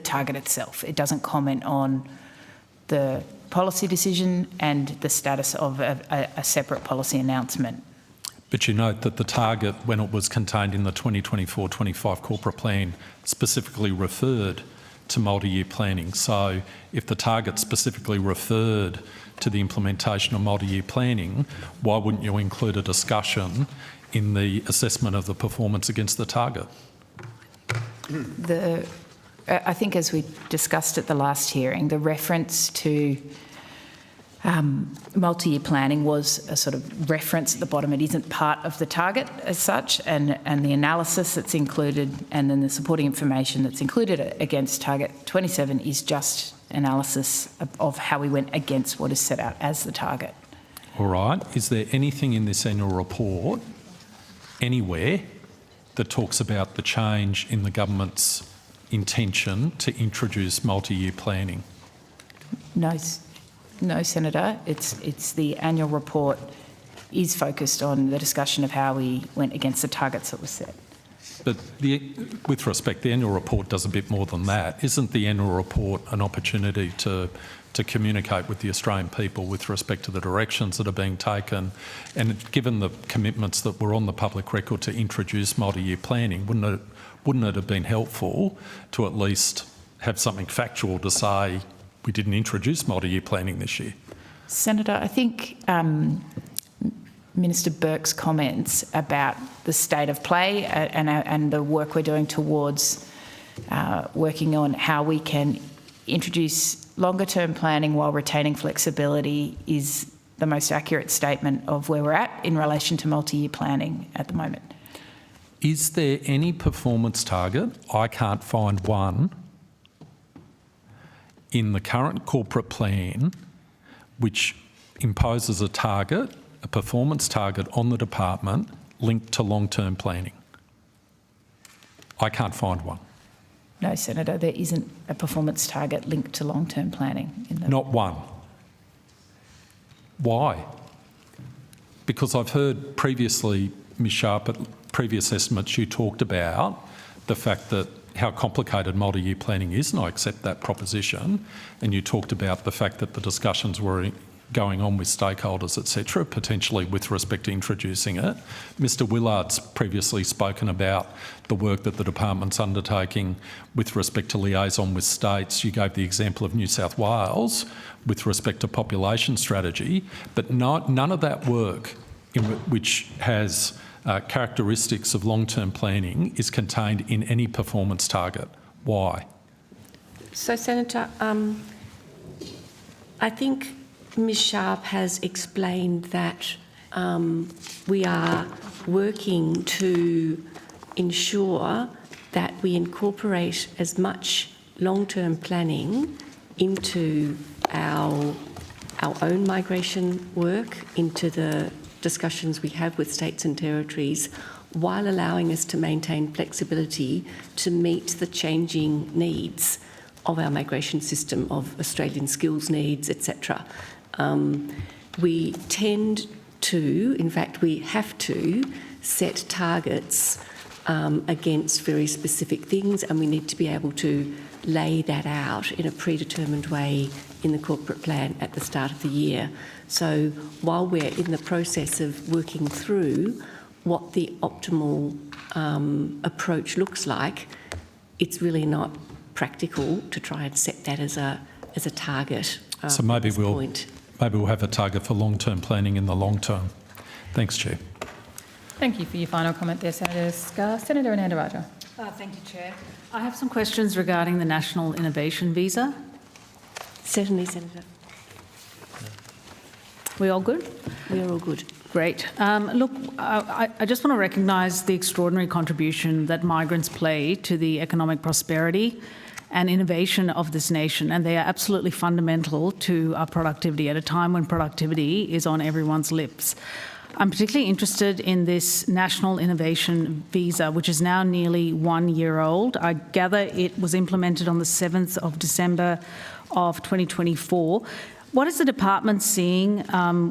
target itself. It doesn't comment on the policy decision and the status of a separate policy announcement. But you note that the target, when it was contained in the 2024-25 corporate plan, specifically referred to multi-year planning. So if the target specifically referred to the implementation of multi-year planning, why wouldn't you include a discussion in the assessment of the performance against the target? I think, as we discussed at the last hearing, the reference to multi-year planning was a sort of reference at the bottom. It isn't part of the target as such, and the analysis that's included and then the supporting information that's included against target 27 is just analysis of how we went against what is set out as the target. All right. Is there anything in this annual report, anywhere, that talks about the change in the government's intention to introduce multi-year planning? No, Senator. It's the annual report is focused on the discussion of how we went against the targets that were set. But with respect, the annual report does a bit more than that. Isn't the annual report an opportunity to communicate with the Australian people with respect to the directions that are being taken? And given the commitments that were on the public record to introduce multi-year planning, wouldn't it have been helpful to at least have something factual to say we didn't introduce multi-year planning this year? Senator, I think Minister Burke's comments about the state of play and the work we're doing towards working on how we can introduce longer-term planning while retaining flexibility is the most accurate statement of where we're at in relation to multi-year planning at the moment. Is there any performance target, I can't find one, in the current corporate plan which imposes a target, a performance target on the department linked to long-term planning? I can't find one. No, Senator, there isn't a performance target linked to long-term planning. Not one. Why? Because I've heard previously, Ms Sharp, at previous estimates, you talked about the fact that how complicated multi-year planning is, and I accept that proposition, and you talked about the fact that the discussions were going on with stakeholders, etc., potentially with respect to introducing it. Mr Willard's previously spoken about the work that the department's undertaking with respect to liaison with states. You gave the example of New South Wales with respect to population strategy, but none of that work which has characteristics of long-term planning is contained in any performance target. Why? So, Senator, I think Ms Sharp has explained that we are working to ensure that we incorporate as much long-term planning into our own migration work, into the discussions we have with states and territories, while allowing us to maintain flexibility to meet the changing needs of our migration system, of Australian skills needs, etc. We tend to, in fact, we have to set targets against very specific things, and we need to be able to lay that out in a predetermined way in the corporate plan at the start of the year. So while we're in the process of working through what the optimal approach looks like, it's really not practical to try and set that as a target. So maybe we'll have a target for long-term planning in the long term. Thanks, Chair. Thank you for your final comment there, Senator Scarr. Senator Anandaraja. Thank you, Chair. I have some questions regarding the National Innovation Visa. Certainly, Senator. We all good? We are all good. Great. Look, I just want to recognise the extraordinary contribution that migrants play to the economic prosperity and innovation of this nation, and they are absolutely fundamental to our productivity at a time when productivity is on everyone's lips. I'm particularly interested in this National Innovation Visa, which is now nearly 1 year old. I gather it was implemented on the 7th of December of 2024. What is the department seeing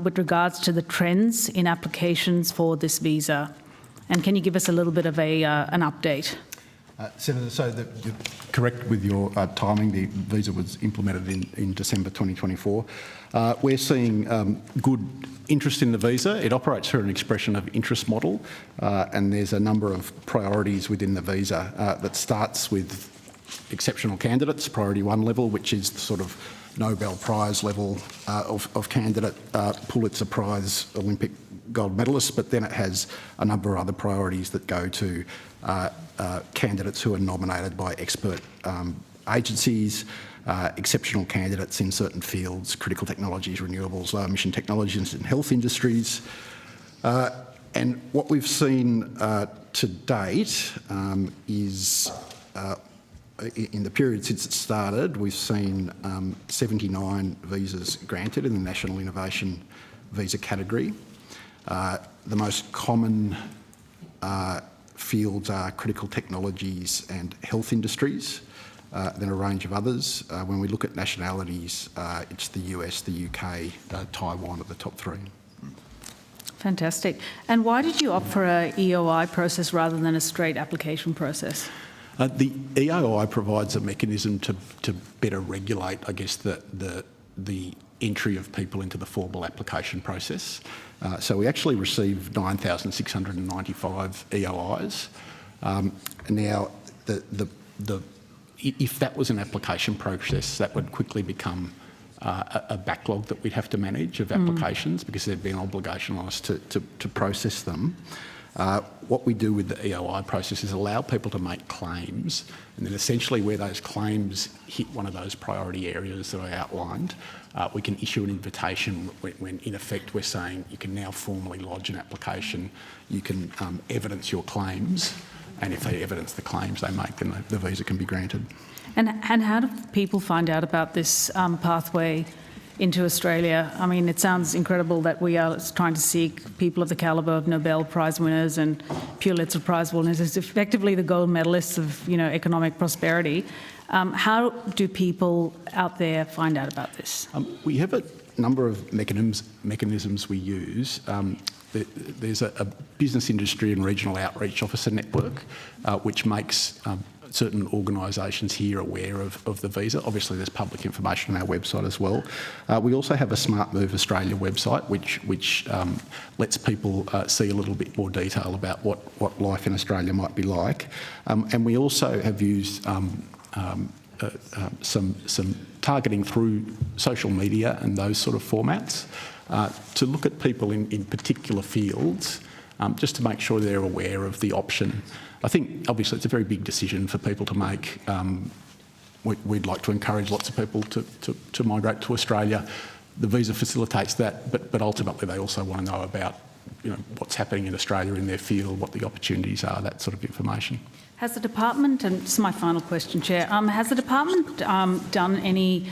with regards to the trends in applications for this visa? And can you give us a little bit of an update? Senator, so you're correct with your timing. The visa was implemented in December 2024. We're seeing good interest in the visa. It operates through an expression of interest model, and there's a number of priorities within the visa that starts with exceptional candidates, priority 1 level, which is the sort of Nobel Prize level of candidate, Pulitzer Prize, Olympic gold medalists, but then it has a number of other priorities that go to candidates who are nominated by expert agencies, exceptional candidates in certain fields, critical technologies, renewables, low emission technologies and health industries. And what we've seen to date is in the period since it started, we've seen 79 visas granted in the National Innovation Visa category. The most common fields are critical technologies and health industries, then a range of others. When we look at nationalities, it's the US, the UK, Taiwan are the top 3. Fantastic. And why did you opt for a EOI process rather than a straight application process? The EOI provides a mechanism to better regulate, I guess, the entry of people into the formal application process. So we actually received 9,695 EOIs. Now, if that was an application process, that would quickly become a backlog that we'd have to manage of applications because there'd be an obligation on us to process them. What we do with the EOI process is allow people to make claims, and then essentially where those claims hit one of those priority areas that I outlined, we can issue an invitation when in effect we're saying you can now formally lodge an application, you can evidence your claims, and if they evidence the claims they make, then the visa can be granted. And how do people find out about this pathway into Australia. I mean, it sounds incredible that we are trying to seek people of the calibre of Nobel Prize winners and Pulitzer Prize winners as effectively the gold medalists of, economic prosperity. How do people out there find out about this? We have a number of mechanisms we use. There's a business industry and regional outreach officer network, which makes certain organisations here aware of the visa. Obviously, there's public information on our website as well. We also have a Smart Move Australia website, which lets people see a little bit more detail about what life in Australia might be like. And we also have used some targeting through social media and those sort of formats to look at people in particular fields, just to make sure they're aware of the option. I think obviously it's a very big decision for people to make. We'd like to encourage lots of people to migrate to Australia. The visa facilitates that, but ultimately they also want to know about what's happening in Australia in their field, what the opportunities are, that sort of information. Has the department, and this is my final question, Chair, has the department done any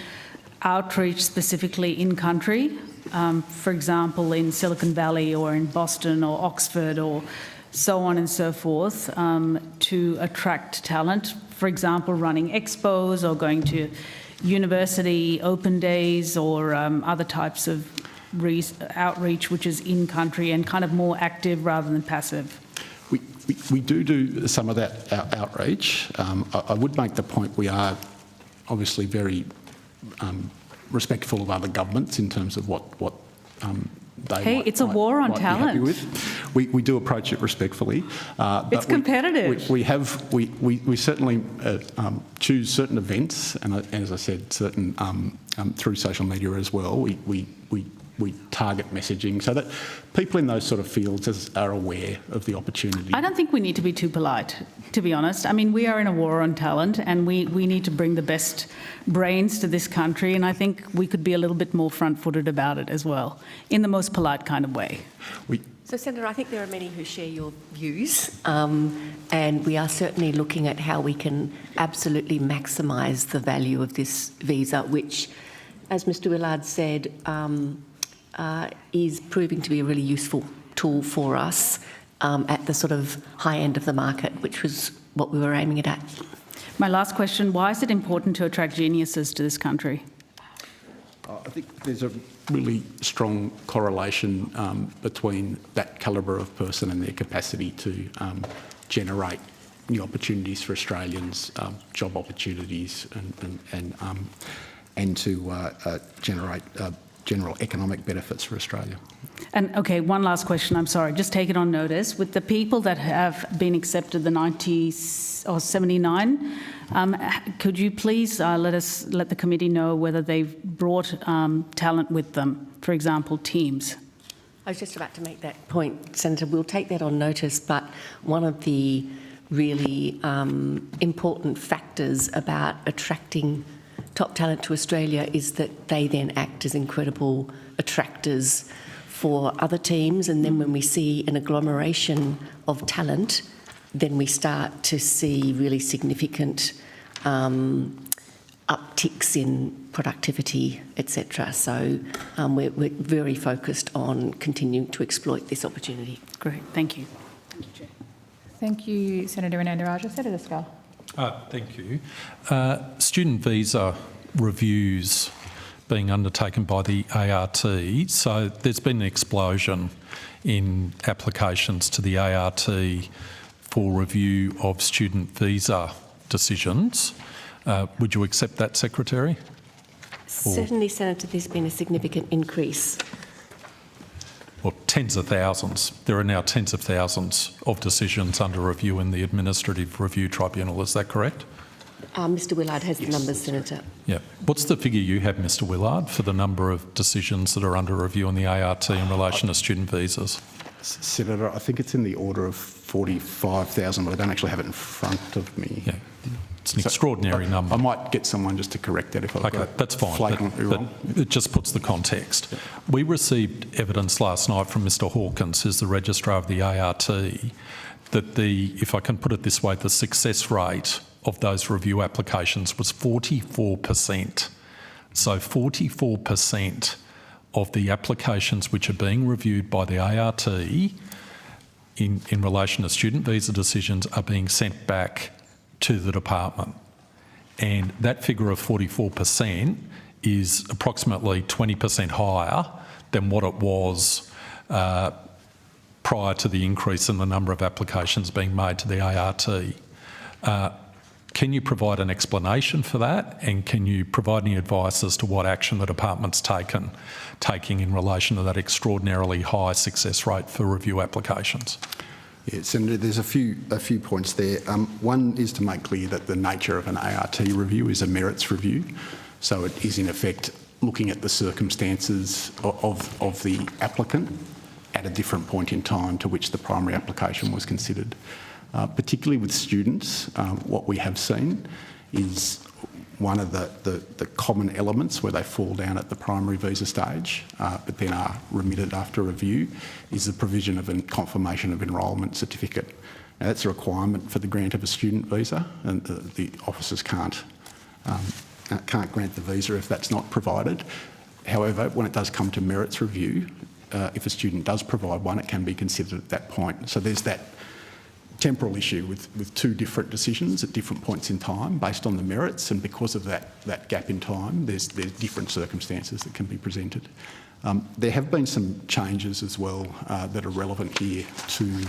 outreach specifically in country, for example, in Silicon Valley or in Boston or Oxford or so on and so forth, to attract talent, for example, running expos or going to university open days or other types of outreach which is in country and kind of more active rather than passive? We do some of that outreach. I would make the point we are obviously very respectful of other governments in terms of what they it's a war on talent. We do approach it respectfully. It's competitive. We certainly choose certain events, and as I said, certain through social media as well. We target messaging so that people in those sort of fields are aware of the opportunity. I don't think we need to be too polite, to be honest. I mean, we are in a war on talent and we need to bring the best brains to this country, and I think we could be a little bit more front-footed about it as well, in the most polite kind of way. So, Senator, I think there are many who share your views, and we are certainly looking at how we can absolutely maximise the value of this visa, which, as Mr Willard said, is proving to be a really useful tool for us at the sort of high end of the market, which was what we were aiming it at. My last question, why is it important to attract geniuses to this country? I think there's a really strong correlation between that calibre of person and their capacity to generate new opportunities for Australians, job opportunities and to generate general economic benefits for Australia. And okay, one last question, I'm sorry, just take it on notice. With the people that have been accepted, the 90 or 79, could you please let the committee know whether they've brought talent with them, for example, teams? I was just about to make that point, Senator. We'll take that on notice, but one of the really important factors about attracting top talent to Australia is that they then act as incredible attractors for other teams, and then when we see an agglomeration of talent, then we start to see really significant upticks in productivity, etc. So we're very focused on continuing to exploit this opportunity. Great, thank you. Thank you, Senator Anandaraja. Senator Scull. Thank you. Student visa reviews being undertaken by the ART. So there's been an explosion in applications to the ART for review of student visa decisions. Would you accept that, Secretary? Certainly, Senator, there's been a significant increase. Well, tens of thousands. There are now tens of thousands of decisions under review in the Administrative Review Tribunal. Is that correct? Mr Willard has the numbers, Senator. Yeah. What's the figure you have, Mr Willard, for the number of decisions that are under review in the ART in relation to student visas? Senator, I think it's in the order of 45,000, but I don't actually have it in front of me. Yeah. It's an extraordinary number. I might get someone just to correct that if I've got that's fine, flagrantly wrong. It just puts the context. Yeah. We received evidence last night from Mr Hawkins, who's the registrar of the ART, that if I can put it this way, the success rate of those review applications was 44%. So 44% of the applications which are being reviewed by the ART in relation to student visa decisions are being sent back to the department. And that figure of 44% is approximately 20% higher than what it was prior to the increase in the number of applications being made to the ART. Can you provide an explanation for that, and can you provide any advice as to what action the department's taking in relation to that extraordinarily high success rate for review applications? Yeah, Senator, there's a few points there. One is to make clear that the nature of an ART review is a merits review, so it is in effect looking at the circumstances of the applicant at a different point in time to which the primary application was considered. Particularly with students, what we have seen is one of the common elements where they fall down at the primary visa stage, but then are remitted after review, is the provision of a confirmation of enrolment certificate. Now, that's a requirement for the grant of a student visa, and the officers can't grant the visa if that's not provided. However, when it does come to merits review, if a student does provide one, it can be considered at that point. So there's that temporal issue with two different decisions at different points in time based on the merits, and because of that gap in time, there's different circumstances that can be presented. There have been some changes as well that are relevant here to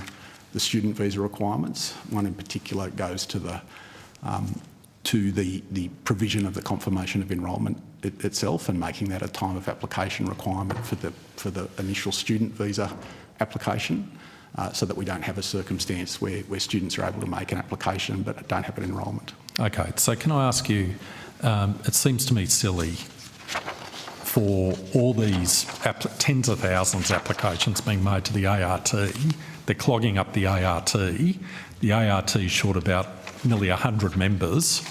the student visa requirements. One in particular goes to the provision of the confirmation of enrolment itself, and making that a time of application requirement for the initial student visa application. So that we don't have a circumstance where students are able to make an application but don't have an enrolment. Okay, so can I ask you, it seems to me silly for all these tens of thousands of applications being made to the ART, they're clogging up the ART. The ART is short about nearly 100 members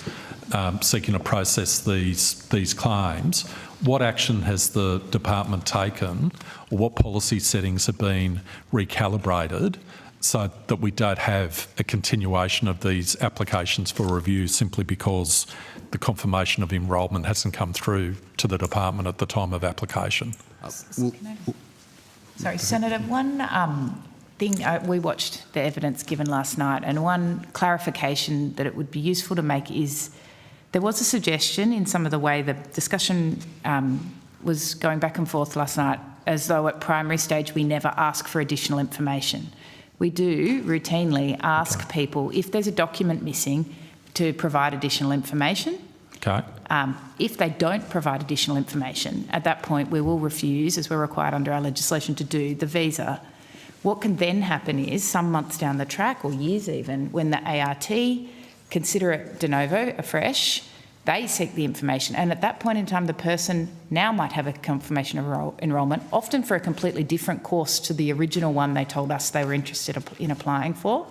seeking to process these claims. What action has the department taken, or what policy settings have been recalibrated so that we don't have a continuation of these applications for review simply because the confirmation of enrolment hasn't come through to the department at the time of application? Sorry, Senator, one thing, we watched the evidence given last night, and one clarification that it would be useful to make is there was a suggestion in some of the way the discussion was going back and forth last night, as though at primary stage we never ask for additional information. We do routinely ask people if there's a document missing to provide additional information. Okay. If they don't provide additional information, at that point we will refuse, as we're required under our legislation to do, the visa. What can then happen is, some months down the track, or years even, when the ART consider it de novo, afresh, they seek the information, and at that point in time the person now might have a confirmation of enrolment, often for a completely different course to the original one they told us they were interested in applying for.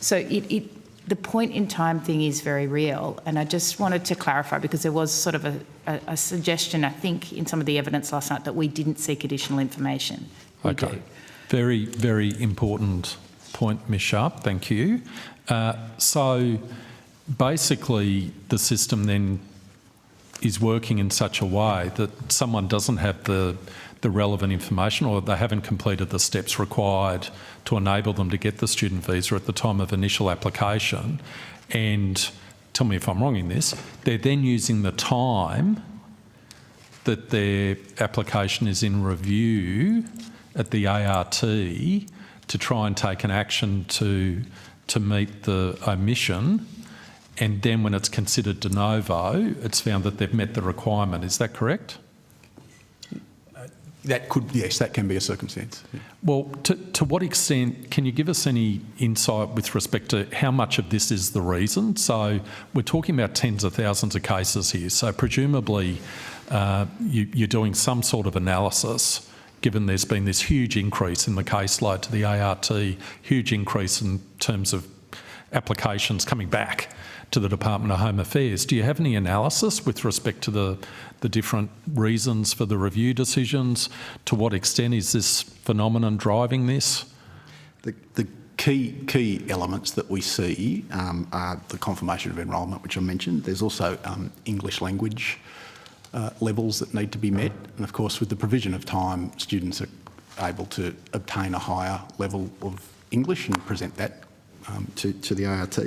So the point in time thing is very real, and I just wanted to clarify, because there was sort of a suggestion, I think, in some of the evidence last night that we didn't seek additional information. We do. Very, very important point, Ms Sharp, thank you. So basically the system then is working in such a way that someone doesn't have the relevant information, or they haven't completed the steps required to enable them to get the student visa at the time of initial application, and tell me if I'm wrong in this, they're then using the time that their application is in review at the ART to try and take an action to meet the omission, and then when it's considered de novo, it's found that they've met the requirement. Is that correct? Yes, that can be a circumstance. Yeah. Well, to what extent, can you give us any insight with respect to how much of this is the reason? So we're talking about tens of thousands of cases here, so presumably you're doing some sort of analysis, given there's been this huge increase in the caseload to the ART, huge increase in terms of applications coming back to the Department of Home Affairs. Do you have any analysis with respect to the different reasons for the review decisions? To what extent is this phenomenon driving this? The key elements that we see are the confirmation of enrolment, which I mentioned. There's also English language levels that need to be met. And of course, with the provision of time, students are able to obtain a higher level of English and present that to the ART.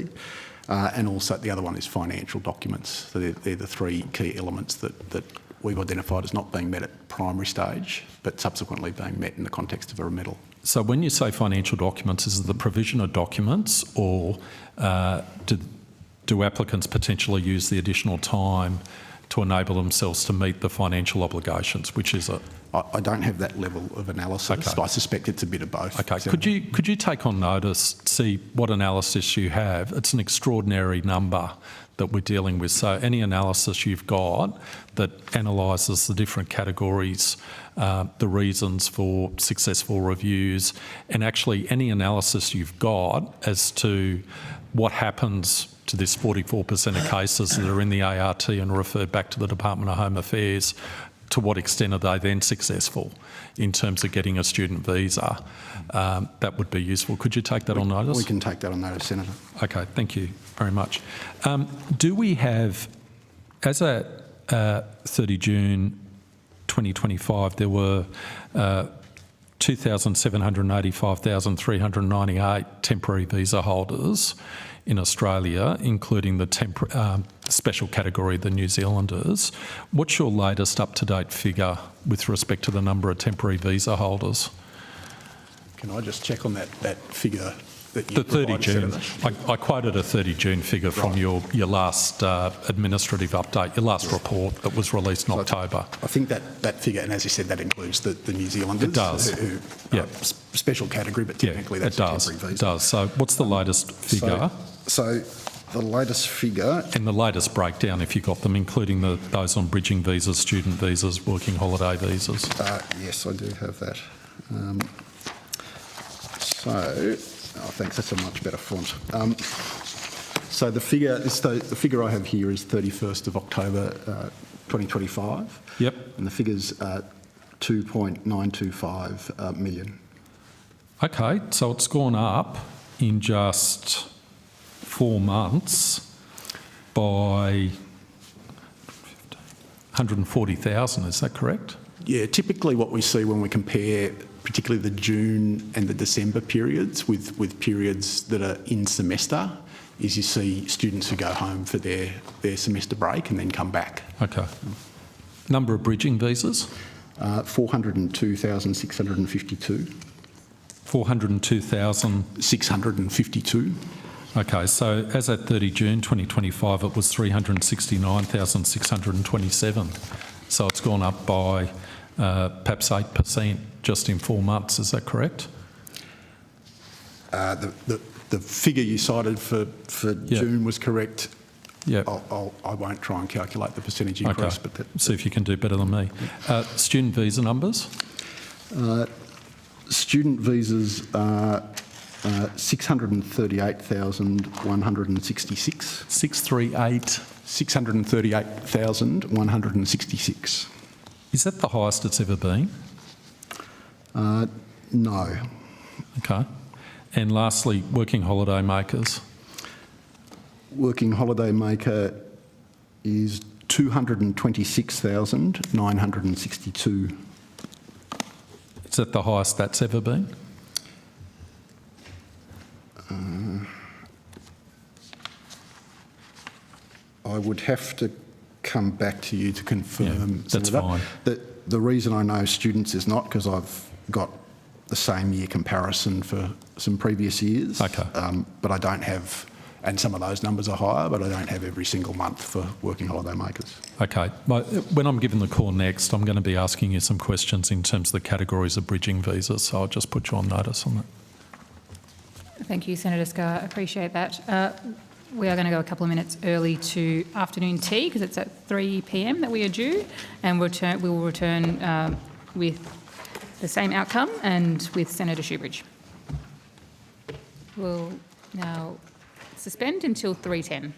And also the other one is financial documents. So they're the three key elements that we've identified as not being met at primary stage, but subsequently being met in the context of a remittal. So when you say financial documents, is it the provision of documents, or do applicants potentially use the additional time to enable themselves to meet the financial obligations? Which is it? I don't have that level of analysis. Okay. I suspect it's a bit of both. Okay. Could you take on notice, see what analysis you have? It's an extraordinary number that we're dealing with. So any analysis you've got that analyses the different categories, the reasons for successful reviews, and actually any analysis you've got as to what happens to this 44% of cases that are in the ART and referred back to the Department of Home Affairs, to what extent are they then successful in terms of getting a student visa? That would be useful. Could you take that on notice? We can take that on notice, Senator. Okay, thank you very much. Do we have, as at 30 June 2025, there were 2,785,398 temporary visa holders in Australia, including the special category, the New Zealanders. What's your latest up-to-date figure with respect to the number of temporary visa holders? Can I just check on that figure that you The 30 June. Senator? I quoted a 30 June figure from your last administrative update, your last report that was released in October. I think that figure, and as you said, that includes the New Zealanders. It does. Who special category, but technically that's a temporary visa. It does. So what's the latest figure? So the latest figure... And the latest breakdown, if you got them, including those on bridging visas, student visas, working holiday visas. Yes, I do have that. Thanks, that's a much better font. So the figure I have here is 31st of October 2025. Yep. And the figure's 2.925 million. Okay, so it's gone up in just 4 months by 140,000, is that correct? Yeah, typically what we see when we compare particularly the June and the December periods with periods that are in semester is you see students who go home for their semester break and then come back. Okay. Number of bridging visas? 402,652. 402,652. Okay, so as at 30 June 2025, it was 369,627. So it's gone up by perhaps 8% just in 4 months. Is that correct? The figure you cited for June was correct. Yeah. I won't try and calculate the percentage increase. Okay. But see if you can do better than me. Student visa numbers? Student visas are 638,166. 638,166. Is that the highest it's ever been? No. Okay. And lastly, working holiday makers? Working holiday maker is 226,962. Is that the highest that's ever been? I would have to come back to you to confirm. That's fine. The reason I know students is not because I've got the same year comparison for some previous years. Okay. But I don't have, and some of those numbers are higher, but I don't have every single month for working holiday makers. Okay. When I'm given the call next, I'm going to be asking you some questions in terms of the categories of bridging visas, so I'll just put you on notice on that. Thank you, Senator Scarr. Appreciate that. We are going to go a couple of minutes early to afternoon tea because it's at 3 p.m. that we are due, and we will return with the same outcome and with Senator Shoebridge. We'll now suspend until 3:10.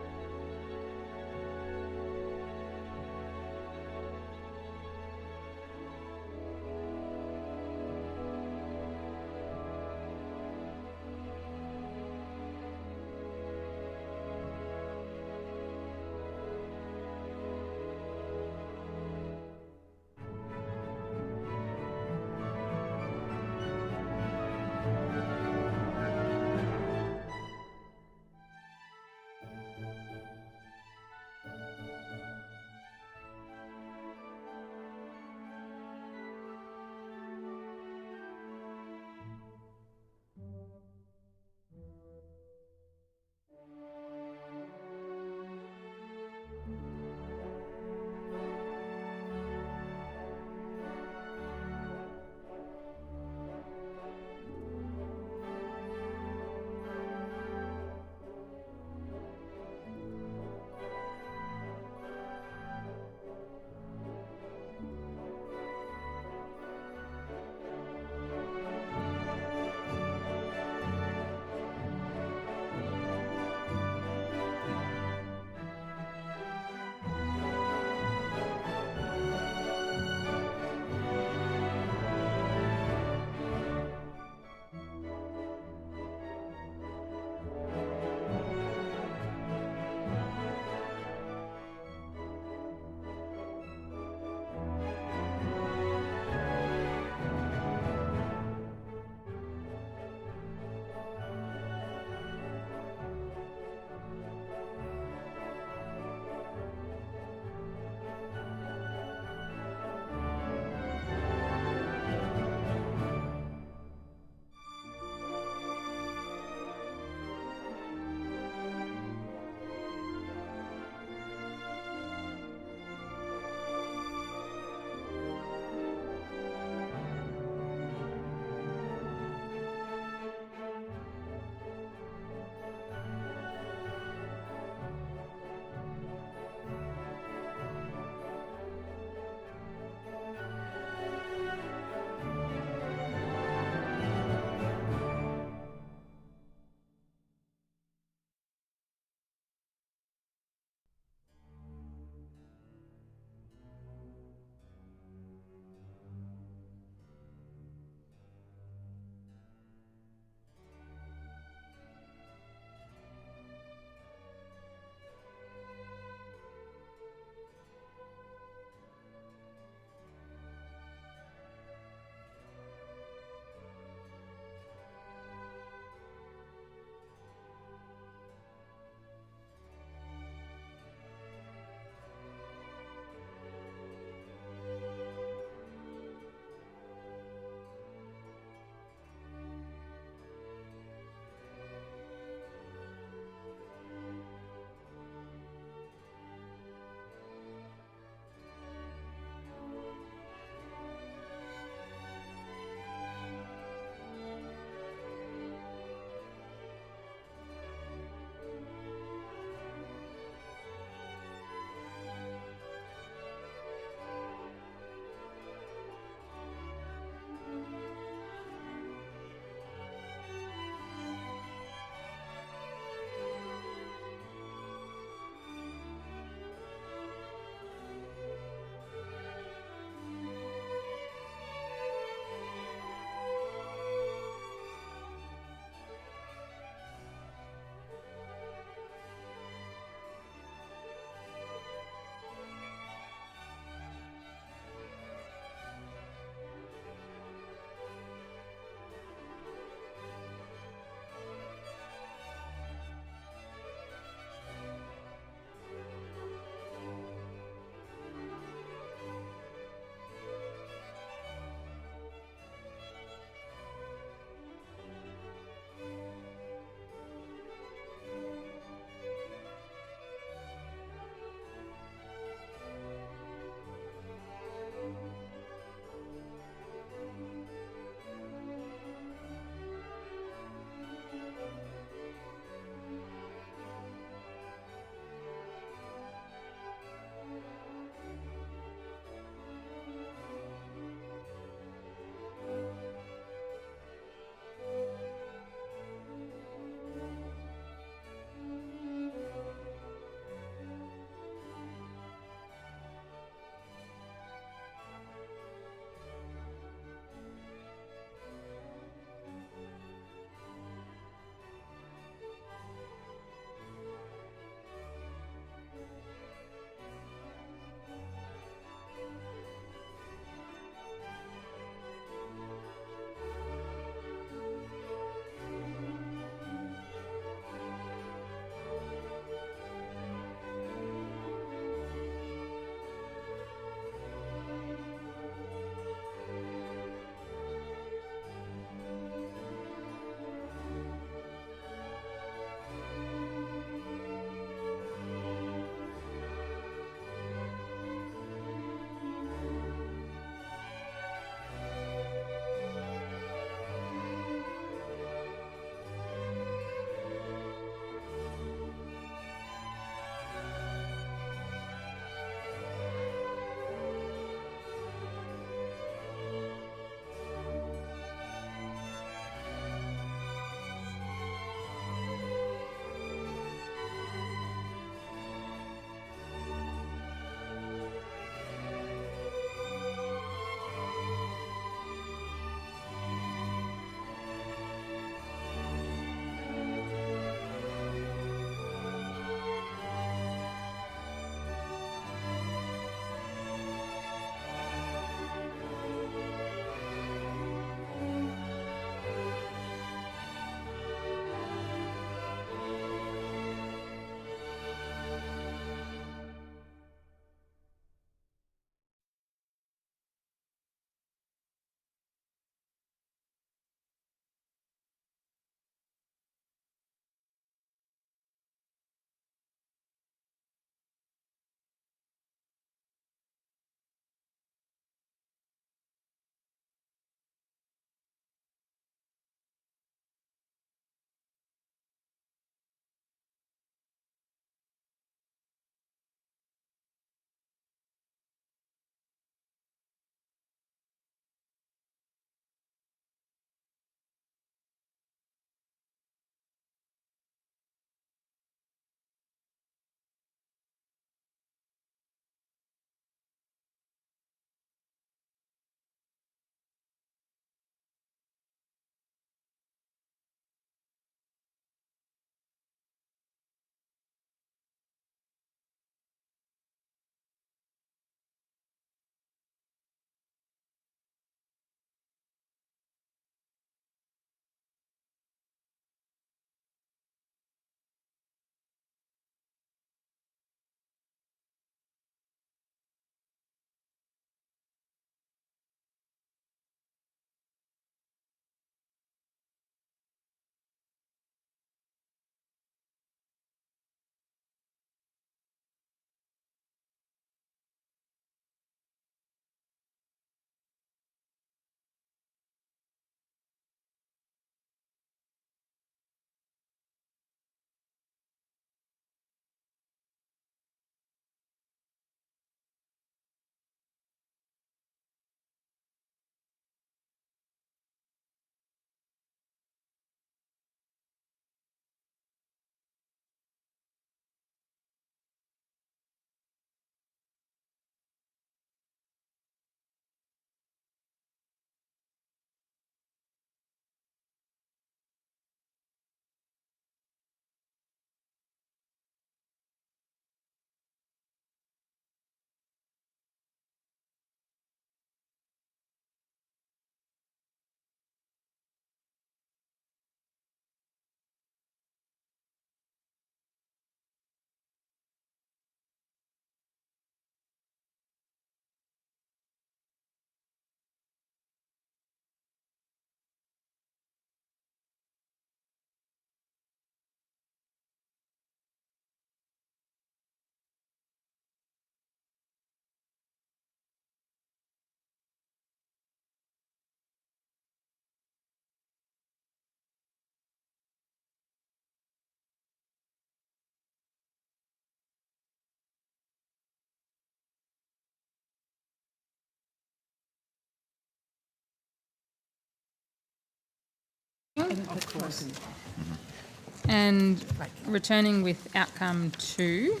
And returning with outcome 2,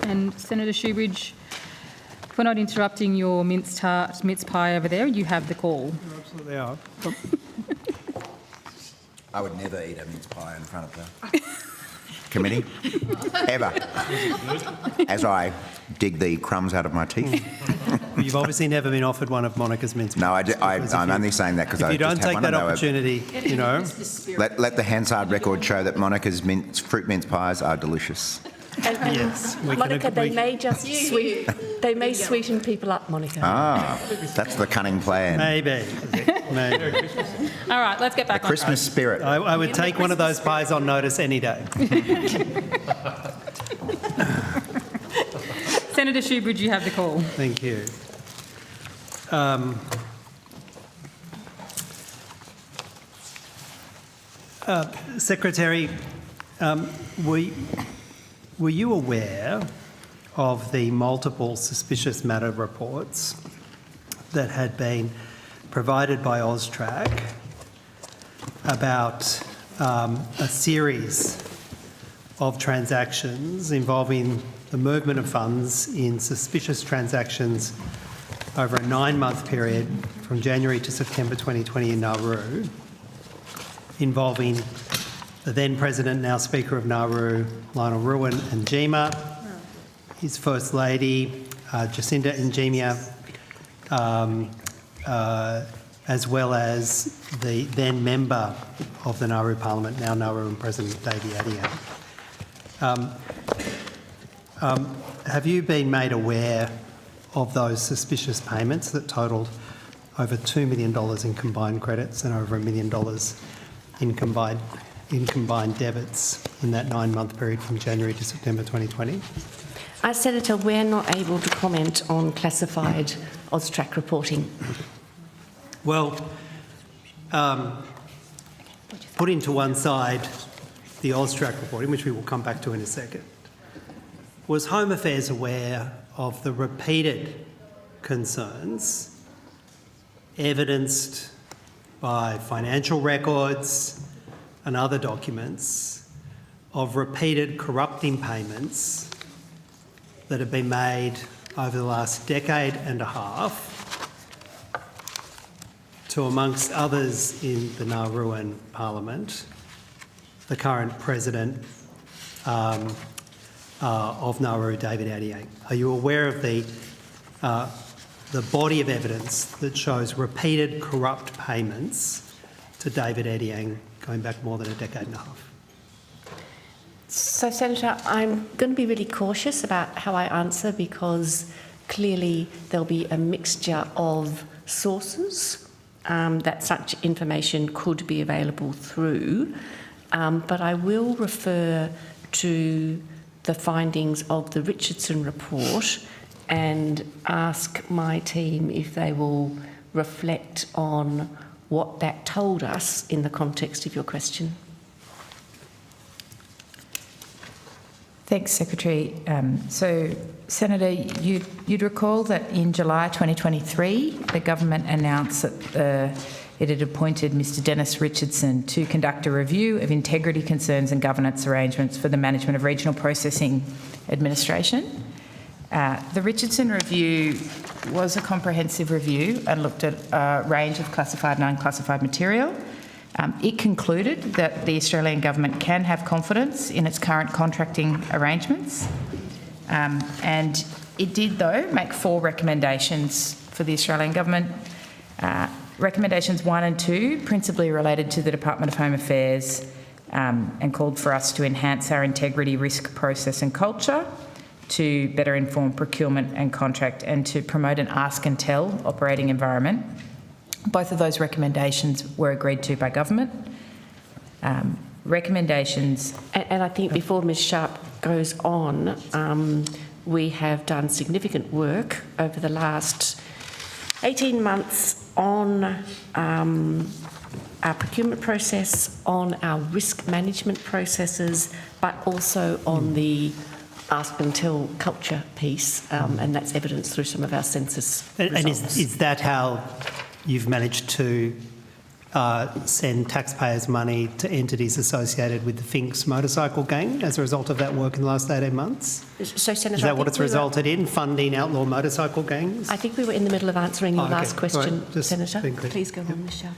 and Senator Shoebridge, if we're not interrupting your mince pie over there, you have the call. You absolutely are. I would never eat a mince pie in front of the committee, ever, as I dig the crumbs out of my teeth. You've obviously never been offered one of Monica's mince pies. No, I'm only saying that because I If you don't just had take one that and they were- opportunity, you know. Let the Hansard record show that Monica's fruit mince pies are delicious. Yes, we can Monica, agree. they may just sweeten people up, Monica. Ah, that's the cunning plan. Maybe. Maybe. All right, let's get back The on Christmas track. spirit. I would take one of those pies on notice any day. Senator Shoebridge, you have the call. Thank you. Secretary, were you aware of the multiple suspicious matter reports that had been provided by AUSTRAC about a series of transactions involving the movement of funds in suspicious transactions over a 9-month period from January to September 2020 in Nauru, involving the then President, now Speaker of Nauru, Lionel Ruin Njima, his First Lady, Jacinda Njima, as well as the then member of the Nauru Parliament, now Nauruan President Davey Adiang. Have you been made aware of those suspicious payments that totalled over $2 million in combined credits and over $1 million in combined debits in that 9-month period from January to September 2020? Senator, we're not able to comment on classified AUSTRAC reporting. Well, putting to one side the AUSTRAC reporting, which we will come back to in a second, was Home Affairs aware of the repeated concerns evidenced by financial records and other documents of repeated corrupting payments that have been made over the last decade and a half to, amongst others in the Nauruan Parliament, the current President of Nauru, David Adiang? Are you aware of the body of evidence that shows repeated corrupt payments to David Adiang going back more than a decade and a half? So, Senator, I'm going to be really cautious about how I answer because clearly there'll be a mixture of sources that such information could be available through, but I will refer to the findings of the Richardson report and ask my team if they will reflect on what that told us in the context of your question. Thanks, Secretary. So, Senator, you'd recall that in July 2023, the government announced that it had appointed Mr Dennis Richardson to conduct a review of integrity concerns and governance arrangements for the management of regional processing administration. The Richardson review was a comprehensive review and looked at a range of classified and unclassified material. It concluded that the Australian government can have confidence in its current contracting arrangements, and it did, though, make 4 recommendations for the Australian government. Recommendations 1 and 2 principally related to the Department of Home Affairs and called for us to enhance our integrity, risk, process and culture, to better inform procurement and contract, and to promote an ask and tell operating environment. Both of those recommendations were agreed to by government. Recommendations... And I think before Ms Sharp goes on, we have done significant work over the last 18 months on our procurement process, on our risk management processes, but also on the ask and tell culture piece, and that's evidenced through some of our census results. And is that how you've managed to send taxpayers' money to entities associated with the Finks motorcycle gang as a result of that work in the last 18 months? So, Senator, is that what it's resulted in, funding outlaw motorcycle gangs? I think we were in the middle of answering your last question, right. Senator. Please go on, Michelle.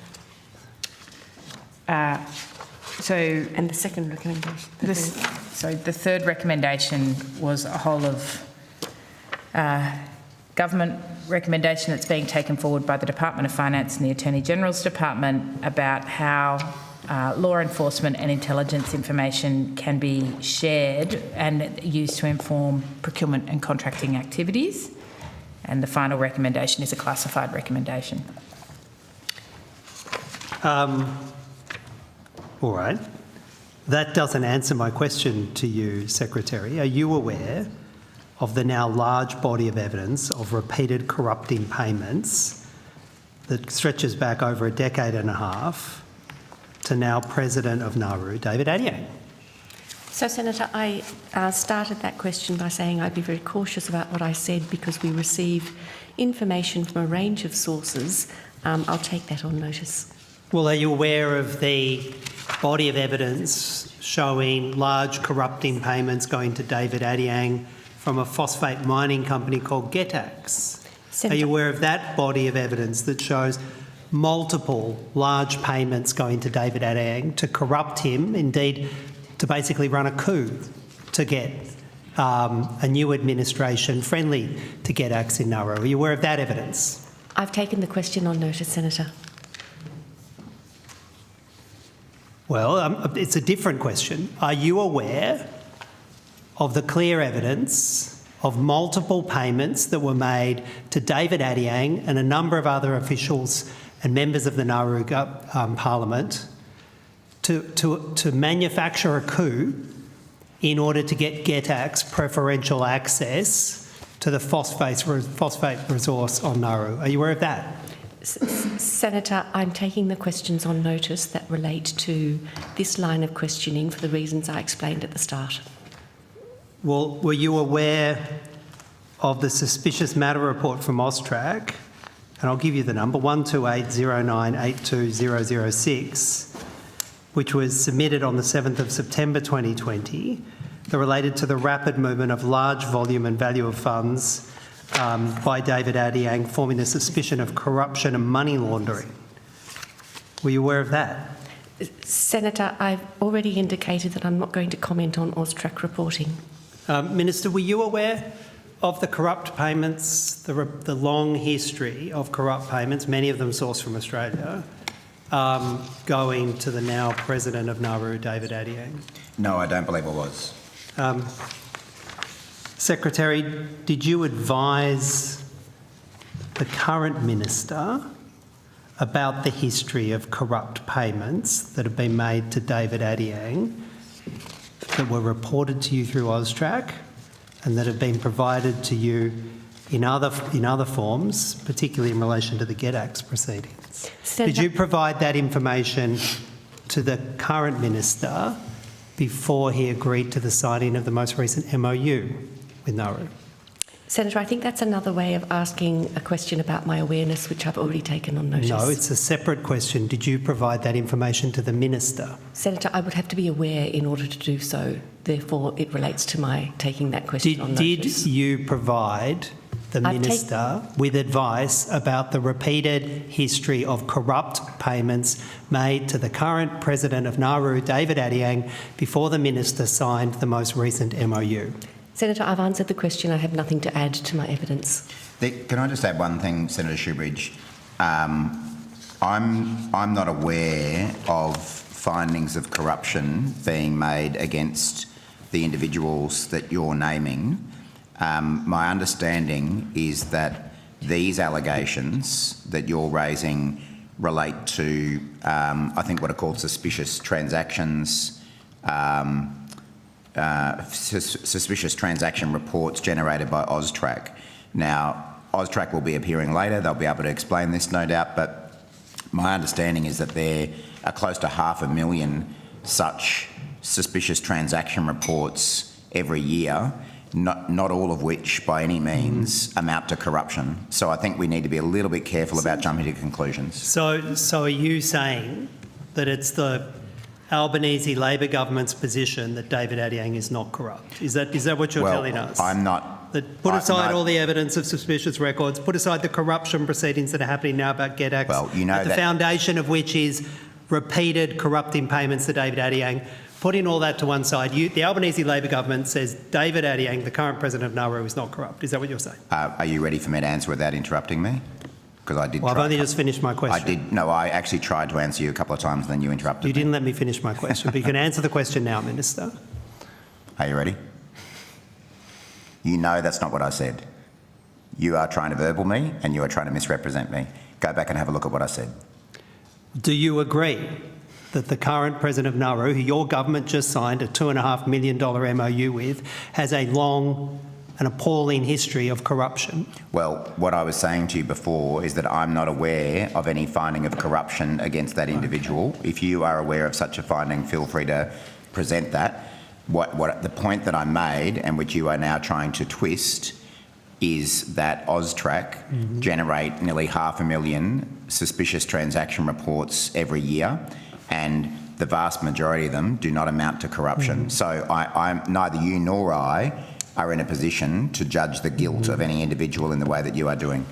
And the second recommendation. The third recommendation was a whole of government recommendation that's being taken forward by the Department of Finance and the Attorney General's Department about how law enforcement and intelligence information can be shared and used to inform procurement and contracting activities. And the final recommendation is a classified recommendation. All right. That doesn't answer my question to you, Secretary. Are you aware of the now large body of evidence of repeated corrupting payments that stretches back over a decade and a half to now President of Nauru, David Adyang? So, Senator, I started that question by saying I'd be very cautious about what I said because we receive information from a range of sources. I'll take that on notice. Well, are you aware of the body of evidence showing large corrupting payments going to David Adyang from a phosphate mining company called Getax? Are you aware of that body of evidence that shows multiple large payments going to David Adyang to corrupt him, indeed to basically run a coup to get a new administration friendly to Getax in Nauru? Are you aware of that evidence? I've taken the question on notice, Senator. Well, it's a different question. Are you aware of the clear evidence of multiple payments that were made to David Adyang and a number of other officials and members of the Nauru Parliament to manufacture a coup in order to get Getax preferential access to the phosphate resource on Nauru? Are you aware of that? Senator, I'm taking the questions on notice that relate to this line of questioning for the reasons I explained at the start. Well, were you aware of the suspicious matter report from AUSTRAC? And I'll give you the number, 12809820006, which was submitted on the 7th of September 2020, that related to the rapid movement of large volume and value of funds by David Adyang, forming a suspicion of corruption and money laundering. Were you aware of that? Senator, I've already indicated that I'm not going to comment on AUSTRAC reporting. Minister, were you aware of the corrupt payments, the long history of corrupt payments, many of them sourced from Australia, going to the now President of Nauru, David Adyang? No, I don't believe I was. Secretary, did you advise the current minister about the history of corrupt payments that have been made to David Adyang that were reported to you through AUSTRAC and that have been provided to you in other forms, particularly in relation to the Getax proceedings? Did you provide that information to the current minister before he agreed to the signing of the most recent MOU with Nauru? Senator, I think that's another way of asking a question about my awareness, which I've already taken on notice. No, it's a separate question. Did you provide that information to the minister? Senator, I would have to be aware in order to do so. Therefore, it relates to my taking that question on notice. Did you provide the minister with advice about the repeated history of corrupt payments made to the current President of Nauru, David Adyang, before the minister signed the most recent MOU? Senator, I've answered the question. I have nothing to add to my evidence. Can I just add one thing, Senator Shoebridge? I'm not aware of findings of corruption being made against the individuals that you're naming. My understanding is that these allegations that you're raising relate to, I think, what are called suspicious transactions, suspicious transaction reports generated by AUSTRAC. Now, AUSTRAC will be appearing later. They'll be able to explain this, no doubt, but my understanding is that there are close to 500,000 such suspicious transaction reports every year, not all of which by any means amount to corruption. So I think we need to be a little bit careful about jumping to conclusions. So are you saying that it's the Albanese Labor government's position that David Adiang is not corrupt? Is that what you're telling us? I'm not. That put aside all the evidence of suspicious records, put aside the corruption proceedings that are happening now about GetX, at the foundation of which is repeated corrupting payments to David Adiang. Putting all that to one side, the Albanese Labor government says David Adiang, the current president of Nauru, is not corrupt. Is that what you're saying? Are you ready for me to answer without interrupting me? Because I did. Well, I've only just finished my question. I did. No, I actually tried to answer you a couple of times, and then you interrupted. You didn't let me finish my question, but you can answer the question now, Minister. Are you ready? You know that's not what I said. You are trying to verbal me, and you are trying to misrepresent me. Go back and have a look at what I said. Do you agree that the current president of Nauru, who your government just signed a $2.5 million MOU with, has a long and appalling history of corruption? Well, what I was saying to you before is that I'm not aware of any finding of corruption against that individual. If you are aware of such a finding, feel free to present that. What the point that I made, and which you are now trying to twist, is that AUSTRAC generate nearly 500,000 suspicious transaction reports every year, and the vast majority of them do not amount to corruption. So neither you nor I are in a position to judge the guilt of any individual in the way that you are doing.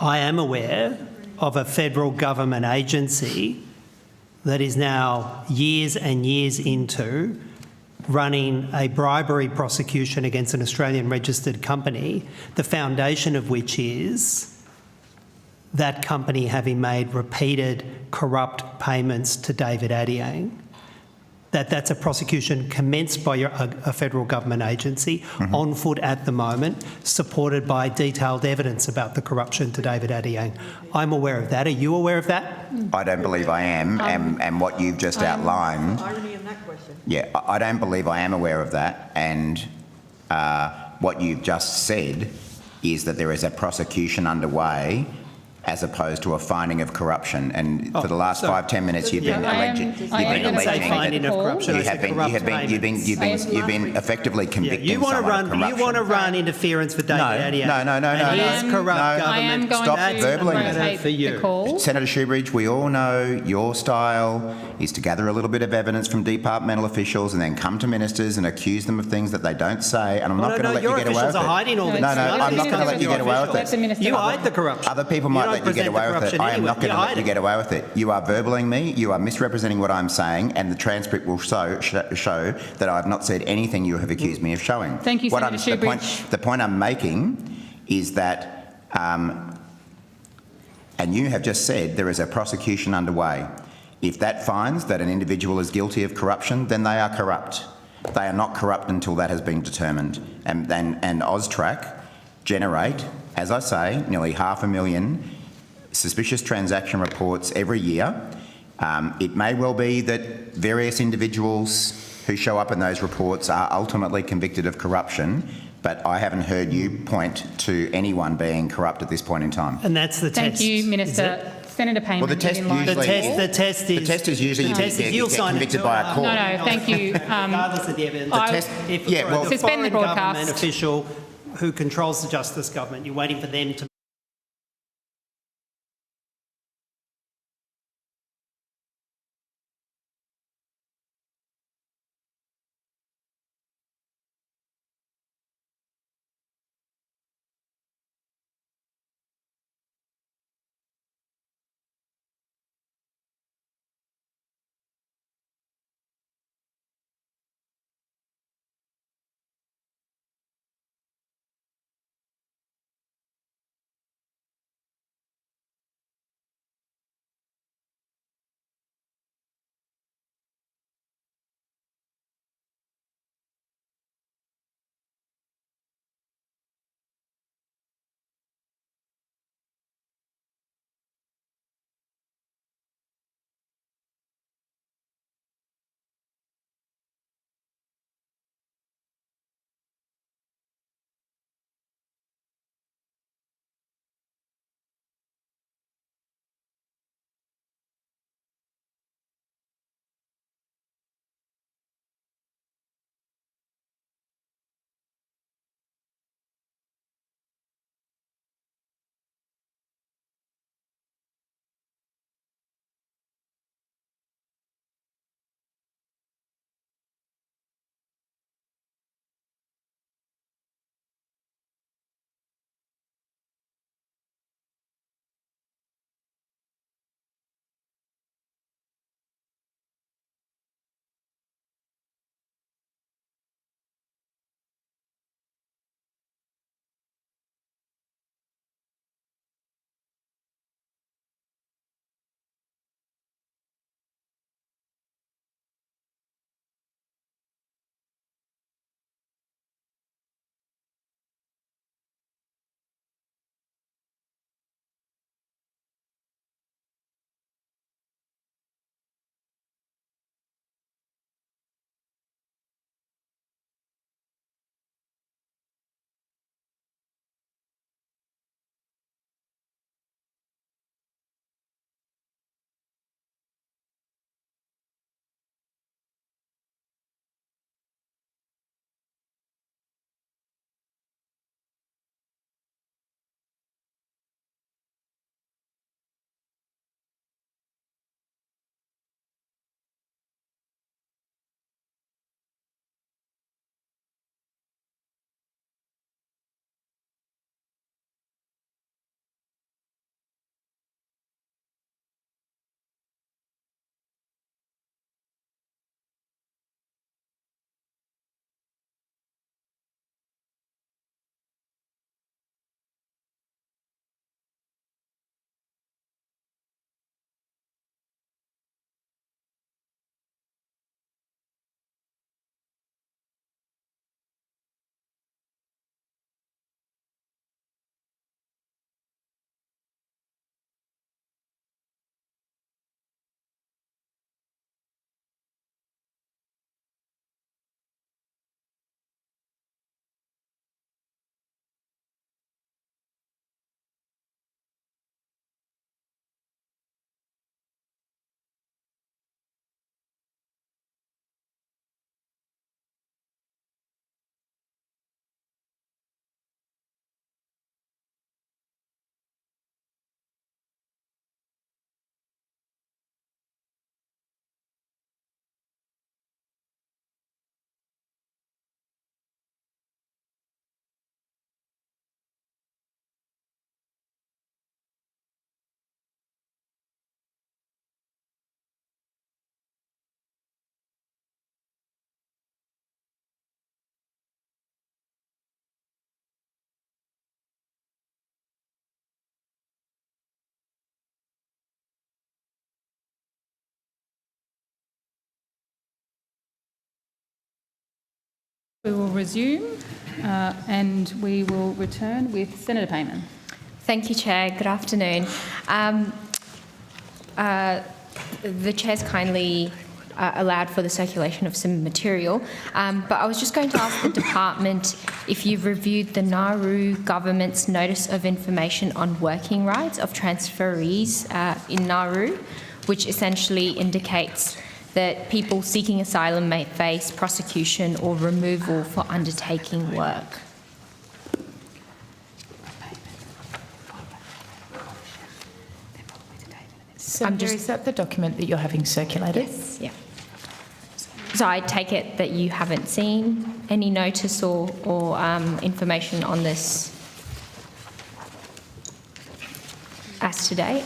I am aware of a federal government agency that is now years and years into running a bribery prosecution against an Australian registered company, the foundation of which is that company having made repeated corrupt payments to David Adiang. That's a prosecution commenced by a federal government agency on foot at the moment, supported by detailed evidence about the corruption to David Adiang. I'm aware of that. Are you aware of that? I don't believe I am, and what you've just outlined. Irony in that question. Yeah, I don't believe I am aware of that, and what you've just said is that there is a prosecution underway as opposed to a finding of corruption. And for the last 5-10 minutes, you've been alleging you've been effectively convicting someone of corruption. You want to run interference for David Adiang. No. And his corrupt government. Stop verbally for you. Senator Shoebridge, we all know your style is to gather a little bit of evidence from departmental officials and then come to ministers and accuse them of things that they don't say. And I'm not going to let you get away with it. Your officials are hiding all this. No, I'm not going to let you get away with it. You hide the corruption. Other people might let you get away with it. I am not going to let you get away with it. You are verbaling me, you are misrepresenting what I'm saying, and the transcript will show that I have not said anything you have accused me of showing. Thank you, Senator Shoebridge. The point I'm making is that, and you have just said there is a prosecution underway. If that finds that an individual is guilty of corruption, then they are corrupt. They are not corrupt until that has been determined. And AUSTRAC generate, as I say, nearly 500,000 suspicious transaction reports every year. It may well be that various individuals who show up in those reports are ultimately convicted of corruption, but I haven't heard you point to anyone being corrupt at this point in time. And that's the test. Thank you, Minister. Senator Payman. Well, the test is usually you get convicted by a court. No, thank you. Regardless of the evidence. Suspend the broadcast. Government official who controls the Justice government, you're waiting for them to We will resume and we will return with Senator Payman. Thank you, Chair. Good afternoon. The Chair's kindly allowed for the circulation of some material, but I was just going to ask the department if you've reviewed the Nauru government's Notice of Information on Working Rights of Transferees in Nauru, which essentially indicates that people seeking asylum may face prosecution or removal for undertaking work. So is that the document that you're having circulated? Yes, yeah. So I take it that you haven't seen any notice or information on this as to date?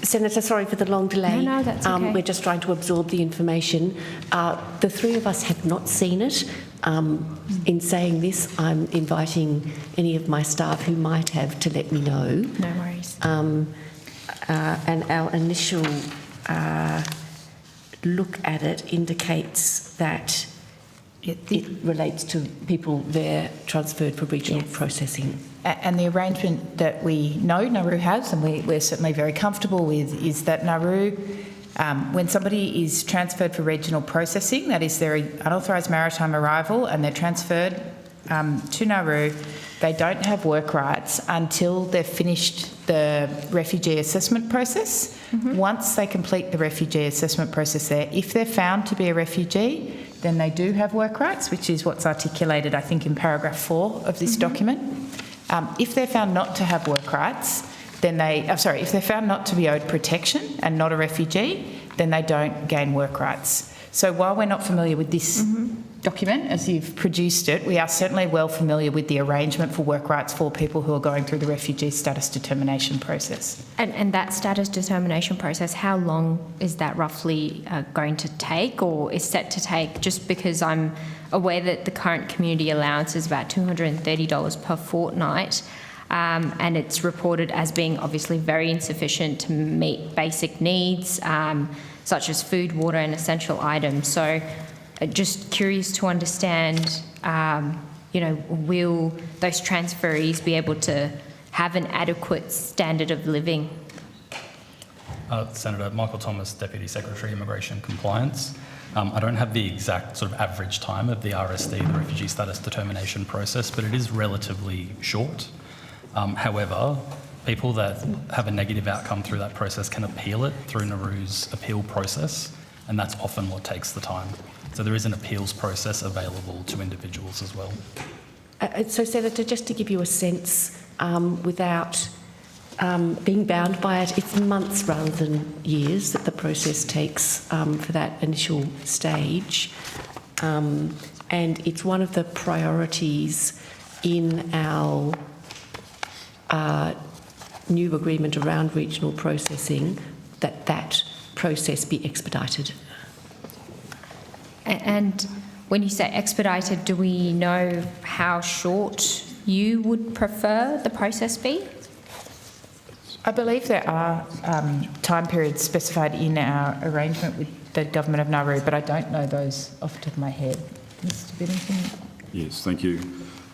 Senator, sorry for the long delay. No, that's okay. We're just trying to absorb the information. The three of us have not seen it. In saying this, I'm inviting any of my staff who might have to let me know. No worries. And our initial look at it indicates that it relates to people there transferred for regional processing. And the arrangement that we know Nauru has, and we're certainly very comfortable with, is that Nauru, when somebody is transferred for regional processing, that is their unauthorised maritime arrival, and they're transferred to Nauru, they don't have work rights until they've finished the refugee assessment process. Mm-hmm. Once they complete the refugee assessment process there, if they're found to be a refugee, then they do have work rights, which is what's articulated, I think, in paragraph 4 of this document. If they're found not to have work rights, then if they're found not to be owed protection and not a refugee, then they don't gain work rights. So while we're not familiar with this document, as you've produced it, we are certainly well familiar with the arrangement for work rights for people who are going through the refugee status determination process. And that status determination process, how long is that roughly going to take, or is set to take? Just because I'm aware that the current community allowance is about $230 per fortnight, and it's reported as being obviously very insufficient to meet basic needs, such as food, water and essential items. So just curious to understand, will those transferees be able to have an adequate standard of living? Senator Michael Thomas, Deputy Secretary, Immigration and Compliance. I don't have the exact sort of average time of the RSD, the Refugee Status Determination process, but it is relatively short. However, people that have a negative outcome through that process can appeal it through Nauru's appeal process, and that's often what takes the time. So there is an appeals process available to individuals as well. So, Senator, just to give you a sense, without being bound by it, it's months rather than years that the process takes for that initial stage. And it's one of the priorities in our new agreement around regional processing that process be expedited. And when you say expedited, do we know how short you would prefer the process be? I believe there are time periods specified in our arrangement with the Government of Nauru, but I don't know those off the top of my head. Mr. Biddington? Yes, thank you.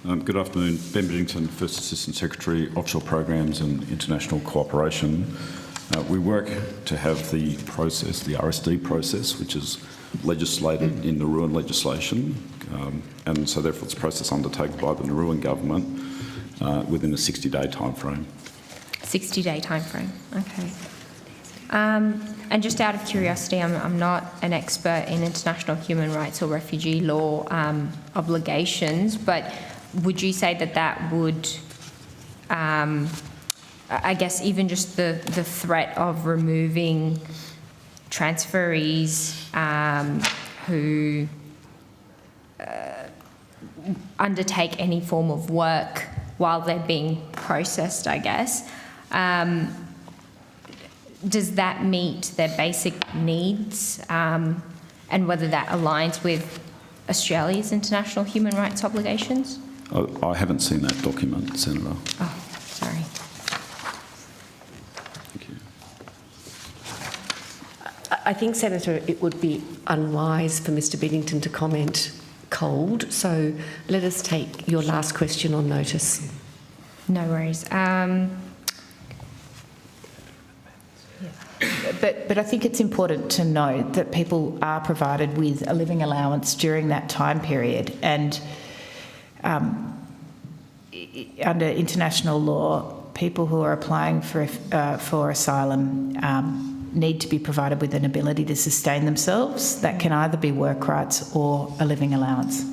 Good afternoon. Ben Biddington, First Assistant Secretary, Offshore Programs and International Cooperation. We work to have the process, the RSD process, which is legislated in Nauruan legislation, and so therefore it's a process undertaken by the Nauruan government within a 60-day time frame. 60-day time frame, okay. And just out of curiosity, I'm not an expert in international human rights or refugee law obligations, but would you say that would, I guess, even just the threat of removing transferees who undertake any form of work while they're being processed, I guess. Does that meet their basic needs, and whether that aligns with Australia's international human rights obligations? I haven't seen that document, Senator. Oh, sorry. Thank you. I think, Senator, it would be unwise for Mr Biddington to comment cold, so let us take your last question on notice. No worries. But I think it's important to note that people are provided with a living allowance during that time period, and under international law, people who are applying for asylum need to be provided with an ability to sustain themselves. That can either be work rights or a living allowance.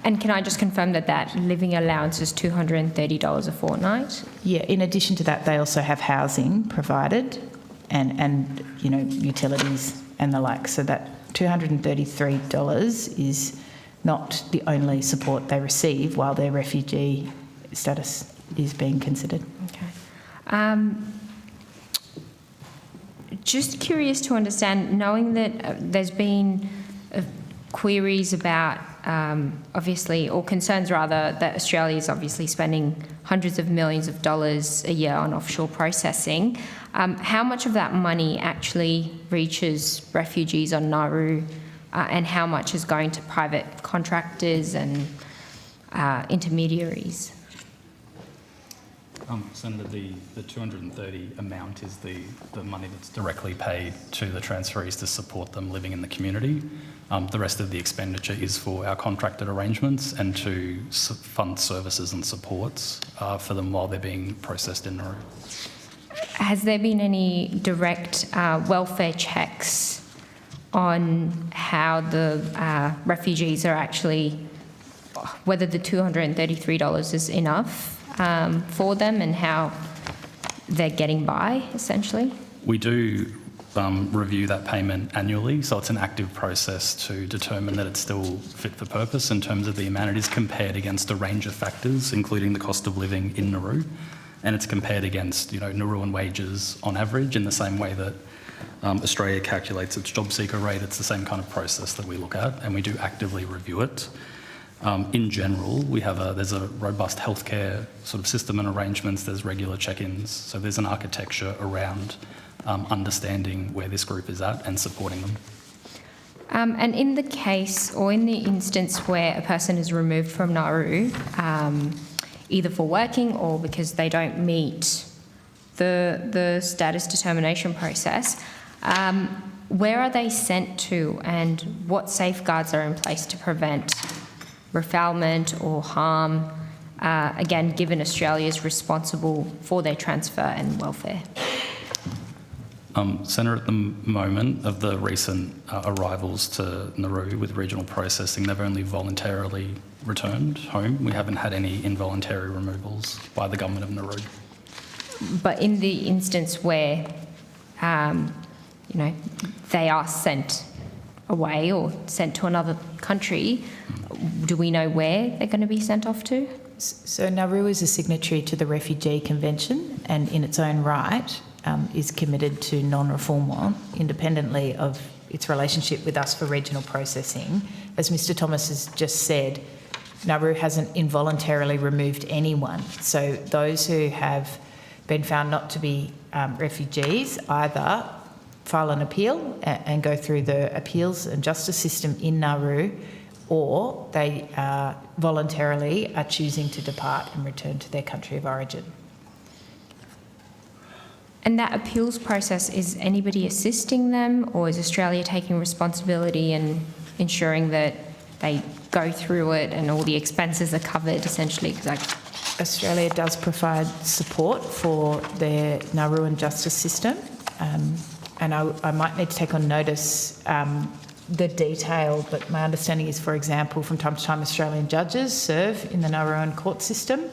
And can I just confirm that that living allowance is $230 a fortnight? Yeah, in addition to that, they also have housing provided and you know, utilities and the like. So that $233 is not the only support they receive while their refugee status is being considered. Okay. Just curious to understand, knowing that there's been queries about obviously, or concerns rather, that Australia is obviously spending hundreds of millions of dollars a year on offshore processing. How much of that money actually reaches refugees on Nauru, and how much is going to private contractors and intermediaries? Senator, the 230 amount is the money that's directly paid to the transferees to support them living in the community. The rest of the expenditure is for our contracted arrangements and to fund services and supports for them while they're being processed in Nauru. Has there been any direct welfare checks on how the refugees are actually, whether the $233 is enough for them and how they're getting by, essentially? We do review that payment annually, so it's an active process to determine that it's still fit for purpose in terms of the amount. It is compared against a range of factors, including the cost of living in Nauru, and it's compared against, you know, Nauruan wages on average in the same way that Australia calculates its job seeker rate. It's the same kind of process that we look at, and we do actively review it. In general, there's a robust healthcare sort of system and arrangements. There's regular check-ins, so there's an architecture around understanding where this group is at and supporting them. And in the case or in the instance where a person is removed from Nauru, either for working or because they don't meet the status determination process, where are they sent to, and what safeguards are in place to prevent refoulement or harm, again, given Australia is responsible for their transfer and welfare? Senator, at the moment of the recent arrivals to Nauru with regional processing, they've only voluntarily returned home. We haven't had any involuntary removals by the government of Nauru. But in the instance where, you know, they are sent away or sent to another country, do we know where they're going to be sent off to? So Nauru is a signatory to the Refugee Convention, and in its own right is committed to non-refoulement independently of its relationship with us for regional processing. As Mr Thomas has just said, Nauru hasn't involuntarily removed anyone. So those who have been found not to be refugees either file an appeal and go through the appeals and justice system in Nauru, or they voluntarily are choosing to depart and return to their country of origin. And that appeals process, is anybody assisting them, or is Australia taking responsibility and ensuring that they go through it and all the expenses are covered, essentially? Australia does provide support for their Nauruan justice system, and I might need to take on notice the detail, but my understanding is, for example, from time to time Australian judges serve in the Nauruan court system,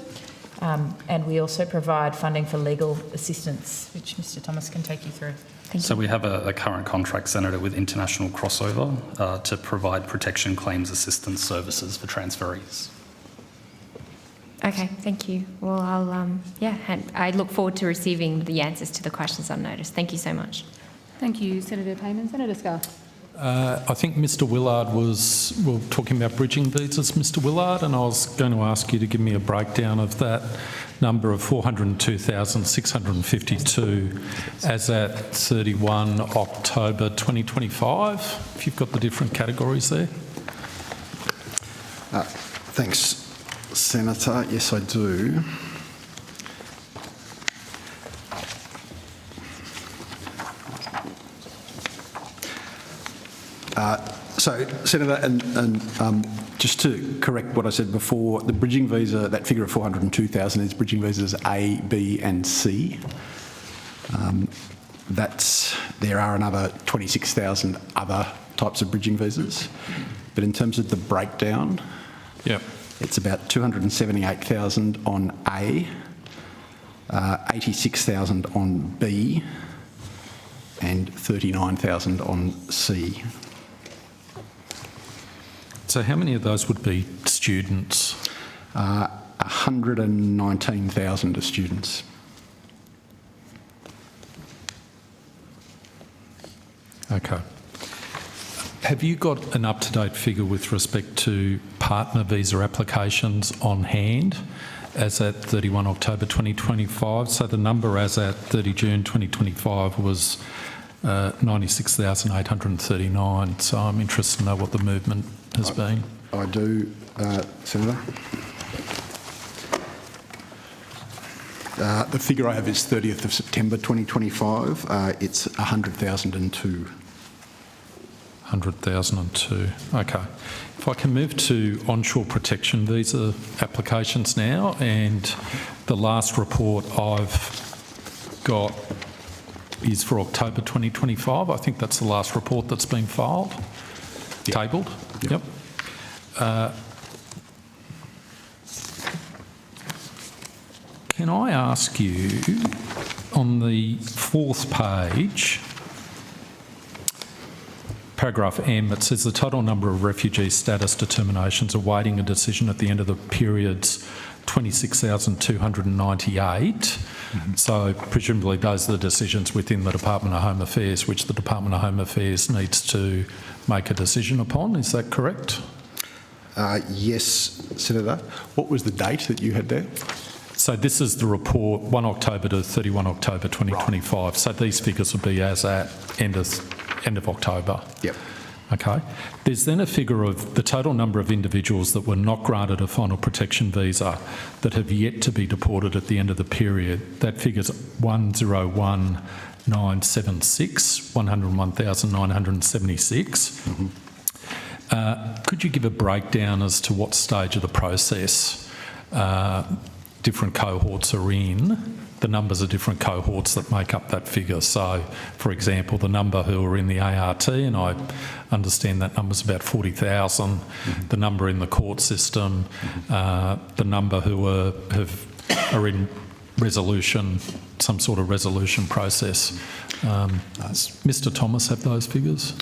and we also provide funding for legal assistance, which Mr Thomas can take you through. So we have a current contract, Senator, with International Crossover to provide protection claims assistance services for transferees. Okay, thank you. Well, I look forward to receiving the answers to the questions on notice. Thank you so much. Thank you, Senator Payman. Senator Scarr. I think Mr Willard was talking about bridging visas, Mr Willard, and I was going to ask you to give me a breakdown of that number of 402,652 as at 31 October 2025, if you've got the different categories there. Thanks, Senator. Yes, I do. So, Senator, and just to correct what I said before, the bridging visa, that figure of 402,000 is bridging visas A, B and C. There are another 26,000 other types of bridging visas. But in terms of the breakdown, it's about 278,000 on A, 86,000 on B and 39,000 on C. So how many of those would be students? 119,000 are students. Okay. Have you got an up-to-date figure with respect to partner visa applications on hand as at 31 October 2025? So the number as at 30 June 2025 was 96,839. So I'm interested to know what the movement has been. I do, Senator. The figure I have is 30th of September 2025. It's 100,002. 100,002. Okay. If I can move to onshore protection visa applications now, and the last report I've got is for October 2025. I think that's the last report that's been filed, tabled. Yep. Can I ask you, on the fourth page, paragraph M, it says the total number of refugee status determinations awaiting a decision at the end of the period's 26,298. So presumably those are the decisions within the Department of Home Affairs, which the Department of Home Affairs needs to make a decision upon. Is that correct? Yes, Senator. What was the date that you had there? So this is the report, 1 October to 31 October 2025. Right. So these figures will be as at end of October. Yep. Okay. There's then a figure of the total number of individuals that were not granted a final protection visa that have yet to be deported at the end of the period. That figure's 101,976, 101,976. Could you give a breakdown as to what stage of the process different cohorts are in? The numbers of different cohorts that make up that figure. So, for example, the number who are in the ART, and I understand that number's about 40,000, the number in the court system, the number who are in resolution, some sort of resolution process. Mr Thomas have those figures?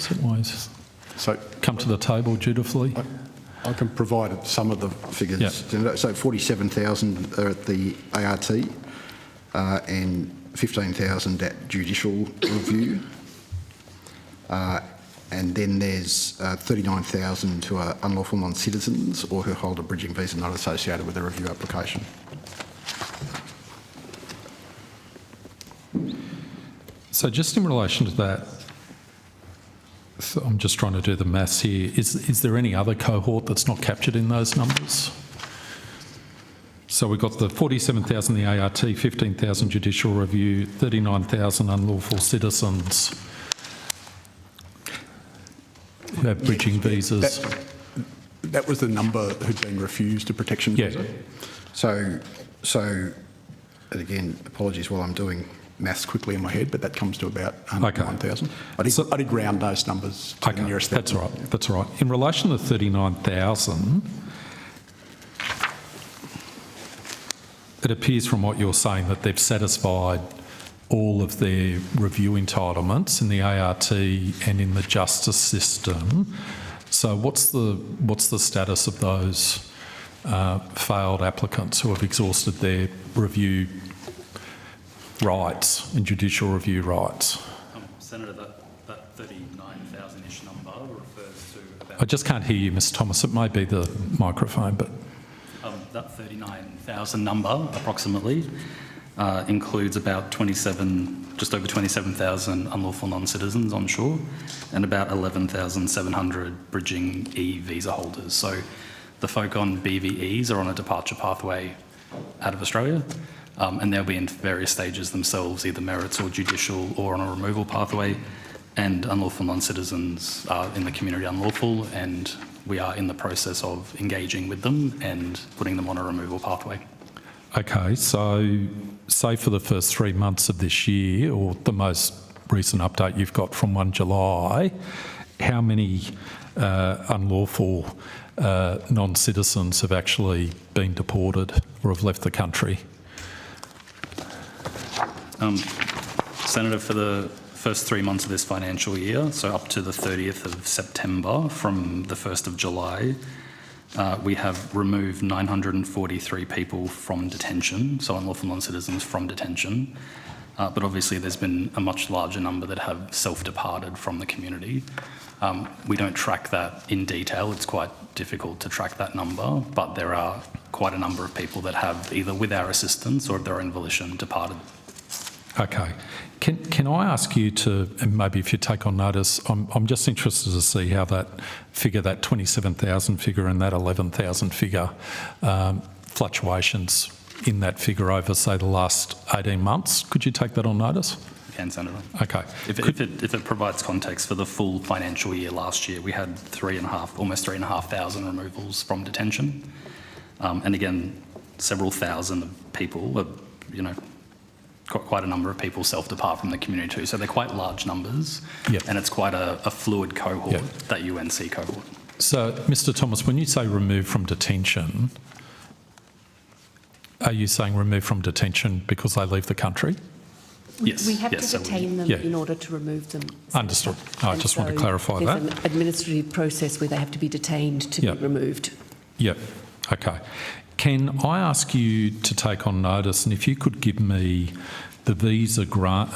So come to the table dutifully. I can provide some of the figures. Yep. So 47,000 are at the ART. And 15,000 at judicial review. And then there's 39,000 who are unlawful non-citizens or who hold a bridging visa not associated with a review application. So just in relation to that, so I'm just trying to do the maths here. Is there any other cohort that's not captured in those numbers? So we've got the 47,000 the ART, 15,000 judicial review, 39,000 unlawful citizens who have bridging visas. That was the number who'd been refused a protection visa. So, and again, apologies while I'm doing maths quickly in my head, but that comes to about 101,000. I did round those numbers to the nearest. That's all right. That's all right. In relation to 39,000. It appears from what you're saying that they've satisfied all of their review entitlements in the ART and in the justice system. So what's the status of those failed applicants who have exhausted their review rights and judicial review rights? Senator, that 39,000-ish number refers to about... I just can't hear you, Ms Thomas. It may be the microphone, but... that 39,000 number, approximately, includes about just over 27,000 unlawful non-citizens onshore and about 11,700 bridging E-visa holders. So the folk on BVEs are on a departure pathway out of Australia, and they'll be in various stages themselves, either merits or judicial or on a removal pathway, and unlawful non-citizens are in the community unlawful, and we are in the process of engaging with them and putting them on a removal pathway. Okay, so say for the first 3 months of this year, or the most recent update you've got from 1 July, how many unlawful non-citizens have actually been deported or have left the country? Senator, for the first 3 months of this financial year, so up to the 30th of September, from the 1st of July, we have removed 943 people from detention, so unlawful non-citizens from detention. But obviously there's been a much larger number that have self-departed from the community. We don't track that in detail. It's quite difficult to track that number, but there are quite a number of people that have, either with our assistance or of their own volition, departed. Okay. Can I ask you to, and maybe if you take on notice, I'm just interested to see how that figure, that 27,000 figure and that 11,000 figure, fluctuations in that figure over, say, the last 18 months. Could you take that on notice? You can, Senator. Okay. If it provides context, for the full financial year last year, we had almost 3,500 removals from detention. And again, several thousand people, quite a number of people self-depart from the community too. So they're quite large numbers, yep. And it's quite a fluid cohort, yep. That UNC cohort. So, Mr Thomas, when you say removed from detention, are you saying removed from detention because they leave the country? Yes. We have to detain them in order to remove them. Understood. I just want to clarify that. There's an administrative process where they have to be detained to be removed. Yep. Okay. Can I ask you to take on notice, and if you could give me the visa grant,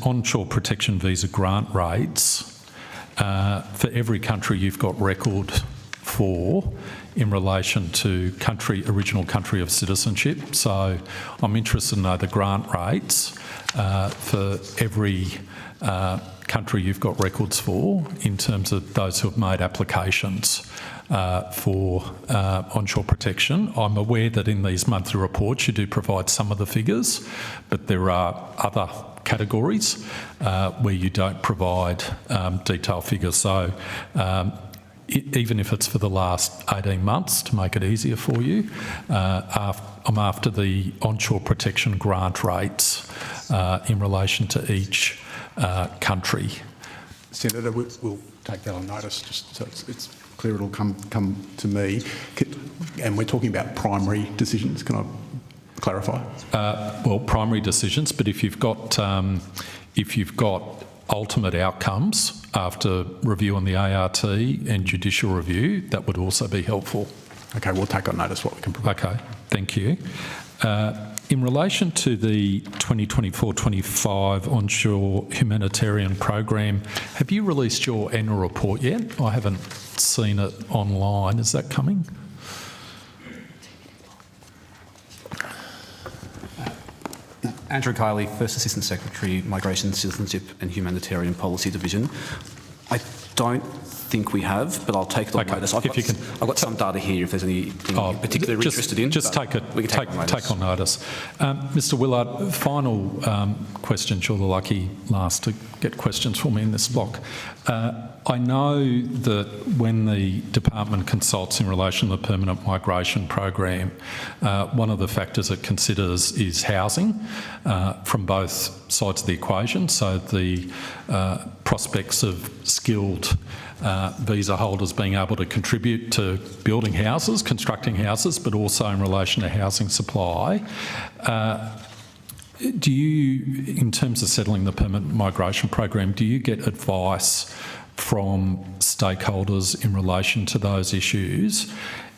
onshore protection visa grant rates for every country you've got record for in relation to original country of citizenship. So I'm interested to know the grant rates for every country you've got records for in terms of those who have made applications for onshore protection. I'm aware that in these monthly reports you do provide some of the figures, but there are other categories where you don't provide detailed figures. So even if it's for the last 18 months, to make it easier for you, I'm after the onshore protection grant rates in relation to each country. Senator, we'll take that on notice, just so it's clear it'll come to me. And we're talking about primary decisions. Can I clarify? Well, primary decisions, but if you've got ultimate outcomes after review on the ART and judicial review, that would also be helpful. Okay, we'll take on notice what we can provide. Okay, thank you. In relation to the 2024-25 onshore humanitarian program, have you released your annual report yet? I haven't seen it online. Is that coming? Andrew Kiley, First Assistant Secretary, Migration, Citizenship and Humanitarian Policy Division. I don't think we have, but I'll take it on notice. I've got some data here if there's anything particularly we're interested in. Just take on notice. Mr Willard, final question. You're the lucky last to get questions for me in this block. I know that when the department consults in relation to the permanent migration program, one of the factors it considers is housing from both sides of the equation, so the prospects of skilled visa holders being able to contribute to building houses, constructing houses, but also in relation to housing supply. do you, in terms of settling the permanent migration program, do you get advice from stakeholders in relation to those issues?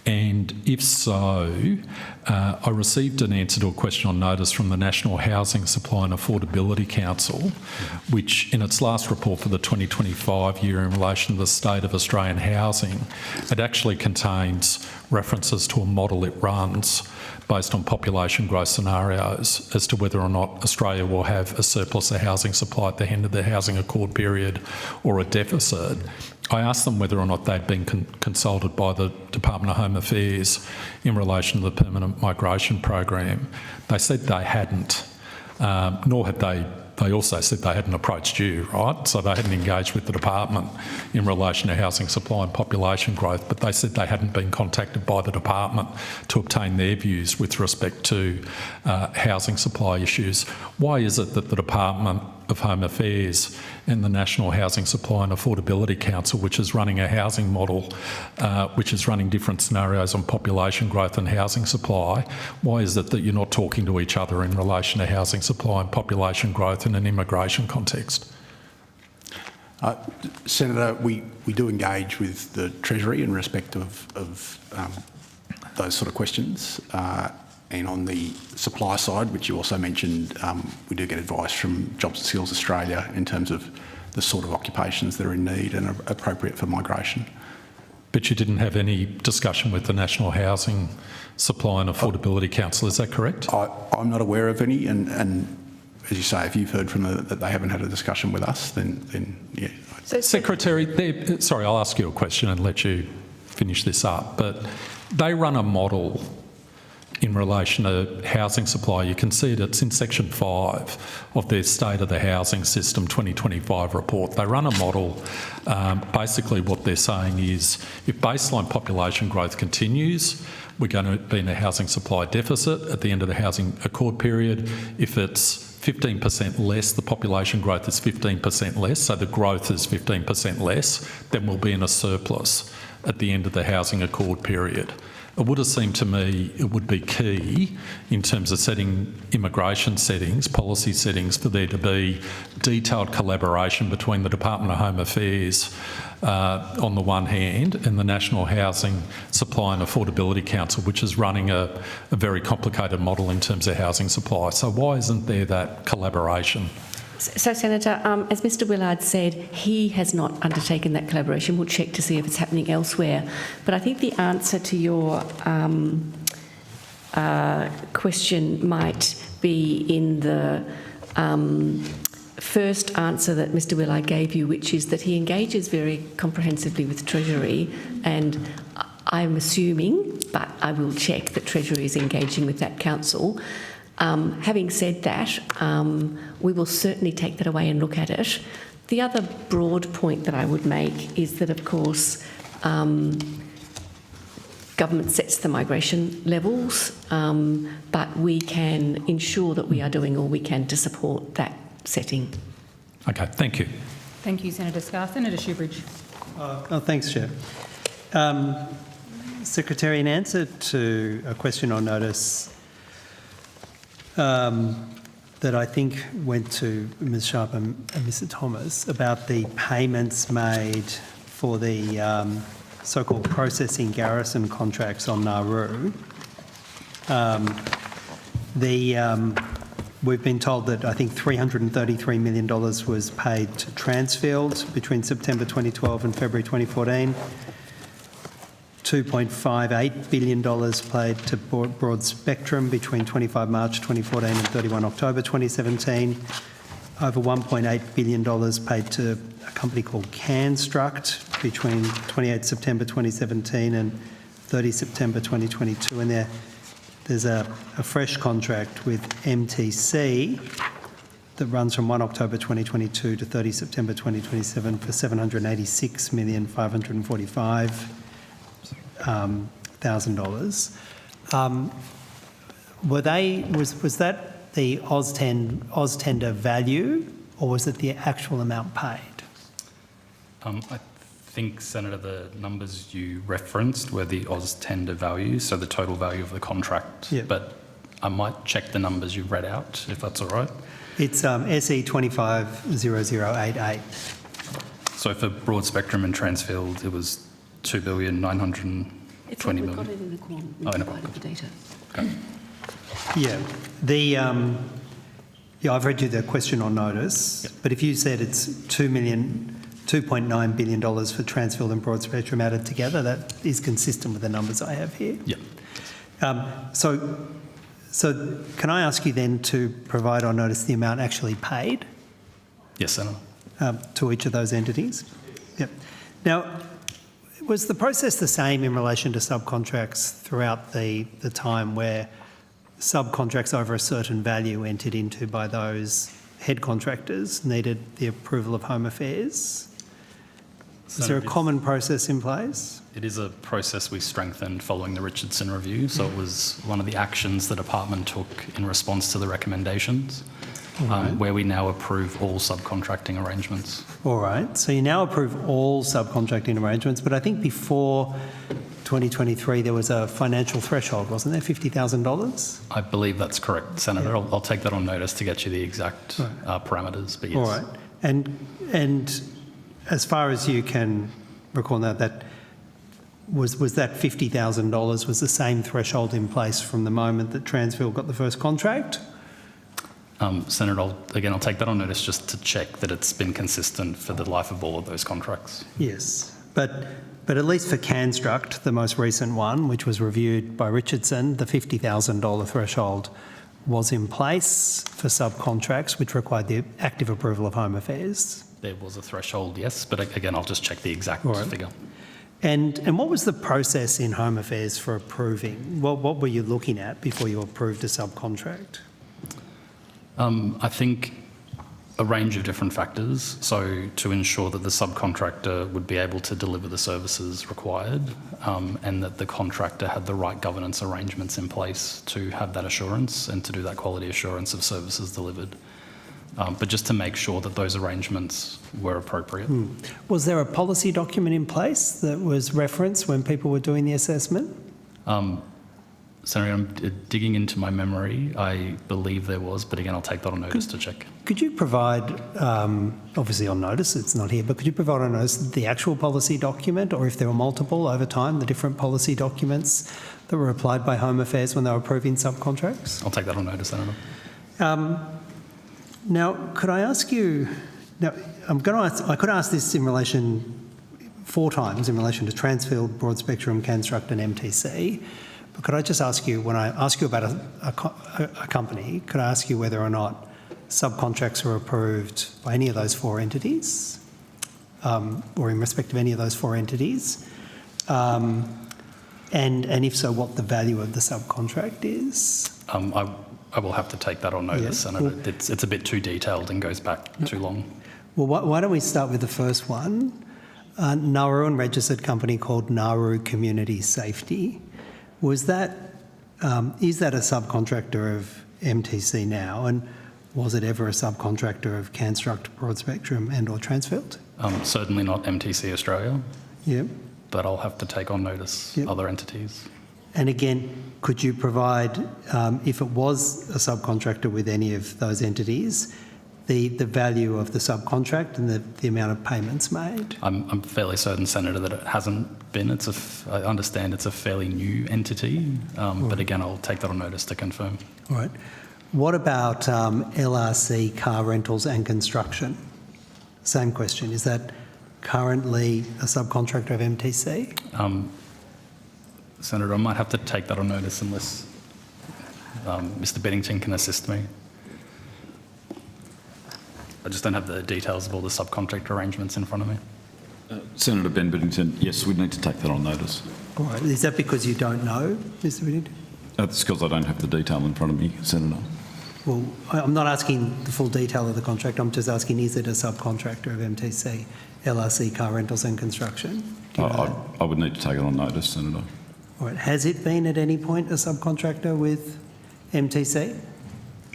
And if so, I received an answer to a question on notice from the National Housing Supply and Affordability Council, which in its last report for the 2025 year in relation to the state of Australian housing, it actually contains references to a model it runs based on population growth scenarios as to whether or not Australia will have a surplus of housing supply at the end of the housing accord period or a deficit. I asked them whether or not they'd been consulted by the Department of Home Affairs in relation to the permanent migration program. They said they hadn't, nor had they also said they hadn't approached you, right? So they hadn't engaged with the department in relation to housing supply and population growth, but they said they hadn't been contacted by the department to obtain their views with respect to housing supply issues. Why is it that the Department of Home Affairs and the National Housing Supply and Affordability Council, which is running a housing model, which is running different scenarios on population growth and housing supply, why is it that you're not talking to each other in relation to housing supply and population growth in an immigration context? Senator, we do engage with the Treasury in respect of those sort of questions. And on the supply side, which you also mentioned, we do get advice from Jobs and Skills Australia in terms of the sort of occupations that are in need and are appropriate for migration. But you didn't have any discussion with the National Housing Supply and Affordability Council, is that correct? I'm not aware of any, and as you say, if you've heard from that they haven't had a discussion with us, then yeah. Secretary, sorry, I'll ask you a question and let you finish this up, but they run a model in relation to housing supply. You can see it's in section 5 of their State of the Housing System 2025 report. They run a model. Basically what they're saying is if baseline population growth continues, we're going to be in a housing supply deficit at the end of the housing accord period. If it's 15% less, the population growth is 15% less, so the growth is 15% less, then we'll be in a surplus at the end of the housing accord period. It would have seemed to me it would be key in terms of setting immigration settings, policy settings, for there to be detailed collaboration between the Department of Home Affairs on the one hand and the National Housing Supply and Affordability Council, which is running a very complicated model in terms of housing supply. So why isn't there that collaboration? So, Senator, as Mr Willard said, he has not undertaken that collaboration. We'll check to see if it's happening elsewhere. But I think the answer to your question might be in the first answer that Mr Willard gave you, which is that he engages very comprehensively with Treasury, and I'm assuming, but I will check, that Treasury is engaging with that council. Having said that, we will certainly take that away and look at it. The other broad point that I would make is that, of course, government sets the migration levels, but we can ensure that we are doing all we can to support that setting. Okay, thank you. Thank you, Senator Scarr. Senator Shoebridge. Thanks, Chair. Secretary, in answer to a question on notice that I think went to Ms Sharp and Mr Thomas about the payments made for the so-called processing garrison contracts on Nauru. We've been told that I think $333 million was paid to Transfield between September 2012 and February 2014. $2.58 billion paid to Broad Spectrum between 25 March 2014 and 31 October 2017. Over $1.8 billion paid to a company called Canstruct between 28 September 2017 and 30 September 2022. And there's a fresh contract with MTC that runs from 1 October 2022 to 30 September 2027 for $786,545,000. Was that the Oz tender value, or was it the actual amount paid? I think, Senator, the numbers you referenced were the Oz tender values, so the total value of the contract. Yep. But I might check the numbers you've read out, if that's all right. It's SE 250088. So for broad spectrum and Transfield, it was 2,920,000,000. It's like we've got it in the quant. We provided the data. Okay. Yeah. I've read you the question on notice, but if you said it's $2.9 billion for Transfield and broad spectrum added together, that is consistent with the numbers I have here. Yeah. So can I ask you then to provide on notice the amount actually paid? Yes, Senator. To each of those entities? Yep. Now, was the process the same in relation to subcontracts throughout the time where subcontracts over a certain value entered into by those head contractors needed the approval of Home Affairs? Is there a common process in place? It is a process we strengthened following the Richardson review, so it was one of the actions the department took in response to the recommendations, where we now approve all subcontracting arrangements. All right, so you now approve all subcontracting arrangements, but I think before 2023 there was a financial threshold, wasn't there, $50,000? I believe that's correct, Senator. Yeah. I'll take that on notice to get you the exact parameters, but yes. All right, and as far as you can recall now, that was that $50,000 was the same threshold in place from the moment that Transfield got the first contract? Senator, I'll take that on notice just to check that it's been consistent for the life of all of those contracts. Yes, but at least for Canstruct, the most recent one, which was reviewed by Richardson, the $50,000 threshold was in place for subcontracts, which required the active approval of Home Affairs. There was a threshold, yes, but again, I'll just check the exact figure. And what was the process in Home Affairs for approving? What were you looking at before you approved a subcontract? I think a range of different factors. So to ensure that the subcontractor would be able to deliver the services required, and that the contractor had the right governance arrangements in place to have that assurance and to do that quality assurance of services delivered. But just to make sure that those arrangements were appropriate. Was there a policy document in place that was referenced when people were doing the assessment? Senator, I'm digging into my memory. I believe there was, but again, I'll take that on notice to check. Could you provide, obviously on notice, it's not here, but could you provide on notice the actual policy document, or if there were multiple over time, the different policy documents that were applied by Home Affairs when they were approving subcontracts? I'll take that on notice, Senator. Now, could I ask you, I could ask this in relation 4 times in relation to Transfield, Broad Spectrum, Canstruct and MTC, but could I just ask you, when I ask you about a company, could I ask you whether or not subcontracts were approved by any of those 4 entities, or in respect of any of those 4 entities? And if so, what the value of the subcontract is? I will have to take that on notice, Senator. Well, it's a bit too detailed and goes back too long. Well, why don't we start with the first one? Nauruan registered company called Nauru Community Safety. Is that a subcontractor of MTC now, and was it ever a subcontractor of Canstruct, Broad Spectrum and or Transfield? Certainly not MTC Australia. Yep. But I'll have to take on notice other entities. And again, could you provide, if it was a subcontractor with any of those entities, the value of the subcontract and the amount of payments made? I'm fairly certain, Senator, that it hasn't been. I understand it's a fairly new entity, but again, I'll take that on notice to confirm. All right. What about LRC Car Rentals and Construction? Same question. Is that currently a subcontractor of MTC? Senator, I might have to take that on notice unless Mr. Beddington can assist me. I just don't have the details of all the subcontract arrangements in front of me. Senator Ben Beddington, yes, we need to take that on notice. All right. Is that because you don't know, Mr. Beddington? It's because I don't have the detail in front of me, Senator. Well, I'm not asking the full detail of the contract. I'm just asking, is it a subcontractor of MTC, LRC Car Rentals and Construction? I would need to take it on notice, Senator. All right. Has it been at any point a subcontractor with MTC?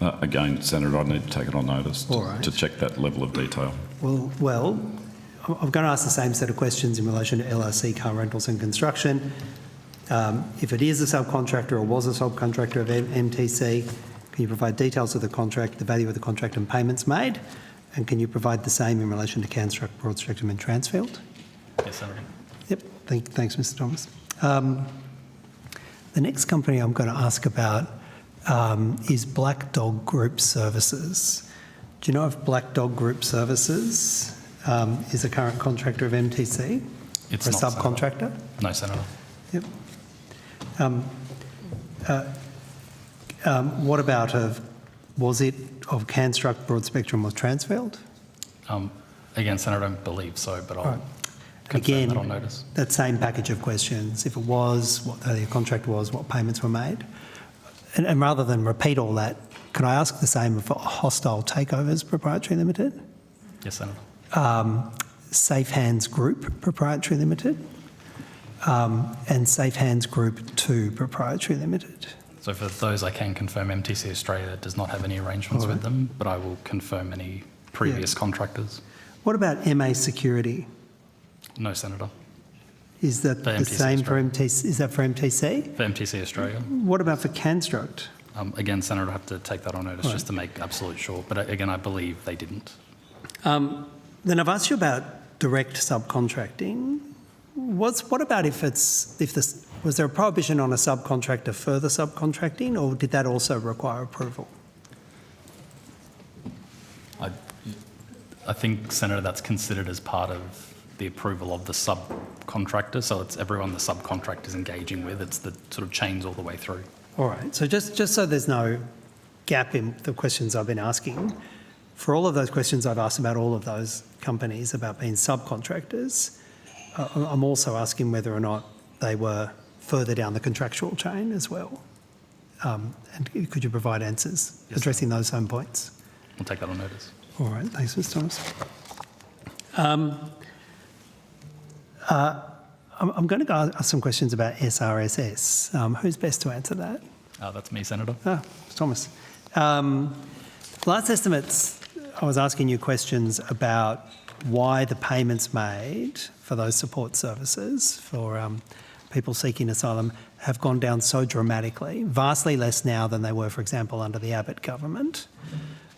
Again, Senator, I need to take it on notice to check that level of detail. Well, I'm going to ask the same set of questions in relation to LRC Car Rentals and Construction. If it is a subcontractor or was a subcontractor of MTC, can you provide details of the contract, the value of the contract and payments made? And can you provide the same in relation to Canstruct, Broadspectrum and Transfield? Yes, Senator. Yep, thanks, Mr Thomas. The next company I'm going to ask about is Black Dog Group Services. Do you know if Black Dog Group Services is a current contractor of MTC? It's or a not, subcontractor? Senator. No, Senator. Yep. What about was it of Canstruct, Broadspectrum or Transfield? Again, Senator, I don't believe so, but I'll Right. confirm Again, that on notice. that same package of questions. If it was, what the contract was, what payments were made. And rather than repeat all that, can I ask the same for Hostile Takeovers Proprietary Limited? Yes, Senator. Safe Hands Group Proprietary Limited, and Safe Hands Group 2 Proprietary Limited. So for those, I can confirm MTC Australia does not have any arrangements with them, but I will confirm any previous contractors. What about MA Security? No, Senator. Is that For the MTC same Australia. for MTC? Is that for MTC? For MTC Australia. What about for Canstruct? Again, Senator, I have to take that on notice Right. just to make absolute sure. But again, I believe they didn't. Then I've asked you about direct subcontracting. What about was there a prohibition on a subcontractor further subcontracting, or did that also require approval? I think, Senator, that's considered as part of the approval of the subcontractor. So it's everyone the subcontractor is engaging with. It's the sort of chains all the way through. All right. So just so there's no gap in the questions I've been asking, for all of those questions I've asked about all of those companies about being subcontractors, I'm also asking whether or not they were further down the contractual chain as well. And could you provide answers addressing those same points? We'll take that on notice. All right. Thanks, Mr Thomas. I'm going to go ask some questions about SRSS. Who's best to answer that? That's me, Senator. Thomas. Last estimates, I was asking you questions about why the payments made for those support services for people seeking asylum have gone down so dramatically, vastly less now than they were, for example, under the Abbott government.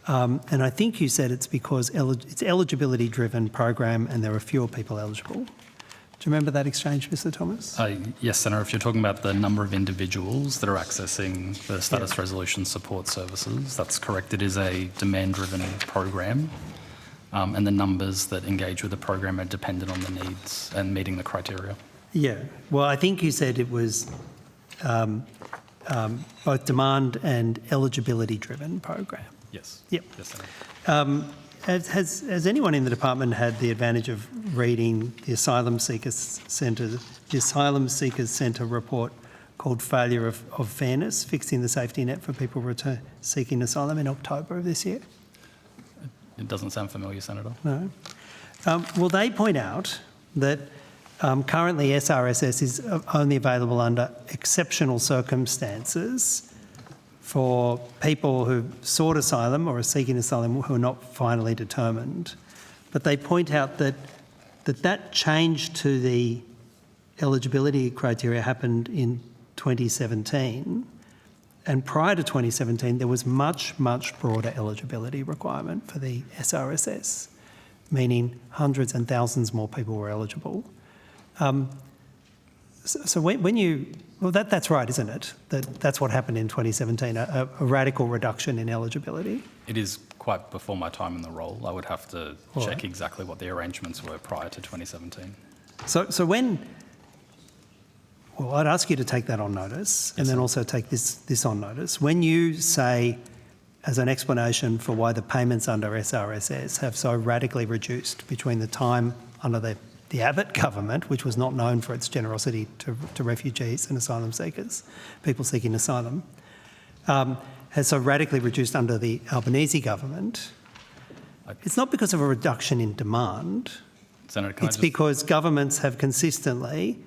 And I think you said it's because it's eligibility-driven program and there are fewer people eligible. Do you remember that exchange, Mr Thomas? Yes, Senator. If you're talking about the number of individuals that are accessing the status resolution support services, that's correct. It is a demand-driven program, and the numbers that engage with the program are dependent on the needs and meeting the criteria. Yeah. Well, I think you said it was both demand and eligibility-driven program. Yes. Yep. Yes, Senator. Has anyone in the department had the advantage of reading the Asylum Seekers Centre report called Failure of Fairness, Fixing the Safety Net for People Seeking Asylum in October of this year? It doesn't sound familiar, Senator. No. Well, they point out that currently SRSS is only available under exceptional circumstances for people who sought asylum or are seeking asylum who are not finally determined. But they point out that change to the eligibility criteria happened in 2017. And prior to 2017, there was much, much broader eligibility requirement for the SRSS, meaning hundreds and thousands more people were eligible. So when you... Well, that's right, isn't it? That's what happened in 2017, a radical reduction in eligibility. It is quite before my time in the role. I would have to check exactly what the arrangements were prior to 2017. So when... Well, I'd ask you to take that on notice and then also take this on notice. When you say, as an explanation for why the payments under SRSS have so radically reduced between the time under the Abbott government, which was not known for its generosity to refugees and asylum seekers, people seeking asylum, has so radically reduced under the Albanese government, it's not because of a reduction in demand. Senator, it's because governments have consistently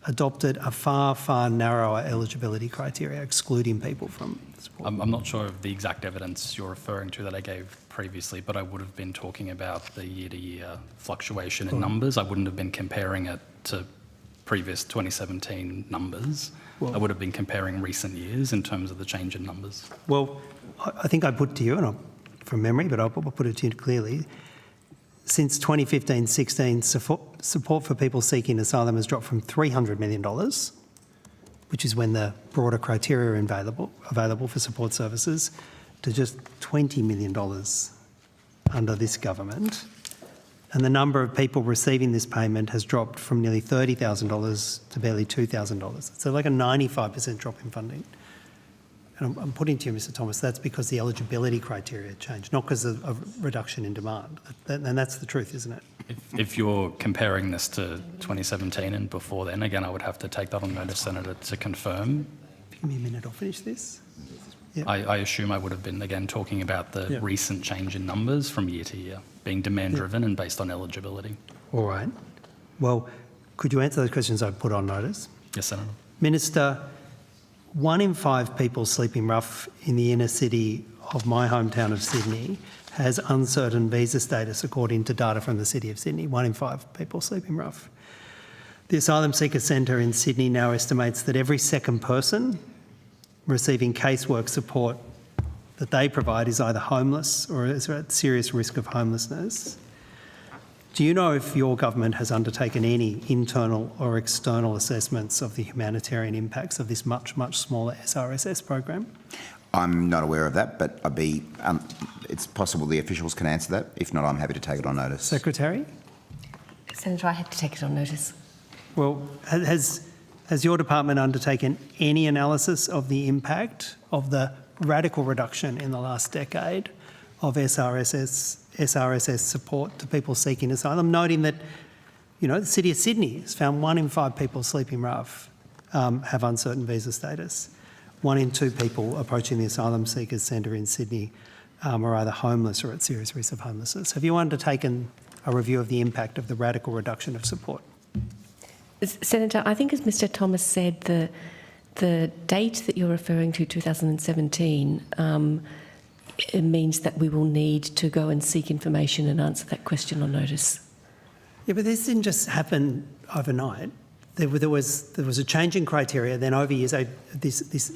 adopted a far, far narrower eligibility criteria, excluding people from support. I'm not sure of the exact evidence you're referring to that I gave previously, but I would have been talking about the year-to-year fluctuation in numbers. I wouldn't have been comparing it to previous 2017 numbers. Well- I would have been comparing recent years in terms of the change in numbers. Well, I think I put to you, and from memory, but I'll put it to you clearly. Since 2015-16, support for people seeking asylum has dropped from $300 million, which is when the broader criteria are available for support services, to just $20 million under this government. And the number of people receiving this payment has dropped from nearly $30,000 to barely $2,000. So like a 95% drop in funding. And I'm putting to you, Mr Thomas, that's because the eligibility criteria changed, not because of a reduction in demand. And that's the truth, isn't it? If you're comparing this to 2017 and before then, again, I would have to take that on notice, Senator, to confirm. Give me a minute, I'll finish this. Yep. I assume I would have been, again, talking about the Yep. recent change in numbers from year to year, being demand-driven and based on eligibility. All right. Well, could you answer those questions I've put on notice? Yes, Senator. Minister, 1 in 5 people sleeping rough in the inner city of my hometown of Sydney has uncertain visa status, according to data from the City of Sydney. 1 in 5 people sleeping rough. The Asylum Seeker Centre in Sydney now estimates that every second person receiving casework support that they provide is either homeless or is at serious risk of homelessness. Do you know if your government has undertaken any internal or external assessments of the humanitarian impacts of this much, much smaller SRSS program? I'm not aware of that, but it's possible the officials can answer that. If not, I'm happy to take it on notice. Secretary? Senator, I have to take it on notice. Well, has your department undertaken any analysis of the impact of the radical reduction in the last decade of SRSS support to people seeking asylum, noting that, you know, the City of Sydney has found 1 in 5 people sleeping rough have uncertain visa status. 1 in 2 people approaching the Asylum Seekers Centre in Sydney are either homeless or at serious risk of homelessness. Have you undertaken a review of the impact of the radical reduction of support? Senator, I think as Mr Thomas said, the date that you're referring to, 2017, it means that we will need to go and seek information and answer that question on notice. Yeah, but this didn't just happen overnight. There was a change in criteria, then over years, this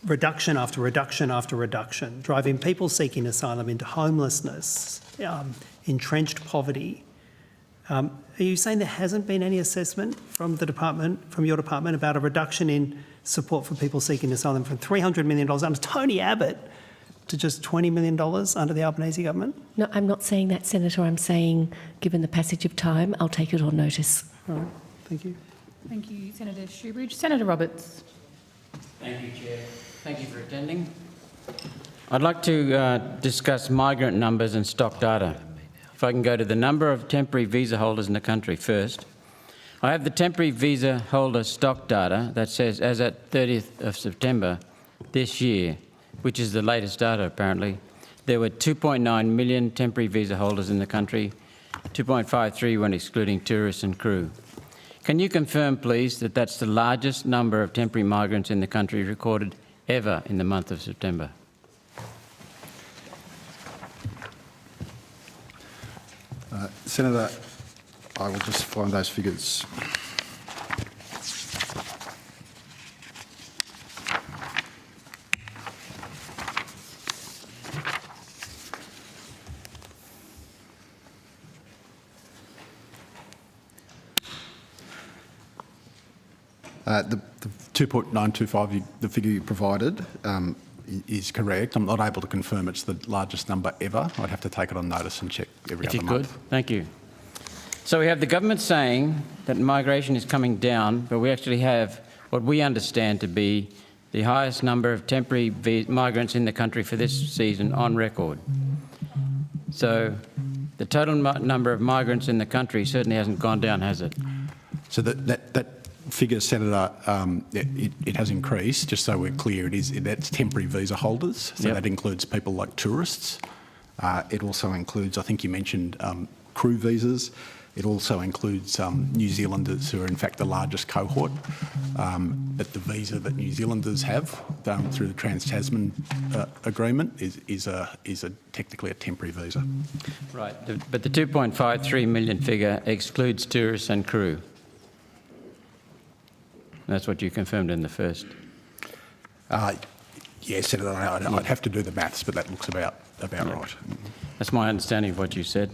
reduction after reduction after reduction, driving people seeking asylum into homelessness, entrenched poverty. Are you saying there hasn't been any assessment from the department, from your department, about a reduction in support for people seeking asylum from $300 million under Tony Abbott to just $20 million under the Albanese government? No, I'm not saying that, Senator. I'm saying, given the passage of time, I'll take it on notice. All right, thank you. Thank you, Senator Shoebridge. Senator Roberts. Thank you, Chair. Thank you for attending. I'd like to discuss migrant numbers and stock data. If I can go to the number of temporary visa holders in the country first. I have the temporary visa holder stock data that says as at 30th of September this year, which is the latest data apparently, there were 2.9 million temporary visa holders in the country, 2.53 when excluding tourists and crew. Can you confirm, please, that that's the largest number of temporary migrants in the country recorded ever in the month of September? Senator, I will just find those figures. The 2.925, the figure you provided, is correct. I'm not able to confirm it's the largest number ever. I'd have to take it on notice and check every other month. If you could, thank you. So we have the government saying that migration is coming down, but we actually have what we understand to be the highest number of temporary migrants in the country for this season on record. So the total number of migrants in the country certainly hasn't gone down, has it? So that figure, Senator, it has increased. Just so we're clear, that's temporary visa holders. So that includes people like tourists. It also includes, I think you mentioned, crew visas. It also includes New Zealanders, who are in fact the largest cohort. But the visa that New Zealanders have through the Trans-Tasman agreement is technically a temporary visa. Right, but the 2.53 million figure excludes tourists and crew. That's what you confirmed in the first. Yes, Senator, I'd have to do the maths, but that looks about right. That's my understanding of what you said.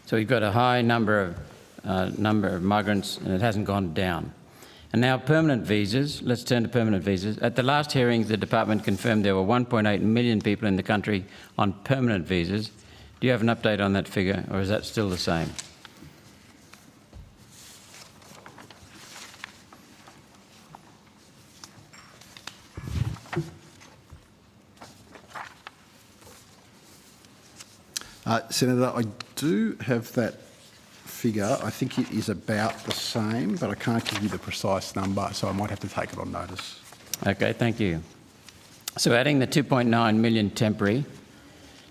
So we've got a high number of migrants, and it hasn't gone down. And now permanent visas. Let's turn to permanent visas. At the last hearings, the department confirmed there were 1.8 million people in the country on permanent visas. Do you have an update on that figure, or is that still the same? Senator, I do have that figure. I think it is about the same, but I can't give you the precise number, so I might have to take it on notice. Okay, thank you. So adding the 2.9 million temporary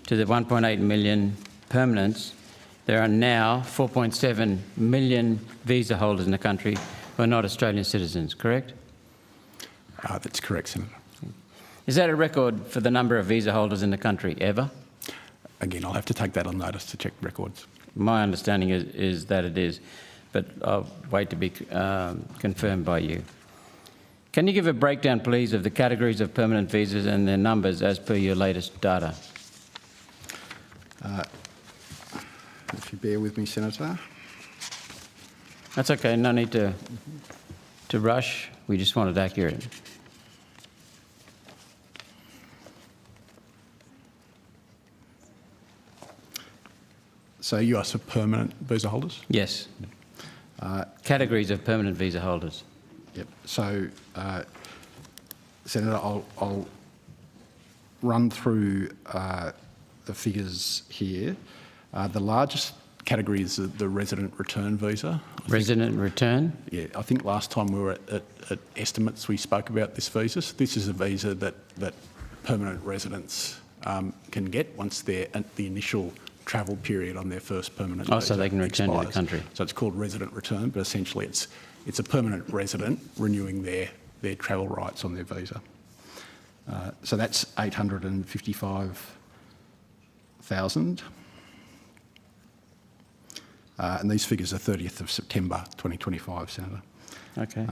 to the 1.8 million permanents, there are now 4.7 million visa holders in the country who are not Australian citizens, correct? That's correct, Senator. Is that a record for the number of visa holders in the country ever? Again, I'll have to take that on notice to check records. My understanding is that it is, but I'll wait to be confirmed by you. Can you give a breakdown, please, of the categories of permanent visas and their numbers as per your latest data? If you bear with me, Senator. That's okay, no need to rush. We just want it accurate. So you asked for permanent visa holders? Yes. Categories of permanent visa holders. Yep. So, Senator, I'll run through the figures here. The largest category is the resident return visa. Resident return? Yeah, I think last time we were at estimates we spoke about this visa. So this is a visa that permanent residents can get once they're at the initial travel period on their first permanent visa. So they can return to the country. So it's called resident return, but essentially it's a permanent resident renewing their travel rights on their visa. So that's 855,000. And these figures are 30th of September 2025, Senator. Okay.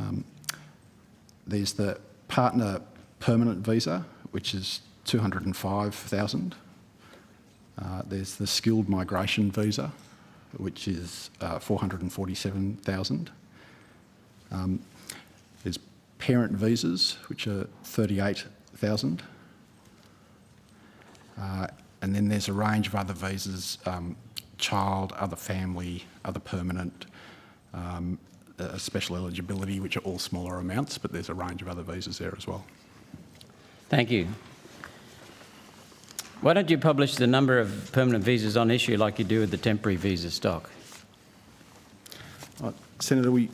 There's the partner permanent visa, which is 205,000. There's the skilled migration visa, which is 447,000. There's parent visas, which are 38,000. And then there's a range of other visas, child, other family, other permanent, special eligibility, which are all smaller amounts, but there's a range of other visas there as well. Thank you. Why don't you publish the number of permanent visas on issue like you do with the temporary visa stock? Senator, we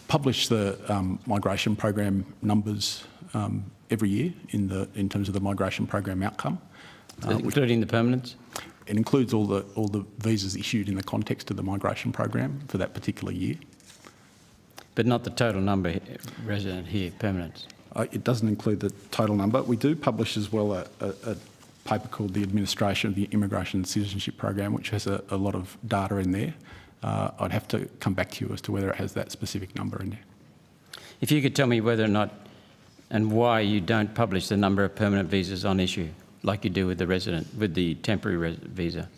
publish the migration program numbers every year in terms of the migration program outcome. Including the permanents? It includes all the visas issued in the context of the migration program for that particular year. But not the total number resident here, permanents? It doesn't include the total number. We do publish as well a paper called the Administration of the Immigration and Citizenship Program, which has a lot of data in there. I'd have to come back to you as to whether it has that specific number in there. If you could tell me whether or not and why you don't publish the number of permanent visas on issue like you do with the temporary visa.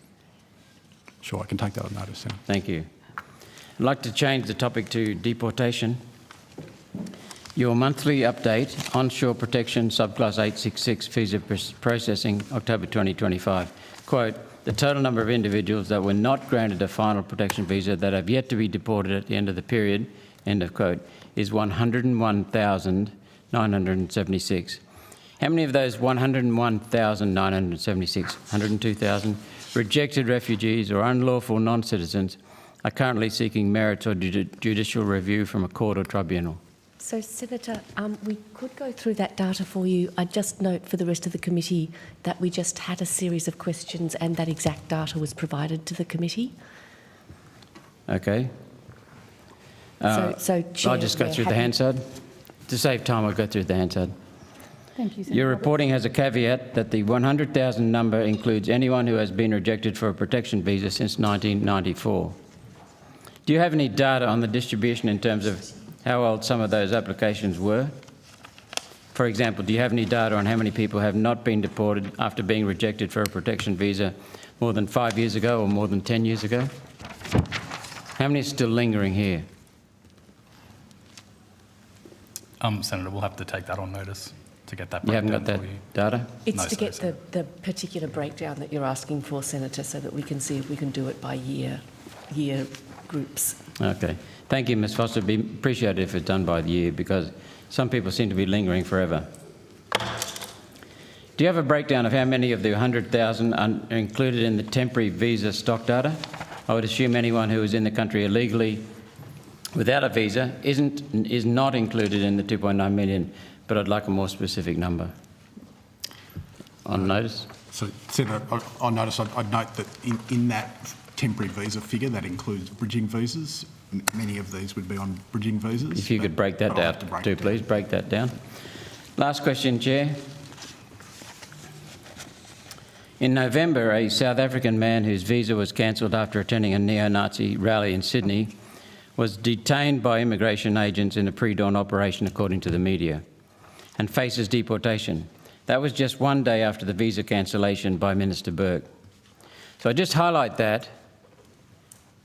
Sure, I can take that on notice, Senator. Thank you. I'd like to change the topic to deportation. Your monthly update, onshore protection, subclass 866, visa processing, October 2025. Quote, the total number of individuals that were not granted a final protection visa that have yet to be deported at the end of the period, end of quote, is 101,976. How many of those 101,976, 102,000 rejected refugees or unlawful non-citizens are currently seeking merits or judicial review from a court or tribunal? So, Senator, we could go through that data for you. I just note for the rest of the committee that we just had a series of questions and that exact data was provided to the committee. Okay. Chair, I'll just go through the Hansard. To save time, I'll go through the Hansard. Thank you, Senator. Your reporting has a caveat that the 100,000 number includes anyone who has been rejected for a protection visa since 1994. Do you have any data on the distribution in terms of how old some of those applications were? For example, do you have any data on how many people have not been deported after being rejected for a protection visa more than 5 years ago or more than 10 years ago? How many are still lingering here? Senator, we'll have to take that on notice to get that You haven't breakdown got that for you. data? It's No, to sorry, get the particular breakdown that you're asking for, Senator, so that we can see if we can do it by year groups. Okay. Thank you, Ms Foster. It'd be appreciated if it's done by the year, because some people seem to be lingering forever. Do you have a breakdown of how many of the 100,000 are included in the temporary visa stock data? I would assume anyone who is in the country illegally without a visa is not included in the 2.9 million, but I'd like a more specific number. On notice? So, Senator, on notice, I'd note that in that temporary visa figure, that includes bridging visas. Many of these would be on bridging visas. If you could break that out too, please, break that down. Last question, Chair. In November, a South African man whose visa was cancelled after attending a neo-Nazi rally in Sydney was detained by immigration agents in a pre-dawn operation, according to the media, and faces deportation. That was just one day after the visa cancellation by Minister Burke. So I just highlight that,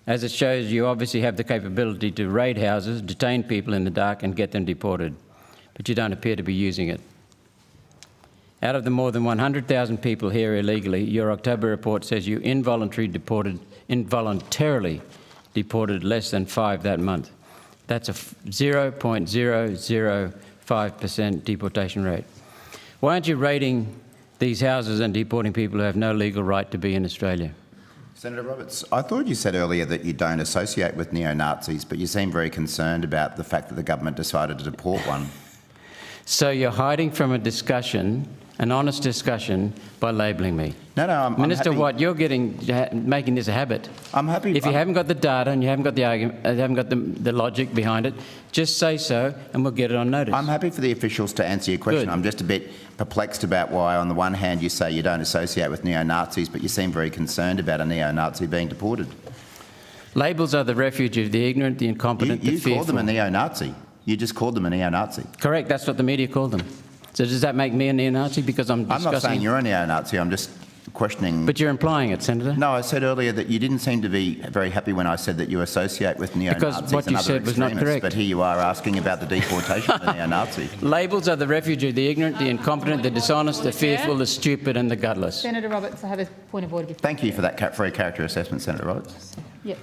as it shows you obviously have the capability to raid houses, detain people in the dark and get them deported, but you don't appear to be using it. Out of the more than 100,000 people here illegally, your October report says you involuntarily deported less than 5 that month. That's a 0.005% deportation rate. Why aren't you raiding these houses and deporting people who have no legal right to be in Australia? Senator Roberts, I thought you said earlier that you don't associate with neo-Nazis, but you seem very concerned about the fact that the government decided to deport one. So you're hiding from a discussion, an honest discussion, by labelling me. No, Minister I'm happy. Watt, you're making this a habit. I'm happy. If you haven't got the data and you haven't got the argument, haven't got the logic behind it, just say so and we'll get it on notice. I'm happy for the officials to answer your question. Good. I'm just a bit perplexed about why, on the one hand, you say you don't associate with neo-Nazis, but you seem very concerned about a neo-Nazi being deported. Labels are the refuge of the ignorant, the incompetent, the fearful. You called them a neo-Nazi. You just called them a neo-Nazi. Correct, that's what the media called them. So does that make me a neo-Nazi because I'm discussing... I'm not saying you're a neo-Nazi, I'm just questioning... But you're implying it, Senator. No, I said earlier that you didn't seem to be very happy when I said that you associate with neo-Nazis because what you said was not correct. But here you are asking about the deportation of the neo-Nazi. Labels are the refuge of the ignorant, the incompetent, the dishonest, the fearful, the stupid and the gutless. Senator Roberts, I have a point of order. Thank you for that for a character assessment, Senator Roberts. Yep.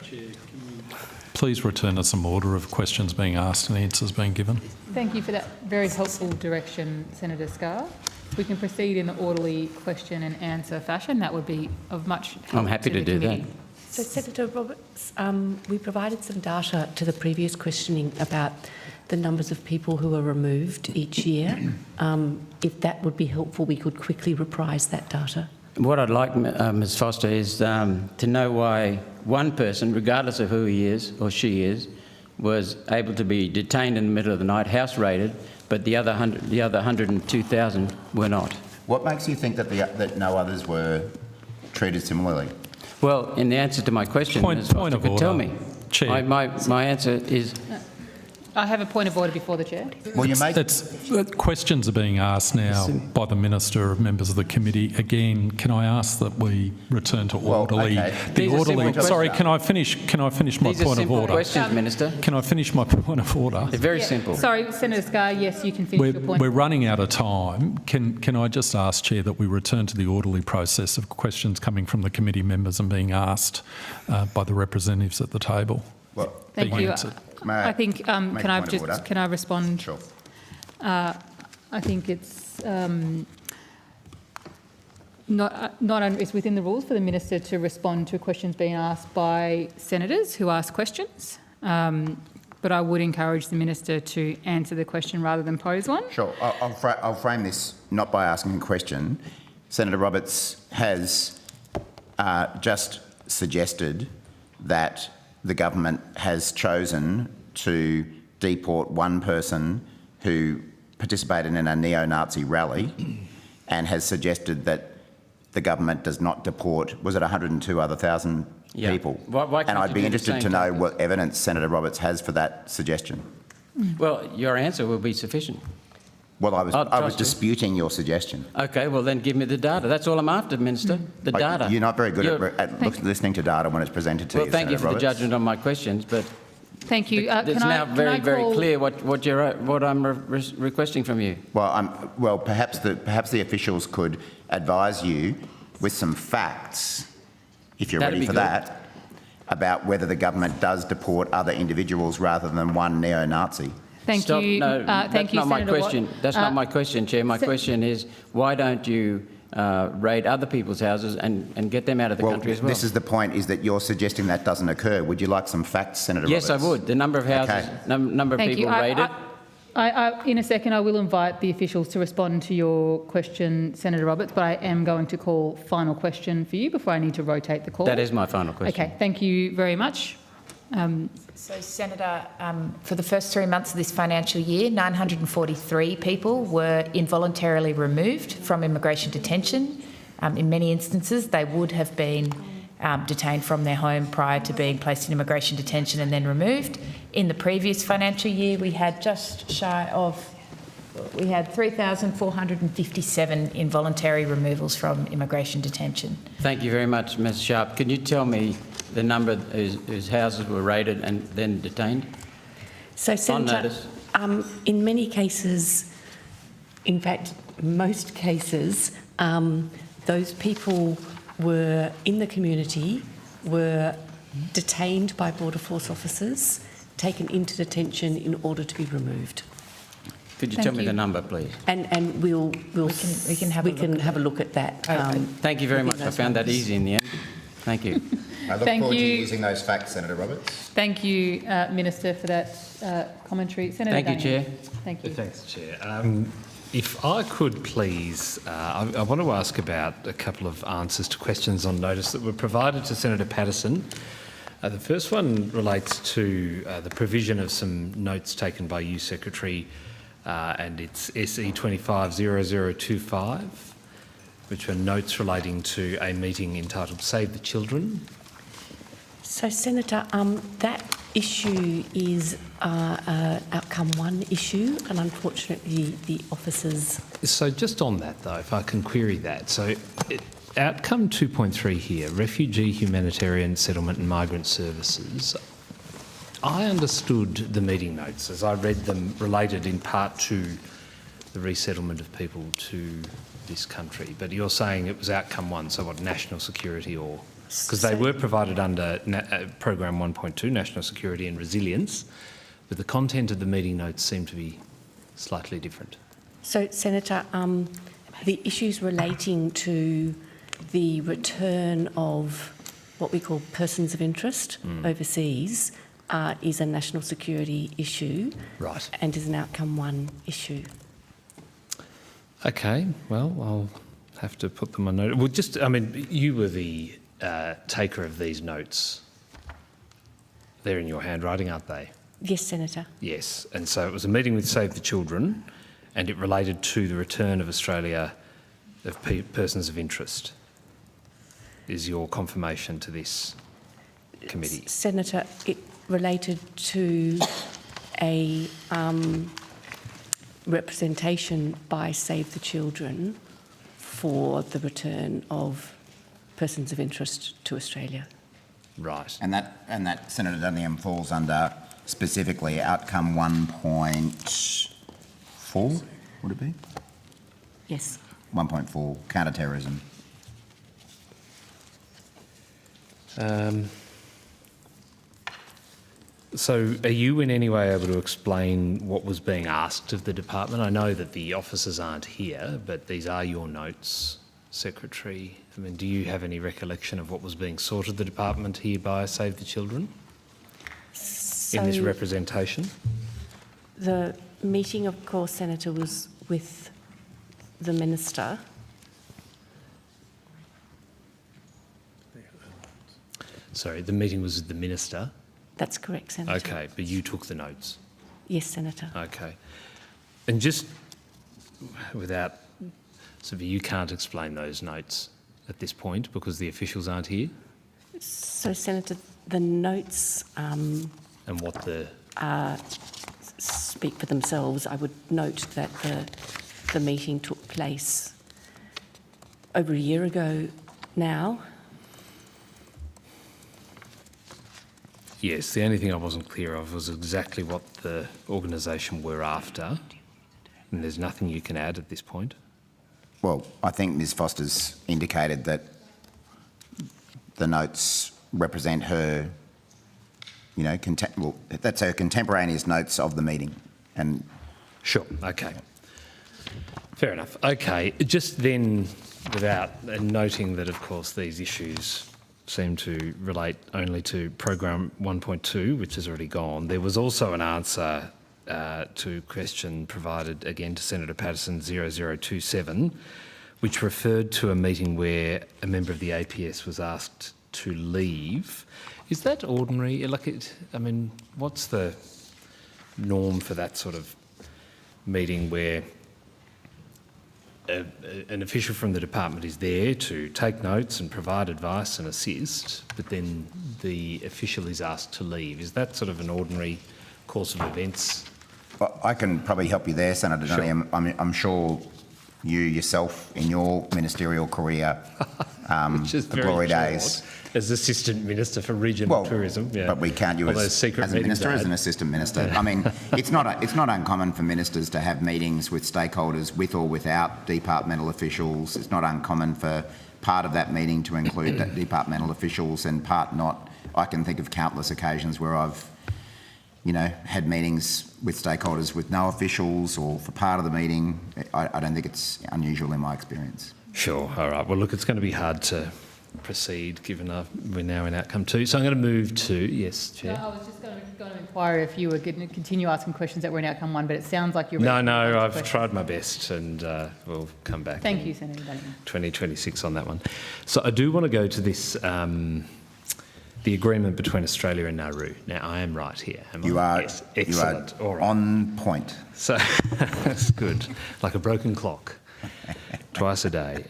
Please return to some order of questions being asked and answers being given. Thank you for that very helpful direction, Senator Scarr. If we can proceed in the orderly question and answer fashion, that would be of much help. I'm happy to do that. So, Senator Roberts, we provided some data to the previous questioning about the numbers of people who are removed each year. If that would be helpful, we could quickly reprise that data. What I'd like, Ms Foster, is to know why one person, regardless of who he is or she is, was able to be detained in the middle of the night, house raided, but the other 102,000 were not. What makes you think that that no others were treated similarly? Well, in the answer to my question, Ms Foster could tell me. Chair. My answer is... I have a point of order before the chair. Well, you make questions are being asked now by the Minister of members of the committee. Again, can I ask that we return to orderly? Okay. The orderly. Sorry, can I finish? Can I finish my point of order? Questions, Minister. Can I finish my point of order? They're very simple. Sorry, Senator Scarr, yes, you can finish your point. We're running out of time. Can I just ask, Chair, that we return to the orderly process of questions coming from the committee members and being asked by the representatives at the table? Well, thank you. I think, can I respond? Sure. I think it's it's within the rules for the Minister to respond to questions being asked by senators who ask questions. But I would encourage the Minister to answer the question rather than pose one. Sure. I'll frame this not by asking a question. Senator Roberts has just suggested that the government has chosen to deport one person who participated in a neo-Nazi rally and has suggested that the government does not deport, was it 102,000 people? Why and I'd be interested to know what evidence Senator Roberts has for that suggestion. Well, your answer will be sufficient. Well, I was trust you. disputing your suggestion. Okay, well then give me the data. That's all I'm after, Minister, the data. You're not very good at listening to data when it's presented to you, Well, thank you Senator for the Roberts. judgment on my questions, but Thank you. it's now very clear what I'm requesting from you. Well, perhaps the officials could advise you with some facts, if you're That'd ready be for good. that, about whether the government does deport other individuals rather than one neo-Nazi. Thank Stop. you. No, Thank you, not my Senator question. That's not my question, Chair. My question is, why don't you raid other people's houses and get them out of the country as well? This is the point, is that you're suggesting that doesn't occur. Would you like some facts, Senator Yes, Roberts? I would. The number of houses, number of Thank people you. raided. In a second, I will invite the officials to respond to your question, Senator Roberts, but I am going to call final question for you before I need to rotate the call. That is my final question. Okay, thank you very much. So, Senator, for the first 3 months of this financial year, 943 people were involuntarily removed from immigration detention. In many instances, they would have been detained from their home prior to being placed in immigration detention and then removed. In the previous financial year, we had just shy of 3,457 involuntary removals from immigration detention. Thank you very much, Ms Sharp. Can you tell me the number whose houses were raided and then detained? So, Senator, on notice? In many cases, in fact, most cases, those people were in the community, were detained by Border Force officers, taken into detention in order to be removed. Could you tell me the number, please? And we can have a look at that. Thank you very much. I found that easy in the end. Thank you. I look Thank forward to you. using those facts, Senator Roberts. Thank you, Minister, for that commentary. Senator Thank you, Daniel. Chair. Thank you. Thanks, Chair. If I could please, I want to ask about a couple of answers to questions on notice that were provided to Senator Patterson. The first one relates to the provision of some notes taken by you, Secretary, and it's SE 250025, which were notes relating to a meeting entitled Save the Children. So, Senator, that issue is outcome one issue, and unfortunately the officers... So just on that, though, if I can query that. So outcome 2.3 here, Refugee, Humanitarian, Settlement and Migrant Services. I understood the meeting notes, as I read them, related in part to the resettlement of people to this country. But you're saying it was outcome one, so what, national security or... Because they were provided under Program 1.2, National Security and Resilience, but the content of the meeting notes seem to be slightly different. So, Senator, the issues relating to the return of what we call persons of interest overseas is a national security issue, right, and is an outcome one issue. Okay, well, I'll have to put them on note. Well, just, I mean, you were the taker of these notes. They're in your handwriting, aren't they? Yes, Senator. Yes, and so it was a meeting with Save the Children, and it related to the return of Australia of persons of interest. Is your confirmation to this committee? Senator, it related to a representation by Save the Children for the return of persons of interest to Australia. Right. And that, Senator Dudley, falls under specifically outcome 1.4, would it be? Yes. 1.4, counter-terrorism. So are you in any way able to explain what was being asked of the department? I know that the officers aren't here, but these are your notes, Secretary. I mean, do you have any recollection of what was being sought of the department here by Save the Children in this representation? The meeting, of course, Senator, was with the Minister. Sorry, the meeting was with the Minister? That's correct, Senator. Okay, but you took the notes? Yes, Senator. Okay. And just without... So you can't explain those notes at this point because the officials aren't here? So, Senator, the notes... and what the... speak for themselves. I would note that the meeting took place over a year ago now. Yes, the only thing I wasn't clear of was exactly what the organisation were after, and there's nothing you can add at this point. Well, I think Ms Foster's indicated that the notes represent her, you know, well, that's her contemporaneous notes of the meeting. And sure, okay. Fair enough. Okay, just then, without noting that, of course, these issues seem to relate only to program 1.2, which has already gone. There was also an answer to question provided again to Senator Patterson 0027, which referred to a meeting where a member of the APS was asked to leave. Is that ordinary? I mean, what's the norm for that sort of meeting where an official from the department is there to take notes and provide advice and assist, but then the official is asked to leave? Is that sort of an ordinary course of events? Well, I can probably help you there, Senator Dunny. Sure. I'm sure you yourself, in your ministerial career, the glory days, as Assistant Minister for Regional Tourism. Yeah. But we count you as a minister, as an Assistant Minister. I mean, it's not uncommon for ministers to have meetings with stakeholders with or without departmental officials. It's not uncommon for part of that meeting to include departmental officials and part not. I can think of countless occasions where I've, you know, had meetings with stakeholders with no officials or for part of the meeting. I don't think it's unusual in my experience. Sure. All right. Well, look, it's going to be hard to proceed given we're now in outcome 2. So I'm going to move to, yes, Chair. No, I was just going to inquire if you were going to continue asking questions that were in outcome 1, but it sounds like you're... No, I've tried my best and we'll come back. Thank you, Senator Dunning. 2026 on that one. So I do want to go to this, the agreement between Australia and Nauru. Now, I am right here, am I? You are. Yes, excellent. You are all right. on point. So that's good, like a broken clock. Twice a day.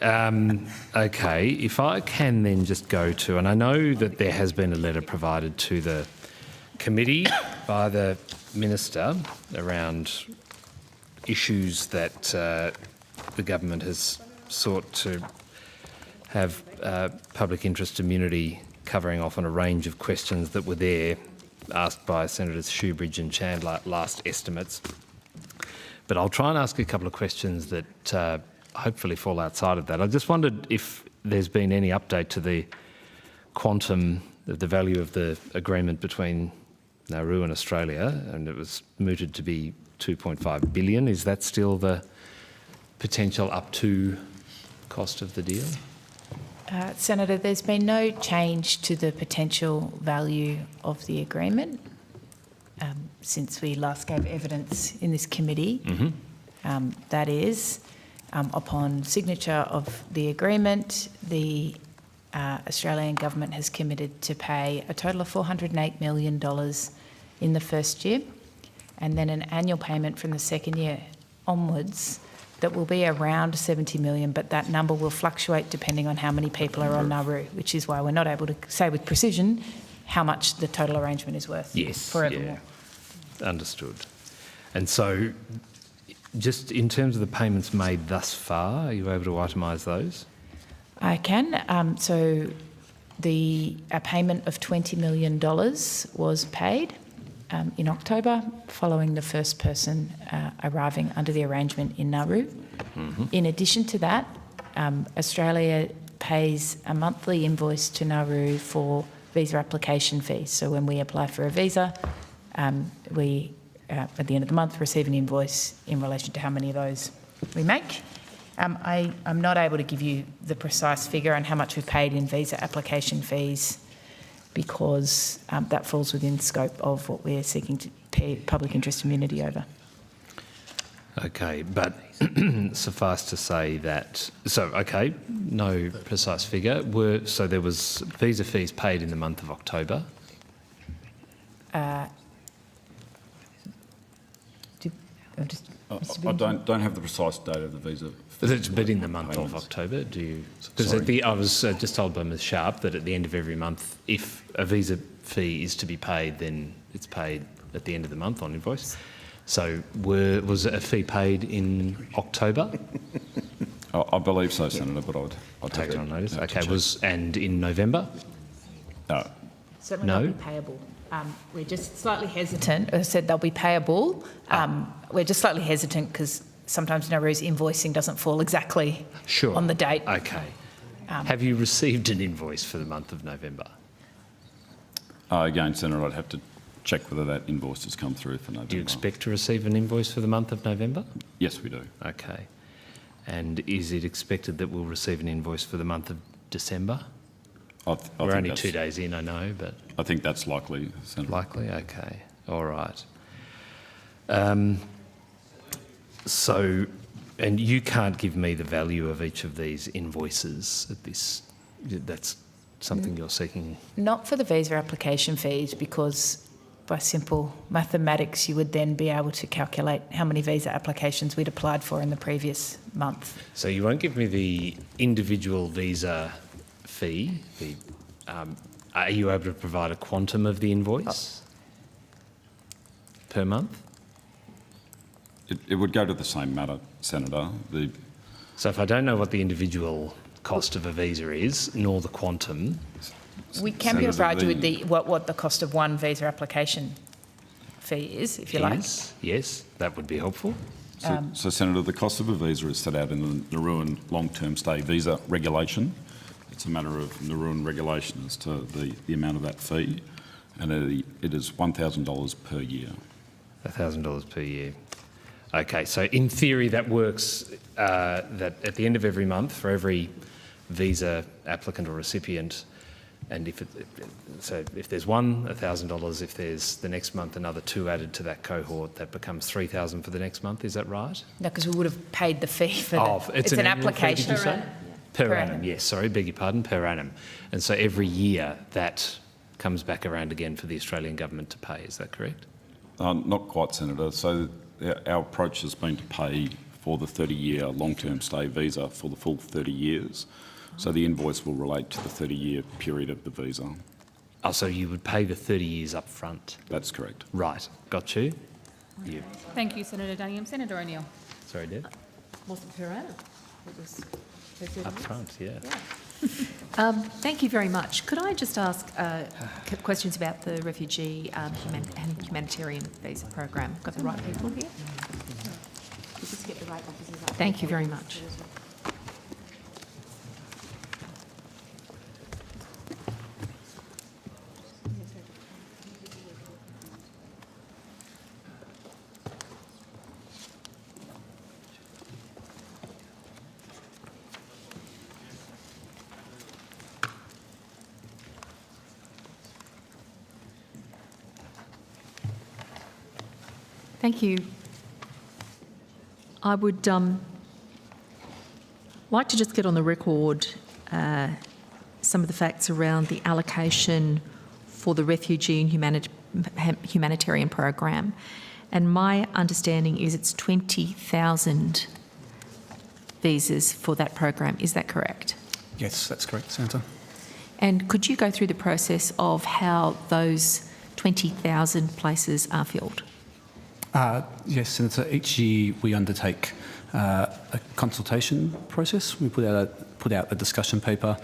Okay, if I can then just go to, and I know that there has been a letter provided to the committee by the Minister around issues that the government has sought to have public interest immunity covering off on a range of questions that were there, asked by Senators Shoebridge and Chandler last estimates. But I'll try and ask a couple of questions that hopefully fall outside of that. I just wondered if there's been any update to the quantum of the value of the agreement between Nauru and Australia, and it was mooted to be 2.5 billion. Is that still the potential up to cost of the deal? Senator, there's been no change to the potential value of the agreement since we last gave evidence in this committee. Mm-hmm. That is, upon signature of the agreement, the Australian government has committed to pay a total of $408 million in the first year, and then an annual payment from the second year onwards that will be around 70 million, but that number will fluctuate depending on how many people are on Nauru, which is why we're not able to say with precision how much the total arrangement is worth. Yes, forevermore. Yeah. Understood. And so, just in terms of the payments made thus far, are you able to itemise those? I can. So a payment of $20 million was paid in October, following the first person arriving under the arrangement in Nauru. Mm-hmm. In addition to that, Australia pays a monthly invoice to Nauru for visa application fees. So when we apply for a visa, we, at the end of the month, receive an invoice in relation to how many of those we make. I'm not able to give you the precise figure on how much we've paid in visa application fees, because that falls within the scope of what we're seeking to pay public interest immunity over. Okay, but suffice to say that, no precise figure. So there was visa fees paid in the month of October? I don't have the precise date of the visa. But in the month of October, do you? Because I was just told by Ms Sharp that at the end of every month, if a visa fee is to be paid, then it's paid at the end of the month on invoice. So was a fee paid in October? I believe so, Senator, but I'll take it on notice. to Okay, check. and in November? No. Certainly No? not be payable. We're just slightly hesitant. I said they'll be payable. We're just slightly hesitant because sometimes Nauru's invoicing doesn't fall exactly on the date. Okay. Have you received an invoice for the month of November? Again, Senator, I'd have to check whether that invoice has come through for November. Do you expect to receive an invoice for the month of November? Yes, we do. Okay. And is it expected that we'll receive an invoice for the month of December? I We're think only that's- 2 days in, I know, but... I think that's likely, Senator. Likely? Okay. All right. So, and you can't give me the value of each of these invoices at this... That's something you're seeking? Not for the visa application fees, because by simple mathematics you would then be able to calculate how many visa applications we'd applied for in the previous month. So you won't give me the individual visa fee. Are you able to provide a quantum of the invoice per month? It would go to the same matter, Senator. So if I don't know what the individual cost of a visa is, nor the quantum... We can provide you with what the cost of one visa application fee is, if you like. Yes, that would be helpful. So, Senator, the cost of a visa is set out in the Nauruan long-term stay visa regulation. It's a matter of Nauruan regulation as to the amount of that fee, and it is $1,000 per year. $1,000 per year. Okay, so in theory that works, that at the end of every month, for every visa applicant or recipient, and if there's one, $1,000. If there's the next month another 2 added to that cohort, that becomes $3,000 for the next month. Is that right? No, because we would have paid the fee for it's an application. Fee, per annum. Yes, sorry, beg your pardon, per annum. And so every year that comes back around again for the Australian government to pay. Is that correct? Not quite, Senator. So our approach has been to pay for the 30-year long-term stay visa for the full 30 years. So the invoice will relate to the 30-year period of the visa. Oh, so you would pay the 30 years up front? That's correct. Right, got you. Thank you, Senator Duniam. Senator O'Neill. Sorry, Deb. Wasn't per annum. It was per 30 Up years. front, yeah. Thank you very much. Could I just ask questions about the refugee and humanitarian visa program? Got the right people here? Just get the right officers up. Thank you very much. Thank you. I would like to just get on the record some of the facts around the allocation for the refugee and humanitarian program. And my understanding is it's 20,000 visas for that program. Is that correct? Yes, that's correct, Senator. And could you go through the process of how those 20,000 places are filled? Yes, Senator. Each year we undertake a consultation process. We put out a discussion paper.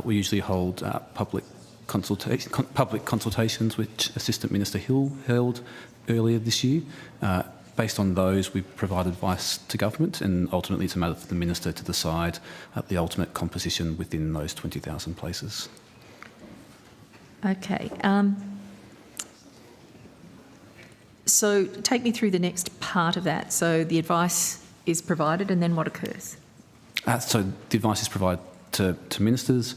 We usually hold public consultations, which Assistant Minister Hill held earlier this year. Based on those, we provide advice to government, and ultimately it's a matter for the minister to decide the ultimate composition within those 20,000 places. Okay. So take me through the next part of that. So the advice is provided, and then what occurs? So the advice is provided to ministers.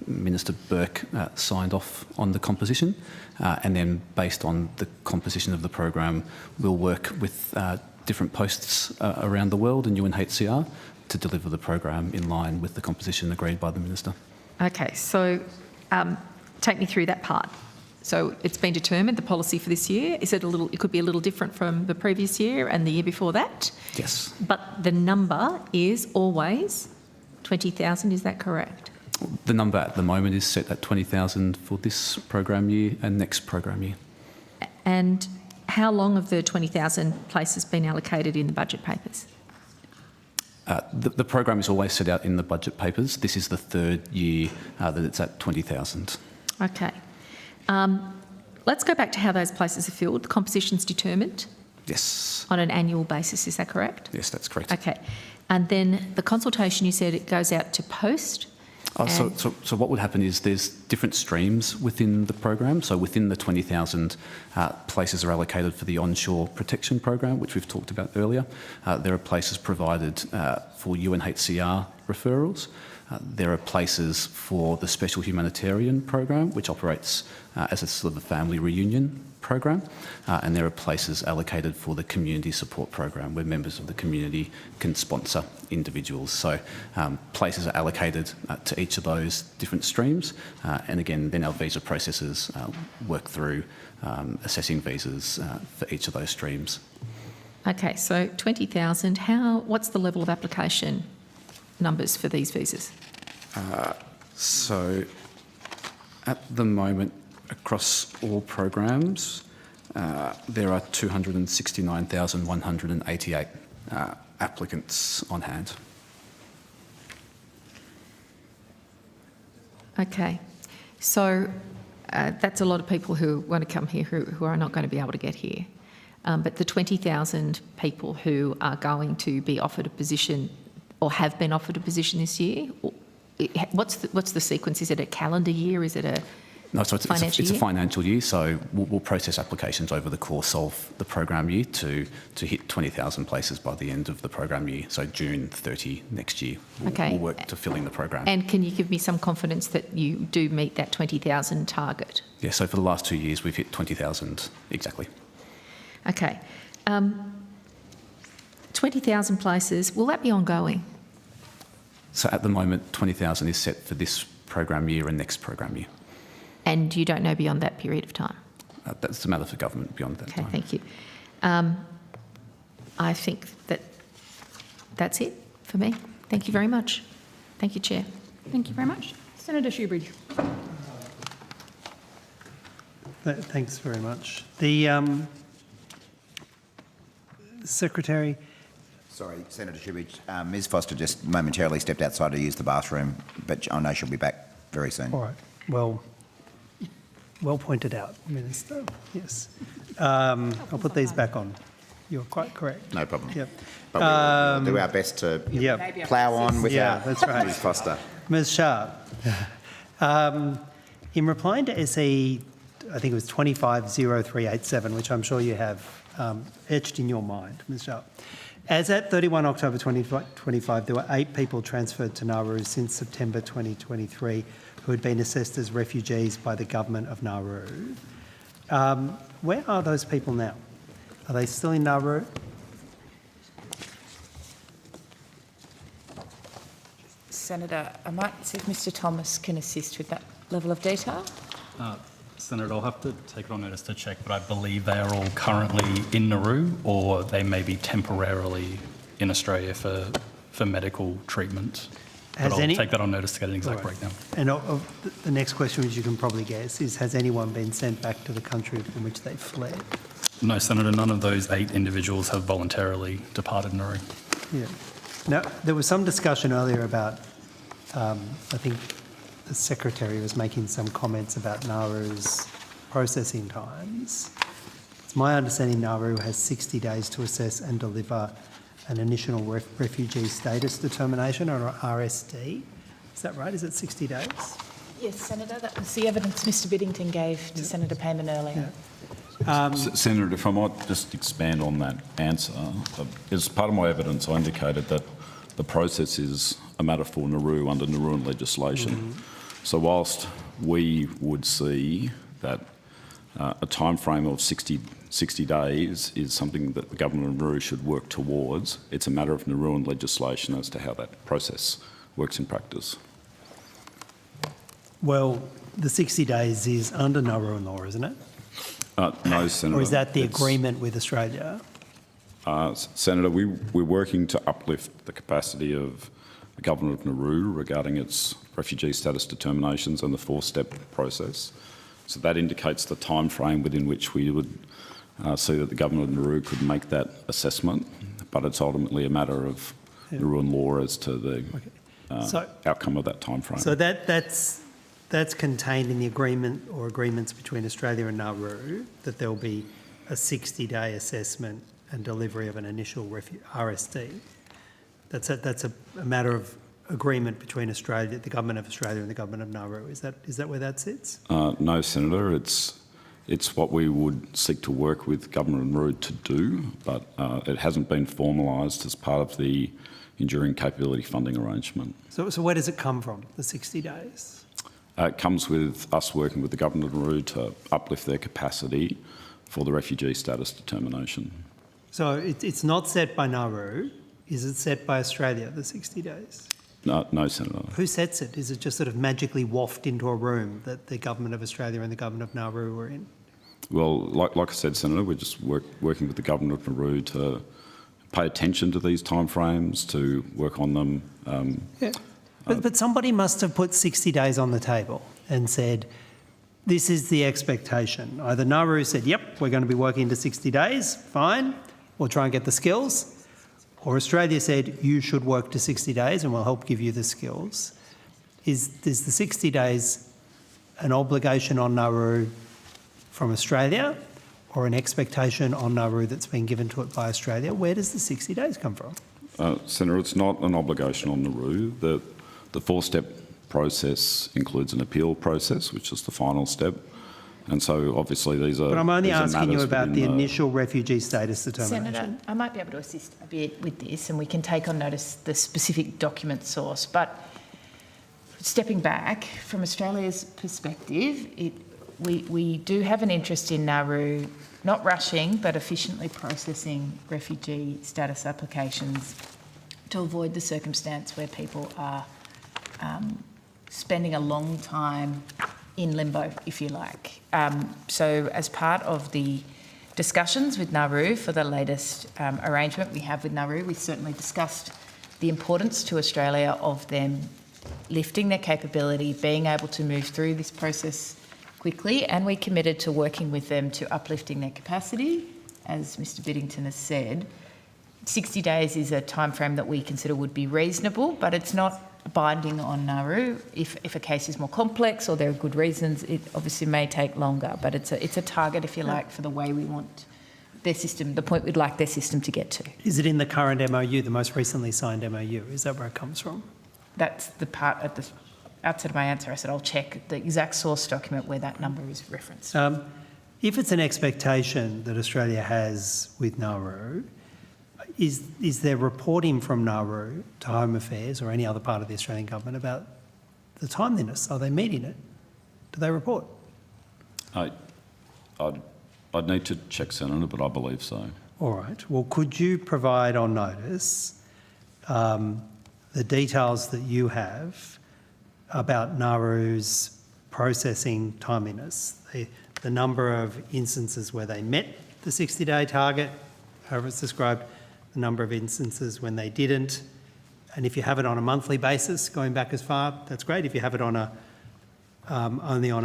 Minister Burke signed off on the composition, and then based on the composition of the program, we'll work with different posts around the world and UNHCR to deliver the program in line with the composition agreed by the minister. Okay, so take me through that part. So it's been determined, the policy for this year. Is it it could be a little different from the previous year and the year before that? Yes. But the number is always 20,000, is that correct? The number at the moment is set at 20,000 for this program year and next program year. And how long have the 20,000 places been allocated in the budget papers? The program is always set out in the budget papers. This is the third year that it's at 20,000. Okay. Let's go back to how those places are filled. The composition's determined? Yes. On an annual basis, is that correct? Yes, that's correct. Okay. And then the consultation, you said it goes out to post? So what would happen is there's different streams within the program. So within the 20,000 places are allocated for the onshore protection program, which we've talked about earlier. There are places provided for UNHCR referrals. There are places for the special humanitarian program, which operates as a sort of a family reunion program, and there are places allocated for the community support program where members of the community can sponsor individuals. So places are allocated to each of those different streams, and again then our visa processors work through assessing visas for each of those streams. Okay, so 20,000, what's the level of application numbers for these visas? So at the moment, across all programs, there are 269,188 applicants on hand. Okay, so that's a lot of people who want to come here who are not going to be able to get here. But the 20,000 people who are going to be offered a position or have been offered a position this year, what's the sequence? Is it a calendar year? Is it a it's a financial year, so we'll process applications over the course of the program year to hit 20,000 places by the end of the program year, so June 30 next year. We'll work to filling the program. And can you give me some confidence that you do meet that 20,000 target? Yeah, so for the last 2 years we've hit 20,000 exactly. Okay. 20,000 places, will that be ongoing? So at the moment 20,000 is set for this program year and next program year. And you don't know beyond that period of time? That's a matter for government beyond that time. Okay, thank you. I think that's it for me. Thank you very much. Thank you, Chair. Thank you very much. Senator Shoebridge. Thanks very much. The Secretary. Sorry, Senator Shoebridge. Ms Foster just momentarily stepped outside to use the bathroom, but I know she'll be back very soon. All right. Well pointed out, Minister. Yes. I'll put these back on. You're quite correct. No problem. Yep. But we'll do our best to plough on with that's right. Ms Foster. Ms Sharp, in replying to SE, I think it was 250387, which I'm sure you have etched in your mind, Ms Sharp. As at 31 October 2025, there were 8 people transferred to Nauru since September 2023 who had been assessed as refugees by the government of Nauru. Where are those people now? Are they still in Nauru? Senator, I might see if Mr Thomas can assist with that level of detail. Senator, I'll have to take it on notice to check, but I believe they are all currently in Nauru, or they may be temporarily in Australia for medical treatment. But I'll take that on notice to get an exact breakdown. And the next question, which you can probably guess, is has anyone been sent back to the country from which they fled? No, Senator, none of those 8 individuals have voluntarily departed Nauru. Yeah. Now, there was some discussion earlier about, I think the Secretary was making some comments about Nauru's processing times. It's my understanding Nauru has 60 days to assess and deliver an initial refugee status determination, or RSD. Is that right? Is it 60 days? Yes, Senator, that was the evidence Mr Biddington gave to Senator Payman earlier. Senator, if I might just expand on that answer. As part of my evidence, I indicated that the process is a matter for Nauru under Nauruan legislation. So whilst we would see that a time frame of 60 days is something that the government of Nauru should work towards, it's a matter of Nauruan legislation as to how that process works in practice. Well, the 60 days is under Nauruan law, isn't it? No, Senator. Or is that the agreement with Australia? Senator, we're working to uplift the capacity of the government of Nauru regarding its refugee status determinations and the 4-step process. So that indicates the time frame within which we would see that the government of Nauru could make that assessment, but it's ultimately a matter of Nauruan law as to the outcome of that timeframe. So that's contained in the agreement or agreements between Australia and Nauru, that there'll be a 60-day assessment and delivery of an initial RSD. That's a matter of agreement between Australia, the government of Australia and the government of Nauru. Is that where that sits? No, Senator. It's what we would seek to work with government of Nauru to do, but it hasn't been formalised as part of the enduring capability funding arrangement. So where does it come from, the 60 days? It comes with us working with the government of Nauru to uplift their capacity for the refugee status determination. So it's not set by Nauru. Is it set by Australia, the 60 days? No, Senator. Who sets it? Is it just sort of magically wafted into a room that the government of Australia and the government of Nauru were in? Well, like I said, Senator, we're just working with the government of Nauru to pay attention to these timeframes, to work on them. But somebody must have put 60 days on the table and said, this is the expectation. Either Nauru said, yep, we're going to be working to 60 days, fine, we'll try and get the skills. Or Australia said, you should work to 60 days and we'll help give you the skills. Is the 60 days an obligation on Nauru from Australia or an expectation on Nauru that's been given to it by Australia? Where does the 60 days come from? Senator, it's not an obligation on Nauru. The four-step process includes an appeal process, which is the final step. And so obviously these are... But I'm only asking you about the initial refugee status determination. Senator, I might be able to assist a bit with this and we can take on notice the specific document source. But stepping back, from Australia's perspective, we do have an interest in Nauru not rushing but efficiently processing refugee status applications to avoid the circumstance where people are spending a long time in limbo, if you like. So as part of the discussions with Nauru for the latest arrangement we have with Nauru, we certainly discussed the importance to Australia of them lifting their capability, being able to move through this process quickly, and we committed to working with them to uplifting their capacity. As Mr Biddington has said, 60 days is a timeframe that we consider would be reasonable, but it's not binding on Nauru. If a case is more complex or there are good reasons, it obviously may take longer, but it's a target, if you like, for the way we want their system, the point we'd like their system to get to. Is it in the current MOU, the most recently signed MOU? Is that where it comes from? That's the part at the outset of my answer. I said I'll check the exact source document where that number is referenced. If it's an expectation that Australia has with Nauru, is there reporting from Nauru to Home Affairs or any other part of the Australian government about the timeliness? Are they meeting it? Do they report? I'd need to check, Senator, but I believe so. All right. Well, could you provide on notice the details that you have about Nauru's processing timeliness, the number of instances where they met the 60-day target, however it's described, the number of instances when they didn't, and if you have it on a monthly basis, going back as far, that's great. If you have it on only on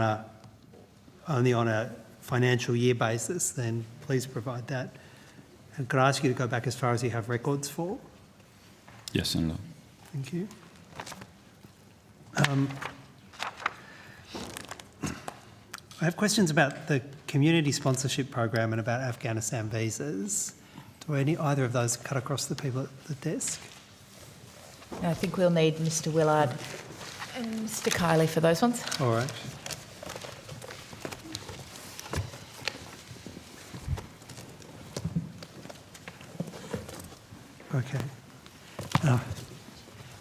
a financial year basis, then please provide that. And could I ask you to go back as far as you have records for? Yes, Senator. Thank you. I have questions about the community sponsorship program and about Afghanistan visas. Do either of those cut across the people at the desk? I think we'll need Mr Willard and Mr Kiley for those ones. All right. Okay.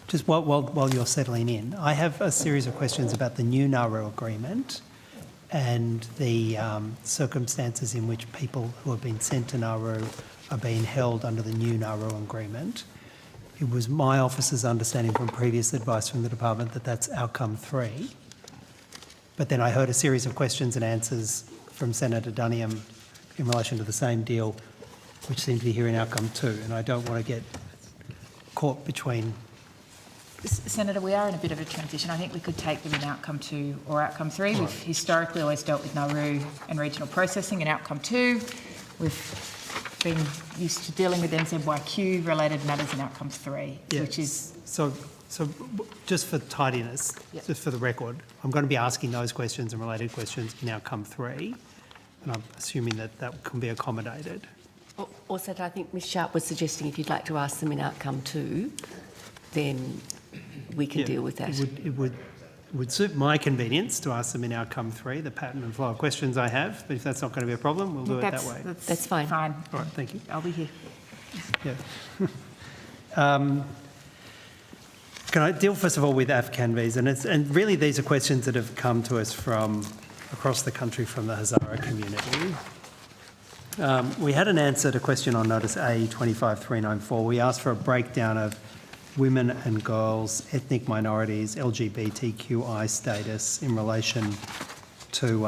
Just while you're settling in, I have a series of questions about the new Nauru agreement and the circumstances in which people who have been sent to Nauru are being held under the new Nauru agreement. It was my office's understanding from previous advice from the department that that's outcome 3. But then I heard a series of questions and answers from Senator Duniam in relation to the same deal, which seemed to be here in outcome 2, and I don't want to get caught between... Senator, we are in a bit of a transition. I think we could take them in outcome 2 or outcome 3. We've historically always dealt with Nauru and regional processing in outcome 2. we've been used to dealing with NZYQ related matters in outcomes 3, Yeah. which is... So just for tidiness, just for the record, I'm going to be asking those questions and related questions in outcome 3, and I'm assuming that that can be accommodated. Also, I think Ms Sharp was suggesting if you'd like to ask them in outcome 2, then we can deal with that. It would suit my convenience to ask them in outcome 3, the pattern and flow of questions I have, but if that's not going to be a problem, we'll do it that way. That's fine. Fine. All right, thank you. I'll be here. Yeah. Can I deal first of all with Afghan visa? And really these are questions that have come to us from across the country from the Hazara community. We had an answer to question on notice A25394. We asked for a breakdown of women and girls, ethnic minorities, LGBTQI status in relation to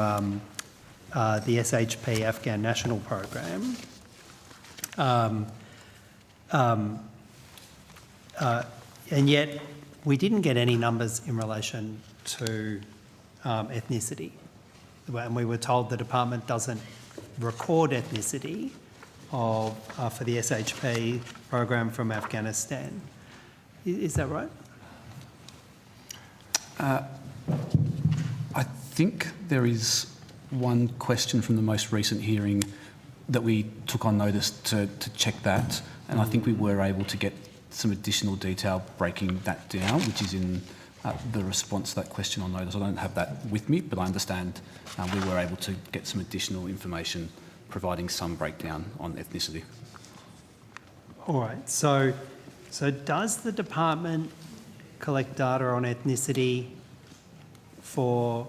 the SHP Afghan National Program. And yet we didn't get any numbers in relation to ethnicity. And we were told the department doesn't record ethnicity for the SHP program from Afghanistan. Is that right? I think there is one question from the most recent hearing that we took on notice to check that, and I think we were able to get some additional detail breaking that down, which is in the response to that question on notice. I don't have that with me, but I understand we were able to get some additional information providing some breakdown on ethnicity. All right. So does the department collect data on ethnicity for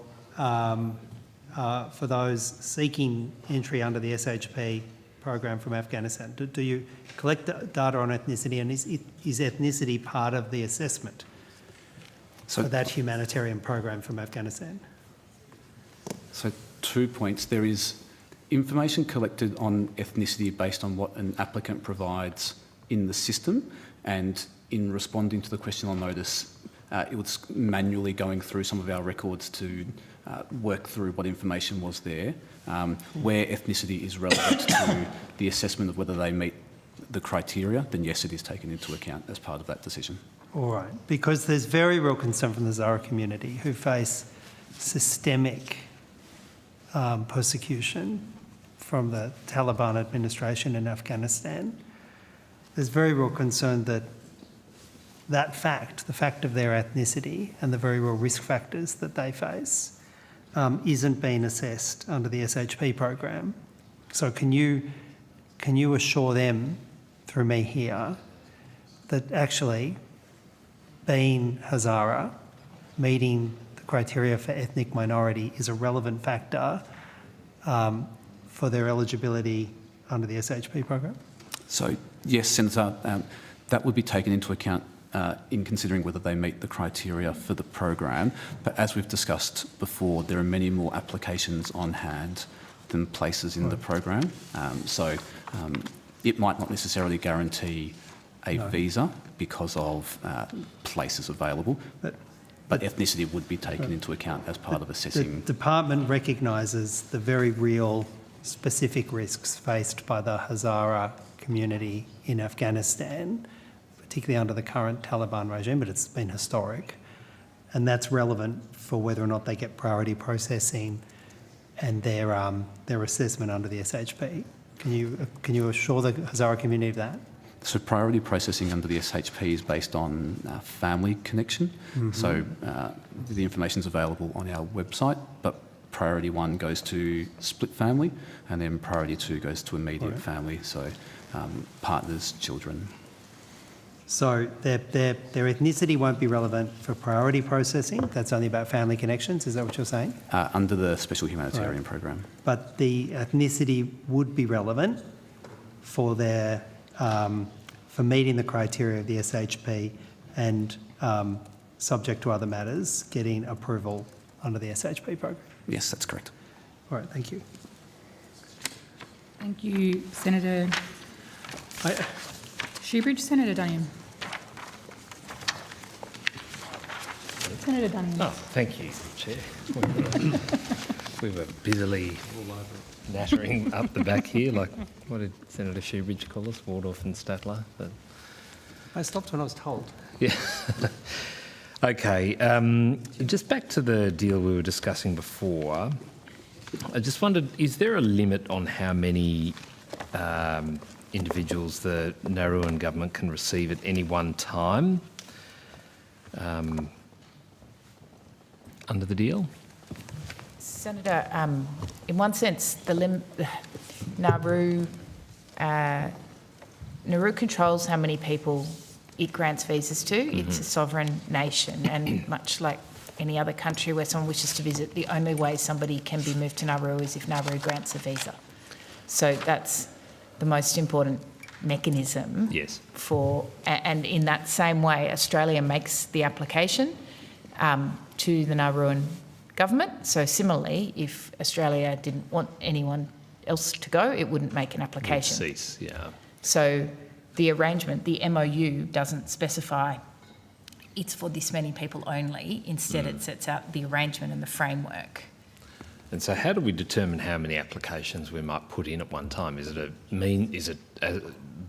those seeking entry under the SHP program from Afghanistan? Do you collect data on ethnicity, and is ethnicity part of the assessment for that humanitarian program from Afghanistan? So 2 points. There is information collected on ethnicity based on what an applicant provides in the system, and in responding to the question on notice, it was manually going through some of our records to work through what information was there. Where ethnicity is relevant to the assessment of whether they meet the criteria, then yes, it is taken into account as part of that decision. All right, because there's very real concern from the Zara community who face systemic persecution from the Taliban administration in Afghanistan. There's very real concern that the fact of their ethnicity and the very real risk factors that they face isn't being assessed under the SHP program. So can you assure them through me here that actually being Hazara, meeting the criteria for ethnic minority is a relevant factor for their eligibility under the SHP program? So yes, Senator, that would be taken into account in considering whether they meet the criteria for the program. But as we've discussed before, there are many more applications on hand than places in the program. So it might not necessarily guarantee a visa because of places available, but ethnicity would be taken into account as part of assessing. The department recognises the very real specific risks faced by the Hazara community in Afghanistan, particularly under the current Taliban regime, but it's been historic. And that's relevant for whether or not they get priority processing and their assessment under the SHP. Can you assure the Hazara community of that? So priority processing under the SHP is based on family connection. Mm-hmm. So the information is available on our website, but priority 1 goes to split family, and then priority 2 goes to immediate family, so partners, children. So their ethnicity won't be relevant for priority processing? That's only about family connections, is that what you're saying? Under the Special Humanitarian Program. But the ethnicity would be relevant for their for meeting the criteria of the SHP and subject to other matters, getting approval under the SHP program? Yes, that's correct. All right, thank you. Thank you, Senator Shoebridge. Senator Dunham. Senator Dunham. Oh, thank you, Chair. We were busily nattering up the back here, like, what did Senator Shoebridge call us? Waldorf and Statler? But I stopped when I was told. yeah. Okay, just back to the deal we were discussing before. I just wondered, is there a limit on how many individuals the Nauruan government can receive at any one time under the deal? Senator, in one sense, Nauru controls how many people it grants visas to. It's a sovereign nation, and much like any other country where someone wishes to visit, the only way somebody can be moved to Nauru is if Nauru grants a visa. So that's the most important mechanism. Yes. And in that same way, Australia makes the application to the Nauruan government. So similarly, if Australia didn't want anyone else to go, it wouldn't make an application. It would cease, yeah. So the arrangement, the MOU, doesn't specify it's for this many people only. Instead, it sets out the arrangement and the framework. And so how do we determine how many applications we might put in at one time? Is it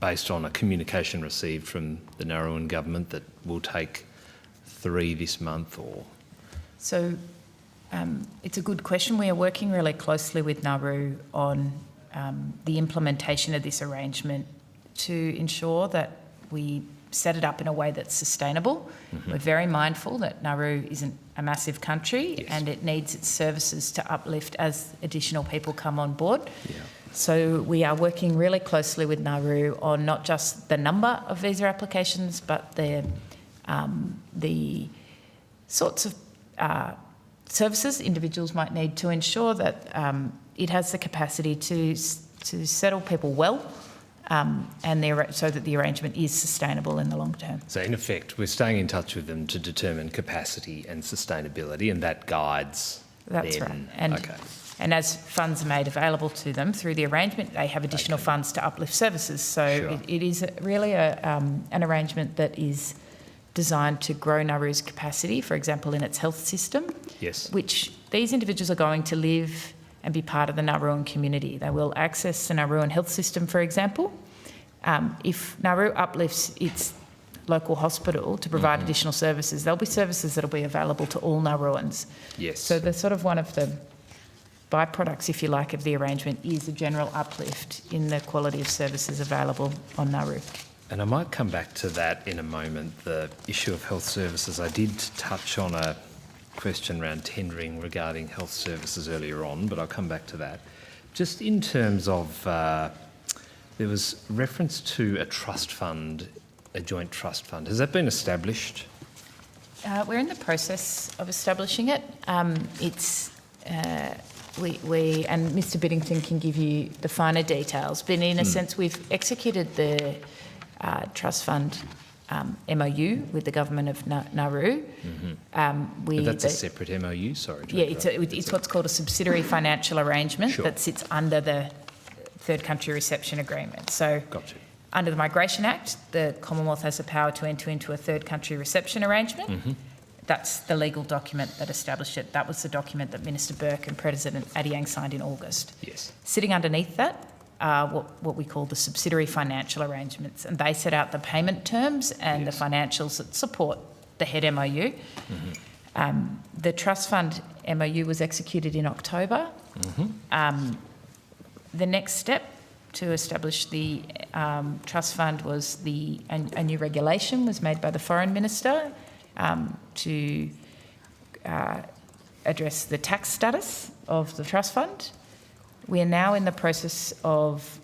based on a communication received from the Nauruan government that we'll take 3 this month, or? So it's a good question. We are working really closely with Nauru on the implementation of this arrangement to ensure that we set it up in a way that's sustainable. We're very mindful that Nauru isn't a massive country and it needs its services to uplift as additional people come on board. Yeah. So we are working really closely with Nauru on not just the number of visa applications, but the sorts of services individuals might need to ensure that it has the capacity to settle people well, so that the arrangement is sustainable in the long term. So in effect, we're staying in touch with them to determine capacity and sustainability, and that guides That's them. right. And as funds are made available to them through the arrangement, they have additional funds to uplift services. So it is really an arrangement that is designed to grow Nauru's capacity, for example, in its health system, which these individuals are going to live and be part of the Nauruan community. They will access the Nauruan health system, for example. If Nauru uplifts its local hospital to provide additional services, there'll be services that'll be available to all Nauruans. Yes. So the sort of one of the byproducts, if you like, of the arrangement is a general uplift in the quality of services available on Nauru. And I might come back to that in a moment, the issue of health services. I did touch on a question around tendering regarding health services earlier on, but I'll come back to that. Just in terms of, there was reference to a trust fund, a joint trust fund. Has that been established? We're in the process of establishing it. We and Mr. Biddington can give you the finer details, but in a sense we've executed the trust fund MOU with the government of Nauru. But that's a separate MOU, sorry. Yeah, it's what's called a subsidiary financial arrangement that sits under the third country reception agreement. So under the Migration Act, the Commonwealth has the power to enter into a third country reception arrangement. That's the legal document that established it. That was the document that Minister Burke and President Adeang signed in August. Yes. Sitting underneath that are what we call the subsidiary financial arrangements, and they set out the payment terms and the financials that support the head MOU. The trust fund MOU was executed in October. The next step to establish the trust fund was a new regulation was made by the Foreign Minister to address the tax status of the trust fund. We are now in the process of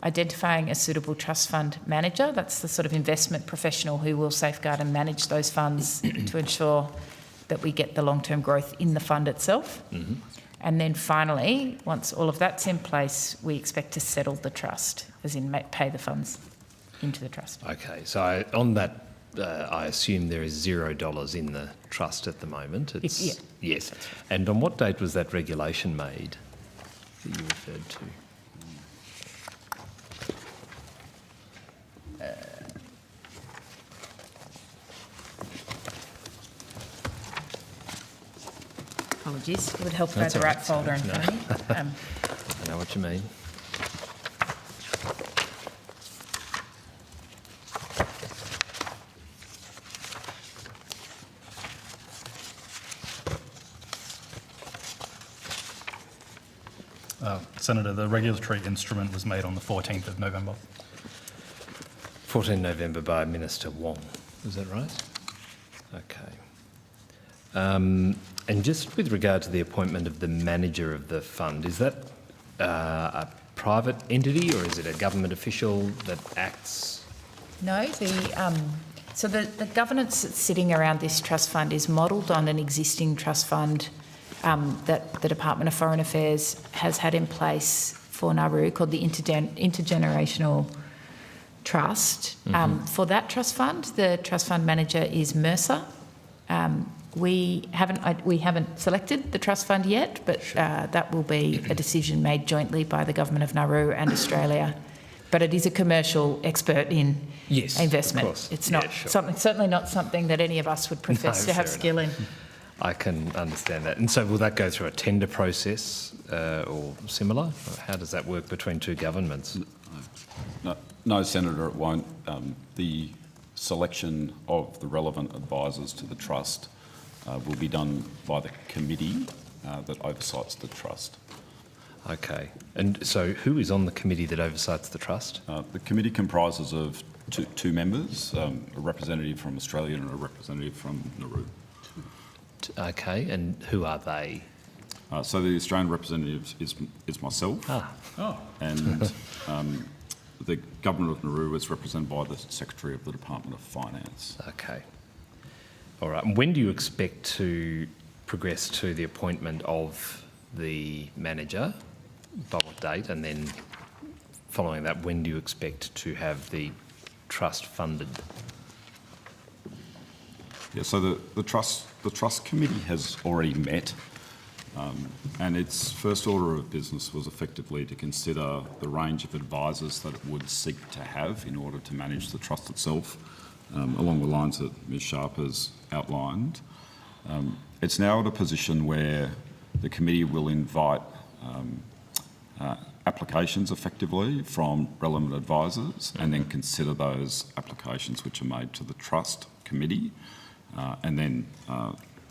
identifying a suitable trust fund manager. That's the sort of investment professional who will safeguard and manage those funds to ensure that we get the long-term growth in the fund itself. And then finally, once all of that's in place, we expect to settle the trust, as in pay the funds into the trust. Okay, so on that, I assume there is $0 in the trust at the moment. Yes. And on what date was that regulation made that you referred to? Apologies. It would help if I had That's the all right right, folder in sorry. front of me. I know what you mean. Senator, the regulatory instrument was made on the 14th of November. 14 November by Minister Wong, is that right? Okay. And just with regard to the appointment of the manager of the fund, is that a private entity or is it a government official that acts? No, so the governance that's sitting around this trust fund is modelled on an existing trust fund that the Department of Foreign Affairs has had in place for Nauru called the Intergenerational Trust. For that trust fund, the trust fund manager is Mercer. We haven't selected the trust fund yet, but that will be a decision made jointly by the Government of Nauru and Australia. But it is a commercial expert in investment. Of course. It's not certainly not something that any of us would profess to have skill in. I can understand that. And so will that go through a tender process or similar? Or how does that work between two governments? No, Senator, it won't. The selection of the relevant advisors to the trust will be done by the committee that oversights the trust. Okay. And so who is on the committee that oversights the trust? The committee comprises of two members, a representative from Australia and a representative from Nauru. Okay, and who are they? So the Australian representative is myself. And the Government of Nauru is represented by the Secretary of the Department of Finance. Okay. All right. And when do you expect to progress to the appointment of the manager? By what date? And then following that, when do you expect to have the trust funded? Yeah, so the trust committee has already met, and its first order of business was effectively to consider the range of advisors that it would seek to have in order to manage the trust itself, along the lines that Ms Sharp has outlined. It's now at a position where the committee will invite applications effectively from relevant advisors and then consider those applications which are made to the trust committee. And then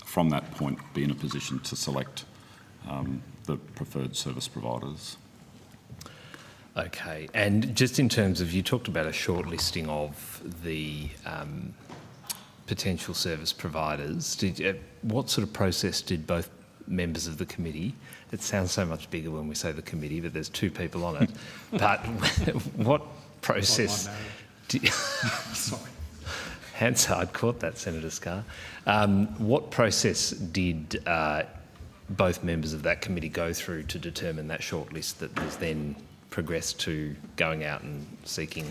from that point be in a position to select the preferred service providers. Okay, and just in terms of, you talked about a shortlisting of the potential service providers. What sort of process did both members of the committee, it sounds so much bigger when we say the committee, but there's two people on it, but what process... Sorry. Hansard caught that, Senator Scarr. What process did both members of that committee go through to determine that shortlist that was then progressed to going out and seeking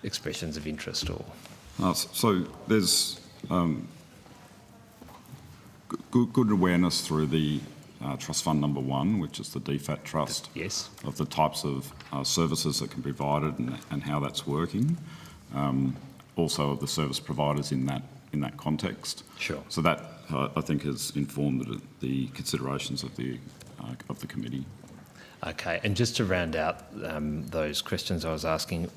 expressions of interest? Or so there's good awareness through the Trust Fund number 1, which is the DFAT Trust, of the types of services that can be provided and how that's working. Also of the service providers in that context. Sure. So that I think has informed the considerations of the committee. Okay, and just to round out those questions I was asking,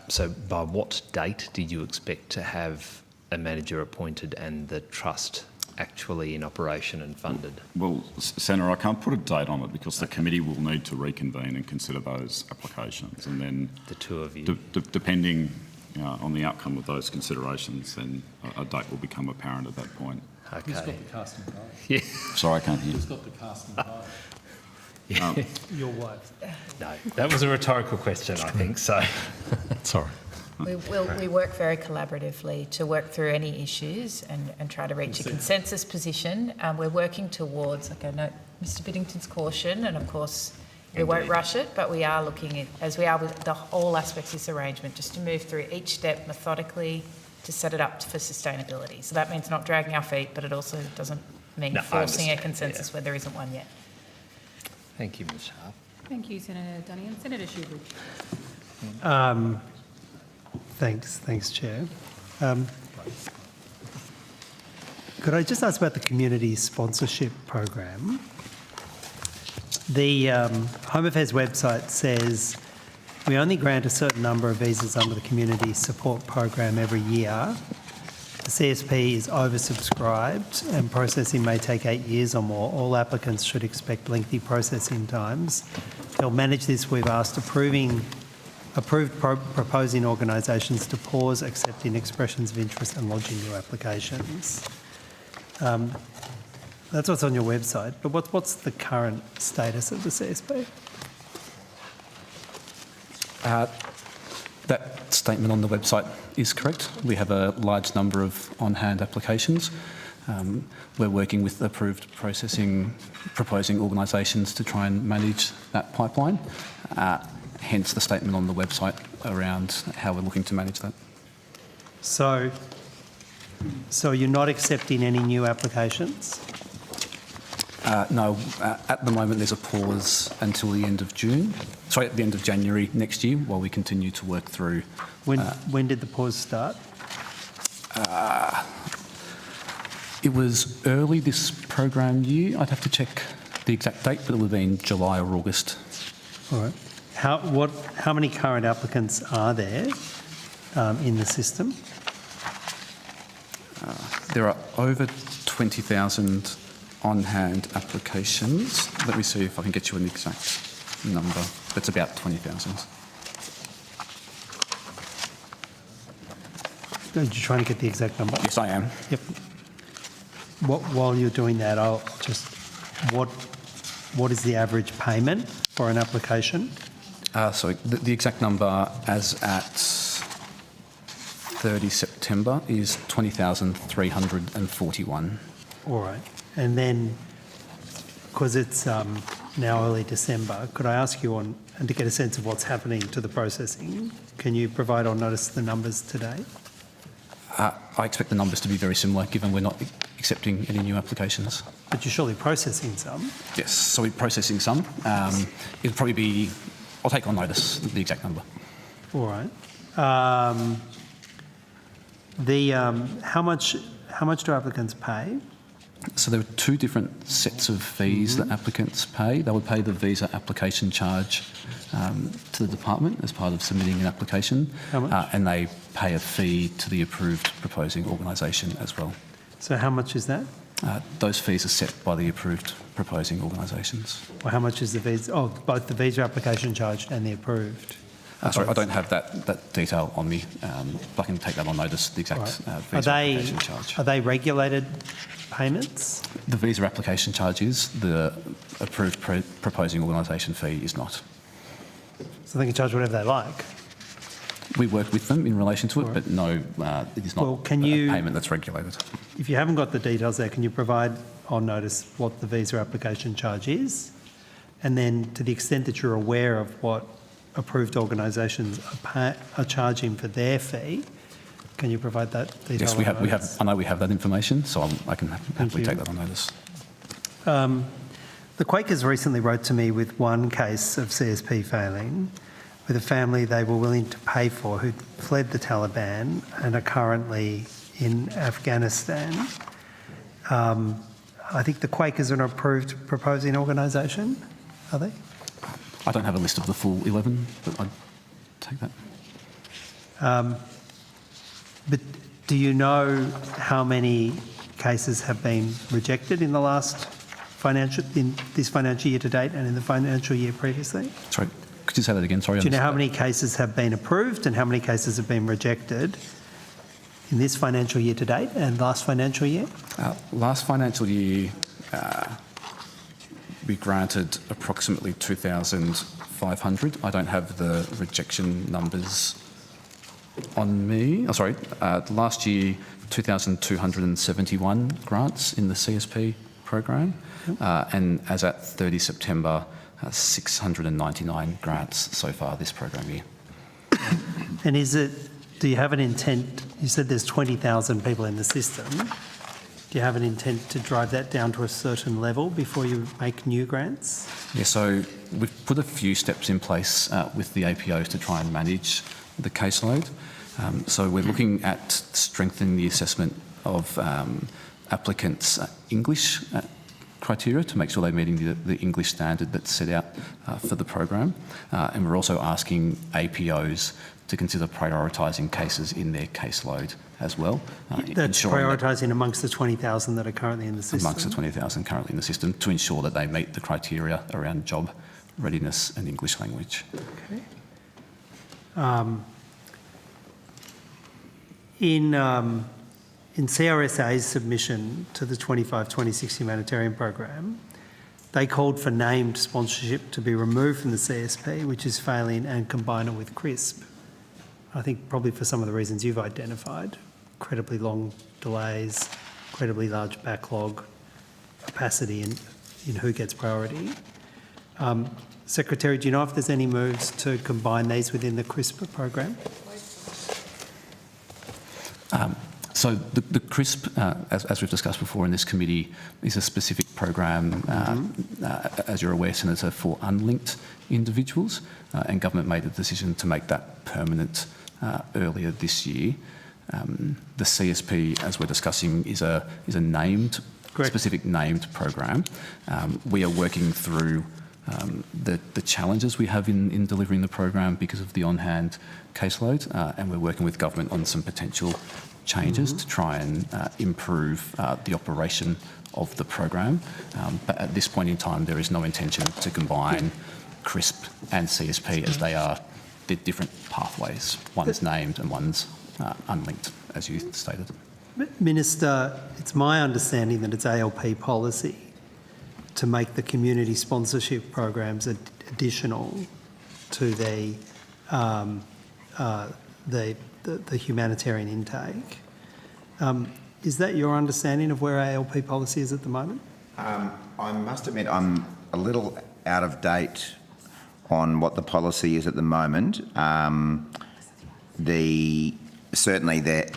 so by what date did you expect to have a manager appointed and the trust actually in operation and funded? Well, Senator, I can't put a date on it because the committee will need to reconvene and consider those applications, and then the two of you, depending on the outcome of those considerations, then a date will become apparent at that point. Okay. Who's got the casting vote? Yeah. Sorry, I can't hear. Who's got the casting vote? Your wife. No, that was a rhetorical question, I think, so. Sorry. We work very collaboratively to work through any issues and try to reach a consensus position. We're working towards, like I note Mr Biddington's caution, and of course we won't rush it, but we are looking at, as we are with all aspects of this arrangement, just to move through each step methodically to set it up for sustainability. So that means not dragging our feet, but it also doesn't mean forcing a consensus where there isn't one yet. Thank you, Ms Sharp. Thank you, Senator Dunning. And Senator Shoebridge. Thanks, Chair. Could Could I just ask about the community sponsorship program? The Home Affairs website says we only grant a certain number of visas under the community support program every year. The CSP is oversubscribed and processing may take 8 years or more. All applicants should expect lengthy processing times. To help manage this, we've asked approved proposing organisations to pause accepting expressions of interest and lodging new applications. That's what's on your website, but what's the current status of the CSP? That statement on the website is correct. We have a large number of on-hand applications. We're working with approved proposing organisations to try and manage that pipeline, hence the statement on the website around how we're looking to manage that. So you're not accepting any new applications? No, at the moment there's a pause until the end of at the end of January next year while we continue to work through. When did the pause start? It was early this program year. I'd have to check the exact date, but it would have been July or August. All right. How many current applicants are there in the system? There are over 20,000 on-hand applications. Let me see if I can get you an exact number. It's about 20,000. Are you trying to get the exact number? Yes, I am. Yep. While you're doing that, I'll just... What is the average payment for an application? So the exact number as at 30 September is 20,341. All right. And then, because it's now early December, could I ask you and to get a sense of what's happening to the processing, can you provide on notice the numbers today? I expect the numbers to be very similar given we're not accepting any new applications. But you're surely processing some? Yes, so we're processing some. It'll probably be... I'll take on notice the exact number. All right. How much do applicants pay? So there are two different sets of fees that applicants pay. They would pay the visa application charge to the department as part of submitting an application. How much? And they pay a fee to the approved proposing organisation as well. So how much is that? Those fees are set by the approved proposing organisations. Well, how much is the visa? Oh, both the visa application charge and the approved. Sorry, I don't have that detail on me. I can take that on notice, the exact visa application charge. Are they regulated payments? The visa application charge is. The approved proposing organisation fee is not. So they can charge whatever they like? We work with them in relation to it, but no, it is not a payment that's regulated. If you haven't got the details there, can you provide on notice what the visa application charge is? And then to the extent that you're aware of what approved organisations are charging for their fee, can you provide that detail? Yes, we have. I know we have that information, so I can happily take that on notice. The Quakers recently wrote to me with one case of CSP failing, with a family they were willing to pay for who fled the Taliban and are currently in Afghanistan. I think the Quakers are an approved proposing organisation, are they? I don't have a list of the full 11, but I'd take that. But do you know how many cases have been rejected in the in this financial year to date and in the financial year previously? Sorry, could you say that again? Sorry. Do you know how many cases have been approved and how many cases have been rejected in this financial year to date and last financial year? Last financial year, we granted approximately 2,500. I don't have the rejection numbers on me. Oh, sorry, last year 2,271 grants in the CSP program, and as at 30 September, 699 grants so far this program year. And do you have an intent, you said there's 20,000 people in the system, do you have an intent to drive that down to a certain level before you make new grants? Yeah, so we've put a few steps in place with the APOs to try and manage the caseload. So we're looking at strengthening the assessment of applicants' English criteria to make sure they're meeting the English standard that's set out for the program. And we're also asking APOs to consider prioritising cases in their caseload as well. That's prioritising amongst the 20,000 that are currently in the system? Amongst the 20,000 currently in the system, to ensure that they meet the criteria around job readiness and English language. Okay. In CRSA's submission to the 25-26 humanitarian program, they called for named sponsorship to be removed from the CSP, which is failing, and combine it with CRISP. I think probably for some of the reasons you've identified, incredibly long delays, incredibly large backlog, capacity in who gets priority. Secretary, do you know if there's any moves to combine these within the CRISP program? So the CRISP, as we've discussed before in this committee, is a specific program, as you're aware, Senator, for unlinked individuals, and government made the decision to make that permanent earlier this year. The CSP, as we're discussing, is a named, specific named program. We are working through the challenges we have in delivering the program because of the on-hand caseload, and we're working with government on some potential changes to try and improve the operation of the program. But at this point in time, there is no intention to combine CRISP and CSP, as they're different pathways. One's named and one's unlinked, as you stated. Minister, it's my understanding that it's ALP policy to make the community sponsorship programs additional to the humanitarian intake. Is that your understanding of where ALP policy is at the moment? I must admit I'm a little out of date on what the policy is at the moment. Certainly there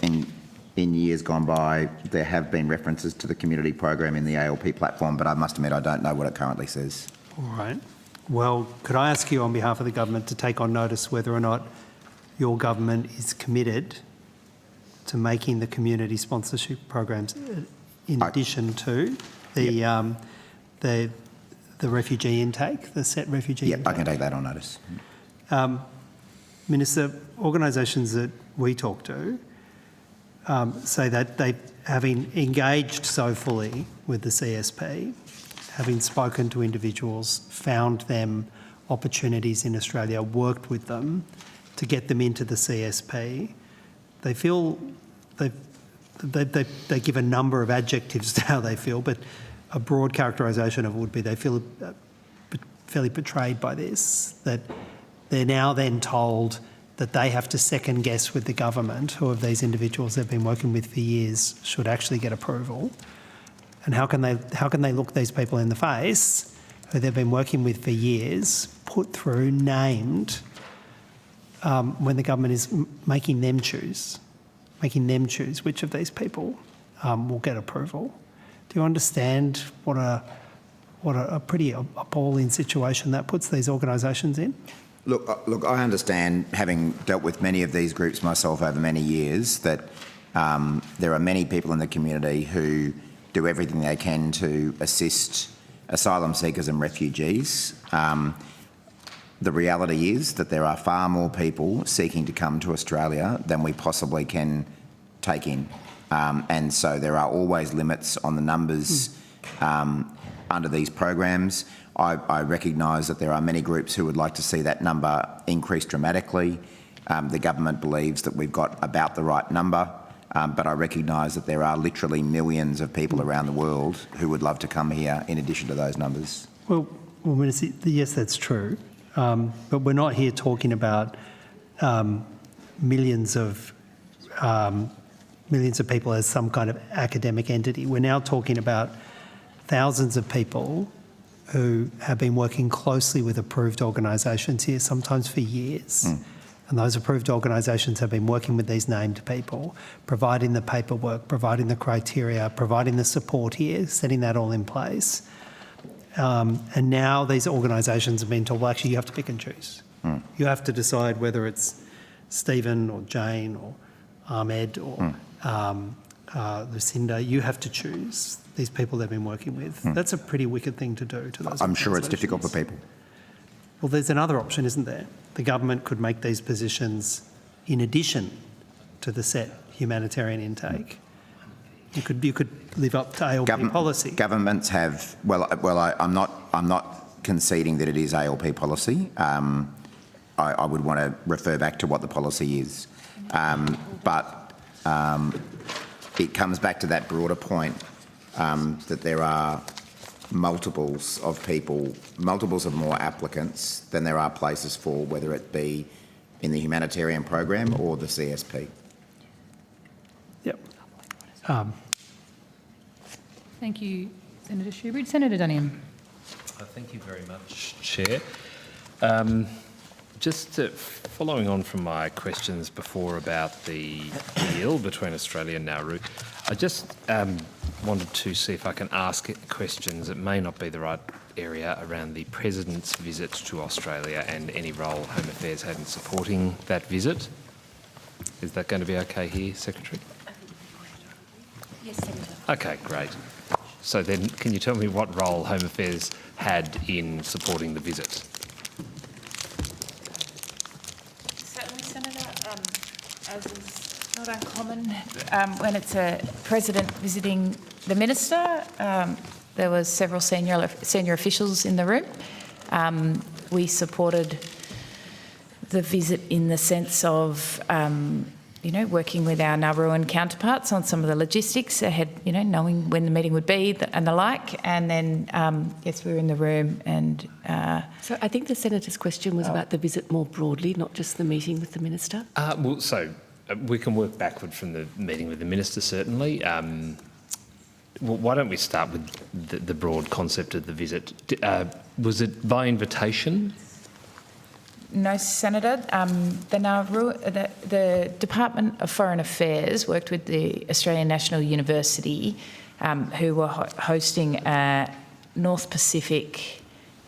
in years gone by, there have been references to the community program in the ALP platform, but I must admit I don't know what it currently says. All right. Well, could I ask you on behalf of the government to take on notice whether or not your government is committed to making the community sponsorship programs in addition to the refugee intake, the set refugee intake? I can take that on notice. Minister, organisations that we talk to say that they, having engaged so fully with the CSP, having spoken to individuals, found them opportunities in Australia, worked with them to get them into the CSP, they feel they give a number of adjectives to how they feel, but a broad characterisation of it would be they feel fairly betrayed by this, that they're now then told that they have to second guess with the government who of these individuals they've been working with for years should actually get approval. And how can they look these people in the face who they've been working with for years, put through, named, when the government is making them choose which of these people will get approval? Do you understand what a pretty appalling situation that puts these organisations in? Look, I understand, having dealt with many of these groups myself over many years, that there are many people in the community who do everything they can to assist asylum seekers and refugees. The reality is that there are far more people seeking to come to Australia than we possibly can take in. And so there are always limits on the numbers under these programs. I recognise that there are many groups who would like to see that number increase dramatically. The government believes that we've got about the right number, but I recognise that there are literally millions of people around the world who would love to come here in addition to those numbers. Well, yes, that's true. But we're not here talking about millions of people as some kind of academic entity. We're now talking about thousands of people who have been working closely with approved organisations here, sometimes for years. And those approved organisations have been working with these named people, providing the paperwork, providing the criteria, providing the support here, setting that all in place. And now these organisations have been told, well, actually, you have to pick and choose. You have to decide whether it's Stephen or Jane or Ahmed or Lucinda, you have to choose these people they've been working with. That's a pretty wicked thing to do to those I'm sure it's difficult for people. Well, there's another option, isn't there? The government could make these positions in addition to the set humanitarian intake. You could live up to ALP policy. Governments have, I'm not conceding that it is ALP policy. I would want to refer back to what the policy is. But it comes back to that broader point that there are multiples of people, multiples of more applicants than there are places for, whether it be in the humanitarian program or the CSP. Yep. Thank you, Senator Shoebridge. Senator Duniam. Thank you very much, Chair. Just following on from my questions before about the deal between Australia and Nauru, I just wanted to see if I can ask questions. It may not be the right area around the President's visit to Australia and any role Home Affairs had in supporting that visit. Is that going to be okay here, Secretary? Yes, Senator. Okay, great. So then can you tell me what role Home Affairs had in supporting the visit? Certainly, Senator, as is not uncommon, when it's a president visiting the minister, there was several senior officials in the room. We supported the visit in the sense of, working with our Nauruan counterparts on some of the logistics ahead, knowing when the meeting would be and the like. And then, yes, we were in the room and... So I think the Senator's question was about the visit more broadly, not just the meeting with the Minister. We can work backward from the meeting with the Minister, certainly. Why don't we start with the broad concept of the visit? Was it by invitation? No, Senator. The Department of Foreign Affairs worked with the Australian National University, who were hosting a North Pacific,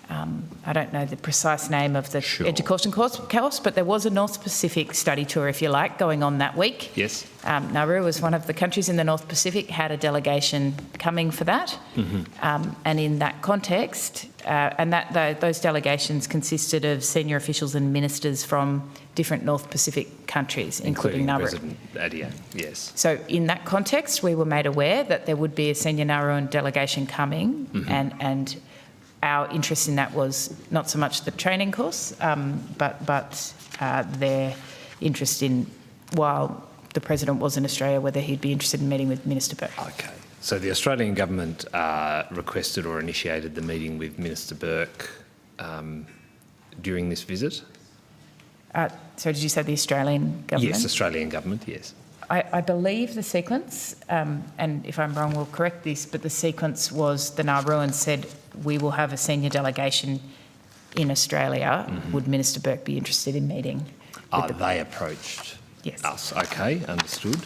I don't know the precise name of the education course, but there was a North Pacific study tour, if you like, going on that week. Yes. Nauru was one of the countries in the North Pacific, had a delegation coming for that. Mm-hmm. And in that context, those delegations consisted of senior officials and ministers from different North Pacific countries, including Nauru. President Adia, yes. So in that context, we were made aware that there would be a senior Nauruan delegation coming, mm-hmm. and our interest in that was not so much the training course, but their interest in, while the President was in Australia, whether he'd be interested in meeting with Minister Burke. Okay. So the Australian government requested or initiated the meeting with Minister Burke during this visit? So did you say the Australian government? Yes, Australian government, yes. I believe the sequence, and if I'm wrong, we'll correct this, but the sequence was the Nauruans said, we will have a senior delegation in Australia. Mm-hmm. Would Minister Burke be interested in meeting? They approached us. Okay, understood.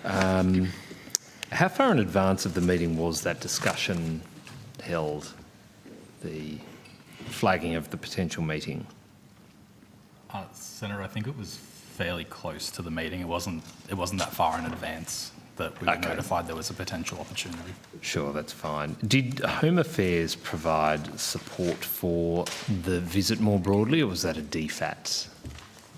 How far in advance of the meeting was that discussion held, the flagging of the potential meeting? Senator, I think it was fairly close to the meeting. It wasn't that far in advance that we were notified there was a potential opportunity. Sure, that's fine. Did Home Affairs provide support for the visit more broadly, or was that a DFAT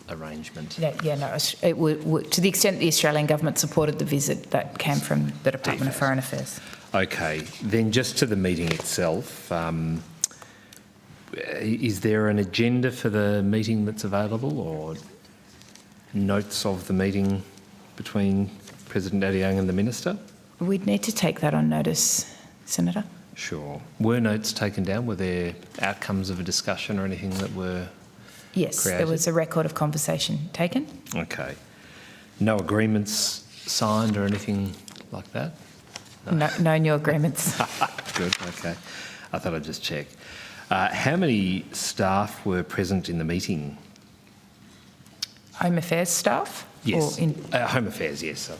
arrangement? No. To the extent the Australian government supported the visit, that came from the Department of Foreign Affairs. Okay, then just to the meeting itself, is there an agenda for the meeting that's available, or notes of the meeting between President Adeang and the Minister? We'd need to take that on notice, Senator. Sure. Were notes taken down? Were there outcomes of a discussion or anything that were Yes, created? There was a record of conversation taken. Okay. No agreements signed or anything like that? No new agreements. Good, okay. I thought I'd just check. How many staff were present in the meeting? Home Affairs staff? Yes. Home Affairs, yes.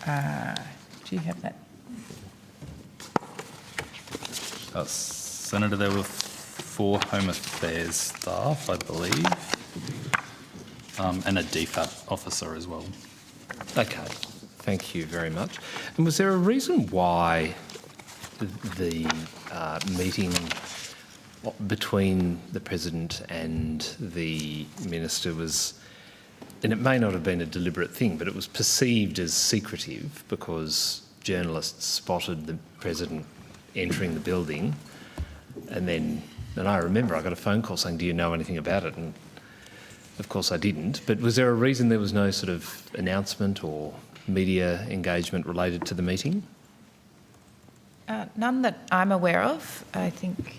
Do you have that? Senator, there were 4 Home Affairs staff, I believe, and a DFAT officer as well. Okay. Thank you very much. And was there a reason why the meeting between the President and the Minister was, and it may not have been a deliberate thing, but it was perceived as secretive because journalists spotted the President entering the building, and I remember I got a phone call saying, "Do you know anything about it?" And of course I didn't. But was there a reason there was no sort of announcement or media engagement related to the meeting? None that I'm aware of. I think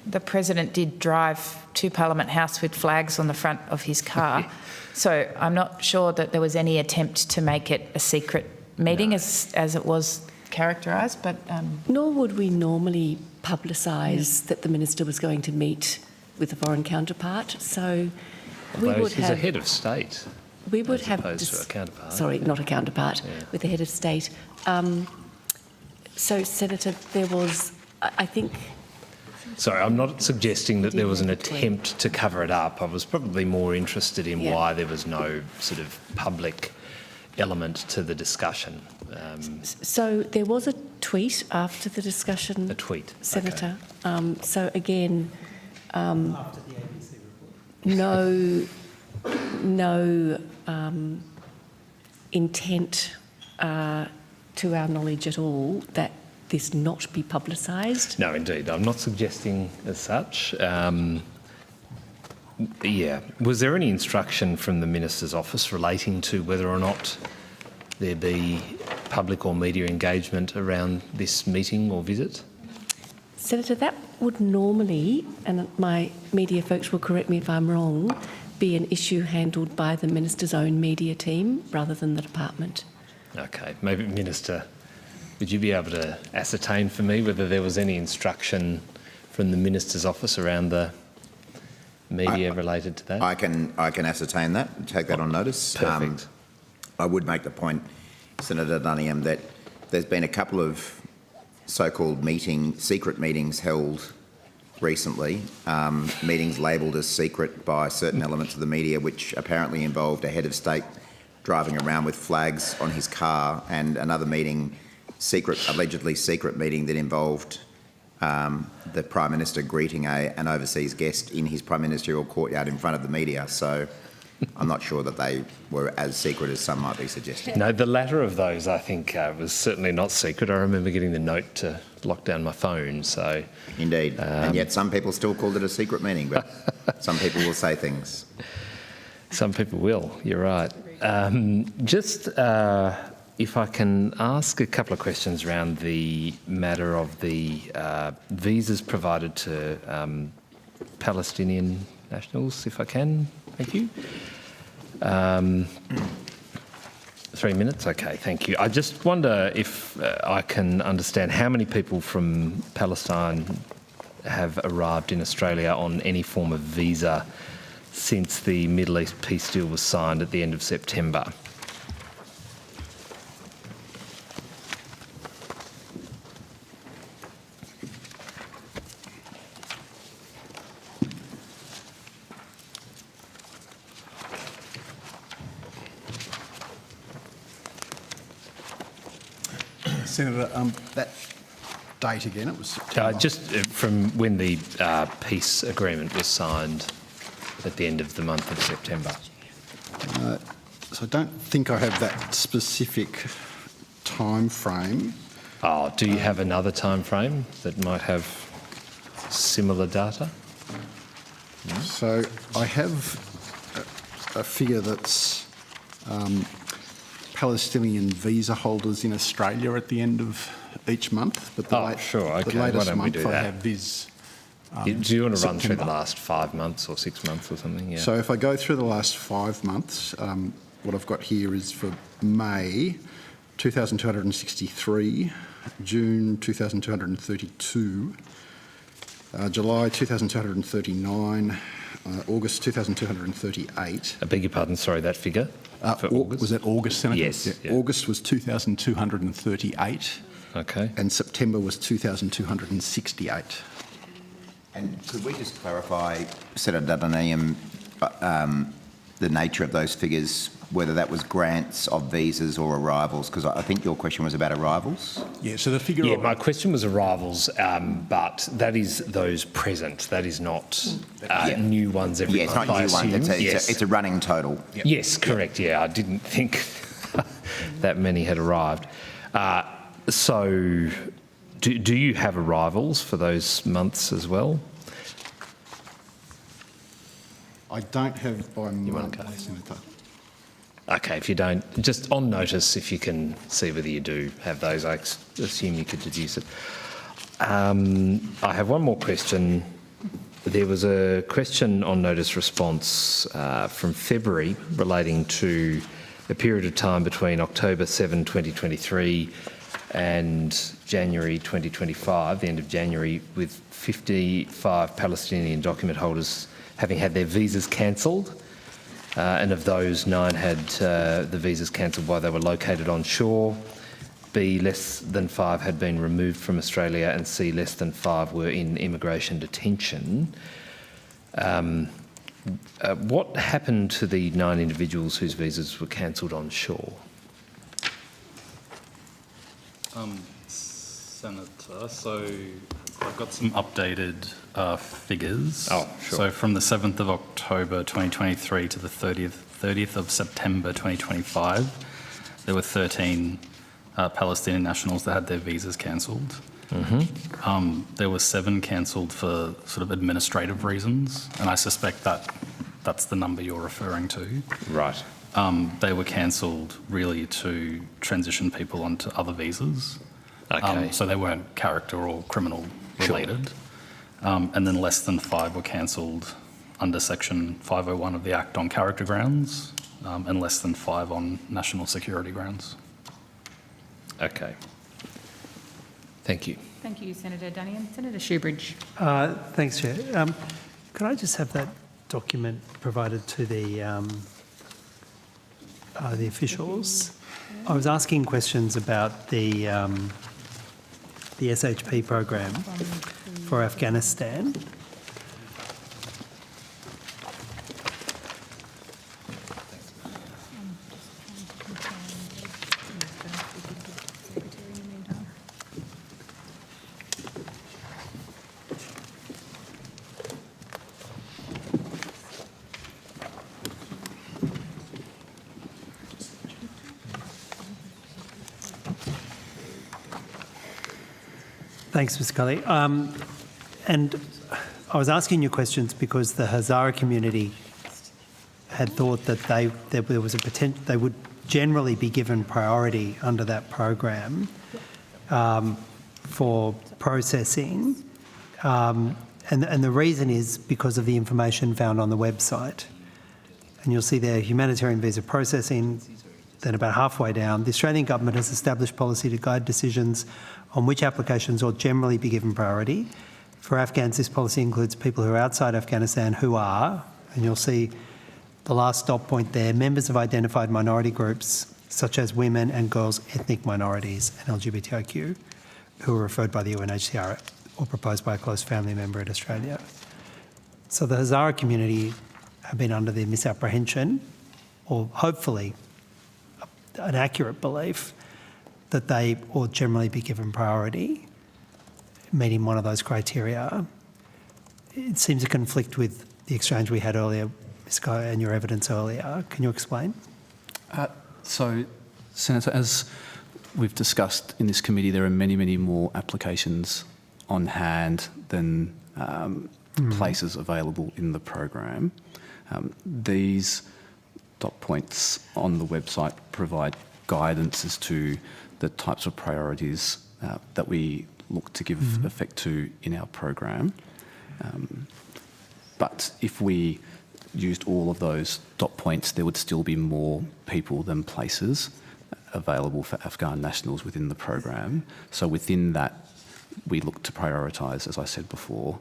the President did drive to Parliament House with flags on the front of his car. So I'm not sure that there was any attempt to make it a secret meeting as it was characterised, but... Nor would we normally publicise that the Minister was going to meet with a foreign counterpart, so we would he's have... a head of state. We would have... Opposed to a counterpart. Sorry, not a counterpart, with the head of state. So, Senator, there was, I think... Sorry, I'm not suggesting that there was an attempt to cover it up. I was probably more interested in why there was no sort of public element to the discussion. So there was a tweet after the discussion. A tweet, Senator. Okay. So again, after the ABC report. no intent, to our knowledge at all, that this not be publicised. No, indeed. I'm not suggesting as such. Was there any instruction from the Minister's office relating to whether or not there be public or media engagement around this meeting or visit? Senator, that would normally, and my media folks will correct me if I'm wrong, be an issue handled by the Minister's own media team rather than the department. Okay. Maybe, Minister, would you be able to ascertain for me whether there was any instruction from the Minister's office around the media related to that? I can ascertain that and take that on notice. Perfect. I would make the point, Senator Dunningham, that there's been a couple of so-called secret meetings held recently, meetings labelled as secret by certain elements of the media, which apparently involved a head of state driving around with flags on his car, and another meeting, allegedly secret meeting that involved the Prime Minister greeting an overseas guest in his prime ministerial courtyard in front of the media. So I'm not sure that they were as secret as some might be suggesting. No, the latter of those, I think, was certainly not secret. I remember getting the note to lock down my phone, so... Indeed, and yet some people still called it a secret meeting, but some people will say things. Some people will, you're right. If I can ask a couple of questions around the matter of the visas provided to Palestinian nationals, if I can. Thank you. 3 minutes? Okay, thank you. I just wonder if I can understand how many people from Palestine have arrived in Australia on any form of visa since the Middle East peace deal was signed at the end of September. Senator, that date again, it was September. Just from when the peace agreement was signed at the end of the month of September. So I don't think I have that specific time frame. Oh, do you have another time frame that might have similar data? So I have a figure that's Palestinian visa holders in Australia at the end of each month. But the latest month I have is do you want to run through the September. last 5 months or 6 months or something? Yeah. So if I go through the last 5 months, what I've got here is for May, 2,263, June 2,232, July 2,239, August 2,238. I beg your pardon, sorry, that figure? For August? Was that August, Senator? Yes. Yeah. August was 2,238. Okay. And September was 2,268. And could we just clarify, Senator Dunningham, the nature of those figures, whether that was grants of visas or arrivals, because I think your question was about arrivals. Yeah, so the figure... Yeah, my question was arrivals, but that is those present. That is not new ones every month. Yeah, it's not new ones. It's a running total. Yes, correct. Yeah, I didn't think that many had arrived. So do you have arrivals for those months as well? I don't have by month, Senator. Okay, if you don't, just on notice, if you can see whether you do have those, I assume you could deduce it. I have one more question. There was a question on notice response from February relating to a period of time between October 7, 2023 and January 2025, the end of January, with 55 Palestinian document holders having had their visas cancelled. And of those, 9 had the visas cancelled while they were located on shore. B, less than 5 had been removed from Australia, and C, less than 5 were in immigration detention. What happened to the 9 individuals whose visas were cancelled on shore? Senator, so I've got some updated figures. Oh, sure. So from the 7th of October 2023 to the 30th of September 2025, there were 13 Palestinian nationals that had their visas cancelled. There were 7 cancelled for sort of administrative reasons, and I suspect that that's the number you're referring to. Right. They were cancelled really to transition people onto other visas. Okay. So they weren't character or criminal related. Sure. And then less than 5 were cancelled under Section 501 of the Act on character grounds, and less than 5 on national security grounds. Okay. Thank you. Thank you, Senator Dunnigan. Senator Shoebridge. Thanks, Chair. Could I just have that document provided to the officials? I was asking questions about the SHP program for Afghanistan. Thanks, Mr. Cully. And I was asking you questions because the Hazara community had thought that there was a potential they would generally be given priority under that program for processing, and the reason is because of the information found on the website. And you'll see there humanitarian visa processing. Then about halfway down, the Australian government has established policy to guide decisions on which applications ought generally be given priority. For Afghans, this policy includes people who are outside Afghanistan who are, and you'll see the last dot point there, members of identified minority groups such as women and girls, ethnic minorities and LGBTIQ, who are referred by the UNHCR or proposed by a close family member in Australia. So the Hazara community have been under the misapprehension, or hopefully an accurate belief, that they ought generally be given priority, meeting one of those criteria. It seems to conflict with the exchange we had earlier, Ms. Guy, and your evidence earlier. Can you explain? So, Senator, as we've discussed in this committee, there are many, many more applications on hand than places available in the program. These dot points on the website provide guidance as to the types of priorities that we look to give effect to in our program. But if we used all of those dot points, there would still be more people than places available for Afghan nationals within the program. So within that, we look to prioritise, as I said before,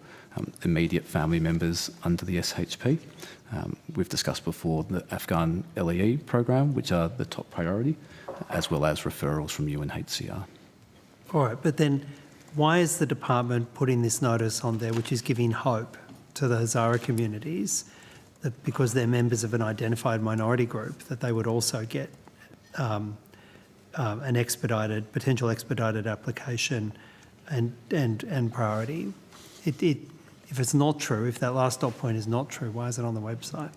immediate family members under the SHP. We've discussed before the Afghan LEE program, which are the top priority, as well as referrals from UNHCR. All right, but then why is the department putting this notice on there, which is giving hope to the Hazara communities, that because they're members of an identified minority group, that they would also get an potential expedited application and priority. If it's not true, if that last dot point is not true, why is it on the website?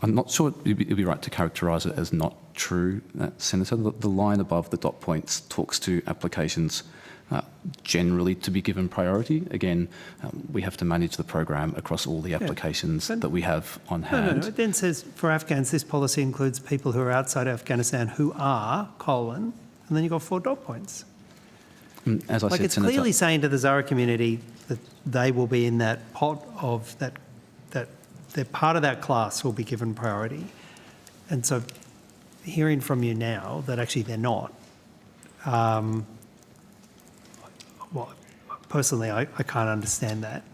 I'm not sure it'd be right to characterise it as not true, Senator. The line above the dot points talks to applications generally to be given priority. Again, we have to manage the program across all the applications that we have on hand. No. It then says, for Afghans, this policy includes people who are outside Afghanistan who are, and then you've got 4 dot points. As I said, it's Senator, clearly saying to the Zara community that they will be in that pot of that they're part of that class will be given priority. And so hearing from you now that actually they're not, personally, I can't understand that.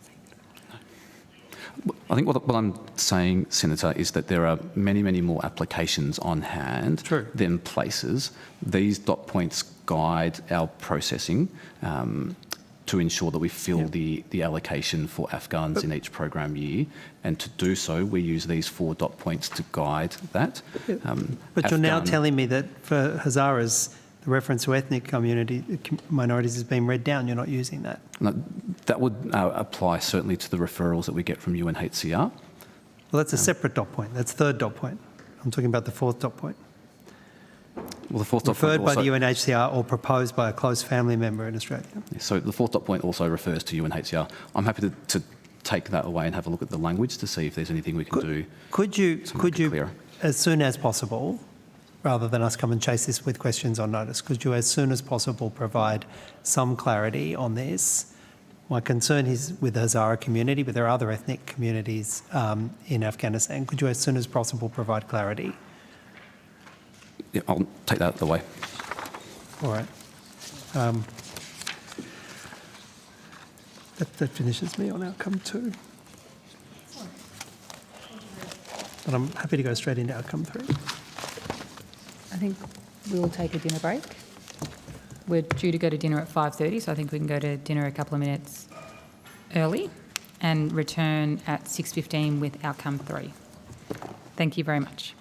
I think what I'm saying, Senator, is that there are many, many more applications on hand than places. These dot points guide our processing to ensure that we fill the allocation for Afghans in each program year. And to do so, we use these 4 dot points to guide that. But you're now telling me that for Hazaras, the reference to ethnic minorities has been read down. You're not using that. No, that would apply certainly to the referrals that we get from UNHCR. Well, that's a separate dot point. That's 3rd dot point. I'm talking about the 4th dot point. Well, the 4th dot referred point by the UNHCR or proposed by a close family member in Australia. So the 4th dot point also refers to UNHCR. I'm happy to take that away and have a look at the language to see if there's anything we can do. Could you, as soon as possible, rather than us come and chase this with questions on notice, could you, as soon as possible, provide some clarity on this? My concern is with the Hazara community, but there are other ethnic communities in Afghanistan. Could you, as soon as possible, provide clarity? Yeah, I'll take that out of the way. All right. That finishes me on outcome 2. But I'm happy to go straight into outcome 3. I think we will take a dinner break. We're due to go to dinner at 5:30, so I think we can go to dinner a couple of minutes early and return at 6:15 with outcome 3. Thank you very much.